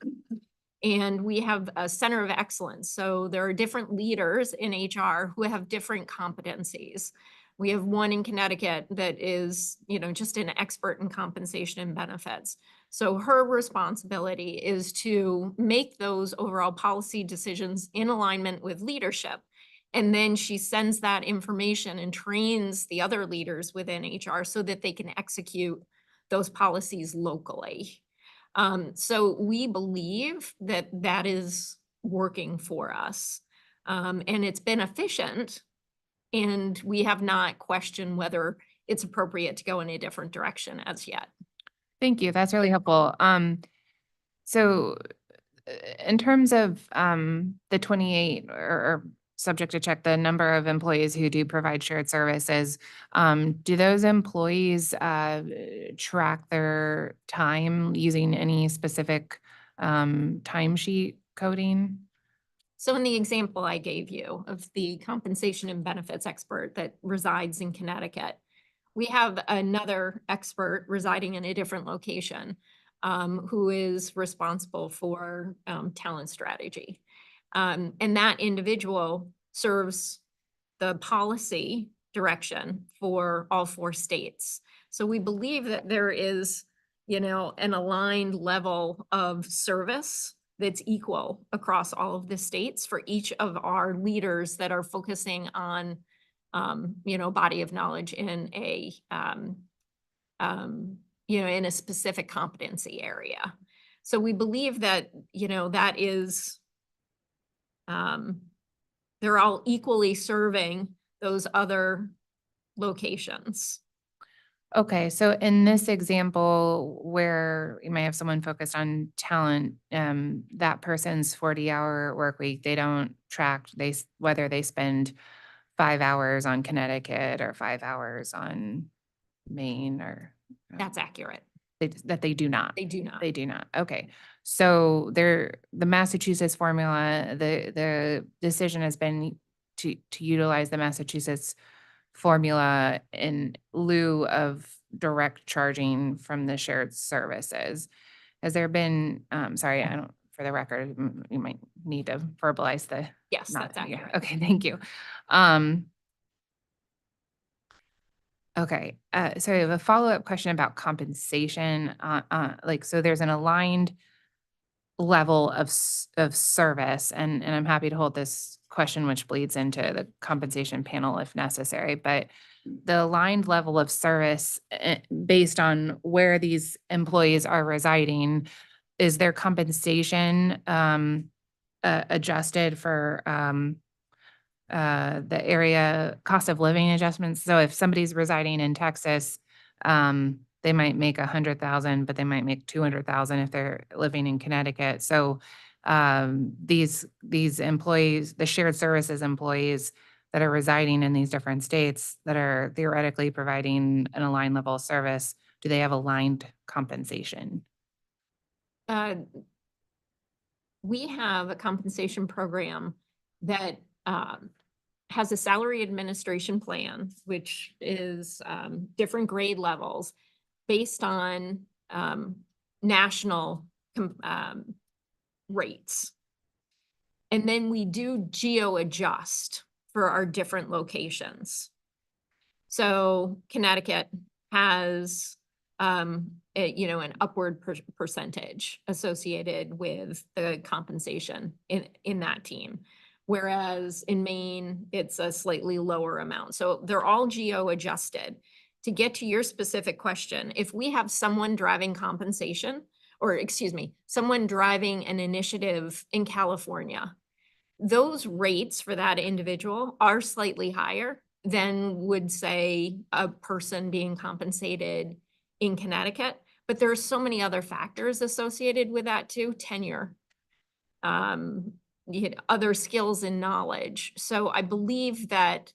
And we have a center of excellence. So there are different leaders in HR who have different competencies. We have one in Connecticut that is, just an expert in compensation and benefits. So her responsibility is to make those overall policy decisions in alignment with leadership. And then she sends that information and trains the other leaders within HR so that they can execute those policies locally. So we believe that that is working for us. And it's been efficient, and we have not questioned whether it's appropriate to go in a different direction as yet. Thank you. That's really helpful. So in terms of the 28 or subject to check the number of employees who do provide shared services, do those employees track their time using any specific timesheet coding? So in the example I gave you of the compensation and benefits expert that resides in Connecticut, we have another expert residing in a different location who is responsible for talent strategy. And that individual serves the policy direction for all 4 states. So we believe that there is, an aligned level of service that's equal across all of the states for each of our leaders that are focusing on, body of knowledge in a, in a specific competency area. So we believe that, that is, they're all equally serving those other locations. Okay, so in this example where you might have someone focused on talent, that person's 40-hour work week, they don't track whether they spend 5 hours on Connecticut or 5 hours on Maine or That's accurate. that they do not. They do not. They do not. Okay. So the Massachusetts formula, the decision has been to utilize the Massachusetts formula in lieu of direct charging from the shared services. Has there been, sorry, I don't, for the record, you might need to verbalize the. Yes, not- that's accurate. Okay, thank you. Okay, so I have a follow-up question about compensation. So there's an aligned level of service, and I'm happy to hold this question, which bleeds into the compensation panel if necessary, but the aligned level of service based on where these employees are residing, is their compensation adjusted for the area cost of living adjustments? So if somebody's residing in Texas, they might make 100,000, but they might make 200,000 if they're living in Connecticut. So these employees, the shared services employees that are residing in these different states that are theoretically providing an aligned level of service, do they have aligned compensation? We have a compensation program that has a salary administration plan, which is different grade levels based on national rates. And then we do geo adjust for our different locations. So Connecticut has an upward percentage associated with the compensation in that team. Whereas in Maine, it's a slightly lower amount. So they're all geo adjusted. To get to your specific question, if we have someone driving compensation, or excuse me, someone driving an initiative in California, those rates for that individual are slightly higher than would say a person being compensated in Connecticut. But there are so many other factors associated with that too, tenure, other skills and knowledge. So I believe that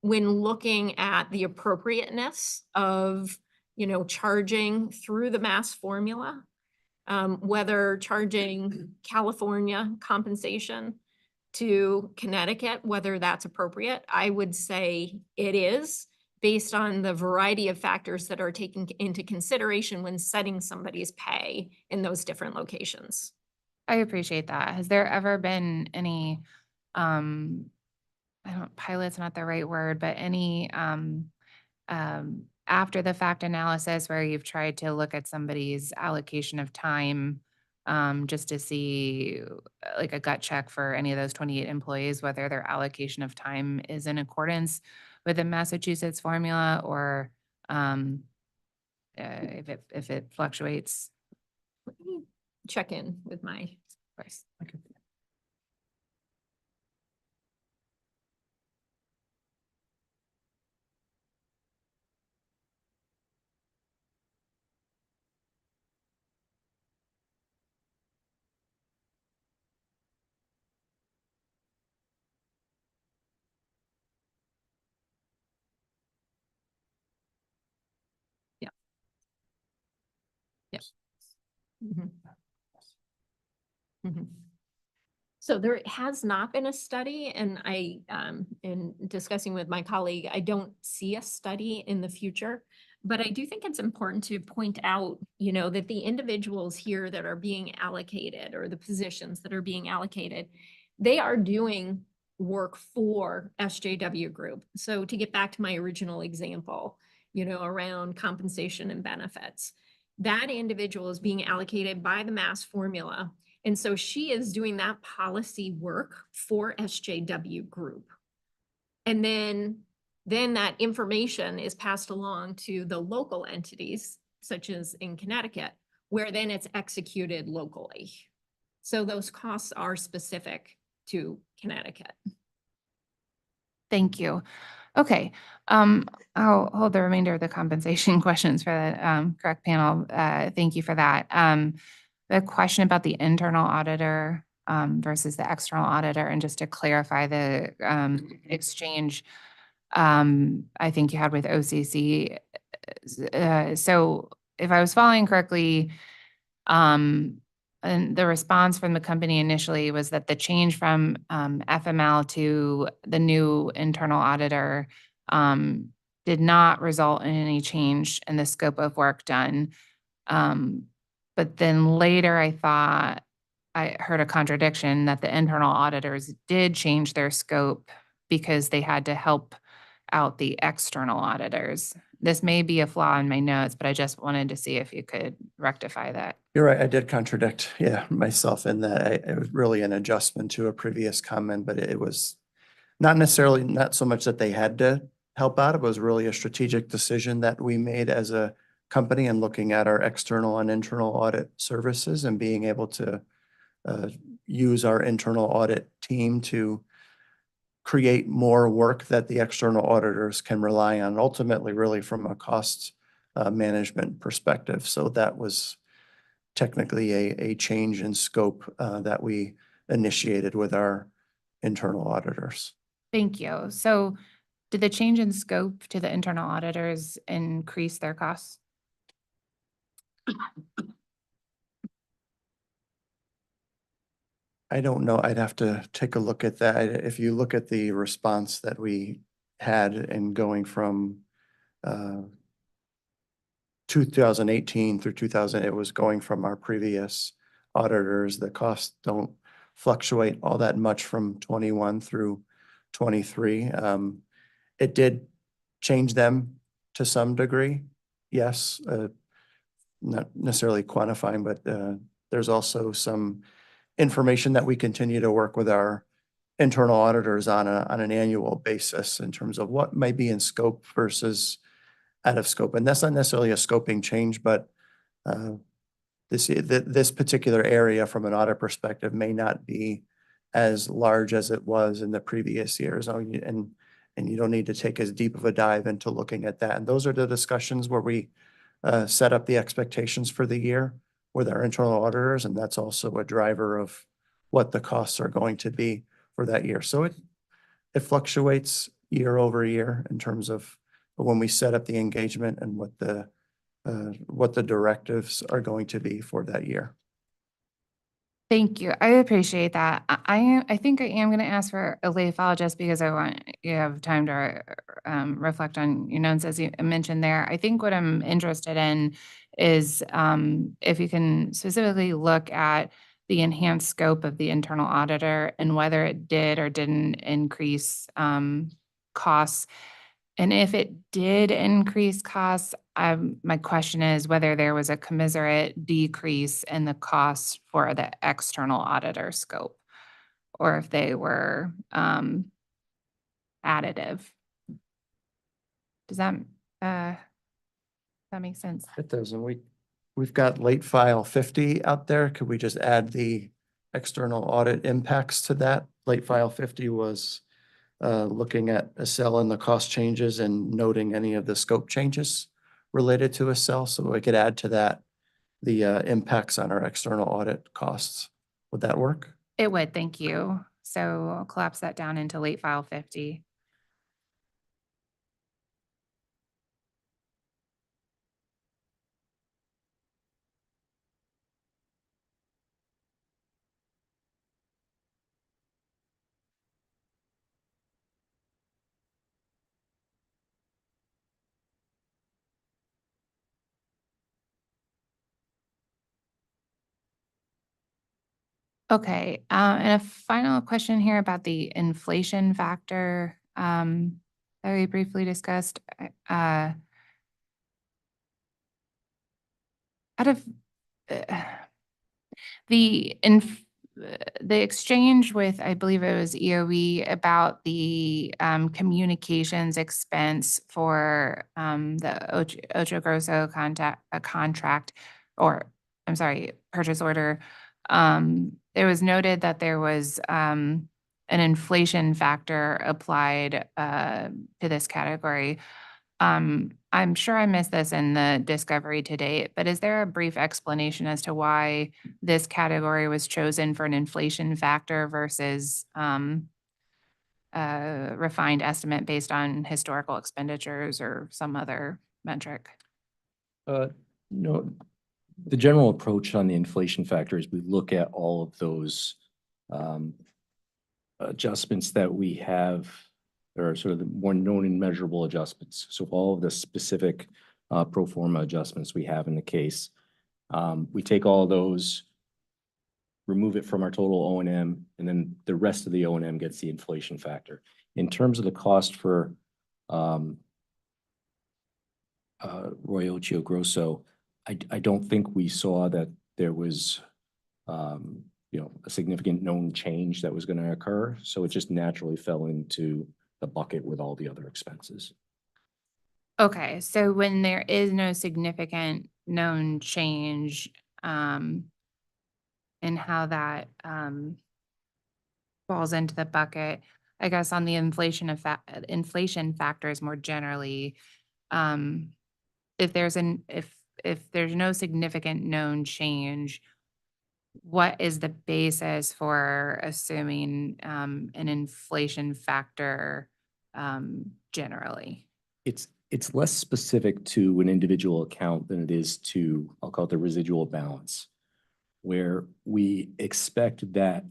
when looking at the appropriateness of, charging through the Mass formula, whether charging California compensation to Connecticut, whether that's appropriate, I would say it is, based on the variety of factors that are taken into consideration when setting somebody's pay in those different locations. I appreciate that. Has there ever been any, pilot's not the right word, but any after the fact analysis where you've tried to look at somebody's allocation of time just to see like a gut check for any of those 28 employees, whether their allocation of time is in accordance with the Massachusetts formula or if it fluctuates. Let me check in with my. Of course. Mhm. Mhm. So there has not been a study, and in discussing with my colleague, I don't see a study in the future. But I do think it's important to point out, that the individuals here that are being allocated, or the positions that are being allocated, they are doing work for SJW Group. So to get back to my original example, around compensation and benefits, that individual is being allocated by the Mass formula. And so she is doing that policy work for SJW Group. And then that information is passed along to the local entities, such as in Connecticut, where then it's executed locally. So those costs are specific to Connecticut. Thank you. Okay, I'll hold the remainder of the compensation questions for the correct panel. Thank you for that. The question about the internal auditor versus the external auditor, and just to clarify the exchange I think you had with OCC. So if I was following correctly, and the response from the company initially was that the change from FML to the new internal auditor did not result in any change in the scope of work done. But then later I thought I heard a contradiction that the internal auditors did change their scope because they had to help out the external auditors. This may be a flaw in my notes, but I just wanted to see if you could rectify that. You're right, I did contradict, myself in that it was really an adjustment to a previous comment, but it was not so much that they had to help out. It was really a strategic decision that we made as a company and looking at our external and internal audit services and being able to use our internal audit team to create more work that the external auditors can rely on, ultimately really from a cost management perspective. So that was technically a change in scope that we initiated with our internal auditors. Thank you. So did the change in scope to the internal auditors increase their costs? I don't know. I'd have to take a look at that. If you look at the response that we had in going from 2018 through 2000, it was going from our previous auditors. The costs don't fluctuate all that much from 21 through 23. It did change them to some degree. Yes, not necessarily quantifying, but there's also some information that we continue to work with our internal auditors on an annual basis in terms of what might be in scope versus out of scope. And that's not necessarily a scoping change, but this particular area from an audit perspective may not be as large as it was in the previous years. And you don't need to take as deep of a dive into looking at that. And those are the discussions where we set up the expectations for the year with our internal auditors, and that's also a driver of what the costs are going to be for that year. So it fluctuates year over year in terms of when we set up the engagement and what the directives are going to be for that year. Thank you. I appreciate that. I think I am going to ask for a lay file just because I want you to have time to reflect on your notes as you mentioned there. I think what I'm interested in is if you can specifically look at the enhanced scope of the internal auditor and whether it did or didn't increase costs. And if it did increase costs, my question is whether there was a commensurate decrease in the cost for the external auditor scope, or if they were additive. Does that make sense? It doesn't. We've got late file 50 out there. Could we just add the external audit impacts to that? Late file 50 was looking at a cell and the cost changes and noting any of the scope changes related to a cell. So I could add to that the impacts on our external audit costs. Would that work? It would, thank you. So I'll collapse that down into late file 50. Okay, and a final question here about the inflation factor that we briefly discussed. Out of the exchange with, I believe it was EOE, about the communications expense for the Ocho Grosso contract, or I'm sorry, purchase order. It was noted that there was an inflation factor applied to this category. I'm sure I missed this in the discovery to date, but is there a brief explanation as to why this category was chosen for an inflation factor versus a refined estimate based on historical expenditures or some other metric? No, the general approach on the inflation factor is we look at all of those adjustments that we have, or sort of the more known and measurable adjustments. So all of the specific pro forma adjustments we have in the case, we take all those, remove it from our total O&M, and then the rest of the O&M gets the inflation factor. In terms of the cost for Roy Ocho Grosso, I don't think we saw that there was a significant known change that was going to occur. So it just naturally fell into the bucket with all the other expenses. Okay, so when there is no significant known change in how that falls into the bucket, I guess on the inflation factors more generally, if there's no significant known change, what is the basis for assuming an inflation factor generally? It's less specific to an individual account than it is to, I'll call it the residual balance, where we expect that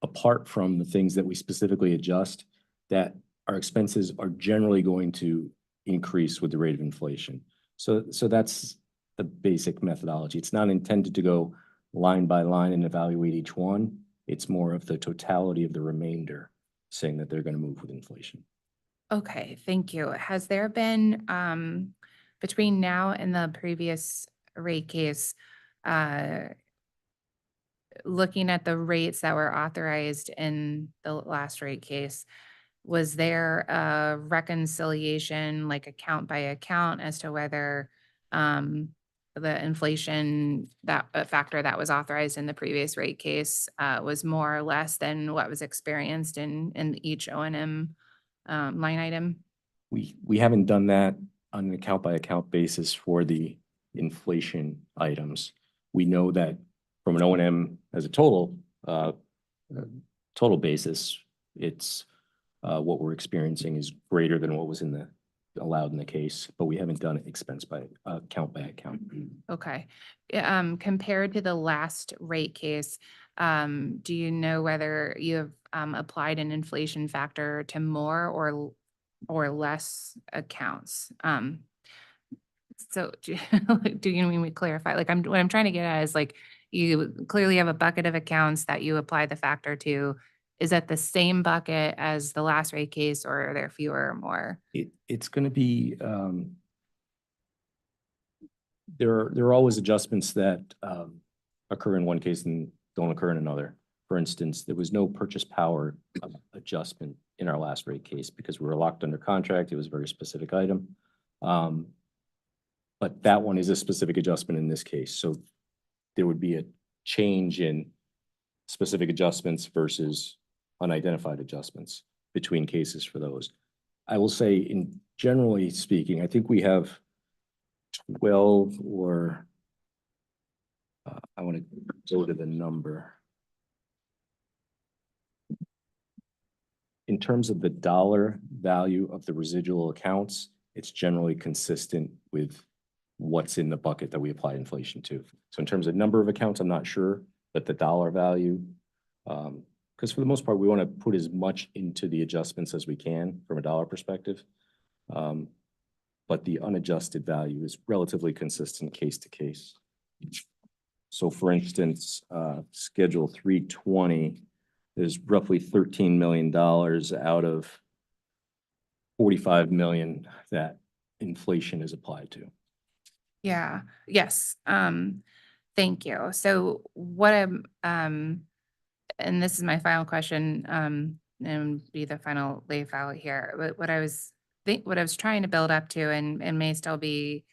apart from the things that we specifically adjust, that our expenses are generally going to increase with the rate of inflation. So that's the basic methodology. It's not intended to go line by line and evaluate each one. It's more of the totality of the remainder saying that they're going to move with inflation. Okay, thank you. Has there been, between now and the previous rate case, looking at the rates that were authorized in the last rate case, was there a reconciliation, like account by account, as to whether the inflation factor that was authorized in the previous rate case was more or less than what was experienced in each O&M line item? We haven't done that on an account by account basis for the inflation items. We know that from an O&M as a total basis, it's what we're experiencing is greater than what was allowed in the case, but we haven't done it expense by account by account. Okay. Compared to the last rate case, do you know whether you have applied an inflation factor to more or less accounts? So do you mean we clarify? Like what I'm trying to get at is like you clearly have a bucket of accounts that you apply the factor to. is that the same bucket as the last rate case, or are there fewer or more? It's gonna be, there are always adjustments that occur in one case and don't occur in another. For instance, there was no purchase power adjustment in our last rate case because we were locked under contract. It was a very specific item. But that one is a specific adjustment in this case. So there would be a change in specific adjustments versus unidentified adjustments between cases for those. I will say, in generally speaking, I think we have 12 or I want to go to the number. In terms of the dollar value of the residual accounts, it's generally consistent with what's in the bucket that we apply inflation to. So in terms of number of accounts, I'm not sure, but the dollar value, because for the most part, we want to put as much into the adjustments as we can from a dollar perspective. But the unadjusted value is relatively consistent case to case. So for instance, Schedule 320 is roughly $13 million out of 45 million that inflation is applied to. Yeah, yes. Thank you. So what I'm, and this is my final question, and be the final lay file here. But what I was trying to build up to and may still be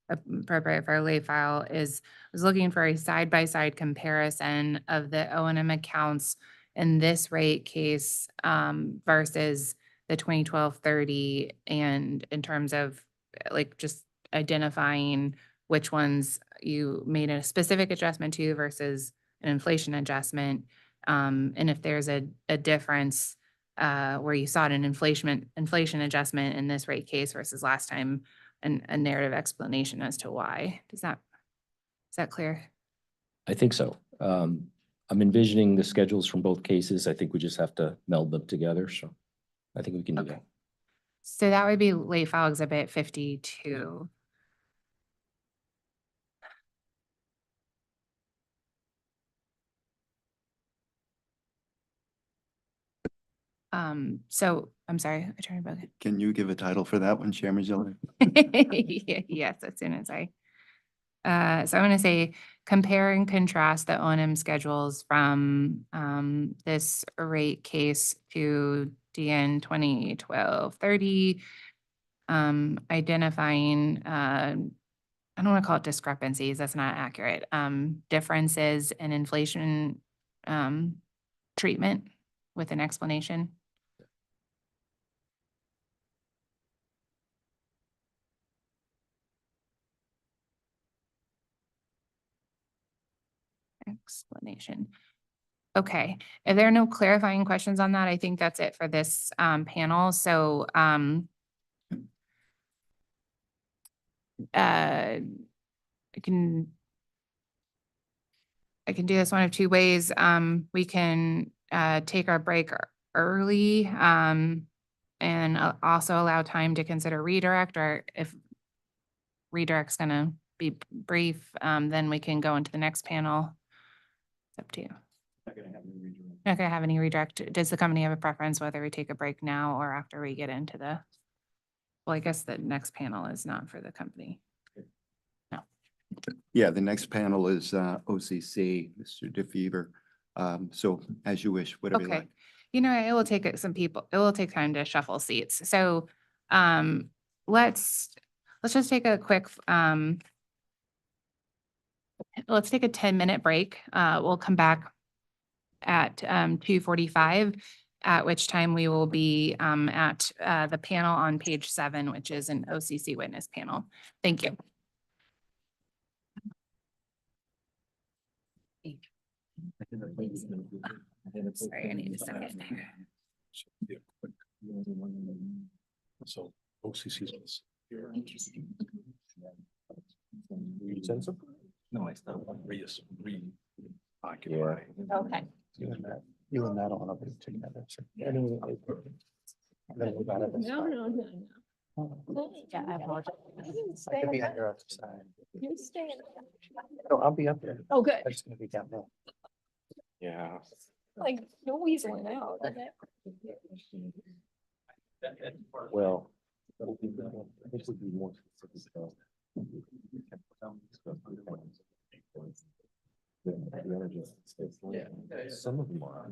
appropriate for a lay file is, I was looking for a side-by-side comparison of the O&M accounts in this rate case versus the 2012-30, and in terms of like just identifying which ones you made a specific adjustment to versus an inflation adjustment. And if there's a difference where you sought an inflation adjustment in this rate case versus last time, and a narrative explanation as to why. Is that clear? I think so. I'm envisioning the schedules from both cases. I think we just have to meld them together. So I think we can do that. So that would be late file exhibit 52. So I'm sorry, Attorney Bogan. Can you give a title for that one, Chairman Gillian? Yes, as soon as I. So I'm going to say compare and contrast the O&M schedules from this rate case to DN 2012-30, identifying, I don't want to call it discrepancies, that's not accurate, differences in inflation treatment with an explanation. Explanation. Okay, if there are no clarifying questions on that, I think that's it for this panel. So I can do this one of two ways. We can take our break early and also allow time to consider redirect, or if redirect's gonna be brief, then we can go into the next panel. It's up to you. Not gonna have any redirect. Does the company have a preference whether we take a break now or after we get into the, well, I guess the next panel is not for the company. No. Yeah, the next panel is OCC, Mr. DeFever. So as you wish, whatever you Okay. like. You know, it will take it will take time to shuffle seats. So let's just take a quick let's take a 10-minute break. We'll come back at 2:45, at which time we will be at the panel on page 7, which is an OCC witness panel. Thank you. Sorry, I need a second. So OCC's. No, I still Occupy. Okay. You and that will be together. So Yeah, I apologize. I could be on your other side. You stay in. No, I'll be up there. Oh, good. I'm just gonna be down there. Yeah. Like, no weaseling out. Well. I think would be more specific, though. The energy states, some of them are,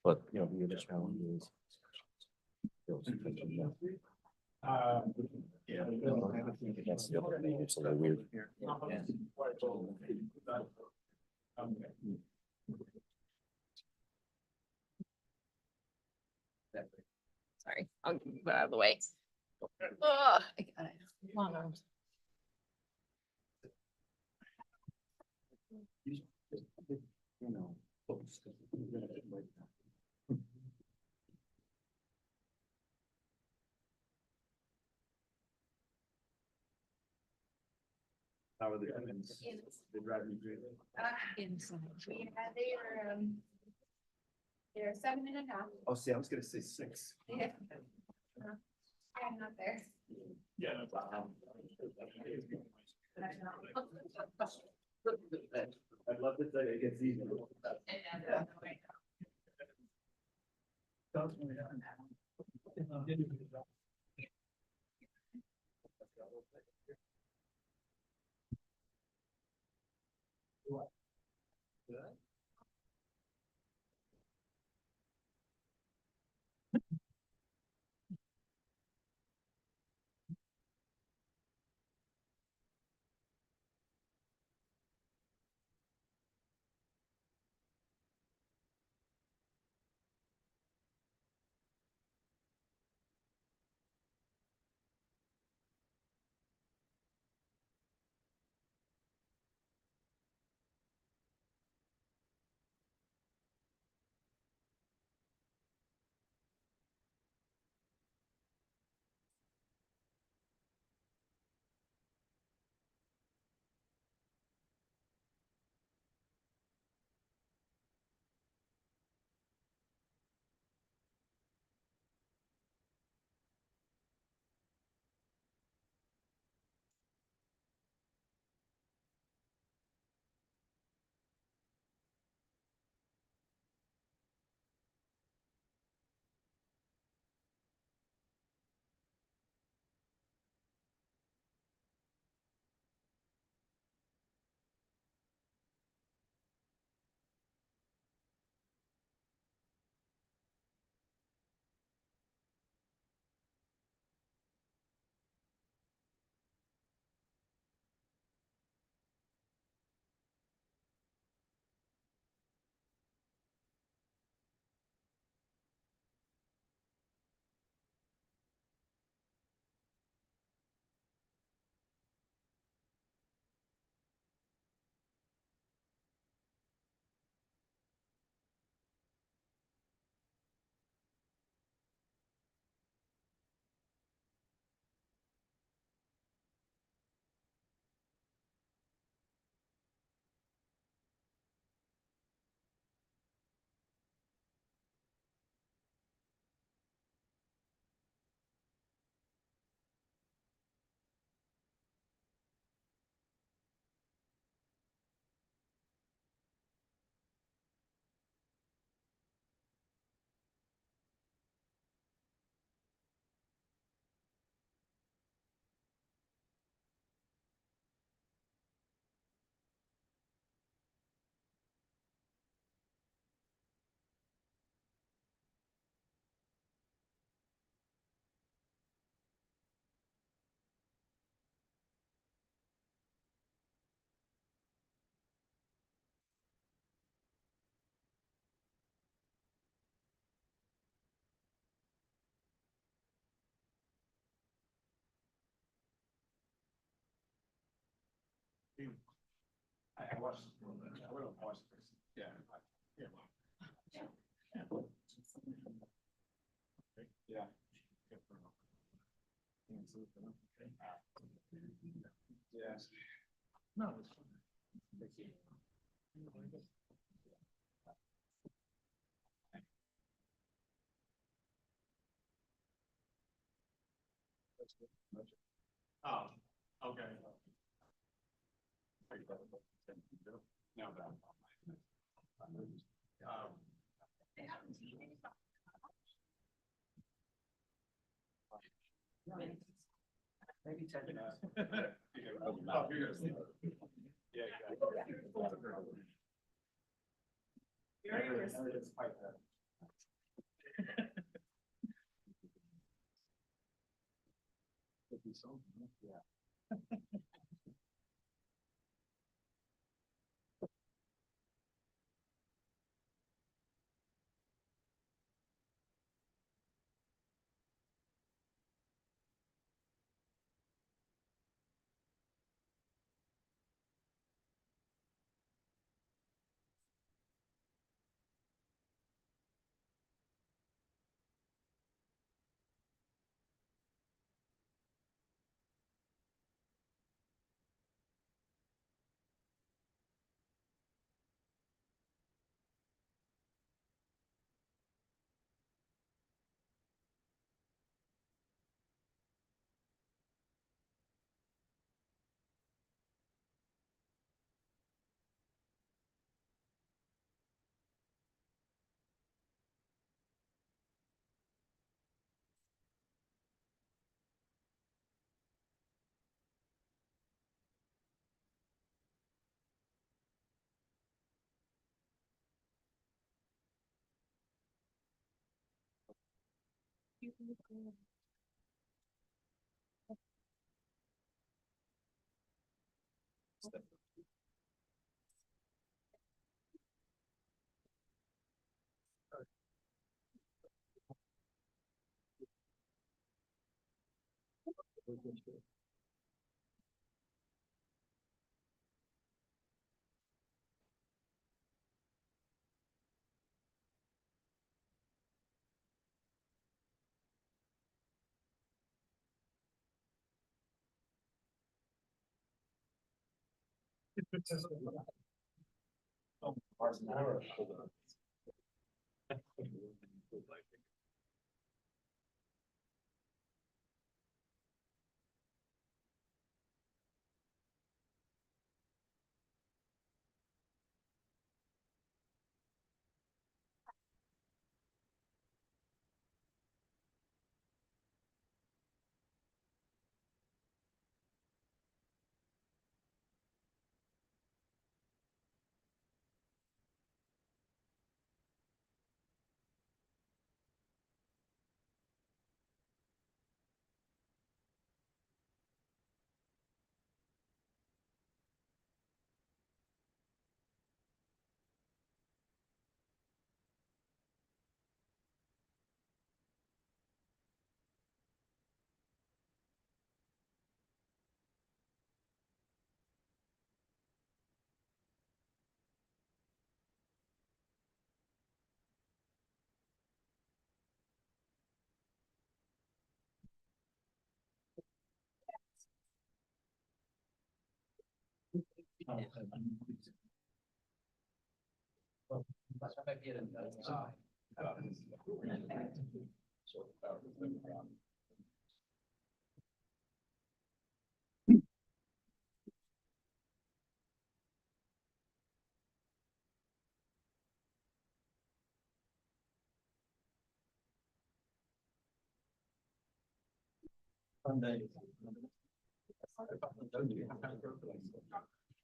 but, you know, the other challenge is. Yeah. That's the other thing, it's a little weird. Sorry, I'll move it out of the way. Ugh, I got it. Long arms. You know. How are the events? They drive you crazy. Inside. Yeah, they're 7.5. Oh, see, I was gonna say 6. Yeah. I'm not there. Yeah, no problem. I'd love to say it gets easier. I watched, I would have watched this, yeah. Yeah. Yeah. Yes. No, it's fine. Thank you. Oh, okay. Now that. Maybe 10 minutes.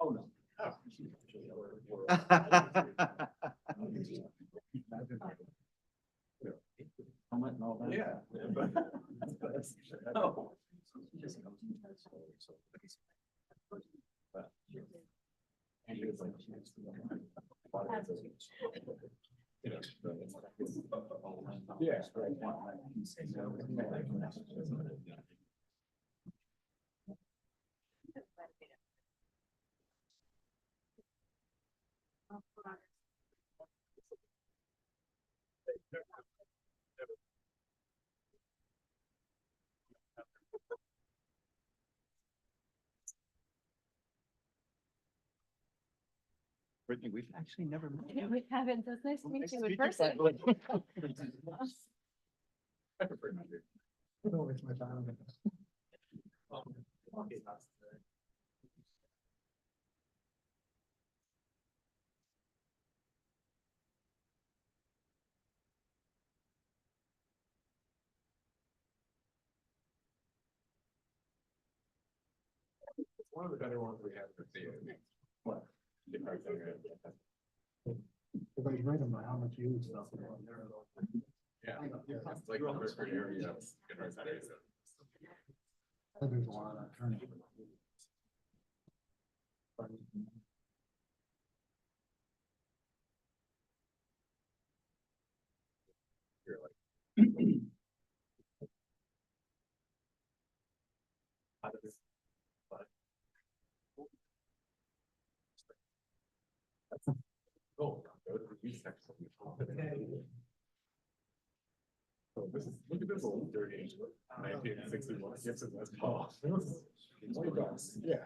Oh, no. Yeah. Oh. Yeah. Brittany, we've actually never met. We haven't, that's nice to meet you in Speaking person. I prefer not to. No, it's my time. One of the better ones we have for the. What? Everybody's right about how much you use stuff. Yeah. It's like number for your, yeah. Good right there, so. There's a lot of turning. You're like. Oh, go to the section. Oh, this is, look at this old dirty 1961. Yes, it was Paul. Yeah.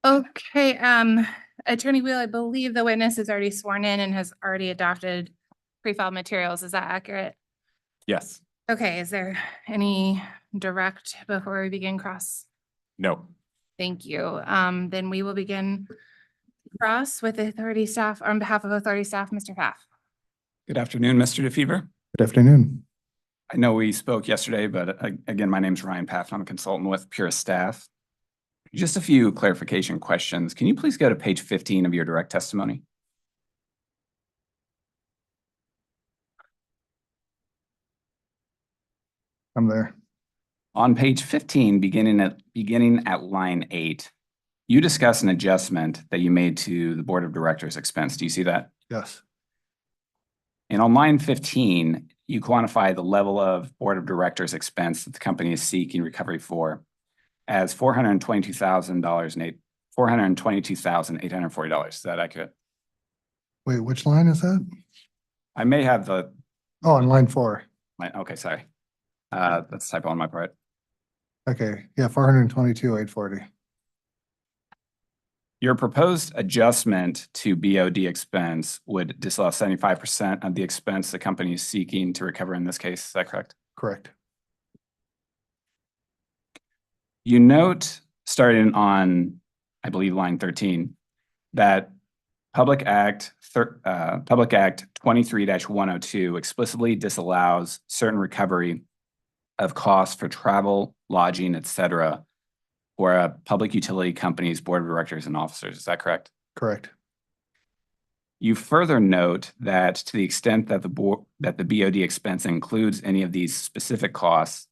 Okay, Attorney Wheel, I believe the witness is already sworn in and has already adopted pre-filed materials. Is that accurate? Yes. Okay, is there any direct before we begin cross? No. Thank you. Then we will begin cross with authority staff on behalf of authority staff, Mr. Pfaff. Good afternoon, Mr. DeFever. Good afternoon. I know we spoke yesterday, but again, my name's Ryan Pfaff. I'm a consultant with Pure Staff. Just a few clarification questions. Can you please go to page 15 of your direct testimony? I'm there. On page 15, beginning at line 8, you discuss an adjustment that you made to the Board of Directors expense. Do you see that? Yes. And on line 15, you quantify the level of Board of Directors expense that the company is seeking recovery for as $422,840. Is that accurate? Wait, which line is that? I may have the, Oh, on line 4. okay, sorry. That's a typo on my part. Okay, yeah, 422,840. Your proposed adjustment to BOD expense would disallow 75% of the expense the company is seeking to recover in this case. Is that correct? Correct. You note, starting on, I believe, line 13, that Public Act 23-102 explicitly disallows certain recovery of costs for travel, lodging, et cetera, for a public utility company's board of directors and officers. Is that correct? Correct. You further note that to the extent that the BOD expense includes any of these specific costs,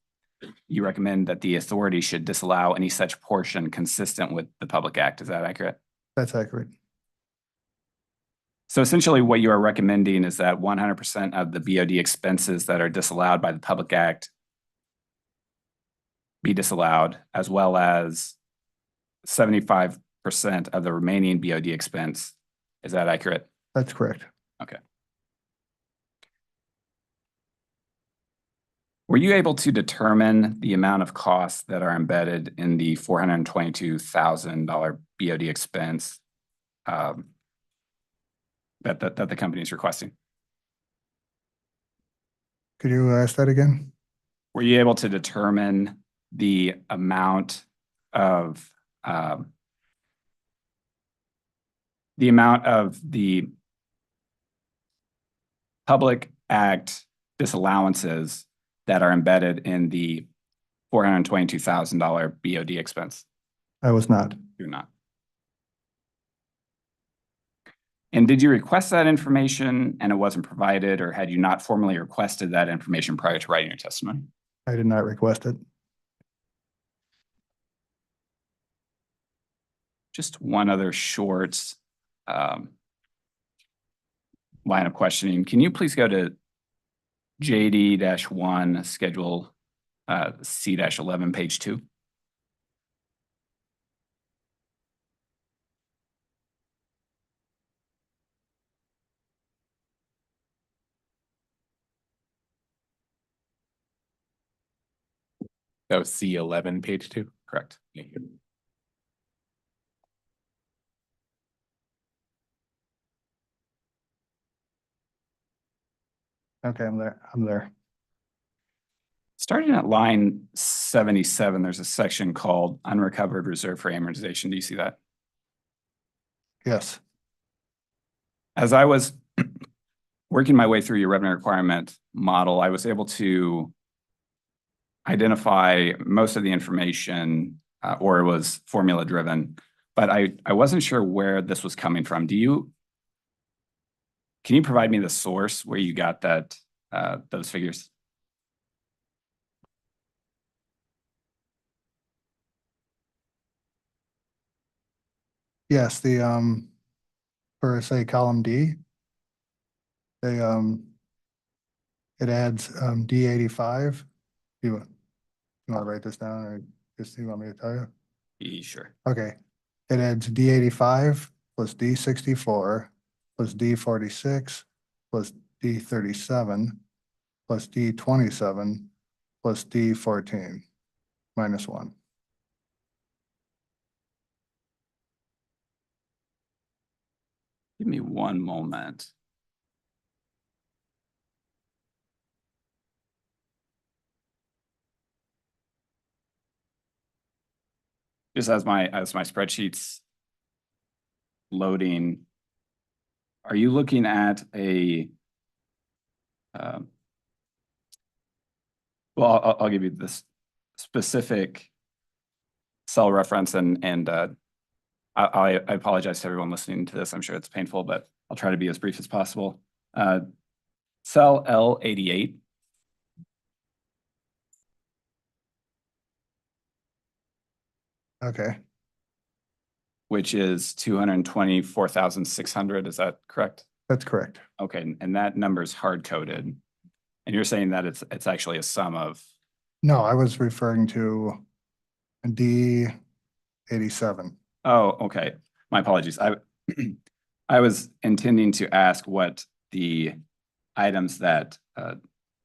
you recommend that the authority should disallow any such portion consistent with the Public Act. Is that accurate? That's accurate. So essentially what you are recommending is that 100% of the BOD expenses that are disallowed by the Public Act be disallowed, as well as 75% of the remaining BOD expense. Is that accurate? That's correct. Okay. Were you able to determine the amount of costs that are embedded in the $422,000 BOD expense that the company is requesting? Could you ask that again? Were you able to determine the amount of the Public Act disallowances that are embedded in the $422,000 BOD expense? I was not. You're not. And did you request that information and it wasn't provided, or had you not formally requested that information prior to writing your testimony? I did not request it. Just one other short line of questioning. Can you please go to JD-1, Schedule C-11, page 2? That was C-11, page 2? Correct. Okay, I'm there. I'm there. Starting at line 6. 77, there's a section called unrecovered reserve for amortization. Do you see that? Yes. As I was working my way through your revenue requirement model, I was able to identify most of the information, or it was formula driven, but I wasn't sure where this was coming from. Can you provide me the source where you got that, those figures? Yes, for say column D, they, it adds, D85. You want to write this down or just you want me to tell you? Sure. Okay, it adds D85 plus D64 plus D46 plus D37 plus D27 plus D14 minus 1. Give me one moment. Just as my spreadsheet's loading, are you looking at a, well, I'll give you this specific cell reference and I apologize to everyone listening to this. I'm sure it's painful, but I'll try to be as brief as possible. Cell L88. Okay, Which is 224,600. Is that correct? that's correct. Okay, and that number is hard coded. And you're saying that it's actually a sum of, No, I was referring to D87. oh, okay. My apologies. I was intending to ask what the items that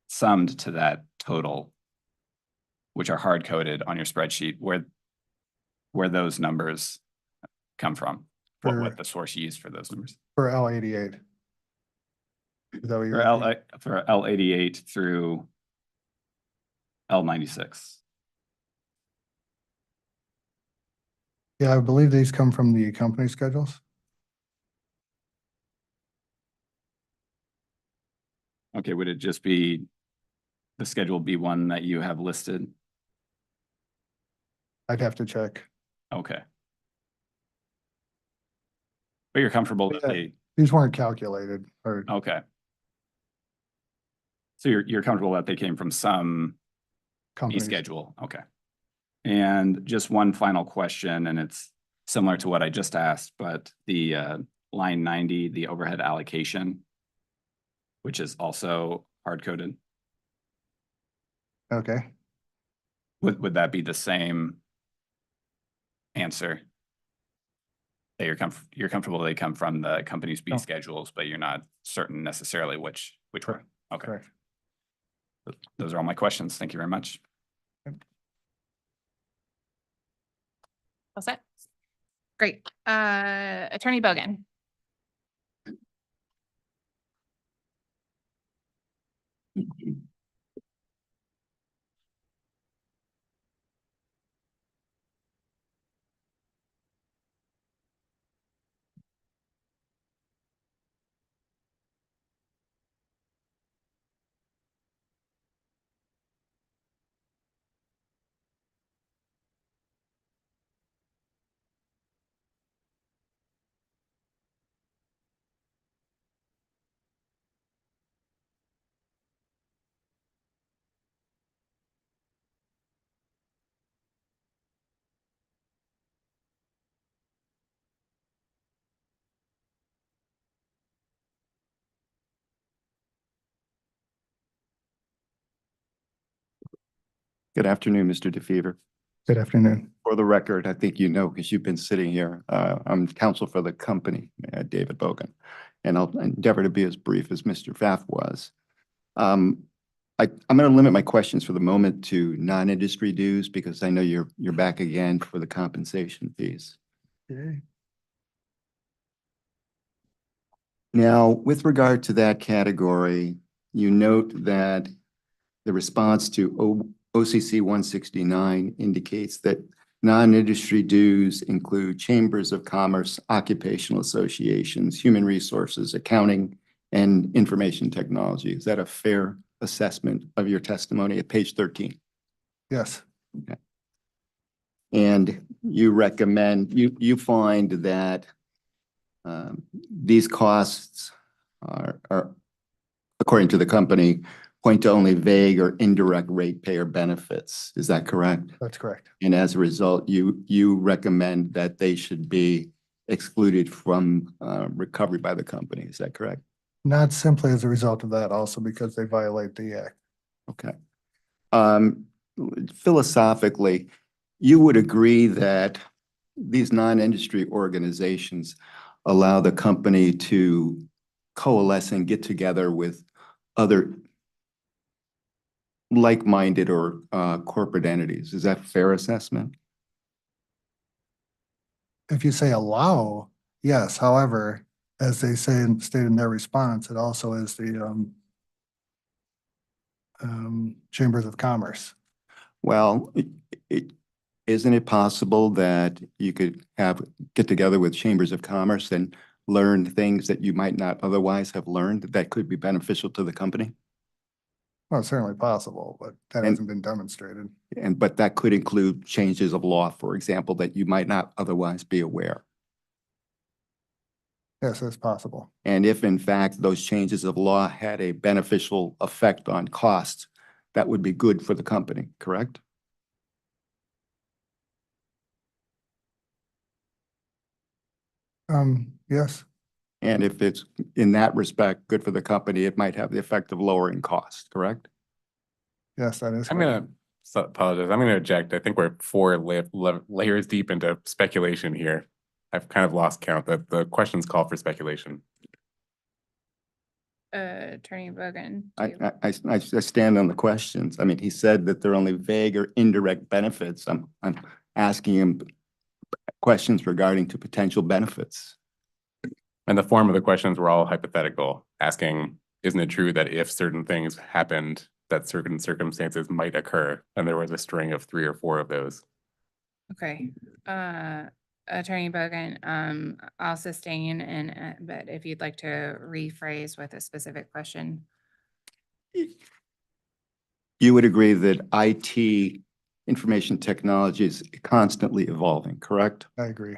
summed to that total, which are hard coded on your spreadsheet, where those numbers come from, what the source used for those numbers. For L88. Is that what you're? For L88 through L96. Yeah, I believe these come from the company schedules. Okay, would it just be the Schedule B1 that you have listed? I'd have to check. Okay. But you're comfortable that they, These weren't calculated or. okay. So you're comfortable that they came from some fee Companies. schedule? Okay. And just one final question, and it's similar to what I just asked, but the line 90, the overhead allocation, which is also hard coded. Okay, Would that be the same answer? That you're comfortable they come from the company's fee No. schedules, but you're not certain necessarily which one? Okay. correct. Those are all my questions. Thank you very much. All set? Great. Attorney Bogan. Good afternoon, Mr. DeFever. Good afternoon. For the record, I think you know, because you've been sitting here, I'm counsel for the company, David Bogan, and I'll endeavor to be as brief as Mr. Pfaff was. I'm going to limit my questions for the moment to non-industry dues because I know you're back again for the compensation fees. Okay. Now, with regard to that category, you note that the response to OCC 169 indicates that non-industry dues include chambers of commerce, occupational associations, human resources, accounting, and information technology. Is that a fair assessment of your testimony at page 13? Yes, And you recommend, you find that these costs are, according to the company, point to only vague or indirect ratepayer benefits. Is that correct? that's correct. And as a result, you recommend that they should be excluded from recovery by the company. Is that correct? Not simply as a result of that, also because they violate the act. Okay. Philosophically, you would agree that these non-industry organizations allow the company to coalesce and get together with other like-minded or corporate entities. Is that a fair assessment? If you say allow, yes. However, as they say and state in their response, it also is the chambers of commerce. Well, isn't it possible that you could get together with chambers of commerce and learn things that you might not otherwise have learned that could be beneficial to the company? Well, it's certainly possible, but that And- hasn't been demonstrated. But that could include changes of law, for example, that you might not otherwise be aware. Yes, that's possible. And if in fact those changes of law had a beneficial effect on costs, that would be good for the company, correct? Yes, And if it's in that respect, good for the company, it might have the effect of lowering costs, correct? yes, that is I'm correct. gonna apologize. I'm gonna object. I think we're four layers deep into speculation here. I've kind of lost count. The questions call for speculation. Attorney Bogan. I stand on the questions. I mean, he said that they're only vague or indirect benefits. I'm asking him questions regarding to potential benefits. And the form of the questions were all hypothetical, asking, isn't it true that if certain things happened, that certain circumstances might occur? And there was a string of 3 or 4 of those. Okay, Attorney Bogan, I'll sustain and, but if you'd like to rephrase with a specific question. You would agree that IT, information technology, is constantly evolving, correct? I agree.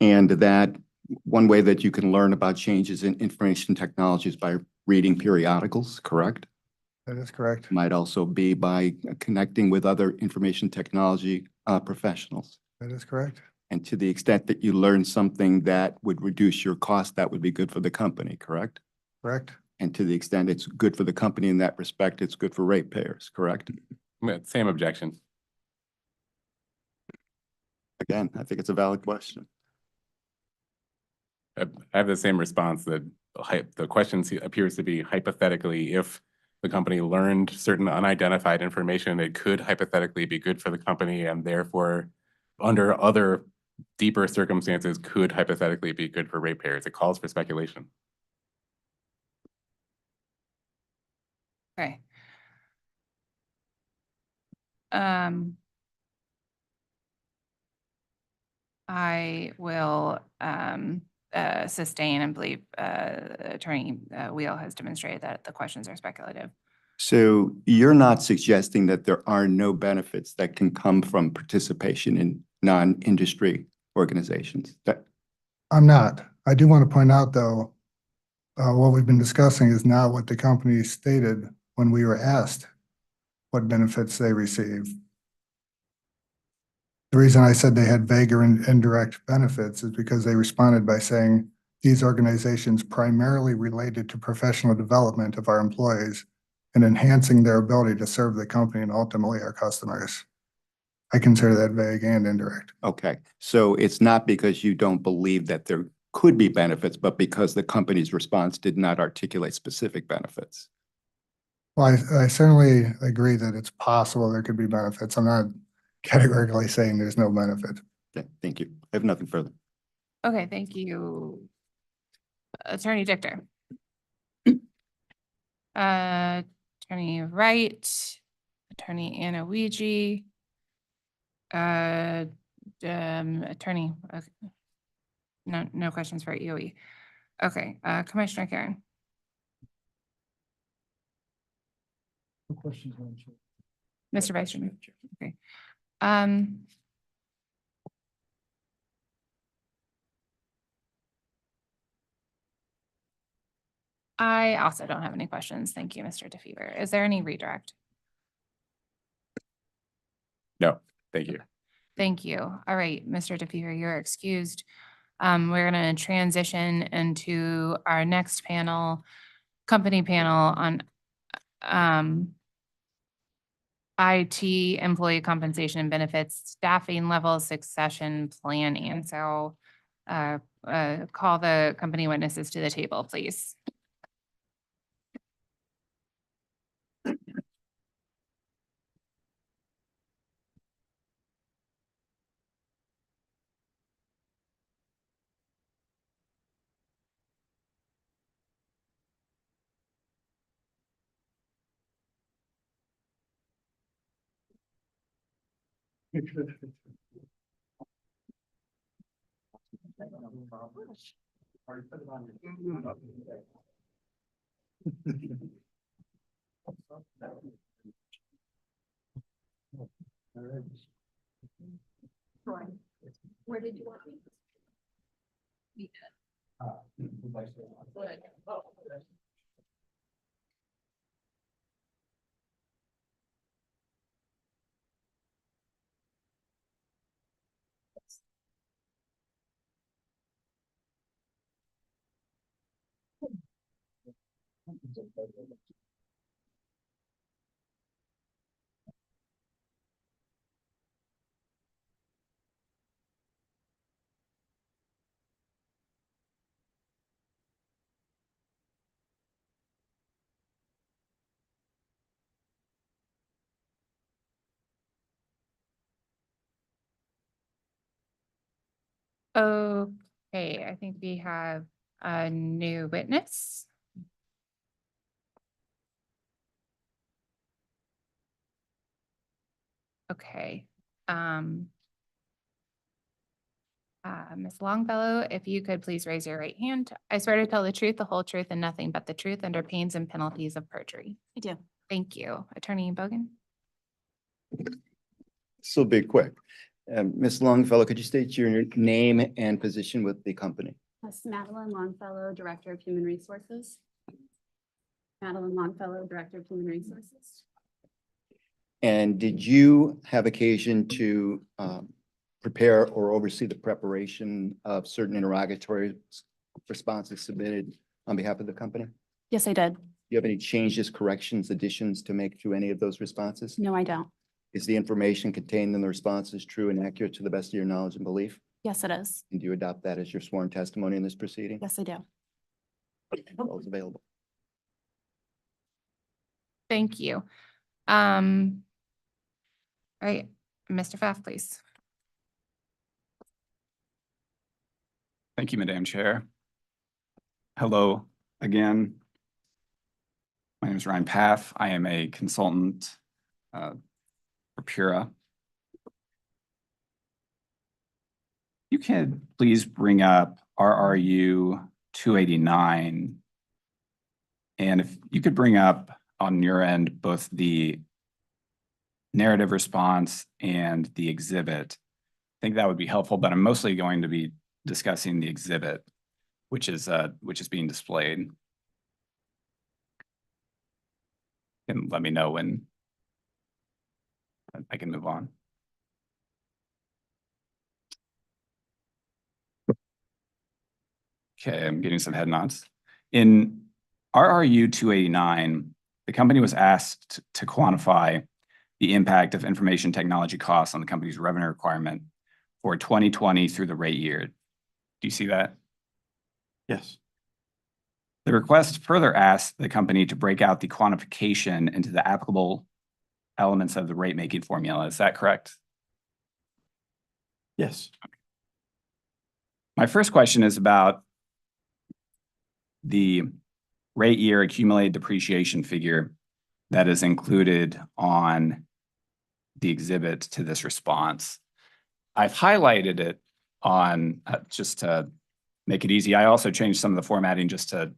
And that one way that you can learn about changes in information technology is by reading periodicals, correct? That is correct. Might also be by connecting with other information technology professionals. That is correct. And to the extent that you learn something that would reduce your cost, that would be good for the company, correct? Correct. And to the extent it's good for the company in that respect, it's good for ratepayers, correct? Same objection. Again, I think it's a valid question. I have the same response that the question appears to be hypothetically, if the company learned certain unidentified information, it could hypothetically be good for the company, and therefore under other deeper circumstances could hypothetically be good for ratepayers. It calls for speculation. Okay. I will sustain and believe Attorney Wheel has demonstrated that the questions are speculative. So you're not suggesting that there are no benefits that can come from participation in non-industry organizations? I'm not. I do want to point out, though, what we've been discussing is not what the company stated when we were asked what benefits they receive. The reason I said they had vague or indirect benefits is because they responded by saying these organizations primarily related to professional development of our employees and enhancing their ability to serve the company and ultimately our customers. I consider that vague and indirect. Okay, so it's not because you don't believe that there could be benefits, but because the company's response did not articulate specific benefits. Well, I certainly agree that it's possible there could be benefits. I'm not categorically saying there's no benefit. Okay, thank you. I have nothing further. Okay, thank you. Attorney Dichter. Attorney Wright, Attorney Anna Ouija. Attorney, okay. No questions for EOE. Okay, Commissioner Karen. Mr. Vice Chairman. Okay. I also don't have any questions. Thank you, Mr. DeFever. Is there any redirect? No, thank you. Thank you. All right, Mr. DeFever, you're excused. We're going to transition into our next panel, company panel on IT, employee compensation and benefits, staffing levels, succession planning. So call the company witnesses to the table, please. Where did you want me? Okay, I think we have a new witness. Okay. Ms. Longfellow, if you could please raise your right hand. I swear to tell the truth, the whole truth, and nothing but the truth under pains and penalties of perjury. I do. Thank you. Attorney Bogan? This will be quick. Ms. Longfellow, could you state your name and position with the company? Yes, Madeline Longfellow, Director of Human Resources. Madeline Longfellow, Director of Human Resources. And did you have occasion to prepare or oversee the preparation of certain interrogatory responses submitted on behalf of the company? Do Yes, I did. you have any changes, corrections, additions to make to any of those responses? No, I don't. Is the information contained in the responses true and accurate to the best of your knowledge and belief? Yes, it is. And do you adopt that as your sworn testimony in this proceeding? Yes, I do. All is available. Thank you. All right, Mr. Pfaff, please. Thank you, Madam Chair. Hello again. My name is Ryan Pfaff. I am a consultant for Pura. You can please bring up RRU 289. And if you could bring up on your end both the narrative response and the exhibit, I think that would be helpful, but I'm mostly going to be discussing the exhibit, which is being displayed. And let me know when I can move on. Okay, I'm getting some head nods. In RRU 289, the company was asked to quantify the impact of information technology costs on the company's revenue requirement for 2020 through the rate year. Do you see that? Yes. The request further asked the company to break out the quantification into the applicable elements of the rate-making formula. Is that correct? Yes. My first question is about the rate year accumulated depreciation figure that is included on the exhibit to this response. I've highlighted it on, just to make it easy. I also changed some of the formatting just to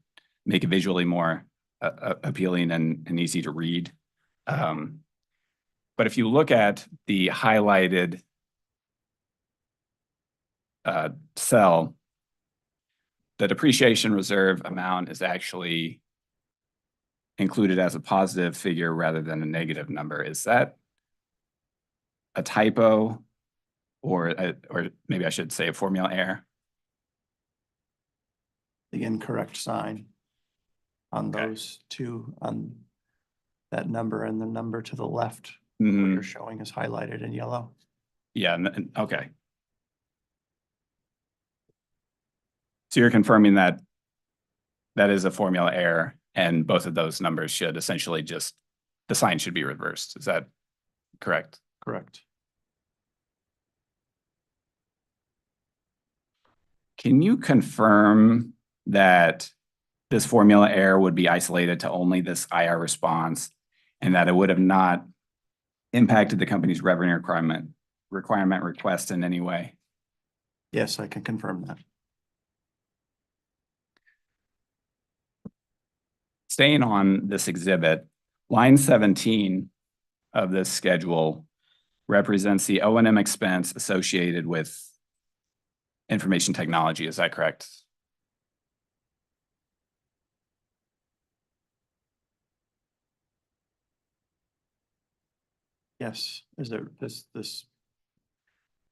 make it visually more appealing and easy to read. But if you look at the highlighted cell, the depreciation reserve amount is actually included as a positive figure rather than a negative number. Is that a typo, or maybe I should say a formula error? The incorrect sign on Okay. those two, on that number and the number to the left, Mhm. what you're showing is highlighted in yellow. Yeah, okay. So you're confirming that that is a formula error, and both of those numbers should essentially just, the sign should be reversed. Is that correct? Correct. Can you confirm that this formula error would be isolated to only this IR response, and that it would have not impacted the company's revenue requirement request in any way? Yes, I can confirm that. Staying on this exhibit, line 17 of this schedule represents the O&M expense associated with information technology. Is that correct? Yes, is there, this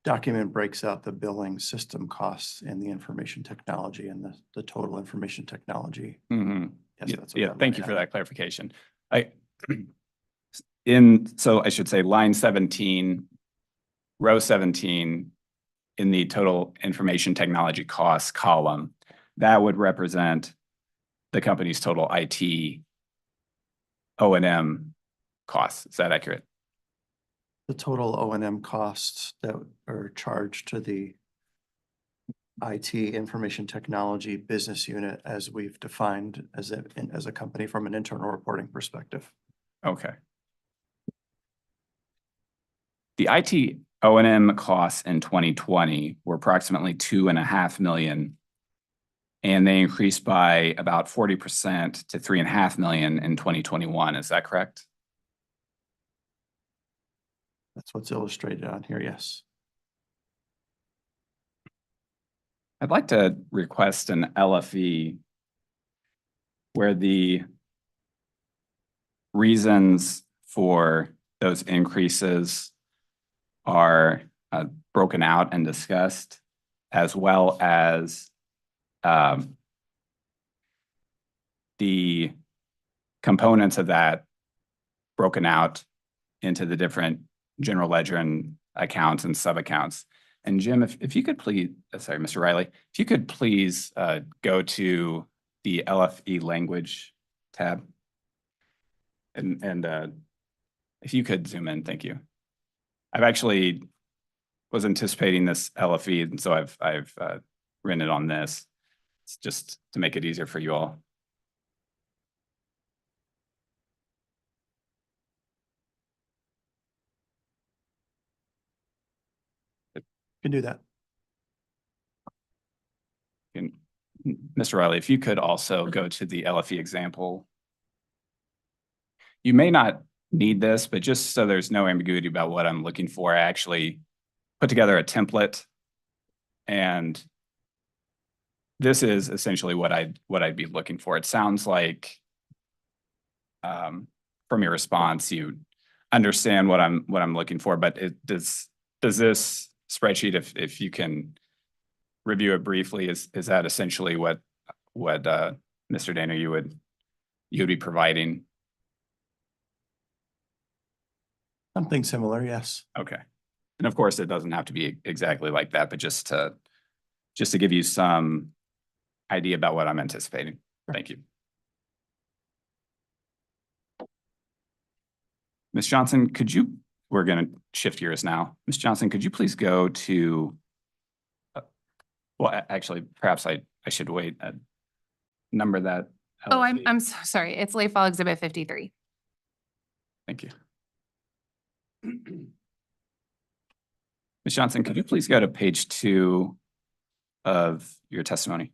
document breaks out the billing system costs and the information technology and the total information technology. Mhm. Yes, Yeah, that's what yeah, I'm thank looking you for at. that clarification. So I should say line 17, row 17, in the total information technology costs column, that would represent the company's total IT O&M costs. Is that accurate? The total O&M costs that are charged to the IT information technology business unit as we've defined as a company from an internal reporting perspective. Okay. The IT O&M costs in 2020 were approximately $2.5 million, and they increased by about 40% to $3.5 million in 2021. Is that correct? That's what's illustrated on here, yes. I'd like to request an LFE where the reasons for those increases are broken out and discussed, as well as the components of that broken out into the different general ledger and accounts and sub-accounts. And Jim, if you could please, sorry, Mr. Riley, if you could please go to the LFE language tab. And if you could zoom in, thank you. I've actually was anticipating this LFE, and so I've written it on this. It's just to make it easier for you all. Can do that. And Mr. Riley, if you could also go to the LFE example. You may not need this, but just so there's no ambiguity about what I'm looking for, I actually put together a template, and this is essentially what I'd be looking for. It sounds like from your response, you understand what I'm looking for, but does this spreadsheet, if you can review it briefly, is that essentially what Mr. Dana, you would be providing? Something similar, yes. Okay. And of course, it doesn't have to be exactly like that, but just to give you some idea about what I'm anticipating. Thank you. Ms. Johnson, we're going to shift gears now. Ms. Johnson, could you please go to, well, actually, perhaps I should wait a number that. Oh, I'm so sorry. It's late file exhibit 53. Thank you. Ms. Johnson, could you please go to page 2 of your testimony?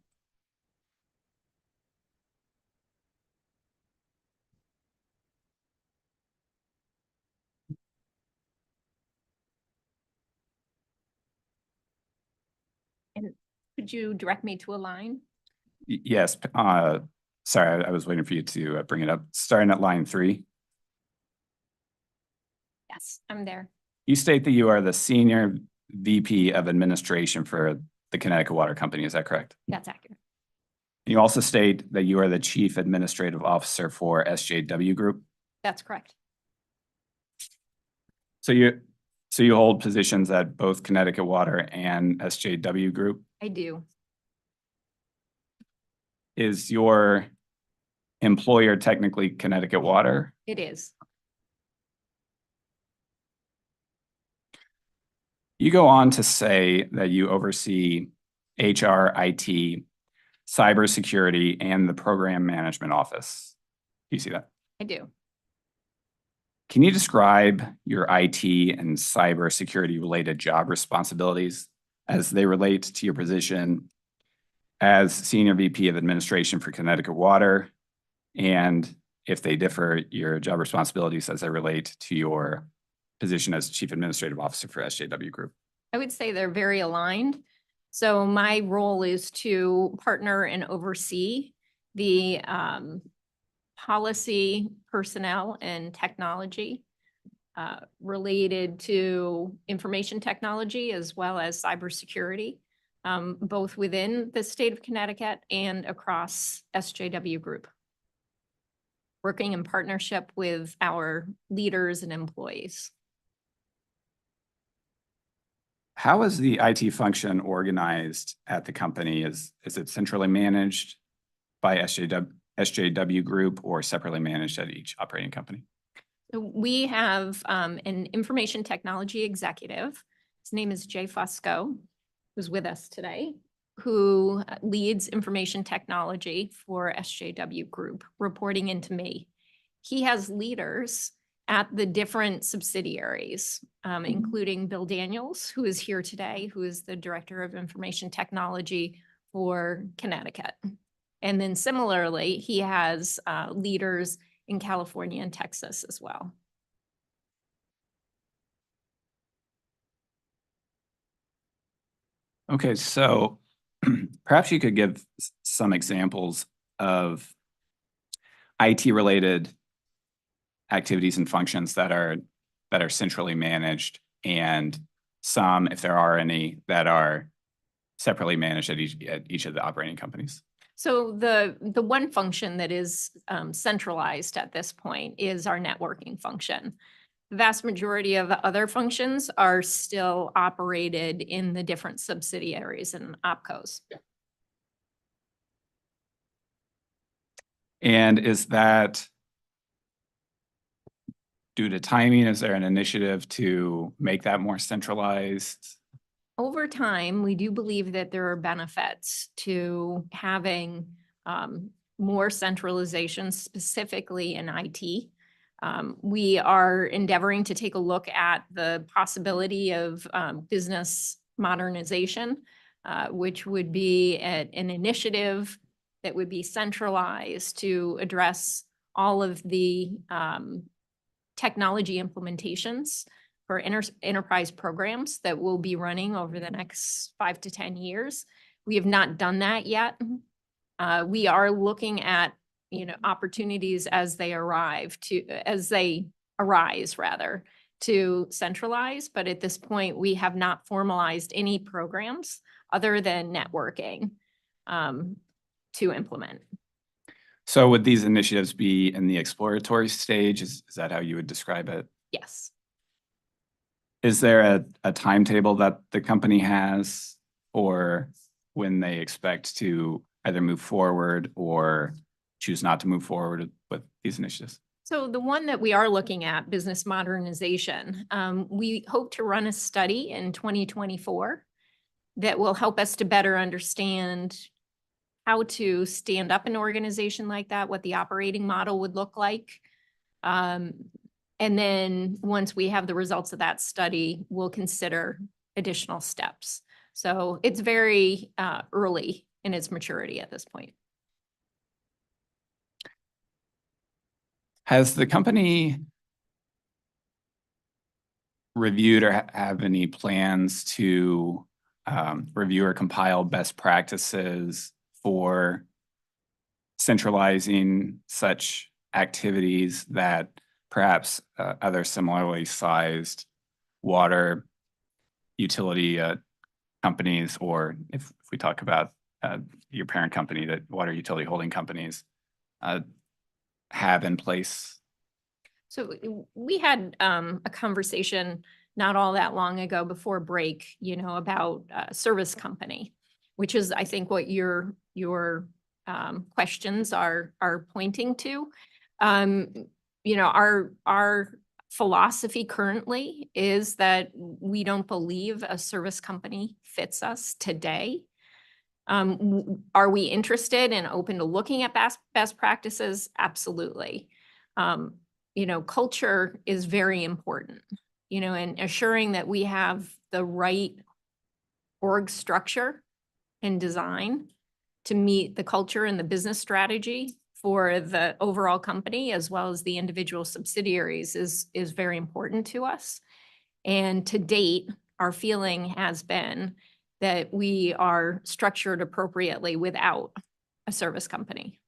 And could you direct me to a line? Yes, sorry, I was waiting for you to bring it up. Starting at line 3. Yes, I'm there. You state that you are the Senior VP of Administration for the Connecticut Water Company. Is that correct? That's accurate. You also state that you are the Chief Administrative Officer for SJW Group. That's correct. So you hold positions at both Connecticut Water and SJW Group. I do. Is your employer technically Connecticut Water? It is. You go on to say that you oversee HR, IT, cybersecurity, and the program management office. Do you see that? I do. Can you describe your IT and cybersecurity related job responsibilities as they relate to your position as Senior VP of Administration for Connecticut Water, and if they differ, your job responsibilities as they relate to your position as Chief Administrative Officer for SJW Group? I would say they're very aligned. So my role is to partner and oversee the policy, personnel, and technology related to information technology as well as cybersecurity, both within the state of Connecticut and across SJW Group, working in partnership with our leaders and employees. How is the IT function organized at the company? Is it centrally managed by SJW Group or separately managed at each operating company? So we have an information technology executive. His name is Jay Fusco, who's with us today, who leads information technology for SJW Group, reporting into me. He has leaders at the different subsidiaries, including Bill Daniels, who is here today, who is the Director of Information Technology for Connecticut. And then similarly, he has leaders in California and Texas as well. Okay, so perhaps you could give some examples of IT-related activities and functions that are centrally managed, and some, if there are any, that are separately managed at each of the operating companies. So the one function that is centralized at this point is our networking function. The vast majority of the other functions are still operated in the different subsidiaries and opcos. And is that due to timing? Is there an initiative to make that more centralized? Over time, we do believe that there are benefits to having more centralization, specifically in IT. We are endeavoring to take a look at the possibility of business modernization, which would be an initiative that would be centralized to address all of the technology implementations for enterprise programs that will be running over the next 5 to 10 years. We have not done that yet. We are looking at, opportunities as they arise rather, to centralize. But at this point, we have not formalized any programs other than networking to implement. So would these initiatives be in the exploratory stage? Is that how you would describe it? Yes. Is there a timetable that the company has or when they expect to either move forward or choose not to move forward with these initiatives? So the one that we are looking at, business modernization, we hope to run a study in 2024 that will help us to better understand how to stand up an organization like that, what the operating model would look like. And then once we have the results of that study, we'll consider additional steps. So it's very early in its maturity at this point. Has the company reviewed or have any plans to review or compile best practices for centralizing such activities that perhaps other similarly sized water utility companies, or if we talk about your parent company, that water utility holding companies have in place? So we had a conversation not all that long ago before break, about service company, which is, I think, what your questions are pointing to. Our philosophy currently is that we don't believe a service company fits us today. Are we interested and open to looking at best practices? Absolutely. Culture is very important, and assuring that we have the right org structure and design to meet the culture and the business strategy for the overall company as well as the individual subsidiaries is very important to us. And to date, our feeling has been that we are structured appropriately without a service company.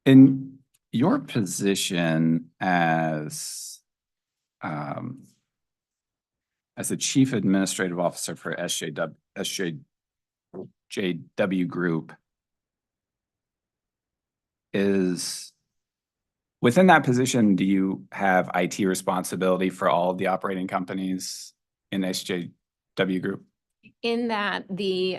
In your position as the Chief Administrative Officer for SJW Group, is within that position, do you have IT responsibility for all of the operating companies in SJW Group? In that the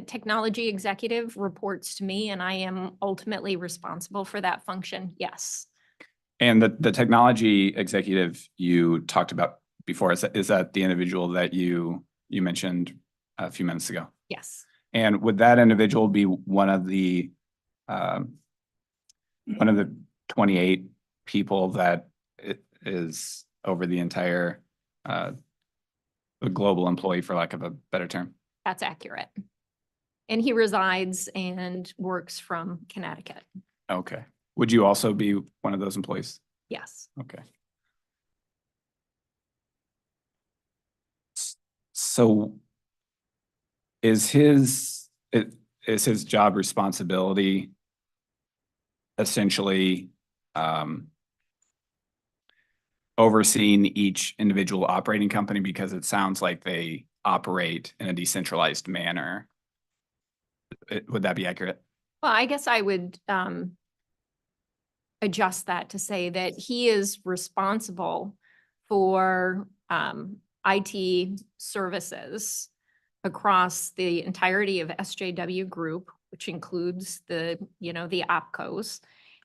technology executive reports to me and I am ultimately responsible for that function, yes. And the technology executive you talked about before, is that the individual that you mentioned a few minutes ago? Yes. And would that individual be one of the 28 people that is over the entire global employee, for lack of a better term? That's accurate. And he resides and works from Connecticut. Okay. Would you also be one of those employees? Yes. Okay. So is his job responsibility essentially overseeing each individual operating company, because it sounds like they operate in a decentralized manner? Would that be accurate? Well, I guess I would adjust that to say that he is responsible for IT services across the entirety of SJW Group, which includes the OpCos.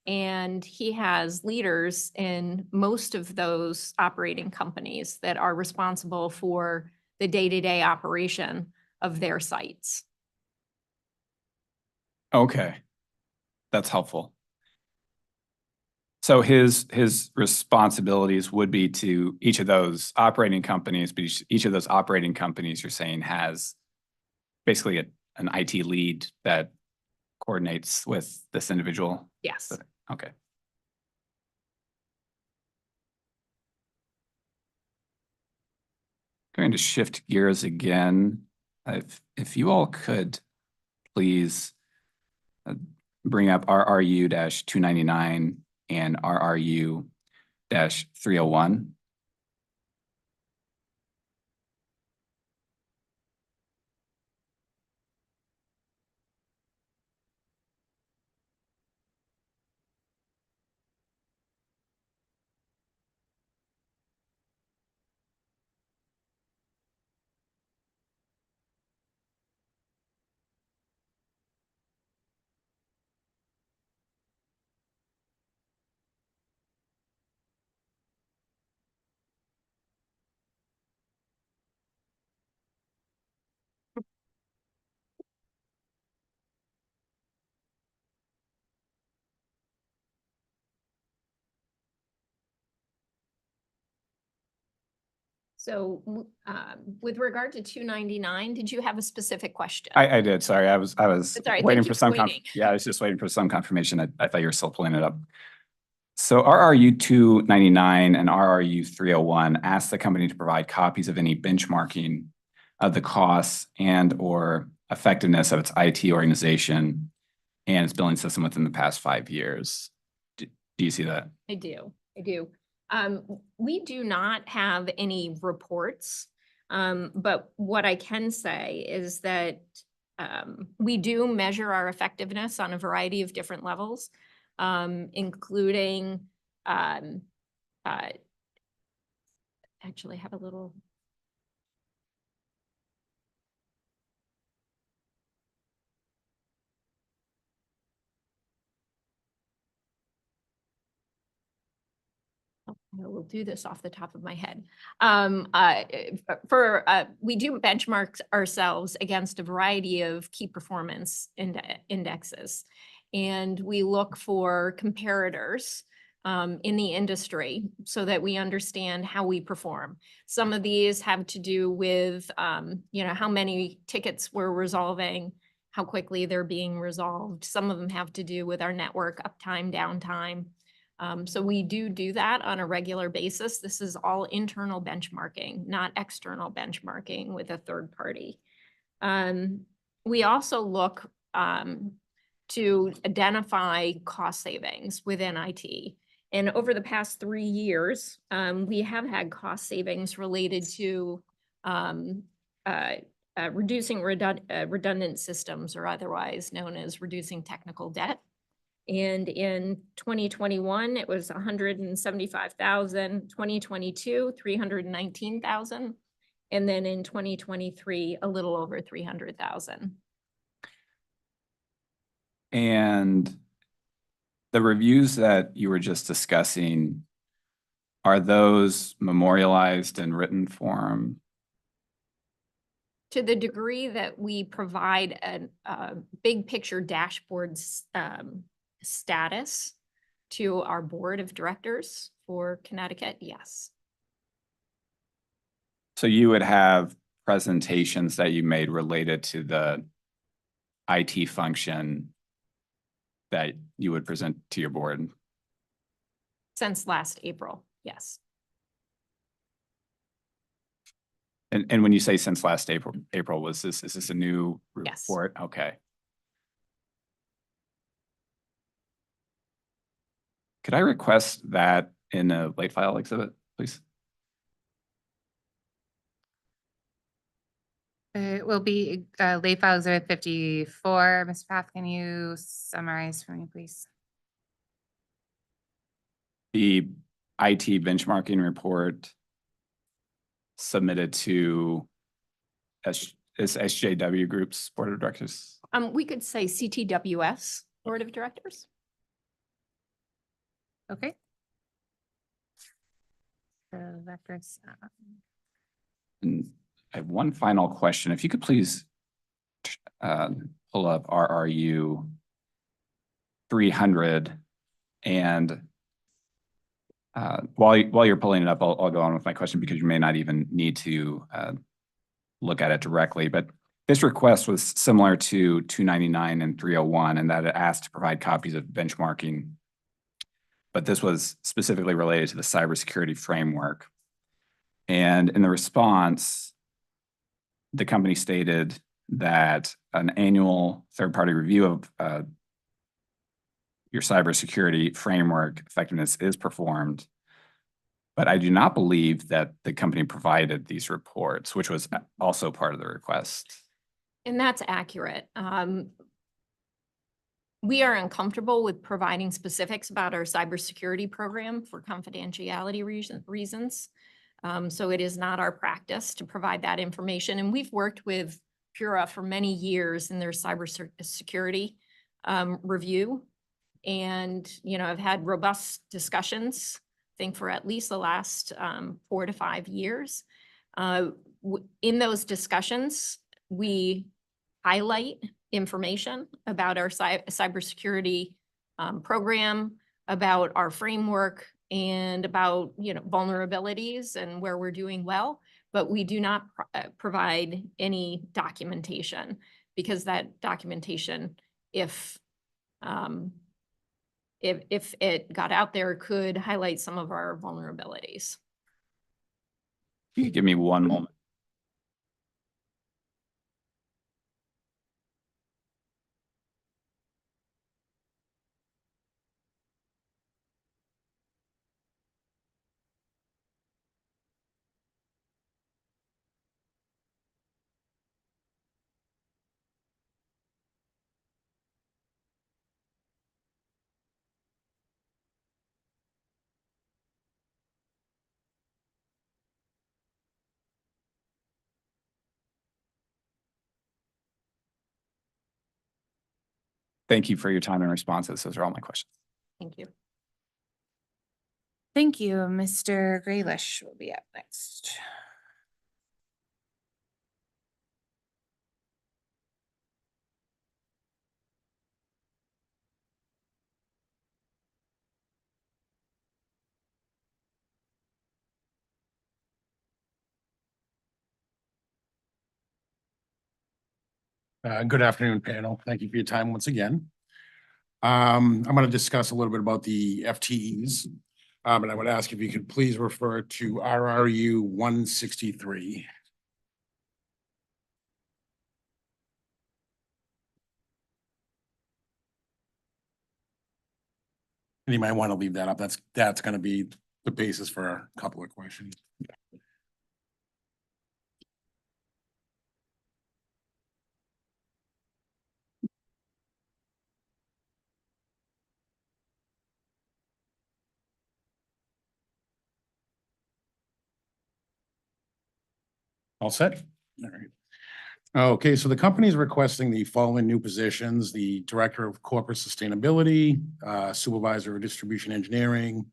And he has leaders in most of those operating companies that are responsible for the day-to-day operation of their sites. Okay, that's helpful. So his responsibilities would be to each of those operating companies, but each of those operating companies, you're saying, has basically an IT lead that coordinates with this individual? Yes. Okay. Going to shift gears again. If you all could please bring up RRU-299 and RRU-301. So with regard to 299, did you have a specific question? I did, sorry, I was That's all right, waiting thank for you some, waiting. yeah, I was just waiting for some confirmation. I thought you were still pulling it up. So RRU 299 and RRU 301 ask the company to provide copies of any benchmarking of the costs and or effectiveness of its IT organization and its billing system within the past 5 years. Do you see that? I do. We do not have any reports, but what I can say is that we do measure our effectiveness on a variety of different levels, including actually have a little. I will do this off the top of my head. We do benchmark ourselves against a variety of key performance indexes. And we look for comparators in the industry so that we understand how we perform. Some of these have to do with, how many tickets we're resolving, how quickly they're being resolved. Some of them have to do with our network uptime, downtime. So we do that on a regular basis. This is all internal benchmarking, not external benchmarking with a third party. We also look to identify cost savings within IT. And over the past 3 years, we have had cost savings related to reducing redundant systems, or otherwise known as reducing technical debt. And in 2021, it was 175,000, 2022, 319,000. And then in 2023, a little over 300,000. And the reviews that you were just discussing, are those memorialized in written form? To the degree that we provide a big picture dashboard status to our board of directors for Connecticut, yes. So you would have presentations that you made related to the IT function that you would present to your board? Since last April, yes. And when you say since last April, is this a new Yes. report? Okay. Could I request that in a late file exhibit, please? It will be late file exhibit 54. Mr. Path, can you summarize for me, please? The IT benchmarking report submitted to SJW Group's Board of Directors. We could say CTWS Board of Directors. Okay. The records. And I have one final question. If you could please pull up RRU 300 and while you're pulling it up, I'll go on with my question because you may not even need to look at it directly. But this request was similar to 299 and 301, and that it asked to provide copies of benchmarking. But this was specifically related to the cybersecurity framework. And in the response, the company stated that an annual third-party review of your cybersecurity framework effectiveness is performed. But I do not believe that the company provided these reports, which was also part of the request. And that's accurate. We are uncomfortable with providing specifics about our cybersecurity program for confidentiality reasons. So it is not our practice to provide that information. And we've worked with Pura for many years in their cybersecurity review. And, I've had robust discussions, I think for at least the last 4 to 5 years. In those discussions, we highlight information about our cybersecurity program, about our framework, and about, vulnerabilities and where we're doing well, but we do not provide any documentation, because that documentation, if it got out there, could highlight some of our vulnerabilities. You could give me one moment. Thank you for your time and responses. Those are all my questions. Thank you. Thank you. Mr. Graylish will be up next. Good afternoon, panel. Thank you for your time once again. I'm going to discuss a little bit about the FTEs. And I would ask if you could please refer to RRU 163. And you might want to leave that up. That's going to be the basis for a couple of questions. All set? All right. Okay, so the company is requesting the following new positions: the Director of Corporate Sustainability, Supervisor of Distribution Engineering,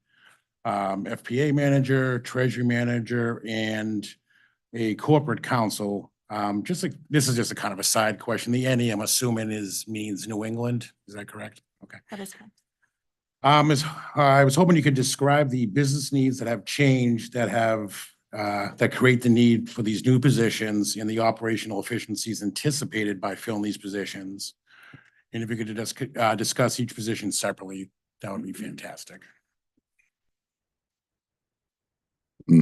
FPA Manager, Treasury Manager, and a Corporate Counsel. This is just a kind of a side question. The NE, I'm assuming, means New England. Is that correct? Okay. That is correct. I was hoping you could describe the business needs that have changed, that create the need for these new positions and the operational efficiencies anticipated by filling these positions. And if you could just discuss each position separately, that would be fantastic. All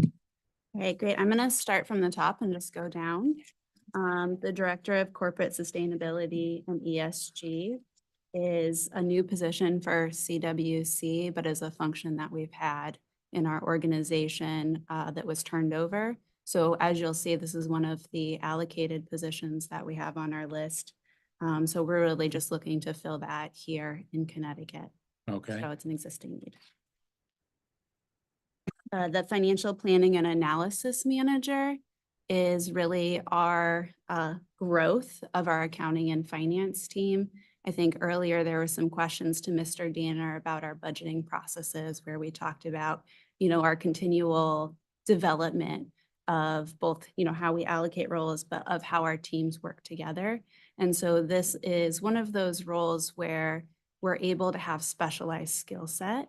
right, great. I'm going to start from the top and just go down. The Director of Corporate Sustainability and ESG is a new position for CWC, but is a function that we've had in our organization that was turned over. So as you'll see, this is one of the allocated positions that we have on our list. So we're really just looking to fill that here in Connecticut. Okay. So it's an existing need. The Financial Planning and Analysis Manager is really our growth of our accounting and finance team. I think earlier there were some questions to Mr. Danner about our budgeting processes, where we talked about, our continual development of both, how we allocate roles, but of how our teams work together. And so this is one of those roles where we're able to have specialized skill set.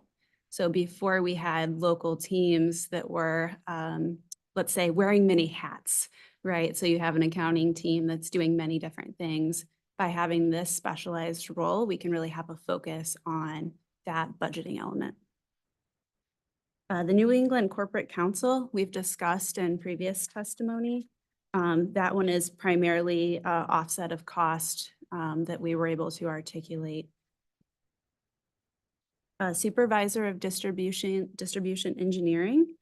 So before we had local teams that were, let's say, wearing many hats, right? So you have an accounting team that's doing many different things. By having this specialized role, we can really have a focus on that budgeting element. The New England Corporate Council, we've discussed in previous testimony. That one is primarily offset of cost that we were able to articulate. Supervisor of Distribution Engineering.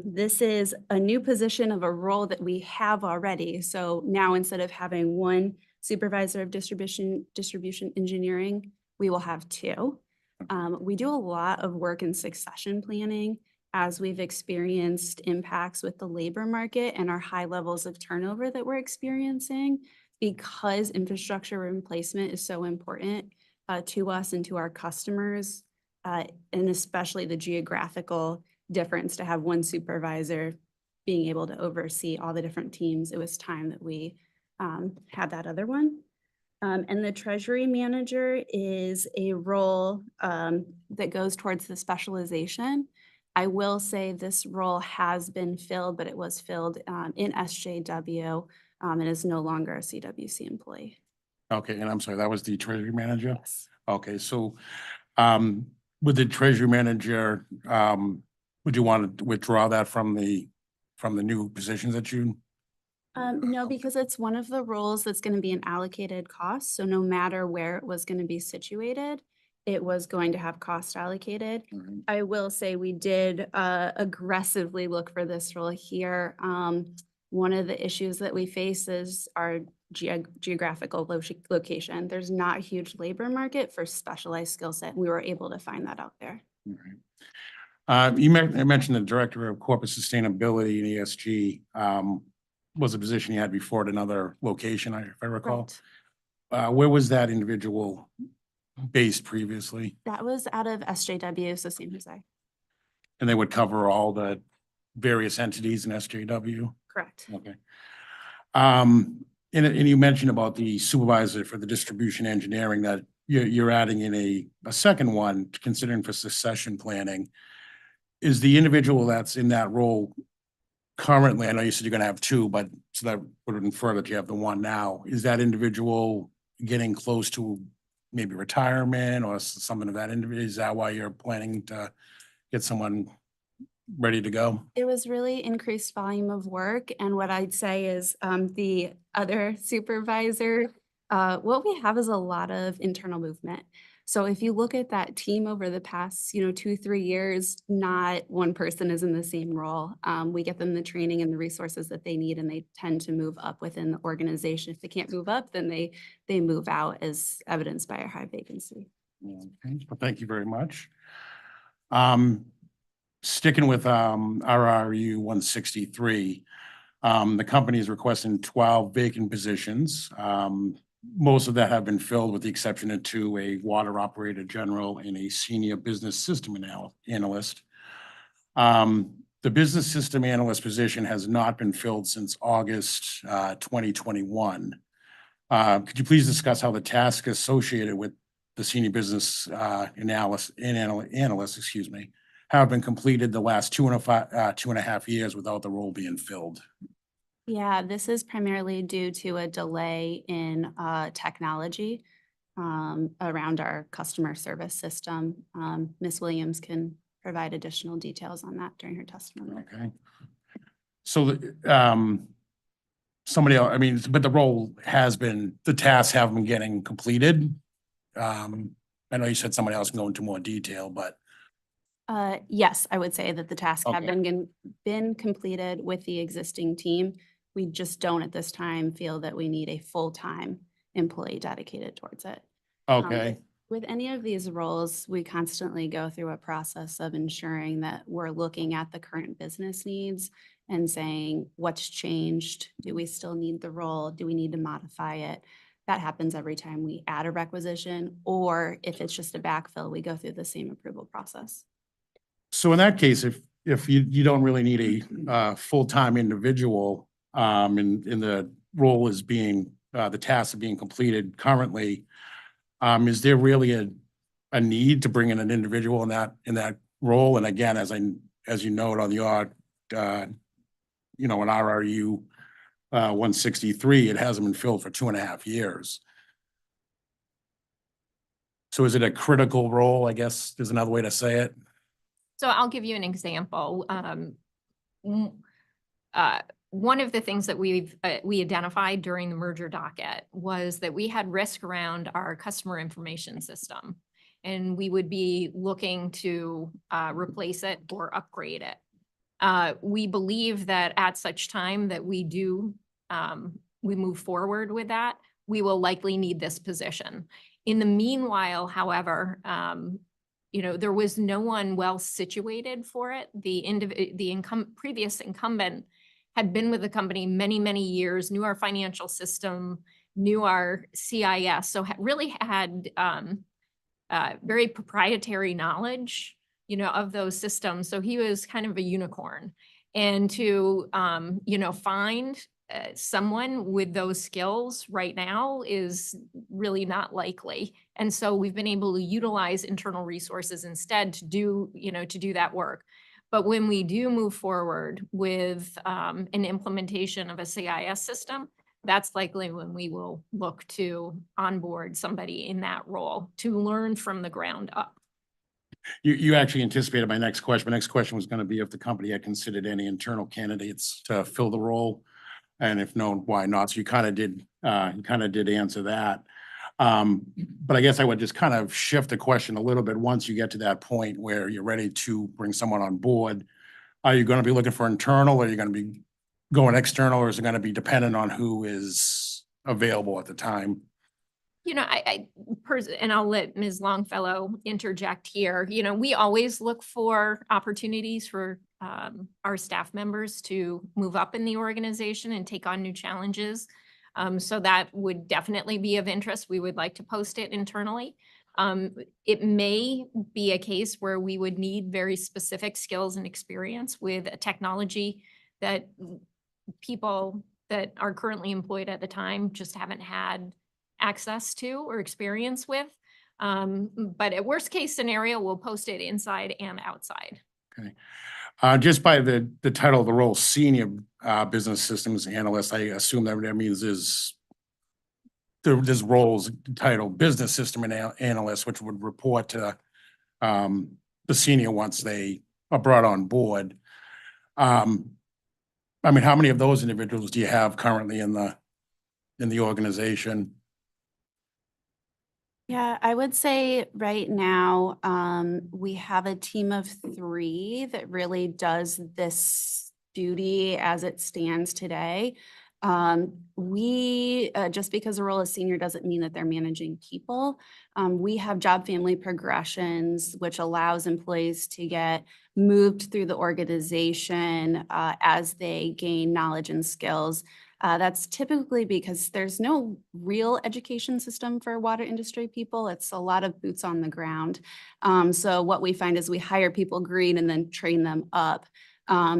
This is a new position of a role that we have already. So now, instead of having one Supervisor of Distribution Engineering, we will have two. We do a lot of work in succession planning as we've experienced impacts with the labor market and our high levels of turnover that we're experiencing, because infrastructure replacement is so important to us and to our customers, and especially the geographical difference to have one supervisor being able to oversee all the different teams. It was time that we had that other one. And the Treasury Manager is a role that goes towards the specialization. I will say this role has been filled, but it was filled in SJW and is no longer a CWC employee. Okay, and I'm sorry, that was the treasury manager? Yes. Okay, so with the treasury manager, would you want to withdraw that from the new positions that you? No, because it's one of the roles that's going to be an allocated cost. So no matter where it was going to be situated, it was going to have cost allocated. I will say we did aggressively look for this role here. One of the issues that we face is our geographical location. There's not a huge labor market for specialized skill set. We were able to find that out there. You mentioned the director of corporate sustainability and ESG was a position you had before at another location, if I recall. Where was that individual based previously? That was out of SJW, so San Jose. And they would cover all the various entities in SJW? Correct. Okay. And you mentioned about the supervisor for the distribution engineering that you're adding in a second one, considering for succession planning. Is the individual that's in that role currently, I know you said you're gonna have two, but so that would infer that you have the one now. Is that individual getting close to maybe retirement or something of that individual? Is that why you're planning to get someone ready to go? It was really increased volume of work. And what I'd say is the other supervisor, what we have is a lot of internal movement. So if you look at that team over the past, 2-3 years, not one person is in the same role. We get them the training and the resources that they need, and they tend to move up within the organization. If they can't move up, then they move out, as evidenced by a high vacancy. Okay, well, thank you very much. Sticking with RRU 163, the company is requesting 12 vacant positions. Most of that have been filled with the exception of 2, a water operator general and a senior business system analyst. The business system analyst position has not been filled since August 2021. Could you please discuss how the task associated with the senior business analyst, excuse me, have been completed the last 2.5 years without the role being filled? Yeah, this is primarily due to a delay in technology around our customer service system. Ms. Williams can provide additional details on that during her testimony. Okay. So somebody else, I mean, but the role has been, the tasks have been getting completed. I know you said somebody else can go into more detail, but. Yes, I would say that the tasks have Okay. been completed with the existing team. We just don't at this time feel that we need a full-time employee dedicated towards it. Okay. With any of these roles, we constantly go through a process of ensuring that we're looking at the current business needs and saying, what's changed? Do we still need the role? Do we need to modify it? That happens every time we add a requisition, or if it's just a backfill, we go through the same approval process. So in that case, if you don't really need a full-time individual, and the role is being, the tasks are being completed currently, is there really a need to bring in an individual in that role? And again, as you note on the in RRU 163, it hasn't been filled for 2.5 years. So is it a critical role, I guess, is another way to say it? So I'll give you an example. One of the things that we identified during the merger docket was that we had risk around our customer information system, and we would be looking to replace it or upgrade it. We believe that at such time that we move forward with that, we will likely need this position. In the meanwhile, however, there was no one well situated for it. The previous incumbent had been with the company many, many years, knew our financial system, knew our CIS, so really had very proprietary knowledge, of those systems. So he was kind of a unicorn. And to, find someone with those skills right now is really not likely. And so we've been able to utilize internal resources instead to do that work. But when we do move forward with an implementation of a CIS system, that's likely when we will look to onboard somebody in that role to learn from the ground up. You actually anticipated my next question. My next question was going to be if the company had considered any internal candidates to fill the role. And if no, why not? So you kind of did answer that. But I guess I would just kind of shift the question a little bit. Once you get to that point where you're ready to bring someone on board, are you going to be looking for internal, or are you going to be going external, or is it going to be dependent on who is available at the time? You know, and I'll let Ms. Longfellow interject here. You know, we always look for opportunities for our staff members to move up in the organization and take on new challenges. So that would definitely be of interest. We would like to post it internally. It may be a case where we would need very specific skills and experience with a technology that people that are currently employed at the time just haven't had access to or experience with. But at worst case scenario, we'll post it inside and outside. Okay. Just by the title of the role, Senior Business Systems Analyst, I assume that means this role's titled Business System Analyst, which would report to the senior once they are brought on board. I mean, how many of those individuals do you have currently in the organization? Yeah, I would say right now, we have a team of 3 that really does this duty as it stands today. Just because the role is senior doesn't mean that they're managing people. We have job family progressions, which allows employees to get moved through the organization as they gain knowledge and skills. That's typically because there's no real education system for water industry people. It's a lot of boots on the ground. So what we find is we hire people green and then train them up.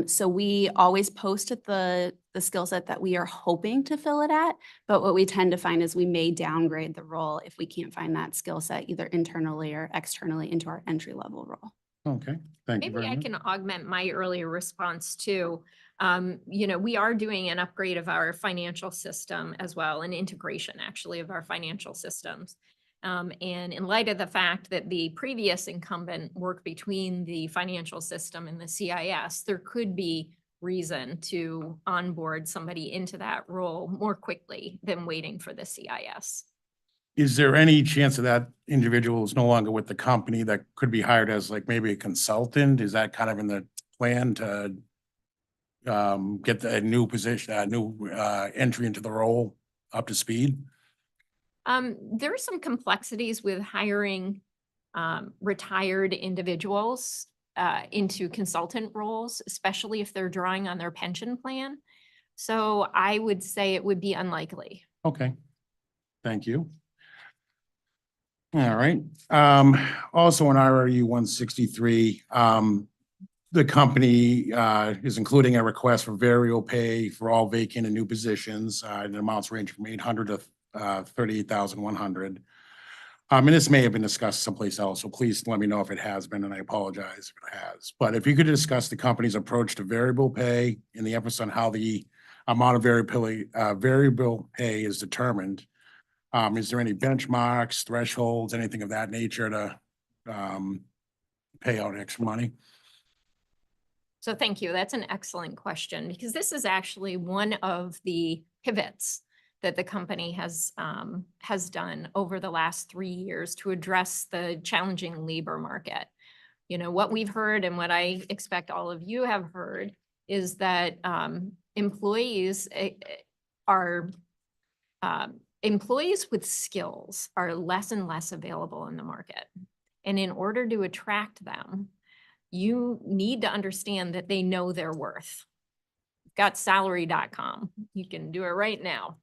So we always post at the skill set that we are hoping to fill it at, but what we tend to find is we may downgrade the role if we can't find that skill set either internally or externally into our entry level role. Okay, thank you very Maybe I much. can augment my earlier response too. You know, we are doing an upgrade of our financial system as well, an integration actually of our financial systems. And in light of the fact that the previous incumbent worked between the financial system and the CIS, there could be reason to onboard somebody into that role more quickly than waiting for the CIS. Is there any chance that individual is no longer with the company that could be hired as like maybe a consultant? Is that kind of in the plan to get a new position, a new entry into the role up to speed? There are some complexities with hiring retired individuals into consultant roles, especially if they're drawing on their pension plan. So I would say it would be unlikely. Okay, thank you. All right. Also on RRU 163, the company is including a request for variable pay for all vacant and new positions. And amounts range from 800 to 38,100. And this may have been discussed someplace else, so please let me know if it has been, and I apologize if it has. But if you could discuss the company's approach to variable pay and the emphasis on how the amount of variable pay is determined. Is there any benchmarks, thresholds, anything of that nature to pay out extra money? So thank you. That's an excellent question because this is actually one of the pivots that the company has done over the last 3 years to address the challenging labor market. You know, what we've heard and what I expect all of you have heard is that employees with skills are less and less available in the market. And in order to attract them, you need to understand that they know their worth. You've got salary.com. You can do it right now.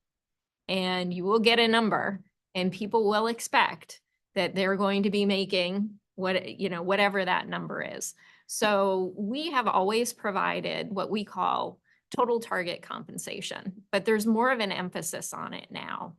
And you will get a number and people will expect that they're going to be making whatever that number is. So we have always provided what we call total target compensation, but there's more of an emphasis on it now.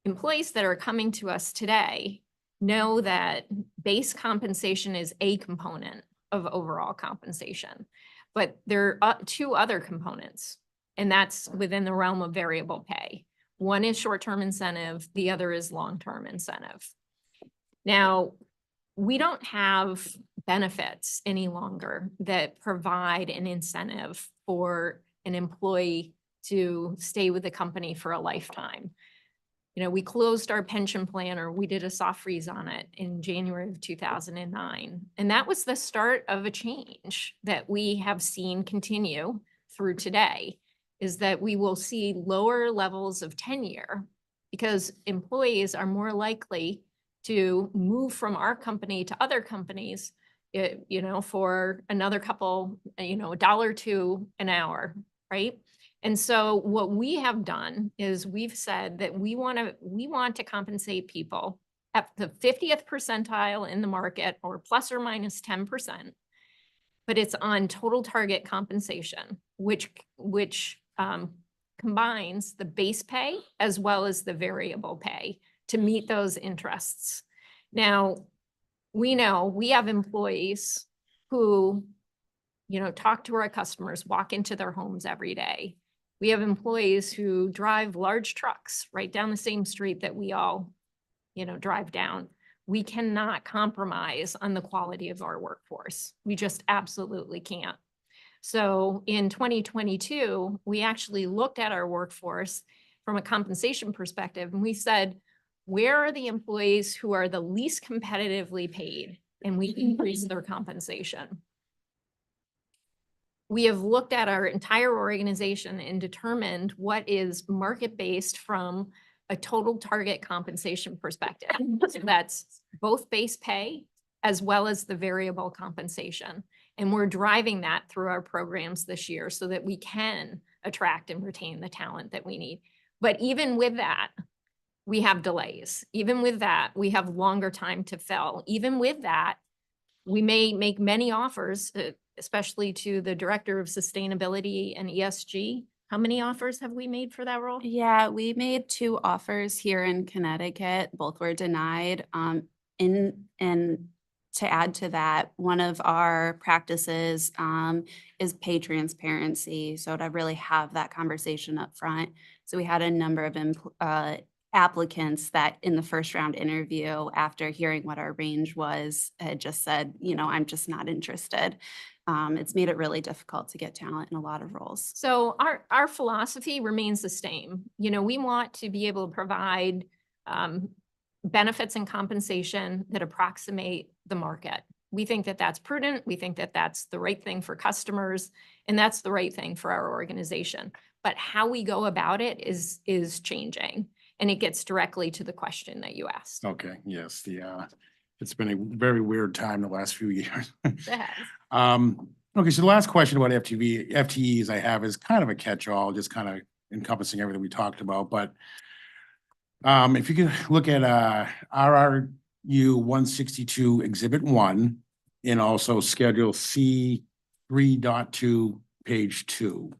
Employees that are coming to us today know that base compensation is a component of overall compensation. But there are two other components, and that's within the realm of variable pay. One is short-term incentive, the other is long-term incentive. Now, we don't have benefits any longer that provide an incentive for an employee to stay with the company for a lifetime. You know, we closed our pension plan, or we did a soft freeze on it in January of 2009. And that was the start of a change that we have seen continue through today, is that we will see lower levels of tenure because employees are more likely to move from our company to other companies, you know, for another couple, you know, $1 or $2 an hour, right? And so what we have done is we've said that we want to compensate people at the 50th percentile in the market, or plus or minus 10%, but it's on total target compensation, which combines the base pay as well as the variable pay to meet those interests. Now, we know we have employees who, you know, talk to our customers, walk into their homes every day. We have employees who drive large trucks right down the same street that we all, you know, drive down. We cannot compromise on the quality of our workforce. We just absolutely can't. So in 2022, we actually looked at our workforce from a compensation perspective, and we said, where are the employees who are the least competitively paid? And we increased their compensation. We have looked at our entire organization and determined what is market-based from a total target compensation perspective. So that's both base pay as well as the variable compensation. And we're driving that through our programs this year so that we can attract and retain the talent that we need. But even with that, we have delays. Even with that, we have longer time to fill. Even with that, we may make many offers, especially to the Director of Sustainability and ESG. How many offers have we made for that role? Yeah, we made 2 offers here in Connecticut. Both were denied. And to add to that, one of our practices is pay transparency. So to really have that conversation up front. So we had a number of applicants that in the first round interview, after hearing what our range was, had just said, you know, I'm just not interested. It's made it really difficult to get talent in a lot of roles. So our philosophy remains the same. You know, we want to be able to provide benefits and compensation that approximate the market. We think that that's prudent. We think that that's the right thing for customers, and that's the right thing for our organization. But how we go about it is changing, and it gets directly to the question that you asked. Okay, yes, it's been a very weird time the last few years. It has. Okay, so the last question about FTEs I have is kind of a catch-all, just kind of encompassing everything we talked about, but if you could look at RRU 162 Exhibit 1 and also Schedule C 3.2, page 2.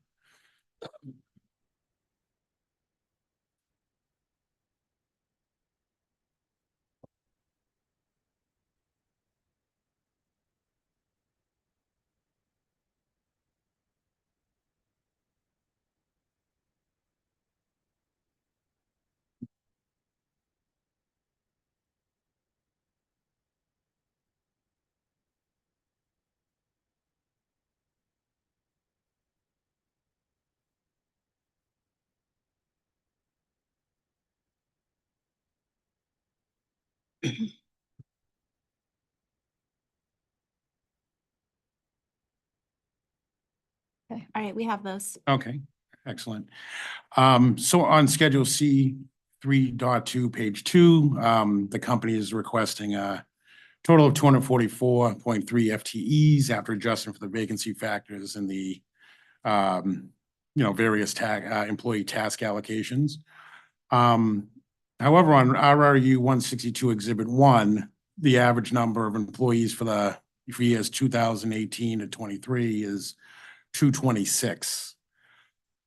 Okay. All right, we have those. Okay, excellent. So on Schedule C 3.2, page 2, the company is requesting a total of 244.3 FTEs after adjusting for the vacancy factors and the various employee task allocations. However, on RRU 162 Exhibit 1, the average number of employees for years 2018 to 23 is 226.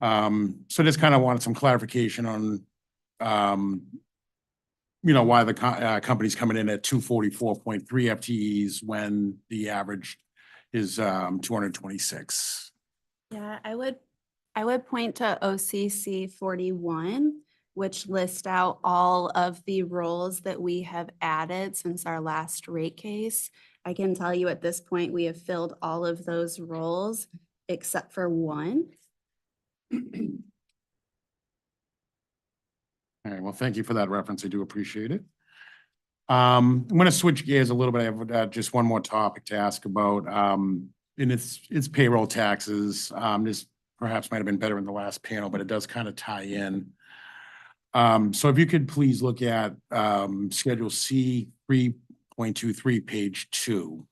So just kind of wanted some clarification on, why the company's coming in at 244.3 FTEs when the average is 226. Yeah, I would point to OCC 41, which lists out all of the roles that we have added since our last rate case. I can tell you at this point, we have filled all of those roles except for one. All right, well, thank you for that reference. I do appreciate it. I'm going to switch gears a little bit. I have just one more topic to ask about, and it's payroll taxes. This perhaps might have been better in the last panel, but it does kind of tie in. So if you could please look at Schedule C 3.23, page 2.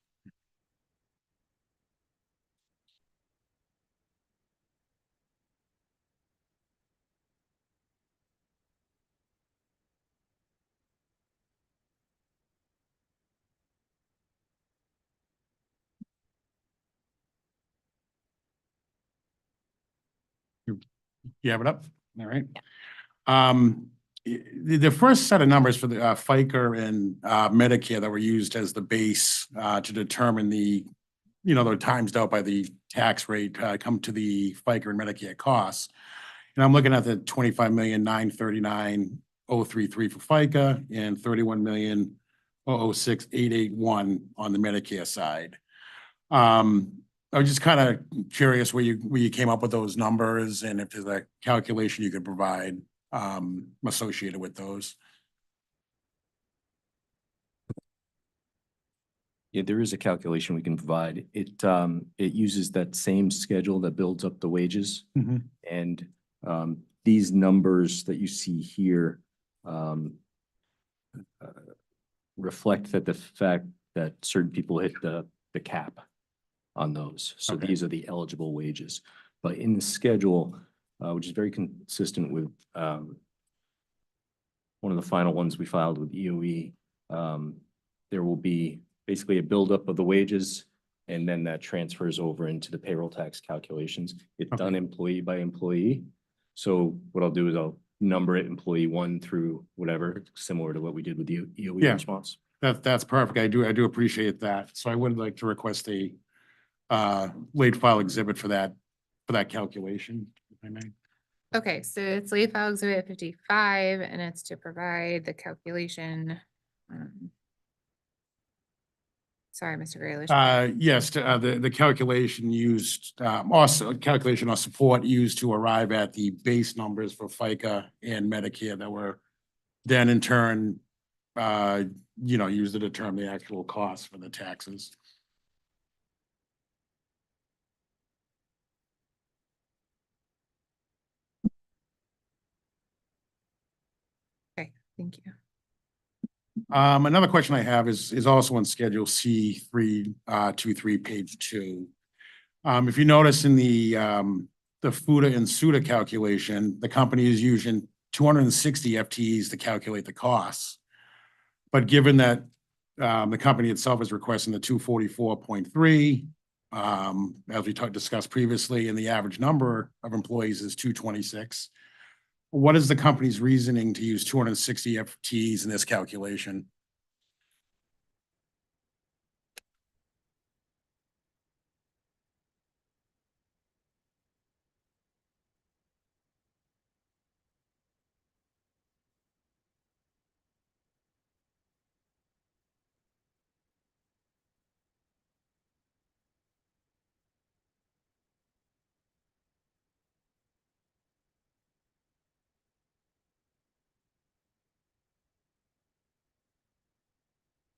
You have it up? All right. The first set of numbers for the FICA and Medicare that were used as the base to determine the they're times out by the tax rate, come to the FICA and Medicare costs. And I'm looking at the 25,939,033 for FICA and 31,006,881 on the Medicare side. I was just kind of curious where you came up with those numbers and if there's a calculation you could provide associated with those. Yeah, there is a calculation we can provide. It uses that same schedule that builds up the wages. Mhm. And these numbers that you see here reflect that the fact that certain people hit the cap on those. So Okay. these are the eligible wages. But in the schedule, which is very consistent with one of the final ones we filed with EOE, there will be basically a buildup of the wages, and then that transfers over into the payroll tax calculations. It's done employee by employee. So what I'll do is I'll number it employee 1 through whatever, similar to what we did with the EOE Yeah. response. That's perfect. I do appreciate that. So I would like to request a late file exhibit for that calculation, if I may. Okay, so it's late file exhibit 55 and it's to provide the calculation. Sorry, Mr. Graylish. Yes, the calculation used, also calculation or support used to arrive at the base numbers for FICA and Medicare that were then in turn, used to determine the actual cost for the taxes. Okay, thank you. Another question I have is also on Schedule C 323, page 2. If you notice in the FUTA and SUTA calculation, the company is using 260 FTEs to calculate the costs. But given that the company itself is requesting the 244.3, as we discussed previously, and the average number of employees is 226. What is the company's reasoning to use 260 FTEs in this calculation?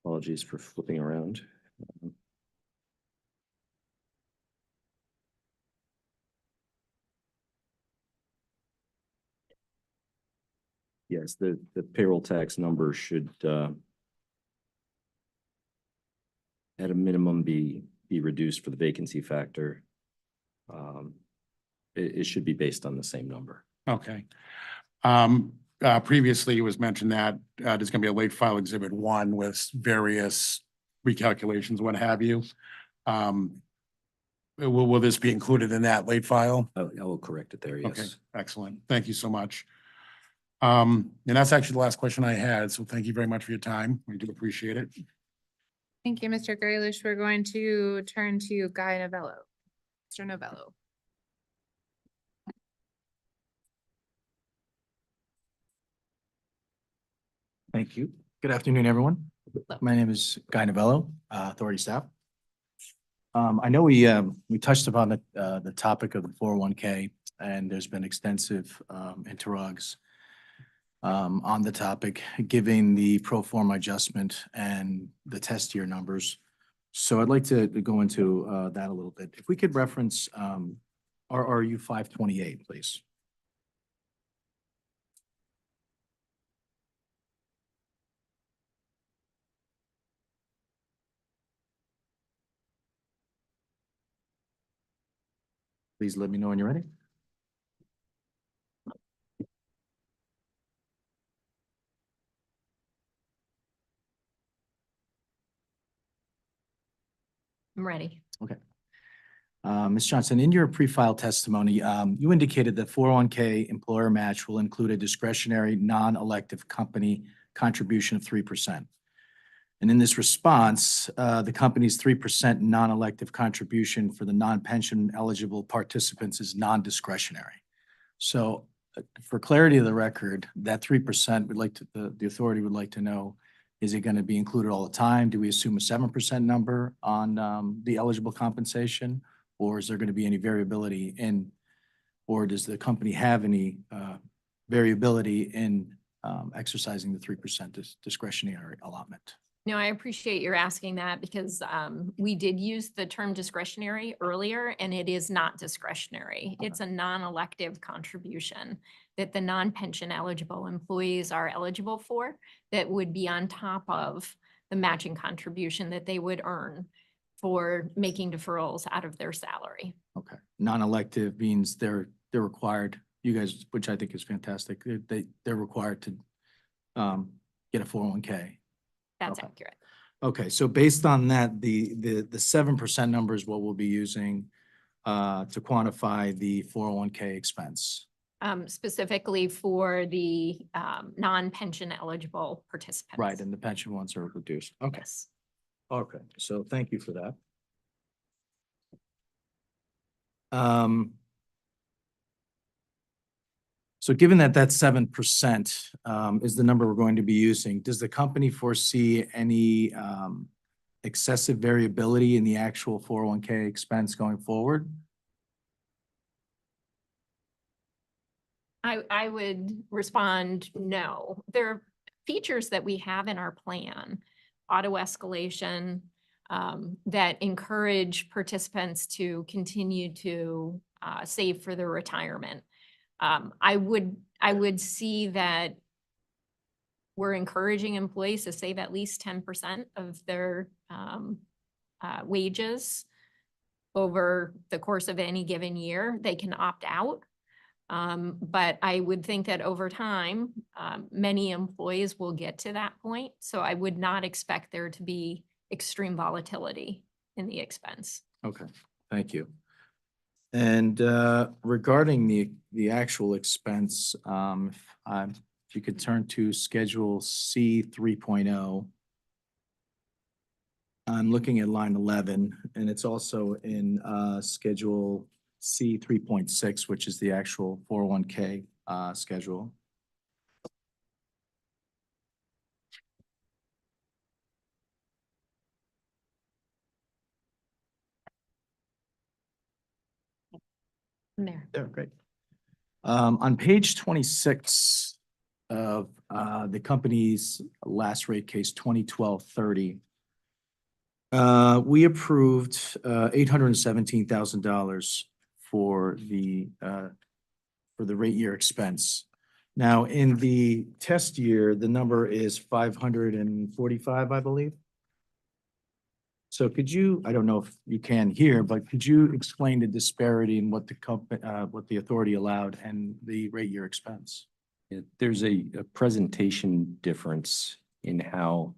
Apologies for flipping around. Yes, the payroll tax number should at a minimum be reduced for the vacancy factor. It should be based on the same number. Okay. Previously, it was mentioned that there's going to be a late file exhibit 1 with various recalculations, what have you. Will this be included in that late file? I will correct it there, yes. Okay, excellent. Thank you so much. And that's actually the last question I had. So thank you very much for your time. We do appreciate it. Thank you, Mr. Graylish. We're going to turn to Guy Novello. Mr. Novello. Thank you. Good afternoon, everyone. My name is Guy Novello, Authority staff. I know we touched upon the topic of the 401k, and there's been extensive interrogs on the topic, giving the pro forma adjustment and the test year numbers. So I'd like to go into that a little bit. If we could reference RRU 528, please. Please let me know when you're ready. I'm ready. Okay. Ms. Johnson, in your pre-file testimony, you indicated that 401k employer match will include a discretionary non-elective company contribution of 3%. And in this response, the company's 3% non-elective contribution for the non-pension eligible participants is non-discretionary. So for clarity of the record, that 3% the authority would like to know, is it going to be included all the time? Do we assume a 7% number on the eligible compensation? Or is there going to be any variability or does the company have any variability in exercising the 3% discretionary allotment? No, I appreciate your asking that because we did use the term discretionary earlier and it is not discretionary. It's a non-elective contribution that the non-pension eligible employees are eligible for that would be on top of the matching contribution that they would earn for making deferrals out of their salary. Okay. Non-elective means they're required, you guys, which I think is fantastic. They're required to get a 401k. That's Okay. accurate. Okay, so based on that, the 7% number is what we'll be using to quantify the 401k expense. Specifically for the non-pension eligible participants. Right, and the pension ones are reduced. Okay. Yes. Okay, so thank you for that. So given that that 7% is the number we're going to be using, does the company foresee any excessive variability in the actual 401k expense going forward? I would respond no. There are features that we have in our plan, auto escalation, that encourage participants to continue to save for their retirement. I would see that we're encouraging employees to save at least 10% of their wages over the course of any given year. They can opt out. But I would think that over time, many employees will get to that point. So I would not expect there to be extreme volatility in the expense. Okay, thank you. And regarding the actual expense, if you could turn to Schedule C 3.0. I'm looking at line 11, and it's also in Schedule C 3.6, which is the actual 401k schedule. There. There, great. On page 26 of the company's last rate case, 2012-30, we approved $817,000 for the rate year expense. Now, in the test year, the number is 545, I believe. So could you, I don't know if you can here, but could you explain the disparity in what the authority allowed and the rate year expense? There's a presentation difference in how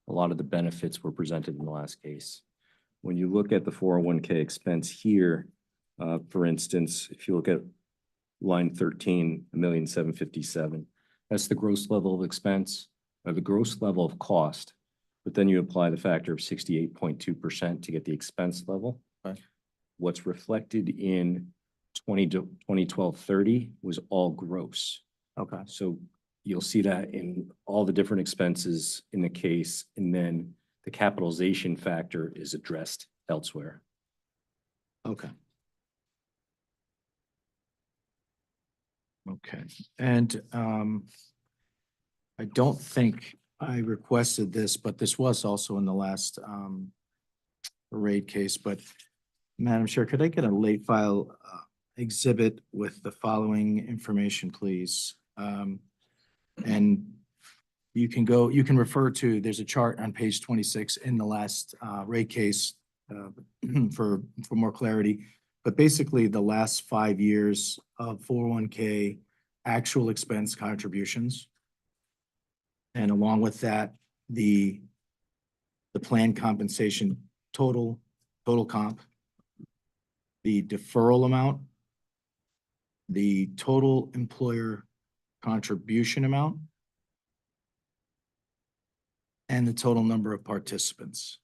a lot of the benefits were presented in the last case. When you look at the 401k expense here, for instance, if you look at line 13, $1,757,000, that's the gross level of expense or the gross level of cost. but then you apply the factor of 68.2% to get the expense level. Okay. What's reflected in 2012-30 was all gross. Okay. So you'll see that in all the different expenses in the case, and then the capitalization factor is addressed elsewhere. Okay. Okay, and I don't think I requested this, but this was also in the last rate case, but Madam Chair, could I get a late file exhibit with the following information, please? And you can refer to, there's a chart on page 26 in the last rate case for more clarity. But basically, the last 5 years of 401k actual expense contributions. And along with that, the plan compensation total comp, the deferral amount, the total employer contribution amount, and the total number of participants.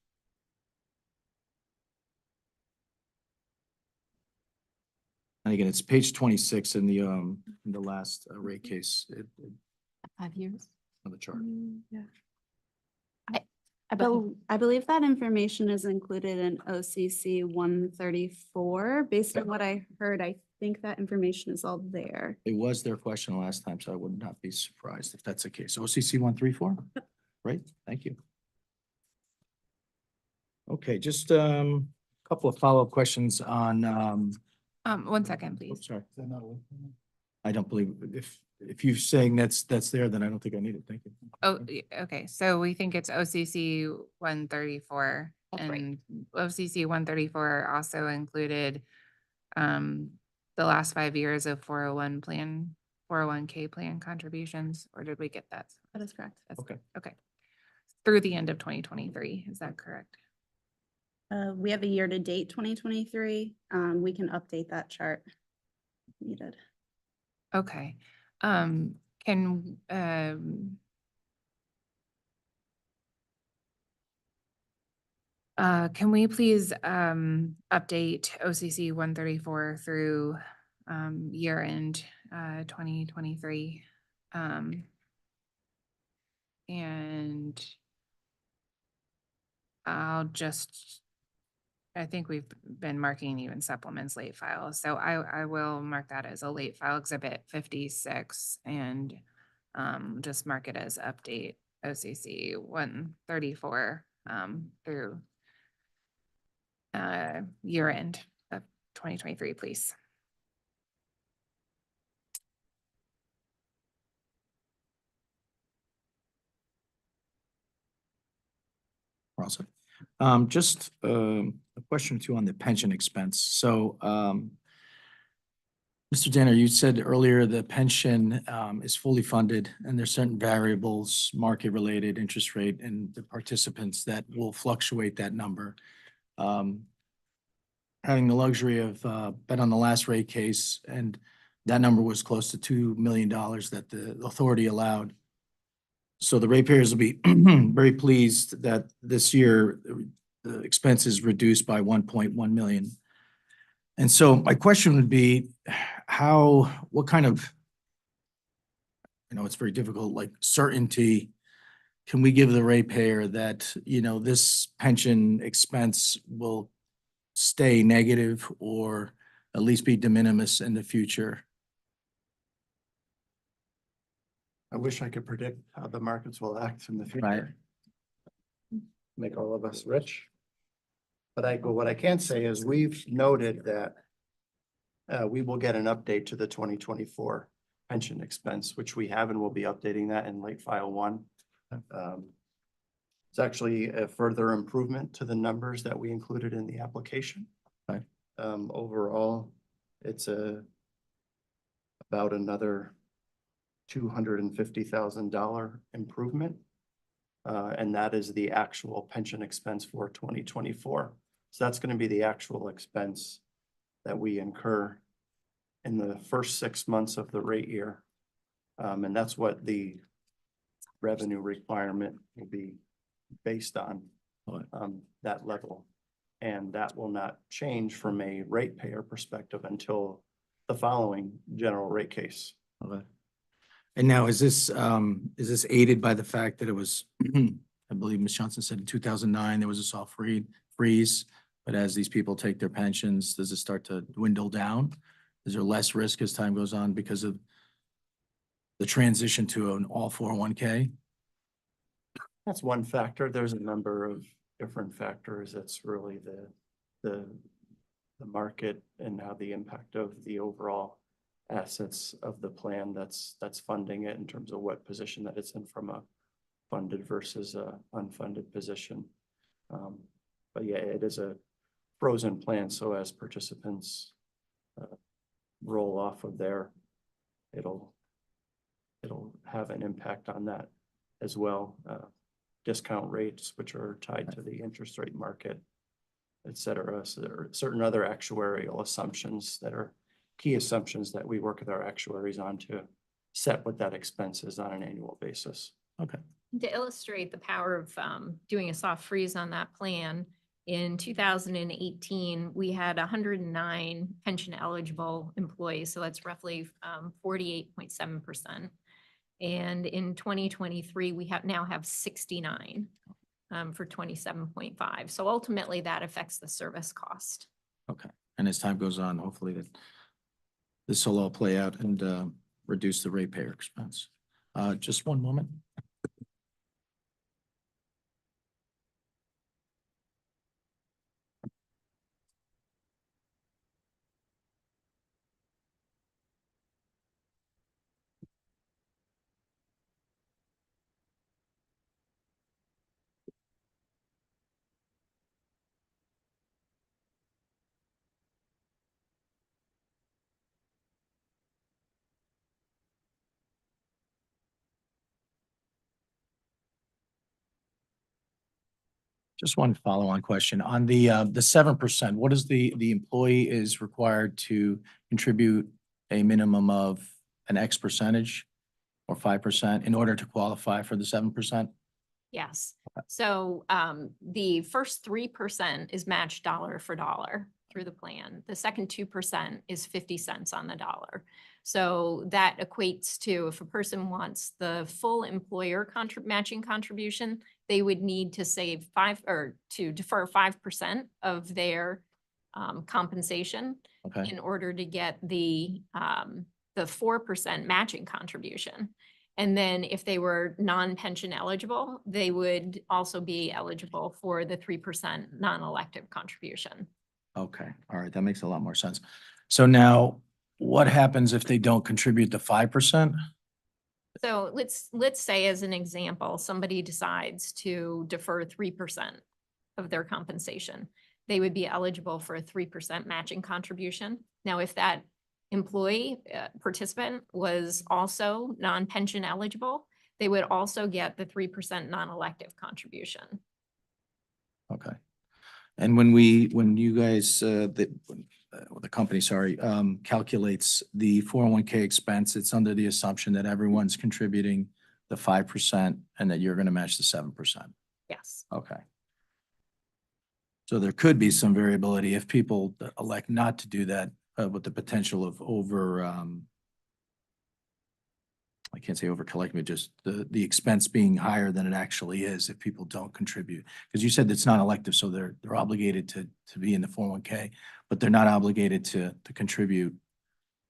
And again, it's page 26 in the last rate case. 5 years. On the chart. Yeah. I believe that information is included in OCC 134. Based on what I heard, I think that information is all there. It was their question last time, so I would not be surprised if that's the case. OCC 134? Right, thank you. Okay, just a couple of follow-up questions on 1 second, please. sorry. I don't believe, if you're saying that's there, then I don't think I need it. Thank you. Oh, okay, so we think it's OCC 134. That's right. And OCC 134 also included the last 5 years of 401k plan contributions, or did we get that? That is correct. Okay. Okay. Through the end of 2023, is that correct? We have a year-to-date 2023. We can update that chart if needed. Okay. Can we please update OCC 134 through year end 2023? And I think we've been marking even supplements late files, so I will mark that as a late file exhibit 56 and just mark it as update OCC 134 through year end of 2023, please. Awesome. Just a question or two on the pension expense. So, Mr. Danner, you said earlier the pension is fully funded and there's certain variables, market related, interest rate, and the participants that will fluctuate that number. Having the luxury of been on the last rate case, and that number was close to $2 million that the authority allowed. So the ratepayers will be very pleased that this year the expenses reduced by 1.1 million. And so my question would be what kind of, it's very difficult, like certainty can we give the ratepayer that, this pension expense will stay negative or at least be de minimis in the future? I wish I could predict how the markets will act in the future. Right. Make all of us rich. But what I can say is we've noted that we will get an update to the 2024 pension expense, which we have, and we'll be updating that in late file 1. It's actually a further improvement to the numbers that we included in the application. Right. Overall, it's about another $250,000 improvement. And that is the actual pension expense for 2024. So that's going to be the actual expense that we incur in the first 6 months of the rate year. And that's what the revenue requirement will be based on that level. And that will not change from a ratepayer perspective until the following general rate case. Okay. And now is this aided by the fact that it was, I believe Ms. Johnson said in 2009, there was a soft freeze, but as these people take their pensions, does it start to dwindle down? Is there less risk as time goes on because of the transition to an all 401k? That's one factor. There's a number of different factors. It's really the market and how the impact of the overall assets of the plan that's funding it in terms of what position that it's in from a funded versus a unfunded position. But yeah, it is a frozen plan. So as participants roll off of there, it'll have an impact on that as well. Discount rates, which are tied to the interest rate market, et cetera. So there are certain other actuarial assumptions that are key assumptions that we work with our actuaries on to set what that expense is on an annual basis. Okay. To illustrate the power of doing a soft freeze on that plan, in 2018, we had 109 pension eligible employees, so that's roughly 48.7%. And in 2023, we now have 69 for 27.5. So ultimately, that affects the service cost. Okay. And as time goes on, hopefully that this will all play out and reduce the ratepayer expense. Just one moment. Just one follow-on question. On the 7%, what is the employee is required to contribute a minimum of an X percentage or 5% in order to qualify for the 7%? Yes. So the first 3% is matched dollar for dollar through the plan. The second 2% is 50 cents on the dollar. So that equates to, if a person wants the full employer matching contribution, they would need to save to defer 5% of their compensation in order to get the 4% matching contribution. And then if they were non-pension eligible, they would also be eligible for the 3% non-elective contribution. Okay, all right, that makes a lot more sense. So now, what happens if they don't contribute the 5%? So let's say, as an example, somebody decides to defer 3% of their compensation. They would be eligible for a 3% matching contribution. Now, if that employee participant was also non-pension eligible, they would also get the 3% non-elective contribution. Okay. And when you guys, the company, sorry, calculates the 401k expense, it's under the assumption that everyone's contributing the 5% and that you're going to match the 7%. Yes. Okay. So there could be some variability if people elect not to do that with the potential of I can't say over collecting, but just the expense being higher than it actually is if people don't contribute. Because you said it's not elective, so they're obligated to be in the 401k, but they're not obligated to contribute.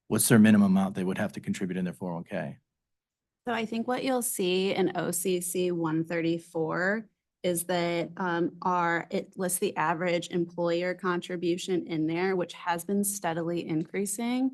What's their minimum amount they would have to contribute in their 401k? So I think what you'll see in OCC 134 is that it lists the average employer contribution in there, which has been steadily increasing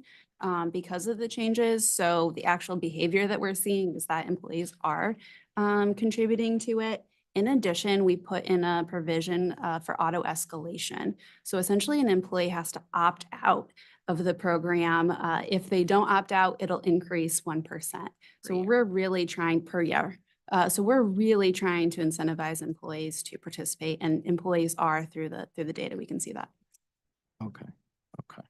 because of the changes. So the actual behavior that we're seeing is that employees are contributing to it. In addition, we put in a provision for auto escalation. So essentially an employee has to opt out of the program. If they don't opt out, it'll increase 1%. So we're really trying per year. So we're really trying to incentivize employees to participate, and employees are through the data. We can see that. Okay. Okay.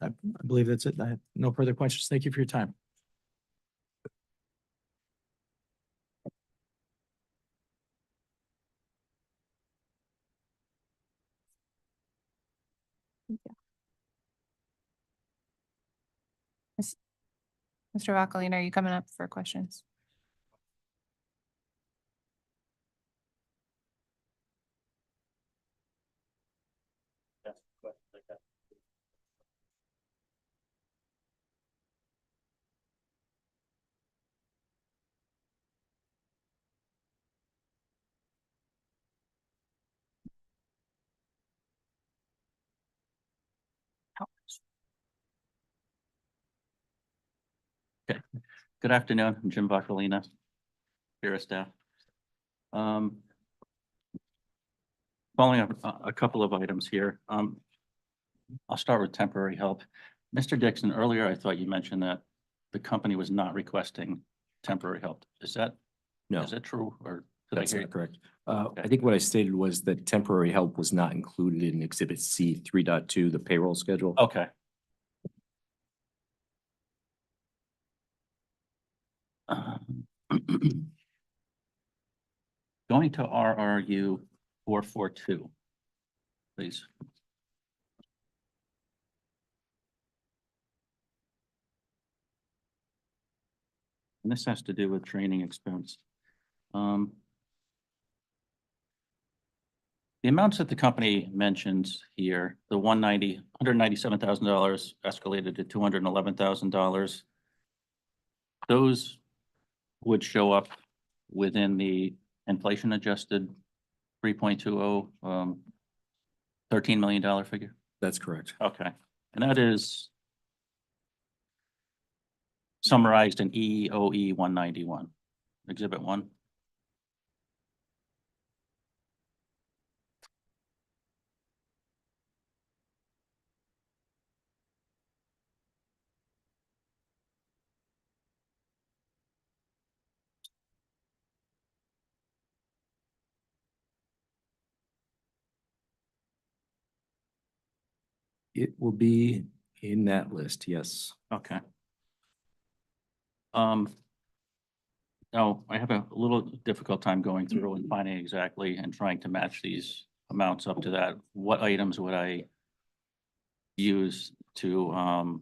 I believe that's it. I have no further questions. Thank you for your time. Mr. Vocalina, are you coming up for questions? Okay, good afternoon, I'm Jim Bacalina, Bureau staff. Following up a couple of items here. I'll start with temporary help. Mr. Dixon, earlier I thought you mentioned that the company was not requesting temporary help. Is that true or? did I That's hear not you? correct. I think what I stated was that temporary help was not included in Exhibit C 3.2, the payroll schedule. Okay. Going to RRU 442, please. And this has to do with training expense. The amounts that the company mentions here, the $197,000 escalated to $211,000. Those would show up within the inflation adjusted 3.20, $13 million figure? That's correct. Okay, and that is summarized in EOE 191, Exhibit 1. It will be in that list, yes. Okay. Now, I have a little difficult time going through and finding exactly and trying to match these amounts up to that. What items would I use to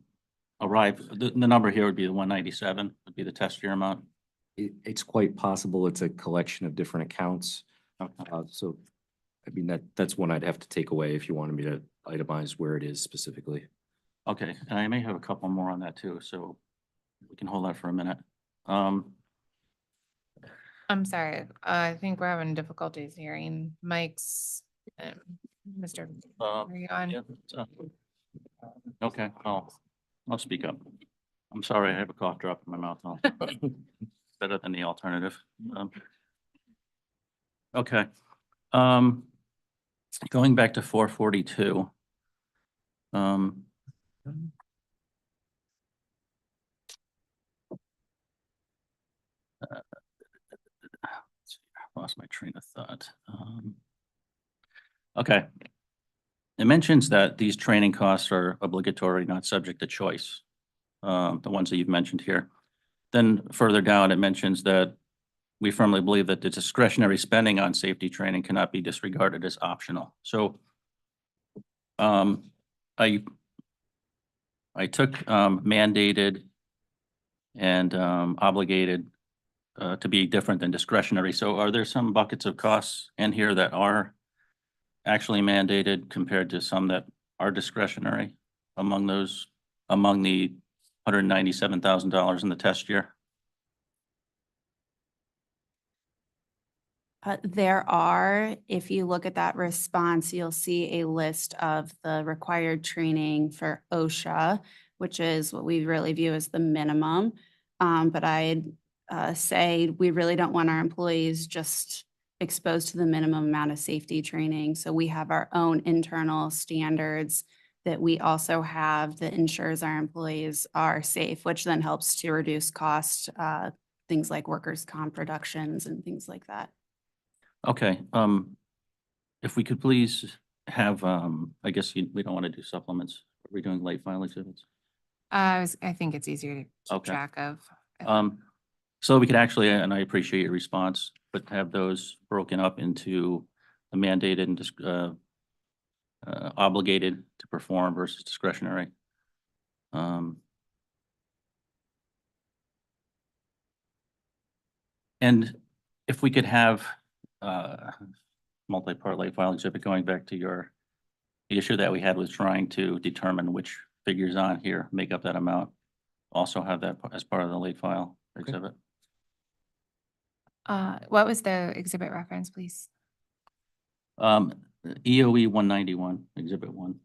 arrive? The number here would be the 197, would be the test year amount. It's quite possible it's a collection of different accounts. Okay. So, I mean, that's one I'd have to take away if you wanted me to itemize where it is specifically. Okay, and I may have a couple more on that too, so we can hold that for a minute. I'm sorry, I think we're having difficulties hearing Mike's, Mr. Are you on? Yeah, okay, I'll speak up. I'm sorry, I have a cough drop in my mouth. Better than the alternative. Okay. Going back to 442. Lost my train of thought. Okay. It mentions that these training costs are obligatory, not subject to choice. The ones that you've mentioned here. Then further down, it mentions that we firmly believe that the discretionary spending on safety training cannot be disregarded as optional. So I took mandated and obligated to be different than discretionary. So are there some buckets of costs in here that are actually mandated compared to some that are discretionary among those, among the $197,000 in the test year? There are, if you look at that response, you'll see a list of the required training for OSHA, which is what we really view as the minimum. But I'd say we really don't want our employees just exposed to the minimum amount of safety training. So we have our own internal standards that we also have that ensures our employees are safe, which then helps to reduce cost, things like workers' comp reductions and things like that. Okay, if we could please have, I guess we don't want to do supplements. Are we doing late file exhibits? I think it's easier to keep Okay. track of. So we could actually, and I appreciate your response, but have those broken up into the mandated and obligated to perform versus discretionary. And if we could have multi-part late file exhibit, going back to the issue that we had was trying to determine which figures on here make up that amount. Also have that as part of the late file exhibit. What was the exhibit reference, please? EOE 191, Exhibit 1.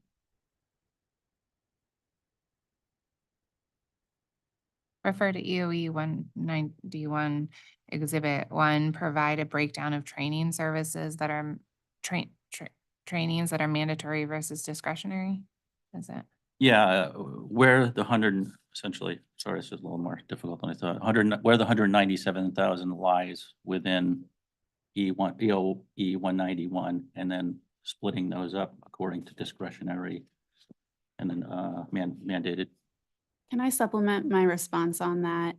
Refer to EOE 191, Exhibit 1, provide a breakdown of training services that are trainings that are mandatory versus discretionary. Is that? Yeah, where the 100, essentially, sorry, this is a little more difficult than I thought. 100, where the 197,000 lies within EOE 191, and then splitting those up according to discretionary and then mandated. Can I supplement my response on that?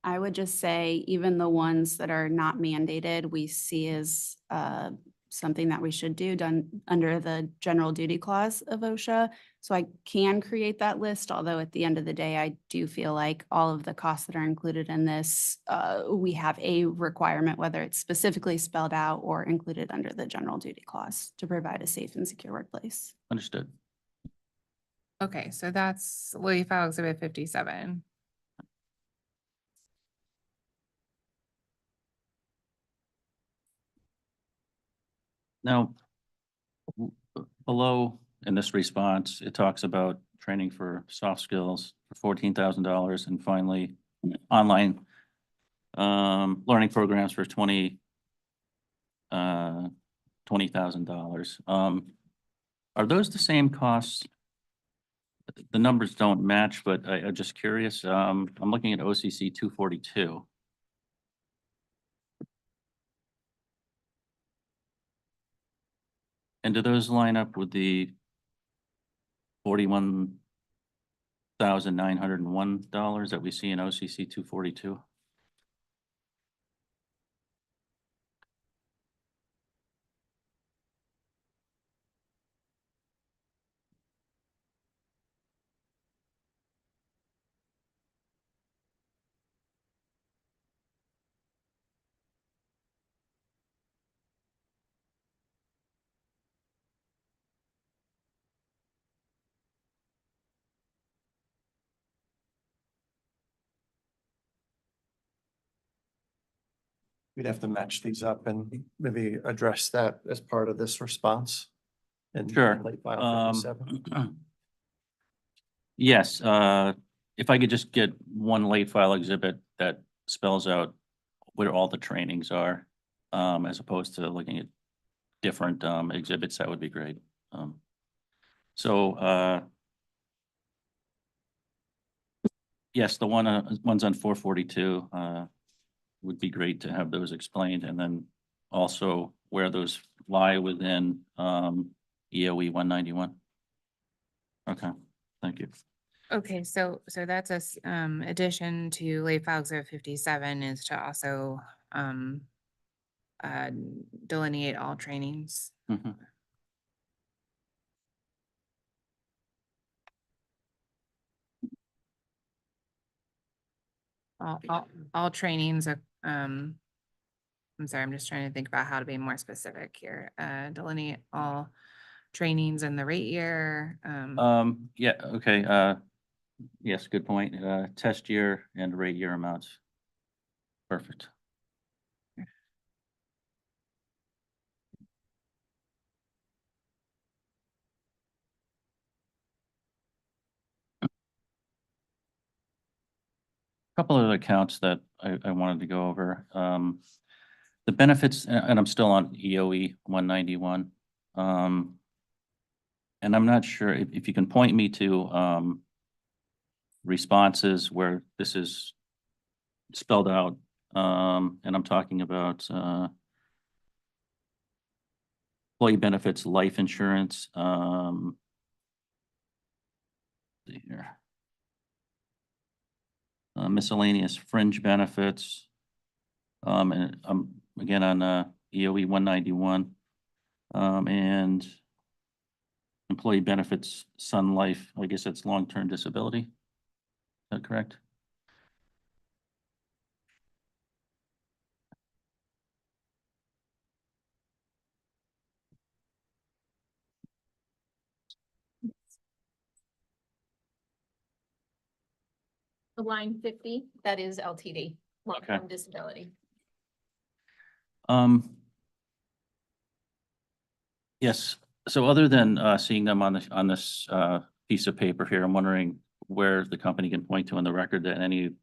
I would just say even the ones that are not mandated, we see as something that we should do done under the general duty clause of OSHA. So I can create that list, although at the end of the day, I do feel like all of the costs that are included in this, we have a requirement, whether it's specifically spelled out or included under the general duty clause to provide a safe and secure workplace. Understood. Okay, so that's late file exhibit 57. Now, below in this response, it talks about training for soft skills for $14,000, and finally, online learning programs for $20,000. Are those the same costs? The numbers don't match, but I'm just curious. I'm looking at OCC 242. And do those line up with the $41,901 that we see in OCC 242? We'd have to match these up and maybe address that as part of this response. And Sure. late file 57. Yes, if I could just get one late file exhibit that spells out where all the trainings are, as opposed to looking at different exhibits, that would be great. Yes, the ones on 442 would be great to have those explained, and then also where those lie within EOE 191. Okay, thank you. Okay, so that's a addition to late file exhibit 57 is to also delineate all trainings. Mhm. All trainings are, I'm sorry, I'm just trying to think about how to be more specific here. Delineate all trainings in the rate year. Yeah, okay, yes, good point. Test year and rate year amounts. Perfect. Couple of accounts that I wanted to go over. The benefits, and I'm still on EOE 191. And I'm not sure if you can point me to responses where this is spelled out. And I'm talking about employee benefits, life insurance. See here. Miscellaneous fringe benefits. And again on EOE 191. And employee benefits, Sun Life, I guess that's long-term disability. Is that correct? The line 50, that is LTD, long-term disability. Yes, so other than seeing them on this piece of paper here, I'm wondering where the company can point to in the record that any of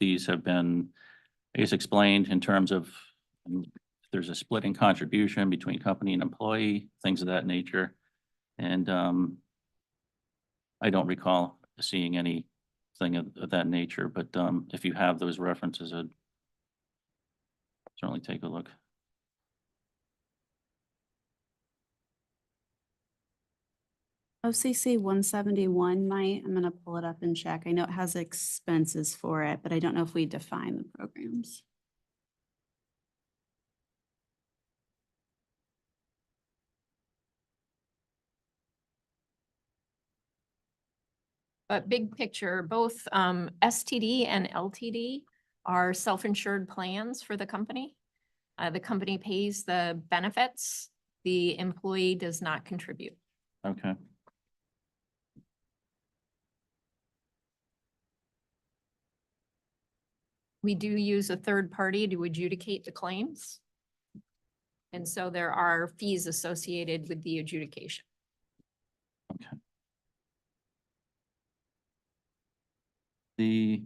these have been, I guess, explained in terms of if there's a splitting contribution between company and employee, things of that nature. And I don't recall seeing anything of that nature, but if you have those references, I'd certainly take a look. OCC 171 might, I'm gonna pull it up and check. I know it has expenses for it, but I don't know if we define the programs. But big picture, both STD and LTD are self-insured plans for the company. The company pays the benefits, the employee does not contribute. Okay. We do use a third party to adjudicate the claims. And so there are fees associated with the adjudication. Okay. The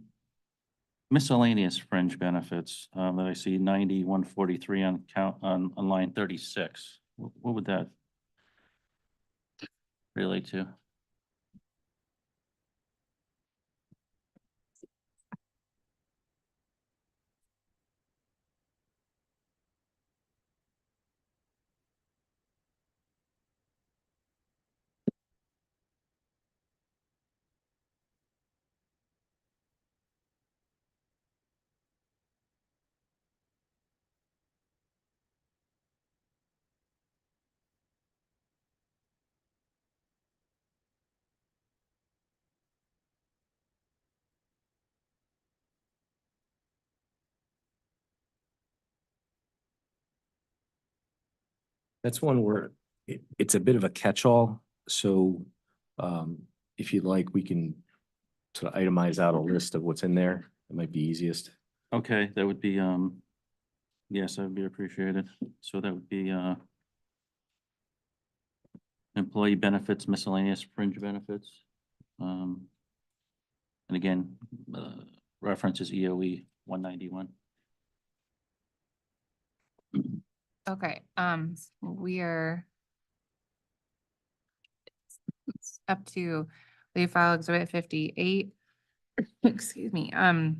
miscellaneous fringe benefits that I see 9143 on line 36. What would that relate to? That's one where it's a bit of a catch-all. So if you'd like, we can sort of itemize out a list of what's in there. It might be easiest. Okay, that would be, yes, that would be appreciated. So that would be employee benefits, miscellaneous fringe benefits. And again, reference is EOE 191. Okay, we are it's up to leave file exhibit 58. Excuse me. So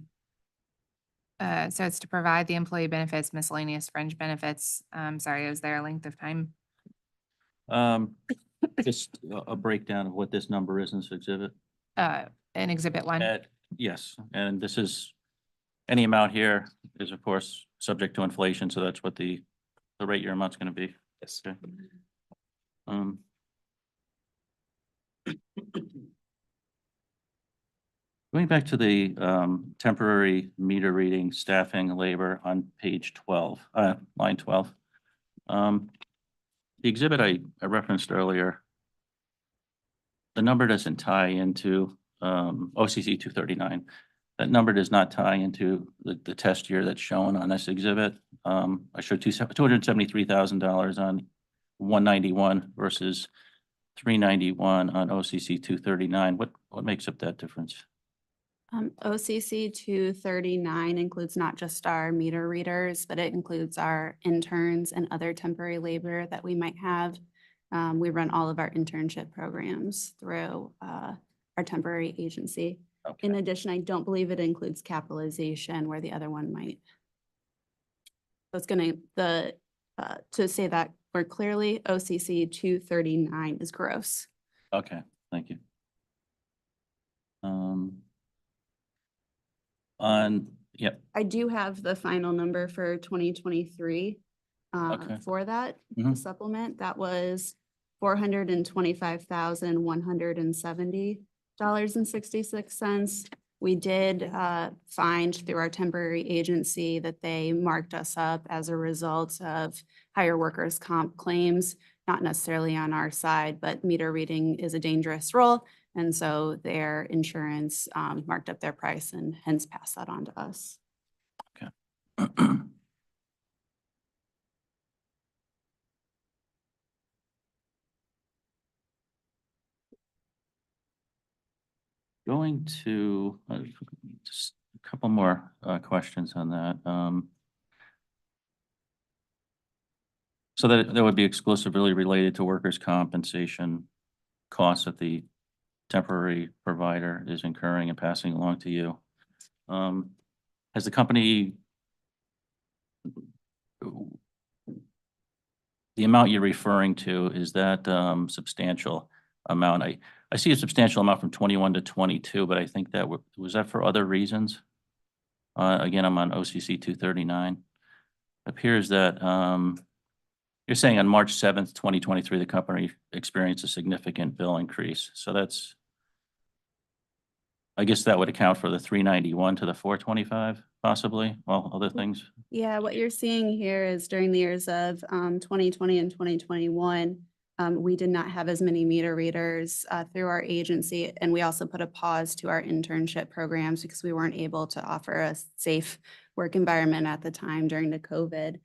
it's to provide the employee benefits, miscellaneous fringe benefits. Sorry, is there a length of time? Just a breakdown of what this number is in this exhibit. In exhibit 1. Yes, and this is, any amount here is of course subject to inflation, so that's what the rate year amount's gonna be. Yes. Okay. Going back to the temporary meter reading, staffing, labor on page 12, line 12. The exhibit I referenced earlier, the number doesn't tie into OCC 239. That number does not tie into the test year that's shown on this exhibit. I showed $273,000 on 191 versus 391 on OCC 239. What makes up that difference? OCC 239 includes not just our meter readers, but it includes our interns and other temporary labor that we might have. We run all of our internship programs through our temporary agency. Okay. In addition, I don't believe it includes capitalization where the other one might. So it's gonna, to say that more clearly, OCC 239 is gross. Okay, thank you. Yep. I do have the final number for 2023 Okay. for that Mhm. supplement. That was $425,170.66. We did find through our temporary agency that they marked us up as a result of higher workers' comp claims, not necessarily on our side, but meter reading is a dangerous role. And so their insurance marked up their price and hence passed that on to us. Going to, just a couple more questions on that. So that would be exclusively related to workers' compensation costs that the temporary provider is incurring and passing along to you. Has the company, the amount you're referring to, is that substantial amount? I see a substantial amount from 21 to 22, but I think that was that for other reasons? Again, I'm on OCC 239. Appears that you're saying on March 7th, 2023, the company experienced a significant bill increase. So that's, I guess that would account for the 391 to the 425, possibly, well, other things. Yeah, what you're seeing here is during the years of 2020 and 2021, we did not have as many meter readers through our agency. And we also put a pause to our internship programs because we weren't able to offer a safe work environment at the time during the COVID.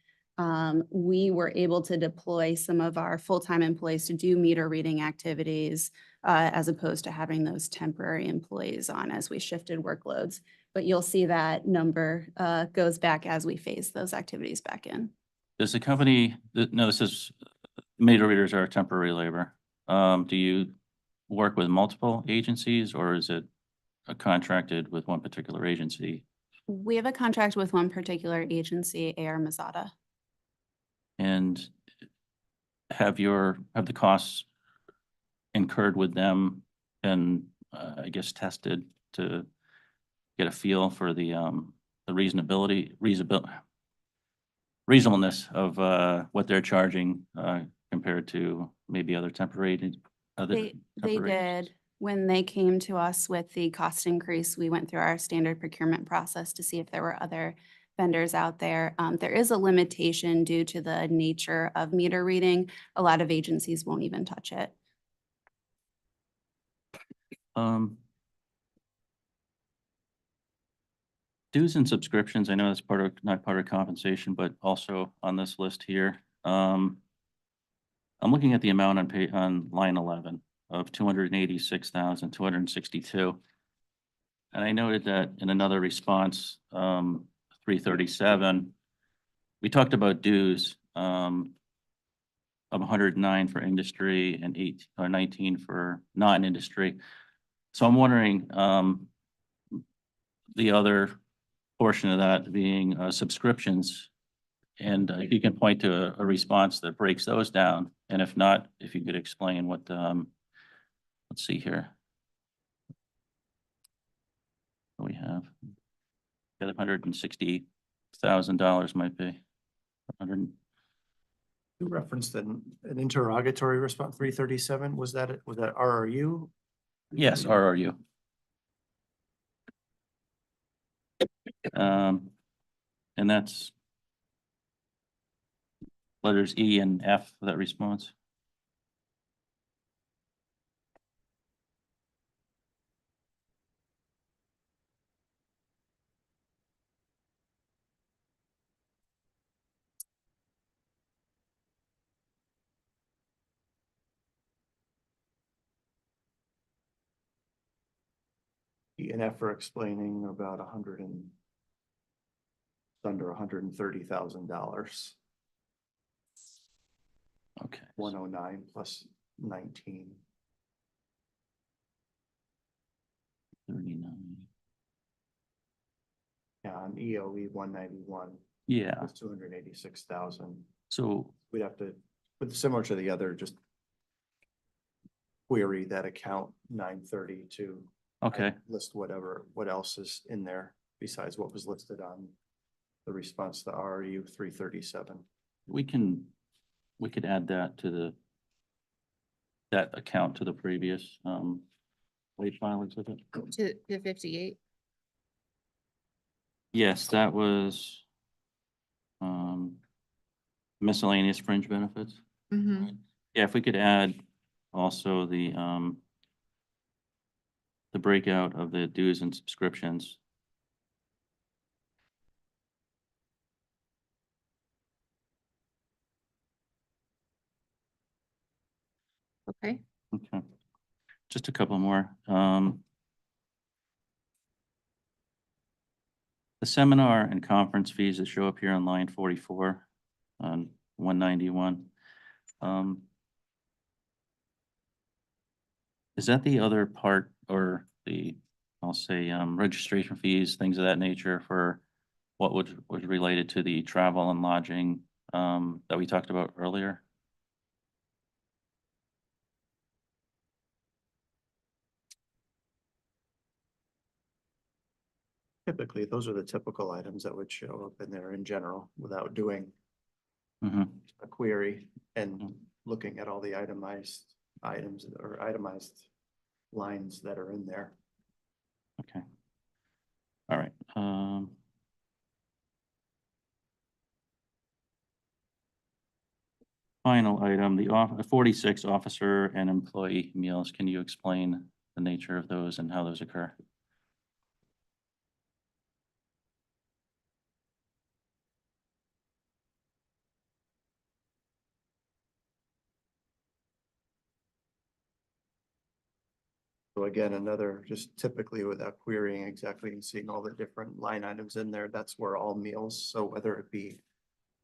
We were able to deploy some of our full-time employees to do meter reading activities as opposed to having those temporary employees on as we shifted workloads. But you'll see that number goes back as we phase those activities back in. Does the company, no, this is, meter readers are temporary labor. Do you work with multiple agencies or is it contracted with one particular agency? We have a contract with one particular agency, AR Mazada. And have the costs incurred with them been, I guess, tested to get a feel for the reasonableness of what they're charging compared to maybe other temporary? They did. When they came to us with the cost increase, we went through our standard procurement process to see if there were other vendors out there. There is a limitation due to the nature of meter reading. A lot of agencies won't even touch it. Dues and subscriptions, I know that's not part of compensation, but also on this list here. I'm looking at the amount on line 11 of 286,262. And I noted that in another response, 337, we talked about dues of 109 for industry and 19 for non-industry. So I'm wondering the other portion of that being subscriptions. And if you can point to a response that breaks those down. And if not, if you could explain what, let's see here. What we have. $160,000 might be. 100. You referenced an interrogatory response, 337. Was that RRU? Yes, RRU. And that's letters E and F for that response. E and F for explaining about under $130,000. Okay. 109 plus 19. 39. Yeah, on EOE 191. Yeah. It's 286,000. So we'd have to, but similar to the other, just query that account 930 to okay. list what else is in there besides what was listed on the response to RRU 337. We could add that to that account to the previous, late file exhibit? To the 58. Yes, that was, miscellaneous fringe benefits. Mm-hmm. Yeah, if we could add also the breakout of the dues and subscriptions. Okay. Okay. Just a couple more. The seminar and conference fees that show up here on line 44 on 191. Is that the other part or I'll say, registration fees, things of that nature for what was related to the travel and lodging, that we talked about earlier? Typically, those are the typical items that would show up in there in general without doing Mm-hmm. a query and looking at all the itemized items or itemized lines that are in there. Okay. All right. Final item, the 46 officer and employee meals. Can you explain the nature of those and how those occur? So again, another, just typically without querying exactly and seeing all the different line items in there, that's where all meals, so whether it be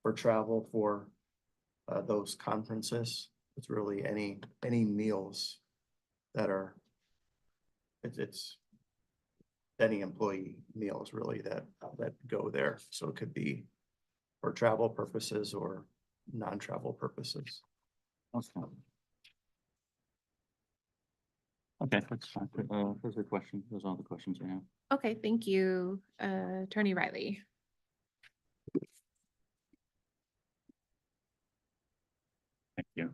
for travel, for those conferences, it's really any meals that are, it's any employee meals really that go there. So it could be for travel purposes or non-travel purposes. Okay. Okay, that's fine. Those are questions. Those are all the questions I have. Okay, thank you, Attorney Riley. Thank you.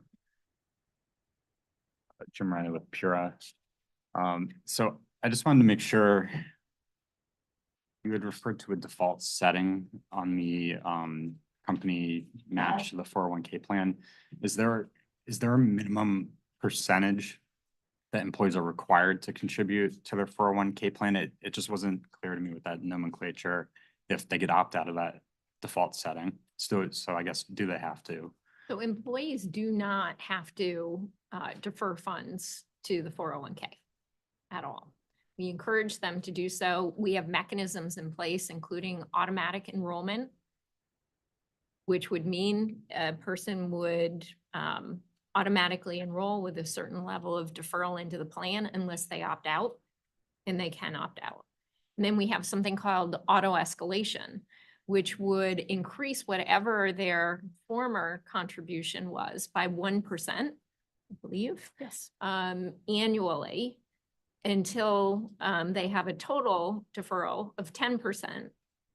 Jim Riley with Pura. So I just wanted to make sure you had referred to a default setting on the company match to the 401k plan. Is there a minimum percentage that employees are required to contribute to their 401k plan? It just wasn't clear to me with that nomenclature if they could opt out of that default setting. So I guess, do they have to? So employees do not have to defer funds to the 401k at all. We encourage them to do so. We have mechanisms in place, including automatic enrollment, which would mean a person would automatically enroll with a certain level of deferral into the plan unless they opt out, and they can opt out. And then we have something called auto escalation, which would increase whatever their former contribution was by 1%, I believe. Yes. Annually, until they have a total deferral of 10%,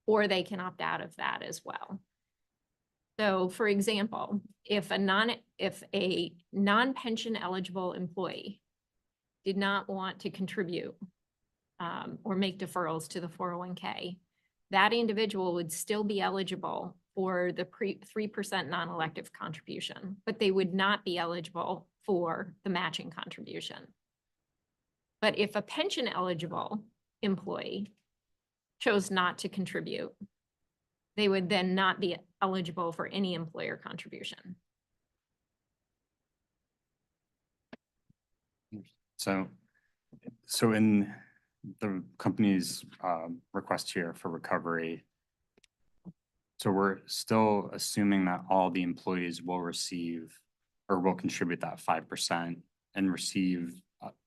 or they can opt out of that as well. So for example, if a non-pension eligible employee did not want to contribute or make deferrals to the 401k, that individual would still be eligible for the 3% non-elective contribution, but they would not be eligible for the matching contribution. But if a pension eligible employee chose not to contribute, they would then not be eligible for any employer contribution. So in the company's request here for recovery, so we're still assuming that all the employees will receive or will contribute that 5% and receive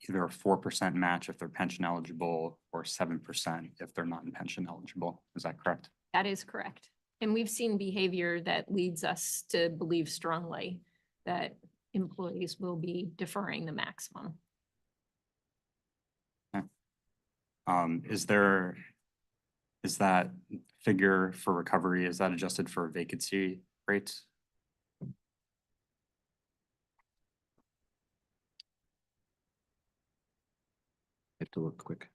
either a 4% match if they're pension eligible or 7% if they're not pension eligible. Is that correct? That is correct. And we've seen behavior that leads us to believe strongly that employees will be deferring the maximum. Okay. Is that figure for recovery, is that adjusted for vacancy rates? to look quick.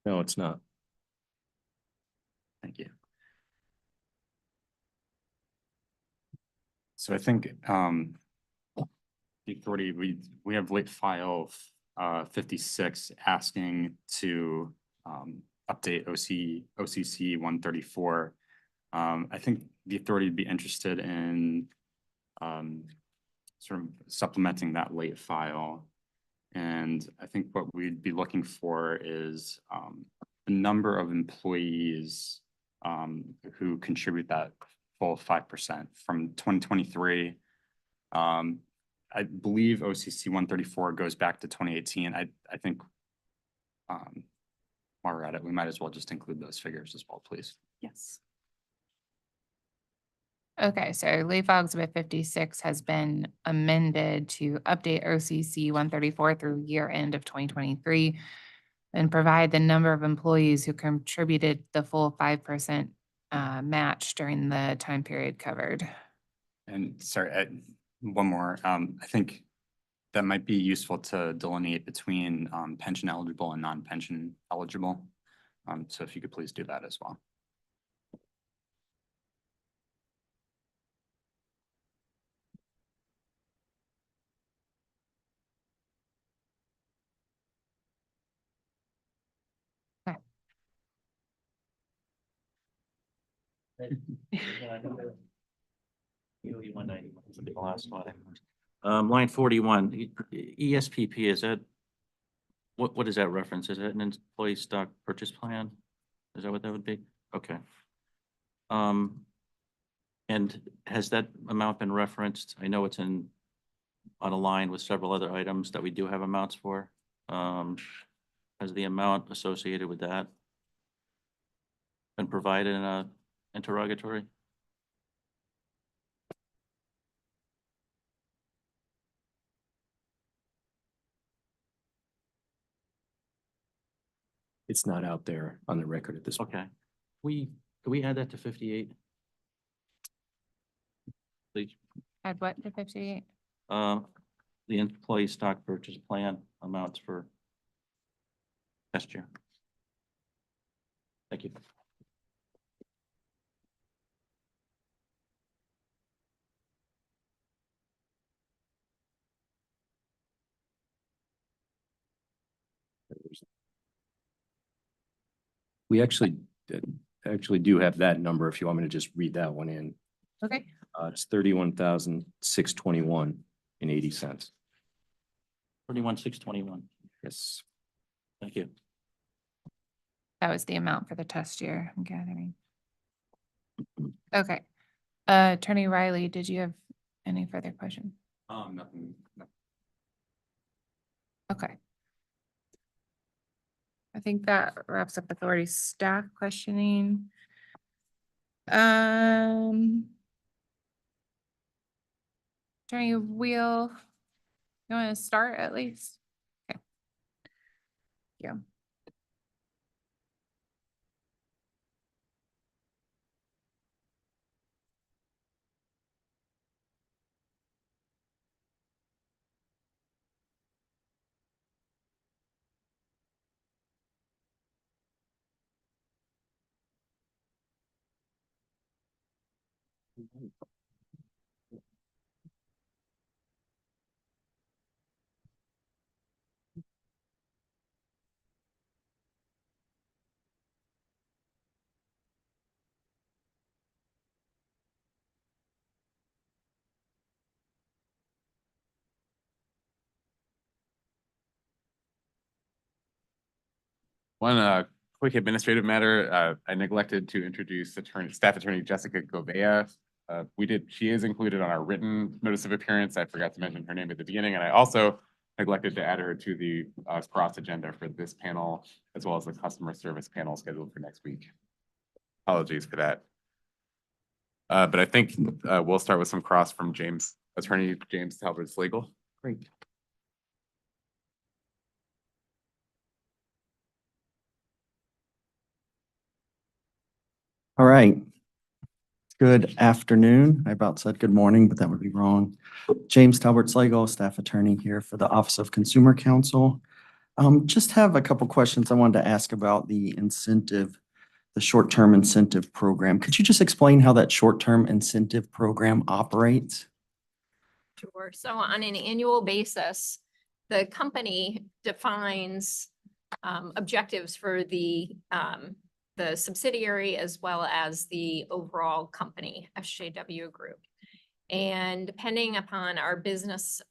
No, it's not. Thank you. So I think the authority, we have late file 56 asking to update OCC 134. I think the authority would be interested in sort of supplementing that late file. And I think what we'd be looking for is the number of employees who contribute that full 5% from 2023. I believe OCC 134 goes back to 2018. I think while we're at it, we might as well just include those figures as well, please. Yes. Okay, so late file exhibit 56 has been amended to update OCC 134 through year end of 2023 and provide the number of employees who contributed the full 5% match during the time period covered. And sorry, one more. I think that might be useful to delineate between pension eligible and non-pension eligible. So if you could please do that as well. The last one. Line 41, ESPP, is that, what is that reference? Is that an employee stock purchase plan? Is that what that would be? Okay. And has that amount been referenced? I know it's on a line with several other items that we do have amounts for. Has the amount associated with that been provided in a interrogatory? It's not out there on the record at this point. Okay. Can we add that to 58? Please. Add what to 58? The employee stock purchase plan amounts for next year. Thank you. We actually do have that number if you want me to just read that one in. Okay. It's 31,621 and 80 cents. 31,621. Yes. Thank you. That was the amount for the test year, I'm gathering. Okay. Attorney Riley, did you have any further questions? Nothing. No. Okay. I think that wraps up authority staff questioning. Attorney Wheel, you want to start at least? Okay. Yeah. One quick administrative matter. I neglected to introduce Staff Attorney Jessica Govea she is included on our written notice of appearance. I forgot to mention her name at the beginning, and I also neglected to add her to the cross agenda for this panel, as well as the customer service panel scheduled for next week. Apologies for that. But I think we'll start with some cross from Attorney James Talbert's legal. Great. All right. Good afternoon. I about said good morning, but that would be wrong. James Talbert Slagle, staff attorney here for the Office of Consumer Counsel. Just have a couple questions I wanted to ask about the incentive, the short-term incentive program. Could you just explain how that short-term incentive program operates? Sure. So on an annual basis, the company defines objectives for the subsidiary as well as the overall company, SJW Group. And depending upon our business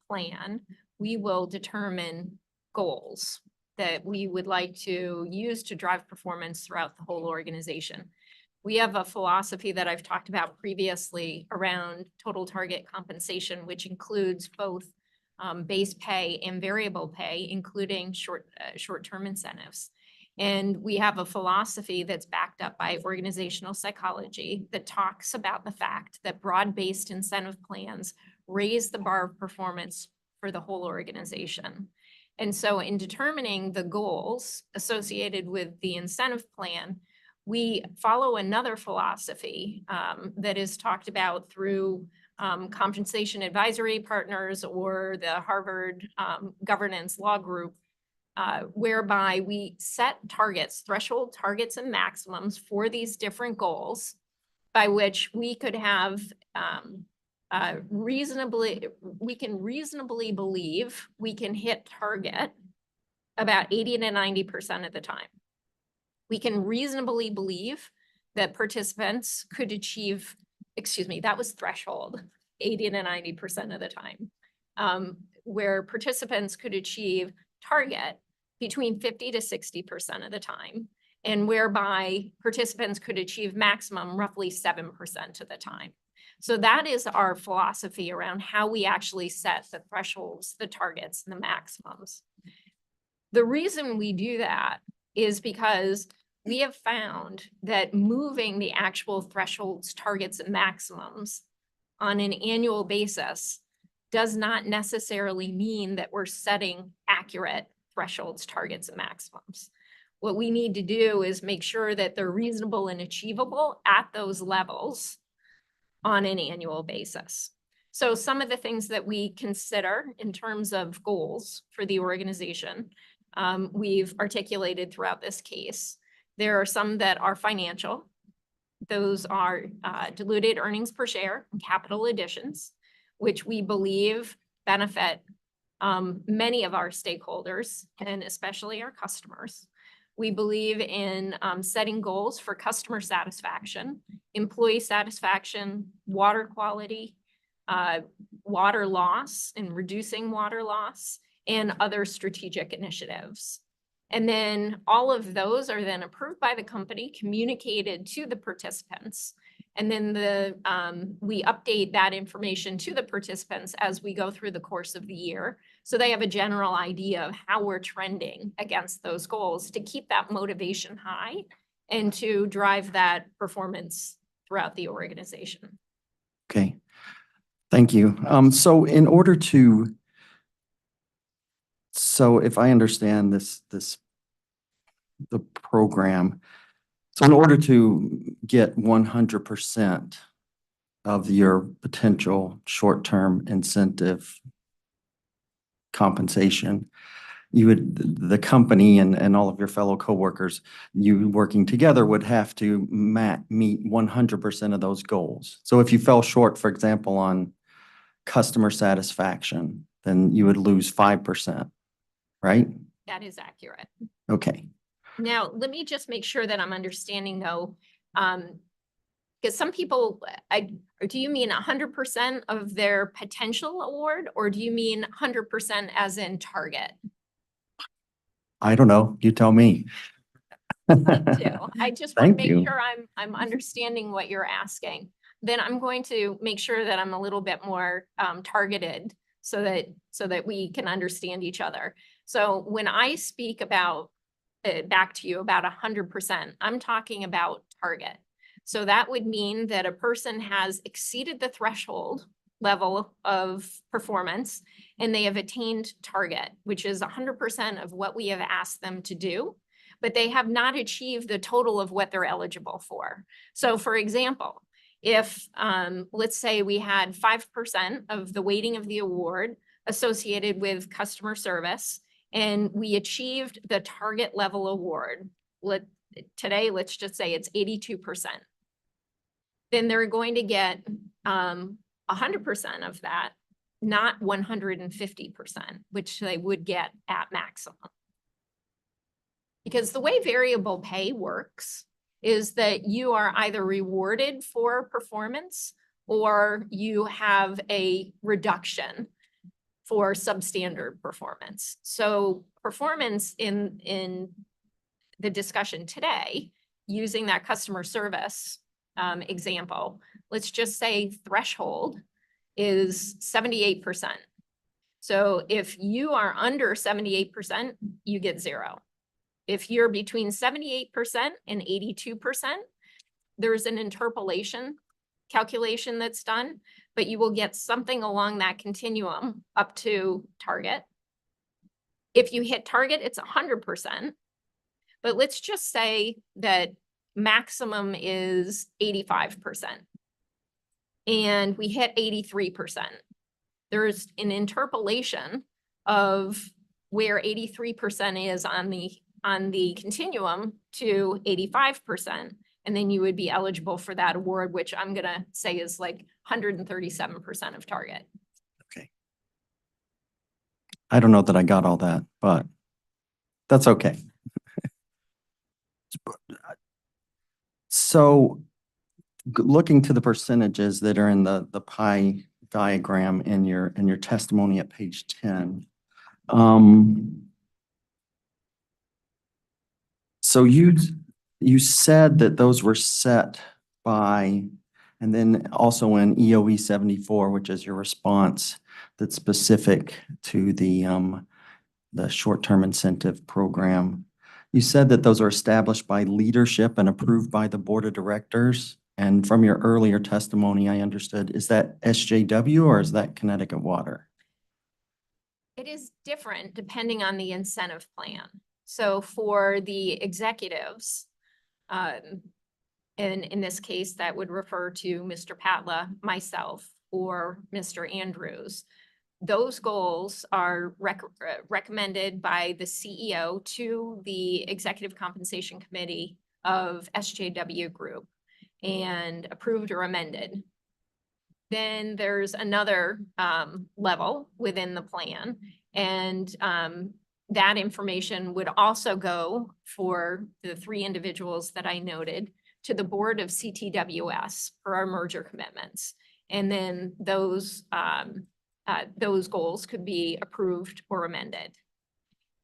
plan, we will determine goals that we would like to use to drive performance throughout the whole organization. We have a philosophy that I've talked about previously around total target compensation, which includes both base pay and variable pay, including short-term incentives. And we have a philosophy that's backed up by organizational psychology that talks about the fact that broad-based incentive plans raise the bar of performance for the whole organization. And so in determining the goals associated with the incentive plan, we follow another philosophy that is talked about through compensation advisory partners or the Harvard Governance Law Group, whereby we set targets, threshold targets and maximums for these different goals by which we could have we can reasonably believe we can hit target about 80 to 90% of the time. We can reasonably believe that participants could achieve, that was threshold, 80 to 90% of the time, where participants could achieve target between 50 to 60% of the time, and whereby participants could achieve maximum roughly 7% of the time. So that is our philosophy around how we actually set the thresholds, the targets, and the maximums. The reason we do that is because we have found that moving the actual thresholds, targets, and maximums on an annual basis does not necessarily mean that we're setting accurate thresholds, targets, and maximums. What we need to do is make sure that they're reasonable and achievable at those levels on an annual basis. So some of the things that we consider in terms of goals for the organization, we've articulated throughout this case. There are some that are financial. Those are diluted earnings per share and capital additions, which we believe benefit many of our stakeholders and especially our customers. We believe in setting goals for customer satisfaction, employee satisfaction, water quality, water loss and reducing water loss, and other strategic initiatives. And then all of those are then approved by the company, communicated to the participants. And then we update that information to the participants as we go through the course of the year. So they have a general idea of how we're trending against those goals to keep that motivation high and to drive that performance throughout the organization. Okay, thank you. So if I understand the program, so in order to get 100% of your potential short-term incentive compensation, the company and all of your fellow coworkers, you working together would have to meet 100% of those goals. So if you fell short, for example, on customer satisfaction, then you would lose 5%, right? That is accurate. Okay. Now, let me just make sure that I'm understanding though, because some people, do you mean 100% of their potential award, or do you mean 100% as in target? I don't know. You tell me. I just want to make sure I'm understanding what you're asking. then I'm going to make sure that I'm a little bit more targeted so that we can understand each other. So when I speak about, back to you, about 100%, I'm talking about target. So that would mean that a person has exceeded the threshold level of performance and they have attained target, which is 100% of what we have asked them to do, but they have not achieved the total of what they're eligible for. So for example, if let's say we had 5% of the weighting of the award associated with customer service, and we achieved the target level award, today, let's just say it's 82%. Then they're going to get 100% of that, not 150%, which they would get at maximum. Because the way variable pay works is that you are either rewarded for performance or you have a reduction for substandard performance. So performance in the discussion today, using that customer service example, let's just say threshold is 78%. So if you are under 78%, you get 0. If you're between 78% and 82%, there's an interpolation calculation that's done, but you will get something along that continuum up to target. If you hit target, it's 100%. But let's just say that maximum is 85%. And we hit 83%. There's an interpolation of where 83% is on the continuum to 85. And then you would be eligible for that award, which I'm gonna say is like 137% of target. Okay. I don't know that I got all that, but that's okay. So looking to the percentages that are in the pie diagram in your testimony at page 10. So you said that those were set by, and then also in EOE 74, which is your response that's specific to the short-term incentive program. You said that those are established by leadership and approved by the board of directors. And from your earlier testimony, I understood, is that SJW or is that Connecticut Water? It is different depending on the incentive plan. So for the executives, in this case, that would refer to Mr. Patla, myself, or Mr. Andrews. Those goals are recommended by the CEO to the Executive Compensation Committee of SJW Group and approved or amended. Then there's another level within the plan, and that information would also go for the 3 individuals that I noted to the board of CTWS for our merger commitments. And then those goals could be approved or amended.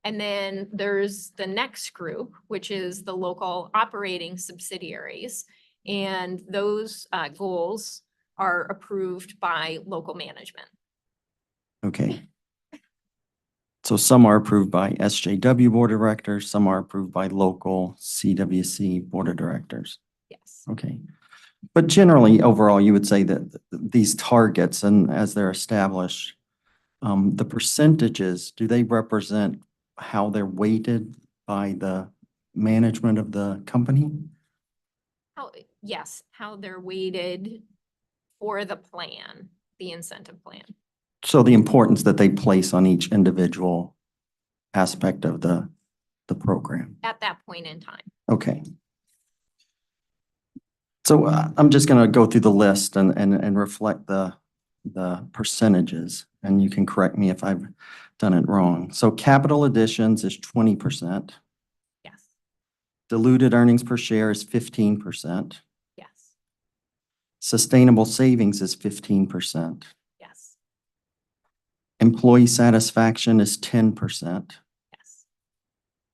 And then there's the next group, which is the local operating subsidiaries. And those goals are approved by local management. Okay. So some are approved by SJW Board of Directors, some are approved by local CWC Board of Directors. Yes. Okay. But generally, overall, you would say that these targets, and as they're established, the percentages, do they represent how they're weighted by the management of the company? Yes, how they're weighted for the plan, the incentive plan. So the importance that they place on each individual aspect of the program. At that point in time. Okay. So I'm just going to go through the list and reflect the percentages, and you can correct me if I've done it wrong. So capital additions is 20%. Yes. Diluted earnings per share is 15%. Yes. Sustainable savings is 15%. Yes. Employee satisfaction is 10%. Yes.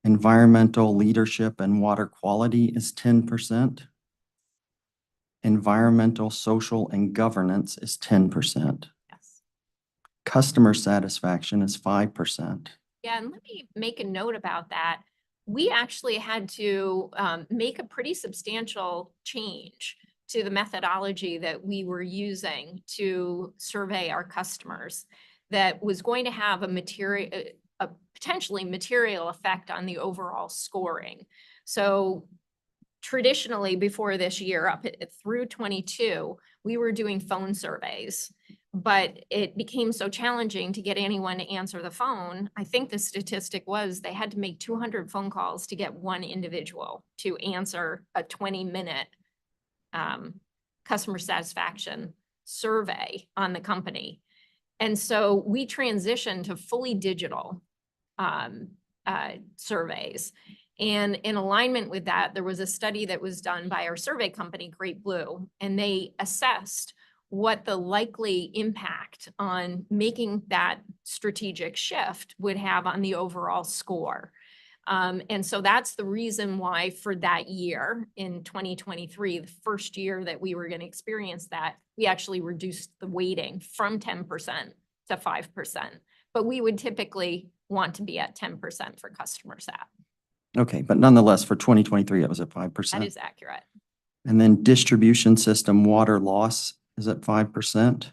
Environmental leadership and water quality is 10%. Environmental, social, and governance is 10%. Yes. Customer satisfaction is 5%. Yeah, and let me make a note about that. We actually had to make a pretty substantial change to the methodology that we were using to survey our customers that was going to have a potentially material effect on the overall scoring. So traditionally, before this year, through 22, we were doing phone surveys, but it became so challenging to get anyone to answer the phone. I think the statistic was they had to make 200 phone calls to get one individual to answer a 20-minute customer satisfaction survey on the company. And so we transitioned to fully digital surveys. And in alignment with that, there was a study that was done by our survey company, Great Blue, and they assessed what the likely impact on making that strategic shift would have on the overall score. And so that's the reason why for that year in 2023, the first year that we were going to experience that, we actually reduced the weighting from 10% to 5%. But we would typically want to be at 10% for customer sat. Okay, but nonetheless, for 2023, it was at 5%. That is accurate. And then distribution system water loss is at 5%.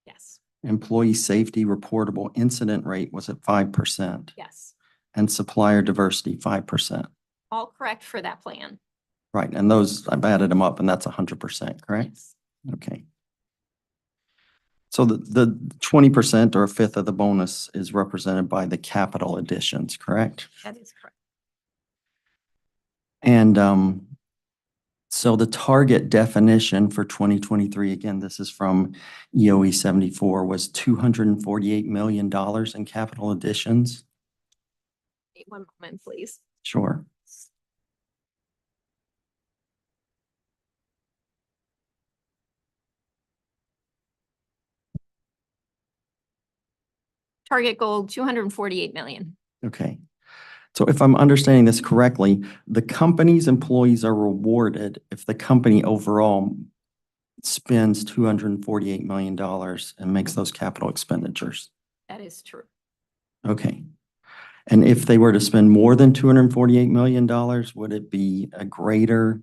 Yes. Employee safety reportable incident rate was at 5%. Yes. And supplier diversity, 5%. All correct for that plan. Right, and those, I've added them up and that's 100%, correct? Yes. Okay. So the 20% or a fifth of the bonus is represented by the capital additions, correct? That is correct. And so the target definition for 2023, again, this is from EOE 74, was $248 million in capital additions. Wait 1 moment, please. Sure. Target goal, 248 million. Okay. So if I'm understanding this correctly, the company's employees are rewarded if the company overall spends $248 million and makes those capital expenditures. That is true. Okay. And if they were to spend more than $248 million, would it be a greater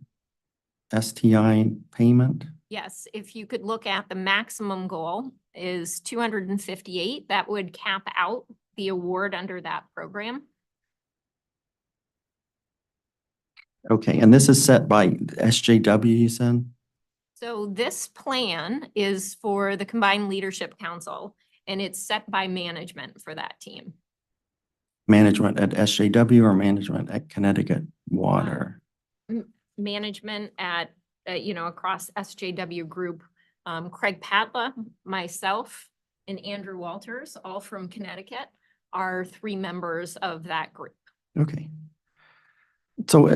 STI payment? Yes, if you could look at the maximum goal is 258, that would cap out the award under that program. Okay, and this is set by SJW, you said? So this plan is for the Combined Leadership Council, and it's set by management for that team. Management at SJW or management at Connecticut Water? Management at, across SJW Group, Craig Patla, myself, and Andrew Walters, all from Connecticut, are 3 members of that group. Okay. So,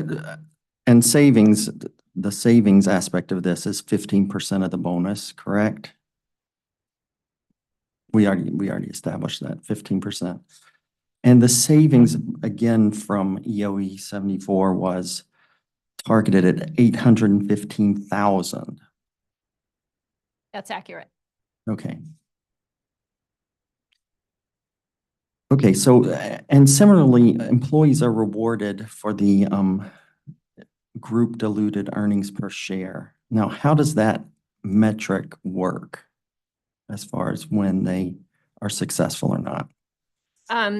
and savings, the savings aspect of this is 15% of the bonus, correct? We already established that, 15%. And the savings, again, from EOE 74 was targeted at 815,000. That's accurate. Okay. Okay, so, and similarly, employees are rewarded for the group diluted earnings per share. Now, how does that metric work as far as when they are successful or not?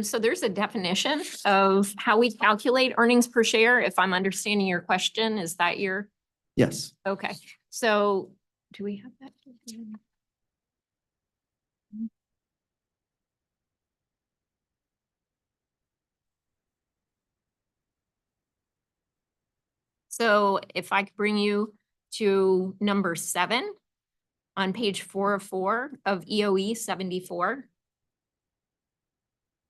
So there's a definition of how we calculate earnings per share. If I'm understanding your question, is that your? Yes. Okay, so do we have that? So if I could bring you to number 7 on page 404 of EOE 74.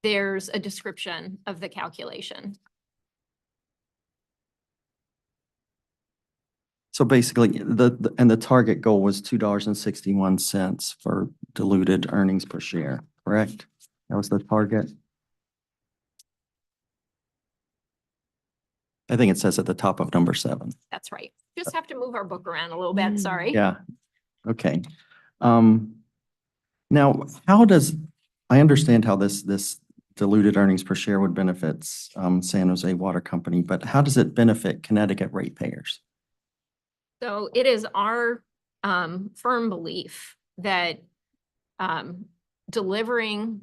There's a description of the calculation. So basically, the target goal was $2.61 for diluted earnings per share, correct? That was the target? I think it says at the top of number 7. That's right. Just have to move our book around a little bit, sorry. Yeah, okay. Now, I understand how this diluted earnings per share would benefit San Jose Water Company, but how does it benefit Connecticut ratepayers? So it is our firm belief that delivering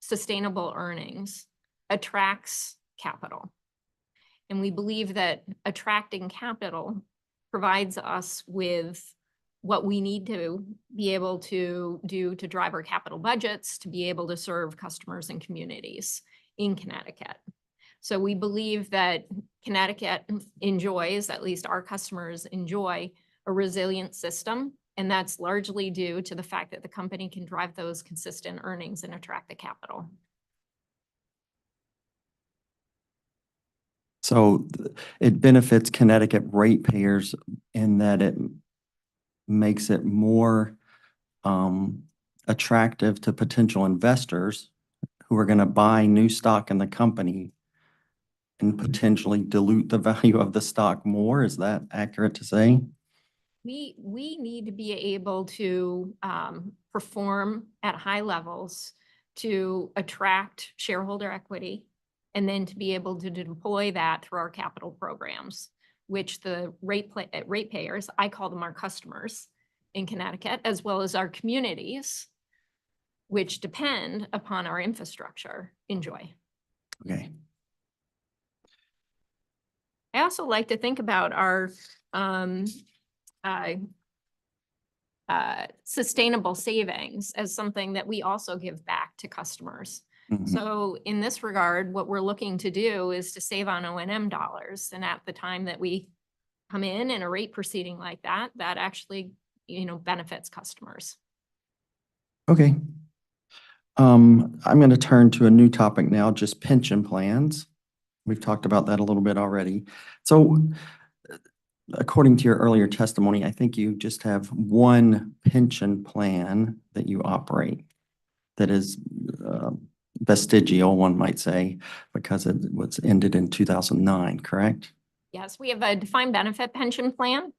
sustainable earnings attracts capital. And we believe that attracting capital provides us with what we need to be able to do to drive our capital budgets, to be able to serve customers and communities in Connecticut. So we believe that Connecticut enjoys, at least our customers enjoy, a resilient system. And that's largely due to the fact that the company can drive those consistent earnings and attract the capital. So it benefits Connecticut ratepayers in that it makes it more attractive to potential investors who are going to buy new stock in the company and potentially dilute the value of the stock more. Is that accurate to say? We need to be able to perform at high levels to attract shareholder equity and then to be able to deploy that through our capital programs, which the ratepayers, I call them our customers in Connecticut, as well as our communities, which depend upon our infrastructure, enjoy. Okay. I also like to think about our sustainable savings as something that we also give back to customers. So in this regard, what we're looking to do is to save on O&M dollars. And at the time that we come in a rate proceeding like that, that actually, benefits customers. Okay. I'm going to turn to a new topic now, just pension plans. We've talked about that a little bit already. So according to your earlier testimony, I think you just have one pension plan that you operate that is vestigial, one might say, because it was ended in 2009, correct? Yes, we have a defined benefit pension plan,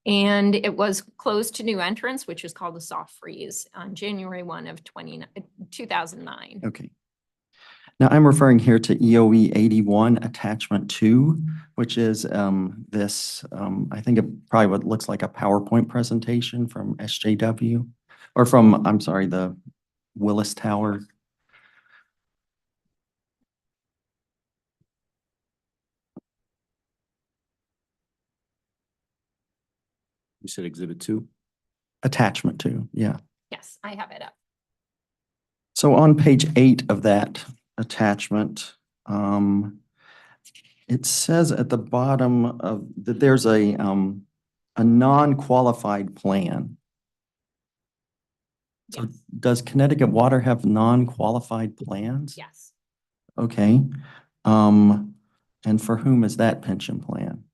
and it was closed to new entrants, which is called a soft freeze on January 1 of 2009. Okay. Now I'm referring here to EOE 81 attachment 2, which is this, I think it probably what looks like a PowerPoint presentation from SJW or from, I'm sorry, the Willis Tower. You said exhibit 2? Attachment 2, yeah. Yes, I have it up. So on page 8 of that attachment, it says at the bottom of that there's a non-qualified plan. So does Connecticut Water have non-qualified plans? Yes. Okay. And for whom is that pension plan?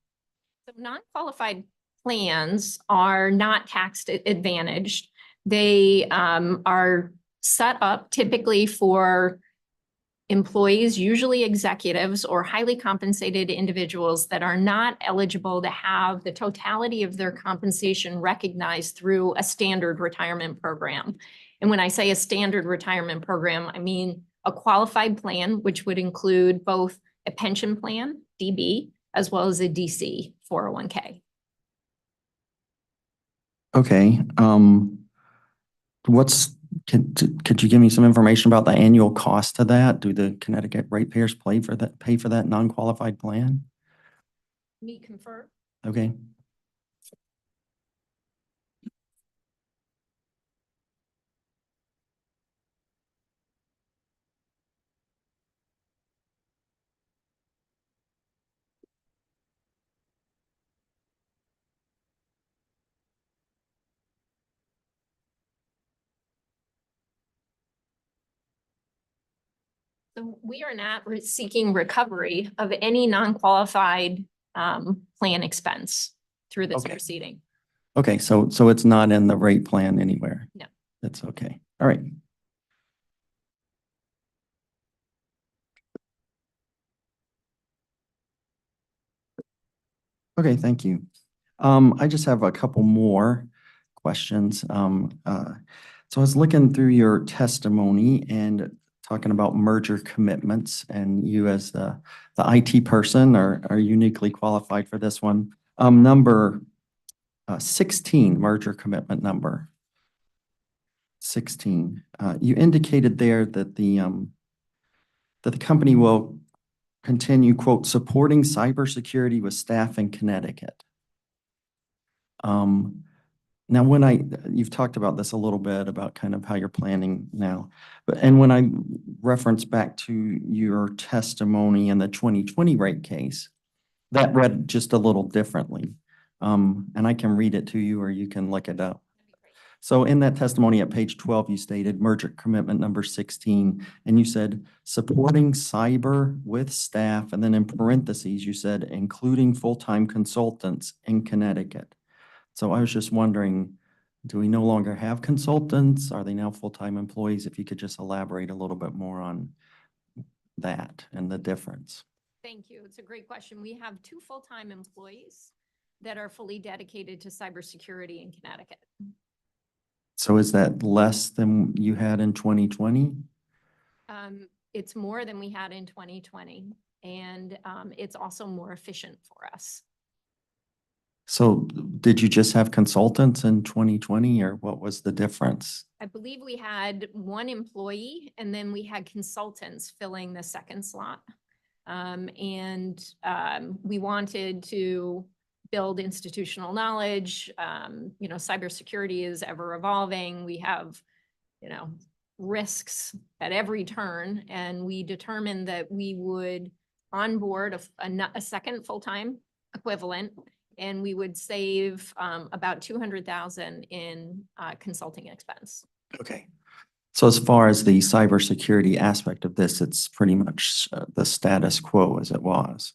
So non-qualified plans are not tax advantaged. They are set up typically for employees, usually executives or highly compensated individuals that are not eligible to have the totality of their compensation recognized through a standard retirement program. And when I say a standard retirement program, I mean a qualified plan, which would include both a pension plan, DB, as well as a DC 401k. Okay. Could you give me some information about the annual cost of that? Do the Connecticut ratepayers pay for that non-qualified plan? Me confirm. Okay. So we are not seeking recovery of any non-qualified plan expense through this proceeding. Okay, so it's not in the rate plan anywhere? No. That's okay. All right. Okay, thank you. I just have a couple more questions. So I was looking through your testimony and talking about merger commitments, and you as the IT person are uniquely qualified for this one. Number 16, merger commitment number 16. You indicated there that the company will continue, quote, supporting cybersecurity with staff in Connecticut. Now, you've talked about this a little bit about kind of how you're planning now, and when I reference back to your testimony in the 2020 rate case, that read just a little differently. And I can read it to you or you can look it up. So in that testimony at page 12, you stated merger commitment number 16, and you said supporting cyber with staff, and then in parentheses, you said including full-time consultants in Connecticut. So I was just wondering, do we no longer have consultants? Are they now full-time employees? If you could just elaborate a little bit more on that and the difference. Thank you. It's a great question. We have 2 full-time employees that are fully dedicated to cybersecurity in Connecticut. So is that less than you had in 2020? It's more than we had in 2020, and it's also more efficient for us. So did you just have consultants in 2020 or what was the difference? I believe we had 1 employee and then we had consultants filling the second slot. We wanted to build institutional knowledge. Cybersecurity is ever evolving. We have, risks at every turn, and we determined that we would onboard a second full-time equivalent, and we would save about $200,000 in consulting expense. Okay. So as far as the cybersecurity aspect of this, it's pretty much the status quo as it was.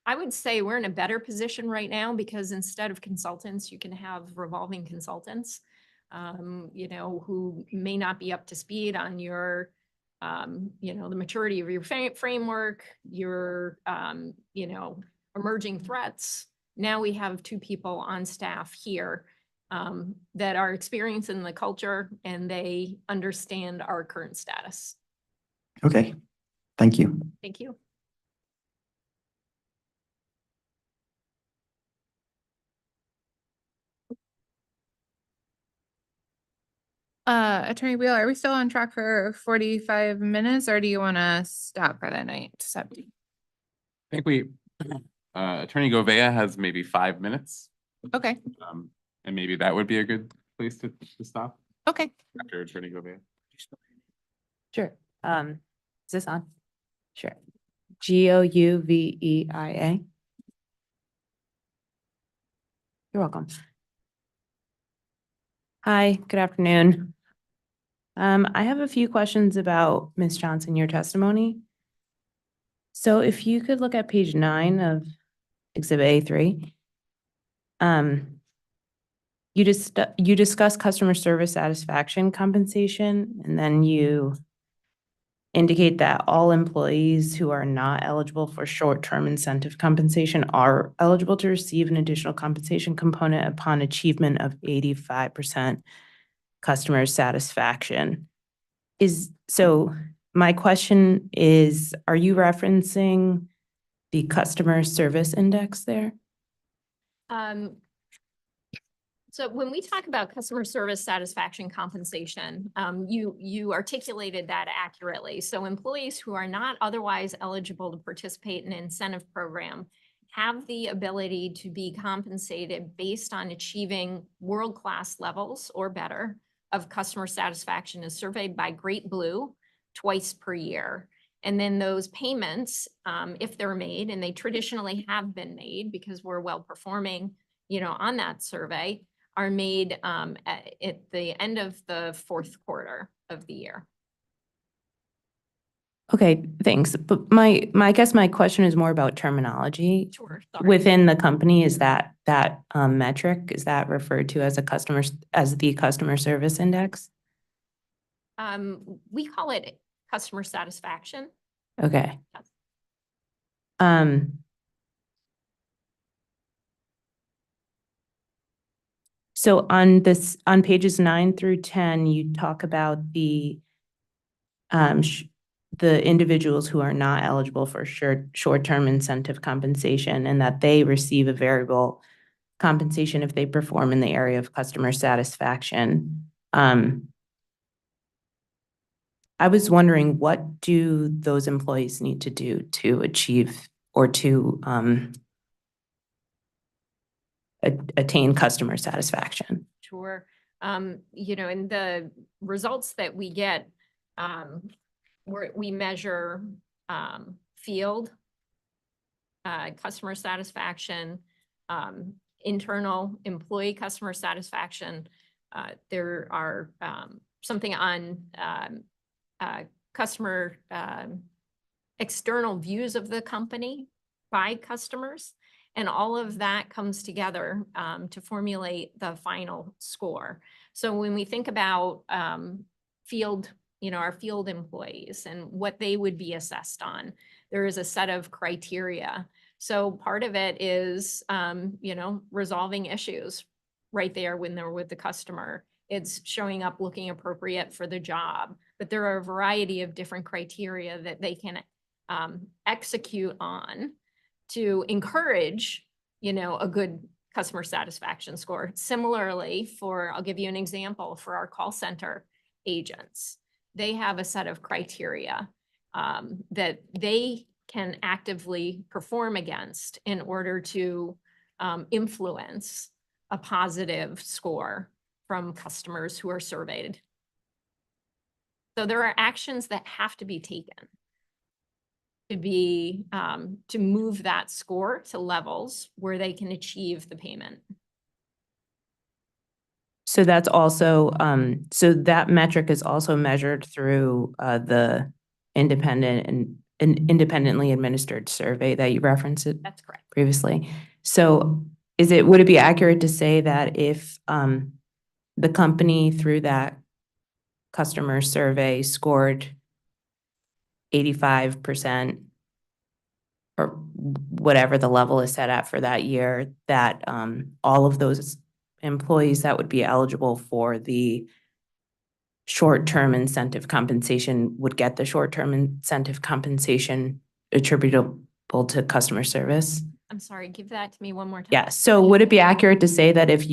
I would say we're in a better position right now because instead of consultants, you can have revolving consultants, who may not be up to speed on your, the maturity of your framework, your, emerging threats. Now we have 2 people on staff here that are experienced in the culture and they understand our current status. Okay. Thank you. Thank you. Attorney Wheeler, are we still on track for 45 minutes or do you want to stop for the night? I think Attorney Govea has maybe 5 minutes. Okay. And maybe that would be a good place to stop. Okay. After Attorney Govea. Sure. Is this on? Sure. Gouvea. You're welcome. Hi, good afternoon. I have a few questions about Ms. Johnson, your testimony. So if you could look at page 9 of Exhibit A3. You discuss customer service satisfaction compensation, and then you indicate that all employees who are not eligible for short-term incentive compensation are eligible to receive an additional compensation component upon achievement of 85% customer satisfaction. So my question is, are you referencing the customer service index there? So when we talk about customer service satisfaction compensation, you articulated that accurately. So employees who are not otherwise eligible to participate in an incentive program have the ability to be compensated based on achieving world-class levels or better of customer satisfaction as surveyed by Great Blue twice per year. And then those payments, if they're made, and they traditionally have been made because we're well-performing, on that survey, are made at the end of the 4th quarter of the year. Okay, thanks. But I guess my question is more about terminology. Sure, sorry. Within the company, is that metric, is that referred to as the customer service index? We call it customer satisfaction. Okay. So on this, on pages 9 through 10, you talk about the individuals who are not eligible for short-term incentive compensation and that they receive a variable compensation if they perform in the area of customer satisfaction. I was wondering, what do those employees need to do to achieve or to attain customer satisfaction? Sure. You know, in the results that we get, we measure field customer satisfaction, internal employee customer satisfaction. There are something on customer external views of the company by customers. And all of that comes together to formulate the final score. So when we think about field, you know, our field employees and what they would be assessed on, there is a set of criteria. So part of it is, you know, resolving issues right there when they're with the customer. It's showing up looking appropriate for the job. But there are a variety of different criteria that they can execute on to encourage, you know, a good customer satisfaction score. Similarly, I'll give you an example for our call center agents. They have a set of criteria that they can actively perform against in order to influence a positive score from customers who are surveyed. So there are actions that have to be taken to move that score to levels where they can achieve the payment. So that's also, so that metric is also measured through the independent and independently administered survey that you referenced it. That's correct. Previously. So would it be accurate to say that if the company through that customer survey scored 85% or whatever the level is set at for that year, that all of those employees that would be eligible for the short-term incentive compensation would get the short-term incentive compensation attributable to customer service? I'm sorry, give that to me one more time. Yeah, so would it be accurate to say that if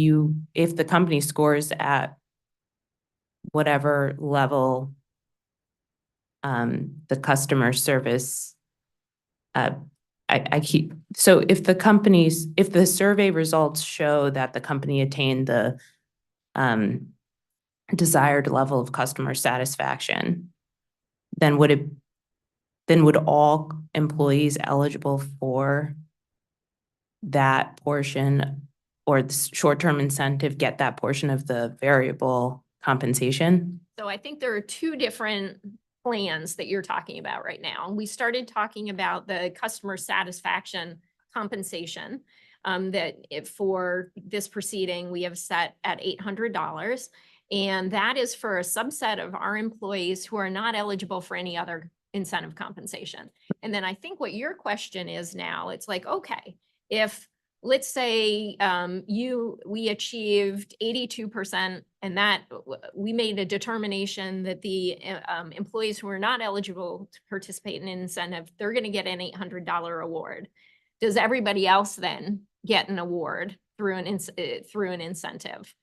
the company scores at whatever level the customer service, so if the survey results show that the company attained the desired level of customer satisfaction, then would all employees eligible for that portion or the short-term incentive get that portion of the variable compensation? So I think there are two different plans that you're talking about right now. We started talking about the customer satisfaction compensation for this proceeding, we have set at $800. And that is for a subset of our employees who are not eligible for any other incentive compensation. And then I think what your question is now, it's like, okay, if let's say we achieved 82% and that we made a determination that the employees who are not eligible to participate in an incentive, they're going to get an $800 award. Does everybody else then get an award through an incentive?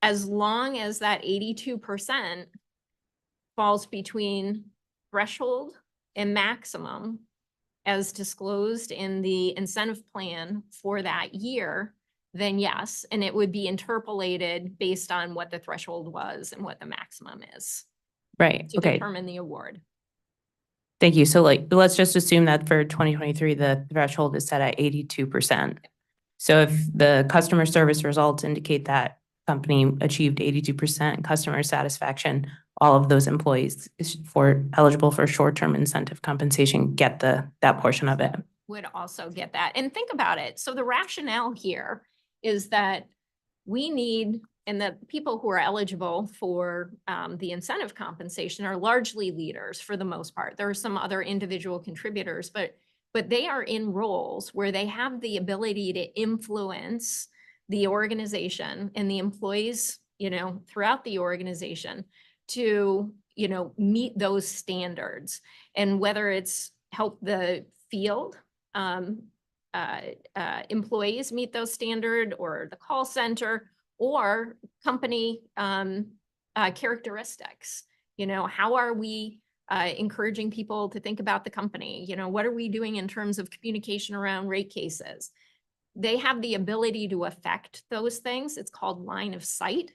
As long as that 82% falls between threshold and maximum as disclosed in the incentive plan for that year, then yes, and it would be interpolated based on what the threshold was and what the maximum is. Right, To okay. determine the award. Thank you. So let's just assume that for 2023, the threshold is set at 82%. So if the customer service results indicate that company achieved 82% customer satisfaction, all of those employees eligible for short-term incentive compensation get that portion of it. Would also get that. And think about it. So the rationale here is that we need, and the people who are eligible for the incentive compensation are largely leaders for the most part. There are some other individual contributors, but they are in roles where they have the ability to influence the organization and the employees, throughout the organization to, meet those standards. And whether it's help the field employees meet those standards, or the call center, or company characteristics. How are we encouraging people to think about the company? What are we doing in terms of communication around rate cases? They have the ability to affect those things. It's called line of sight.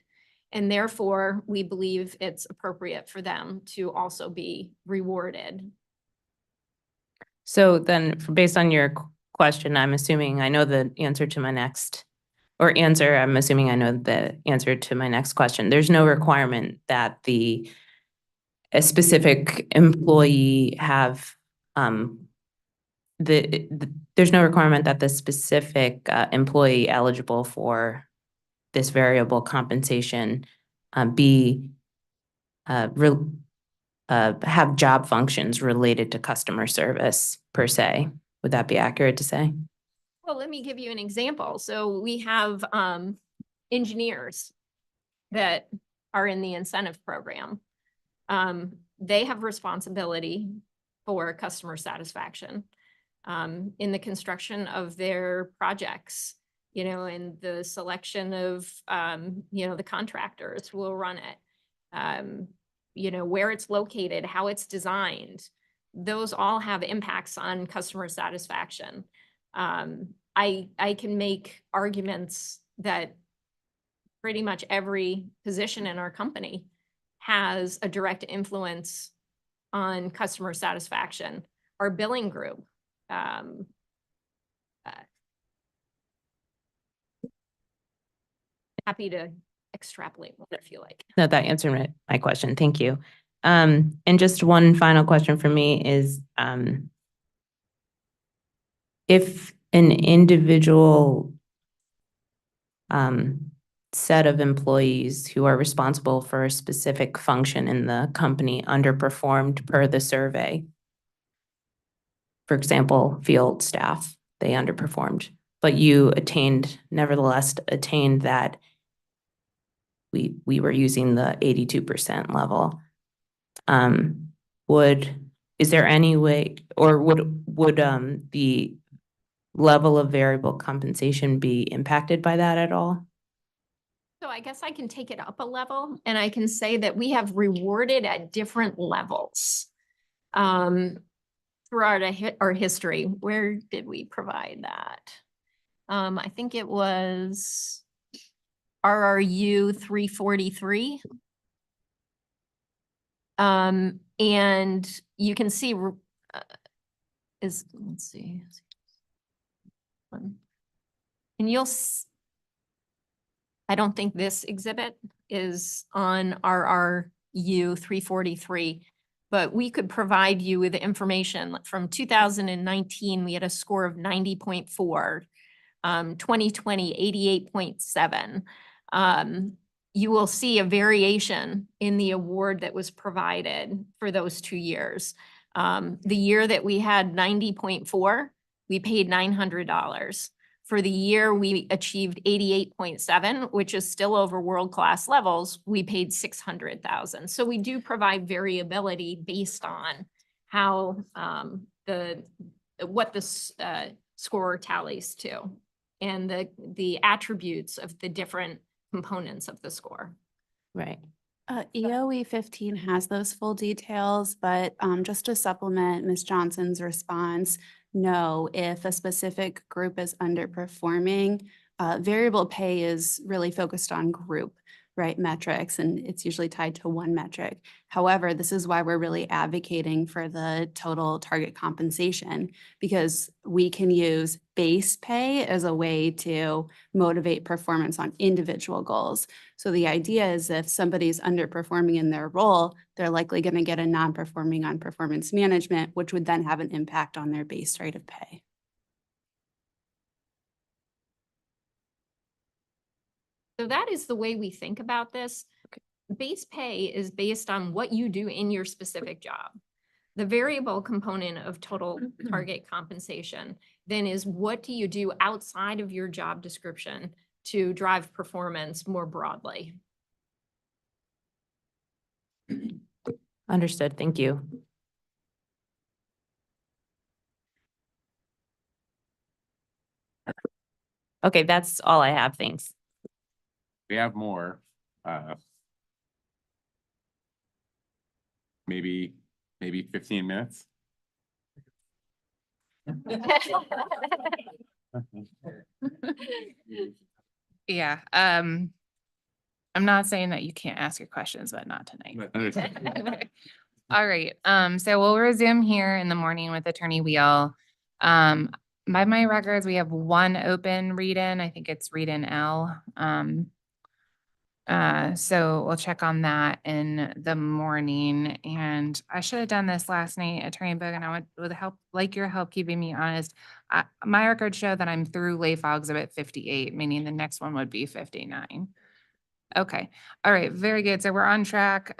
And therefore, we believe it's appropriate for them to also be rewarded. So then, based on your question, I'm assuming I know the answer to my next, I'm assuming I know the answer to my next question. There's no requirement that a specific employee have, there's no requirement that the specific employee eligible for this variable compensation have job functions related to customer service per se. Would that be accurate to say? Well, let me give you an example. So we have engineers that are in the incentive program. They have responsibility for customer satisfaction in the construction of their projects, and the selection of, the contractors who will run it, where it's located, how it's designed. Those all have impacts on customer satisfaction. I can make arguments that pretty much every position in our company has a direct influence on customer satisfaction. Our billing group, happy to extrapolate more if you like. No, that answered my question. Thank you. And just one final question for me is, if an individual set of employees who are responsible for a specific function in the company underperformed per the survey, for example, field staff, they underperformed, but you nevertheless attained that we were using the 82% level. Is there any way, or would the level of variable compensation be impacted by that at all? So I guess I can take it up a level, and I can say that we have rewarded at different levels throughout our history. Where did we provide that? I think it was RRU 343. And you can see let's see. And I don't think this exhibit is on RRU 343, but we could provide you with information from 2019. We had a score of 90.4, 2020, 88.7. You will see a variation in the award that was provided for those 2 years. The year that we had 90.4, we paid $900. For the year we achieved 88.7, which is still over world-class levels, we paid $600,000. So we do provide variability based on how what the score tallies to, and the attributes of the different components of the score. Right. EOE 15 has those full details, but just to supplement Ms. Johnson's response, no, if a specific group is underperforming, variable pay is really focused on group, right, metrics, and it's usually tied to one metric. However, this is why we're really advocating for the total target compensation, because we can use base pay as a way to motivate performance on individual goals. So the idea is if somebody's underperforming in their role, they're likely going to get a non-performing on performance management, which would then have an impact on their base rate of pay. So that is the way we think about this. Base pay is based on what you do in your specific job. The variable component of total target compensation then is what do you do outside of your job description to drive performance more broadly. Understood. Thank you. Okay, that's all I have. Thanks. We have more. Maybe 15 minutes. Yeah, I'm not saying that you can't ask your questions, but not tonight. All right, so we'll resume here in the morning with Attorney Wheel. By my records, we have one open read-in. I think it's read-in L. So we'll check on that in the morning, and I should have done this last night, Attorney Bogan. I would help, like your help keeping me honest. My records show that I'm through lay file exhibit 58, meaning the next one would be 59. Okay, all right, very good. So we're on track.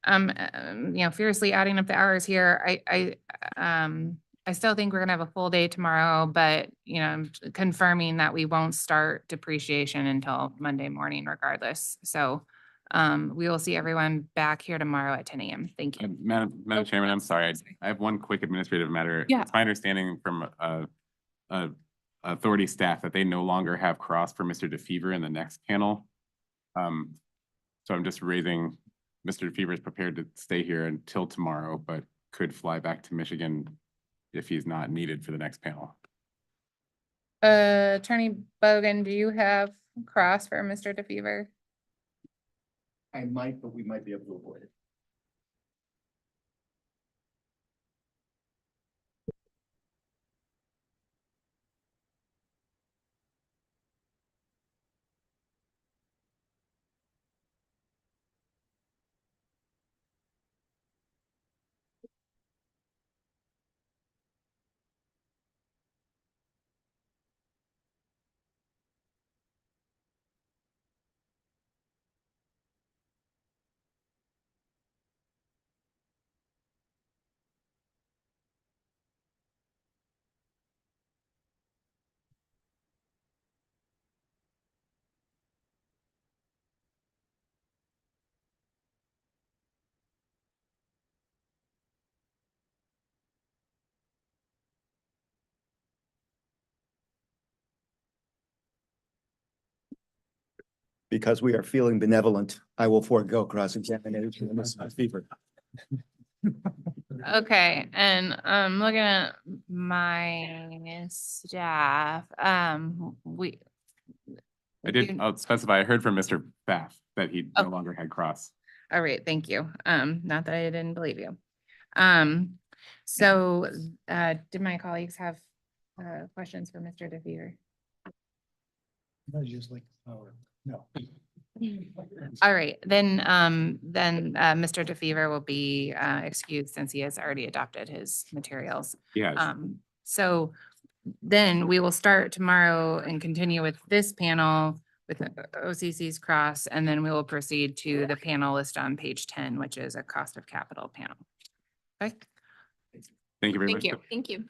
Fiercely adding up the hours here. I still think we're gonna have a full day tomorrow, but I'm confirming that we won't start depreciation until Monday morning regardless. So we will see everyone back here tomorrow at 10 a.m. Thank you. Madam Chairman, I'm sorry. I have one quick administrative matter. Yeah. It's my understanding from authority staff that they no longer have cross for Mr. DeFever in the next panel. So I'm just raising, Mr. DeFever is prepared to stay here until tomorrow, but could fly back to Michigan if he's not needed for the next panel. Attorney Bogan, do you have cross for Mr. DeFever? I might, but we might be able to avoid it. Because we are feeling benevolent, I will forego cross-examination of Ms. DeFever. Okay, and I'm looking at my staff. I'll specify, I heard from Mr. Pfaff that he no Oh. longer had cross. All right, thank you. Not that I didn't believe you. So did my colleagues have questions for Mr. DeFever? No. All right, then Mr. DeFever will be excused since he has already adopted his materials. Yes. So then we will start tomorrow and continue with this panel with OCC's cross, and then we will proceed to the panel list on page 10, which is a cost of capital panel. Okay. Thank you very much. Thank you. Thank you.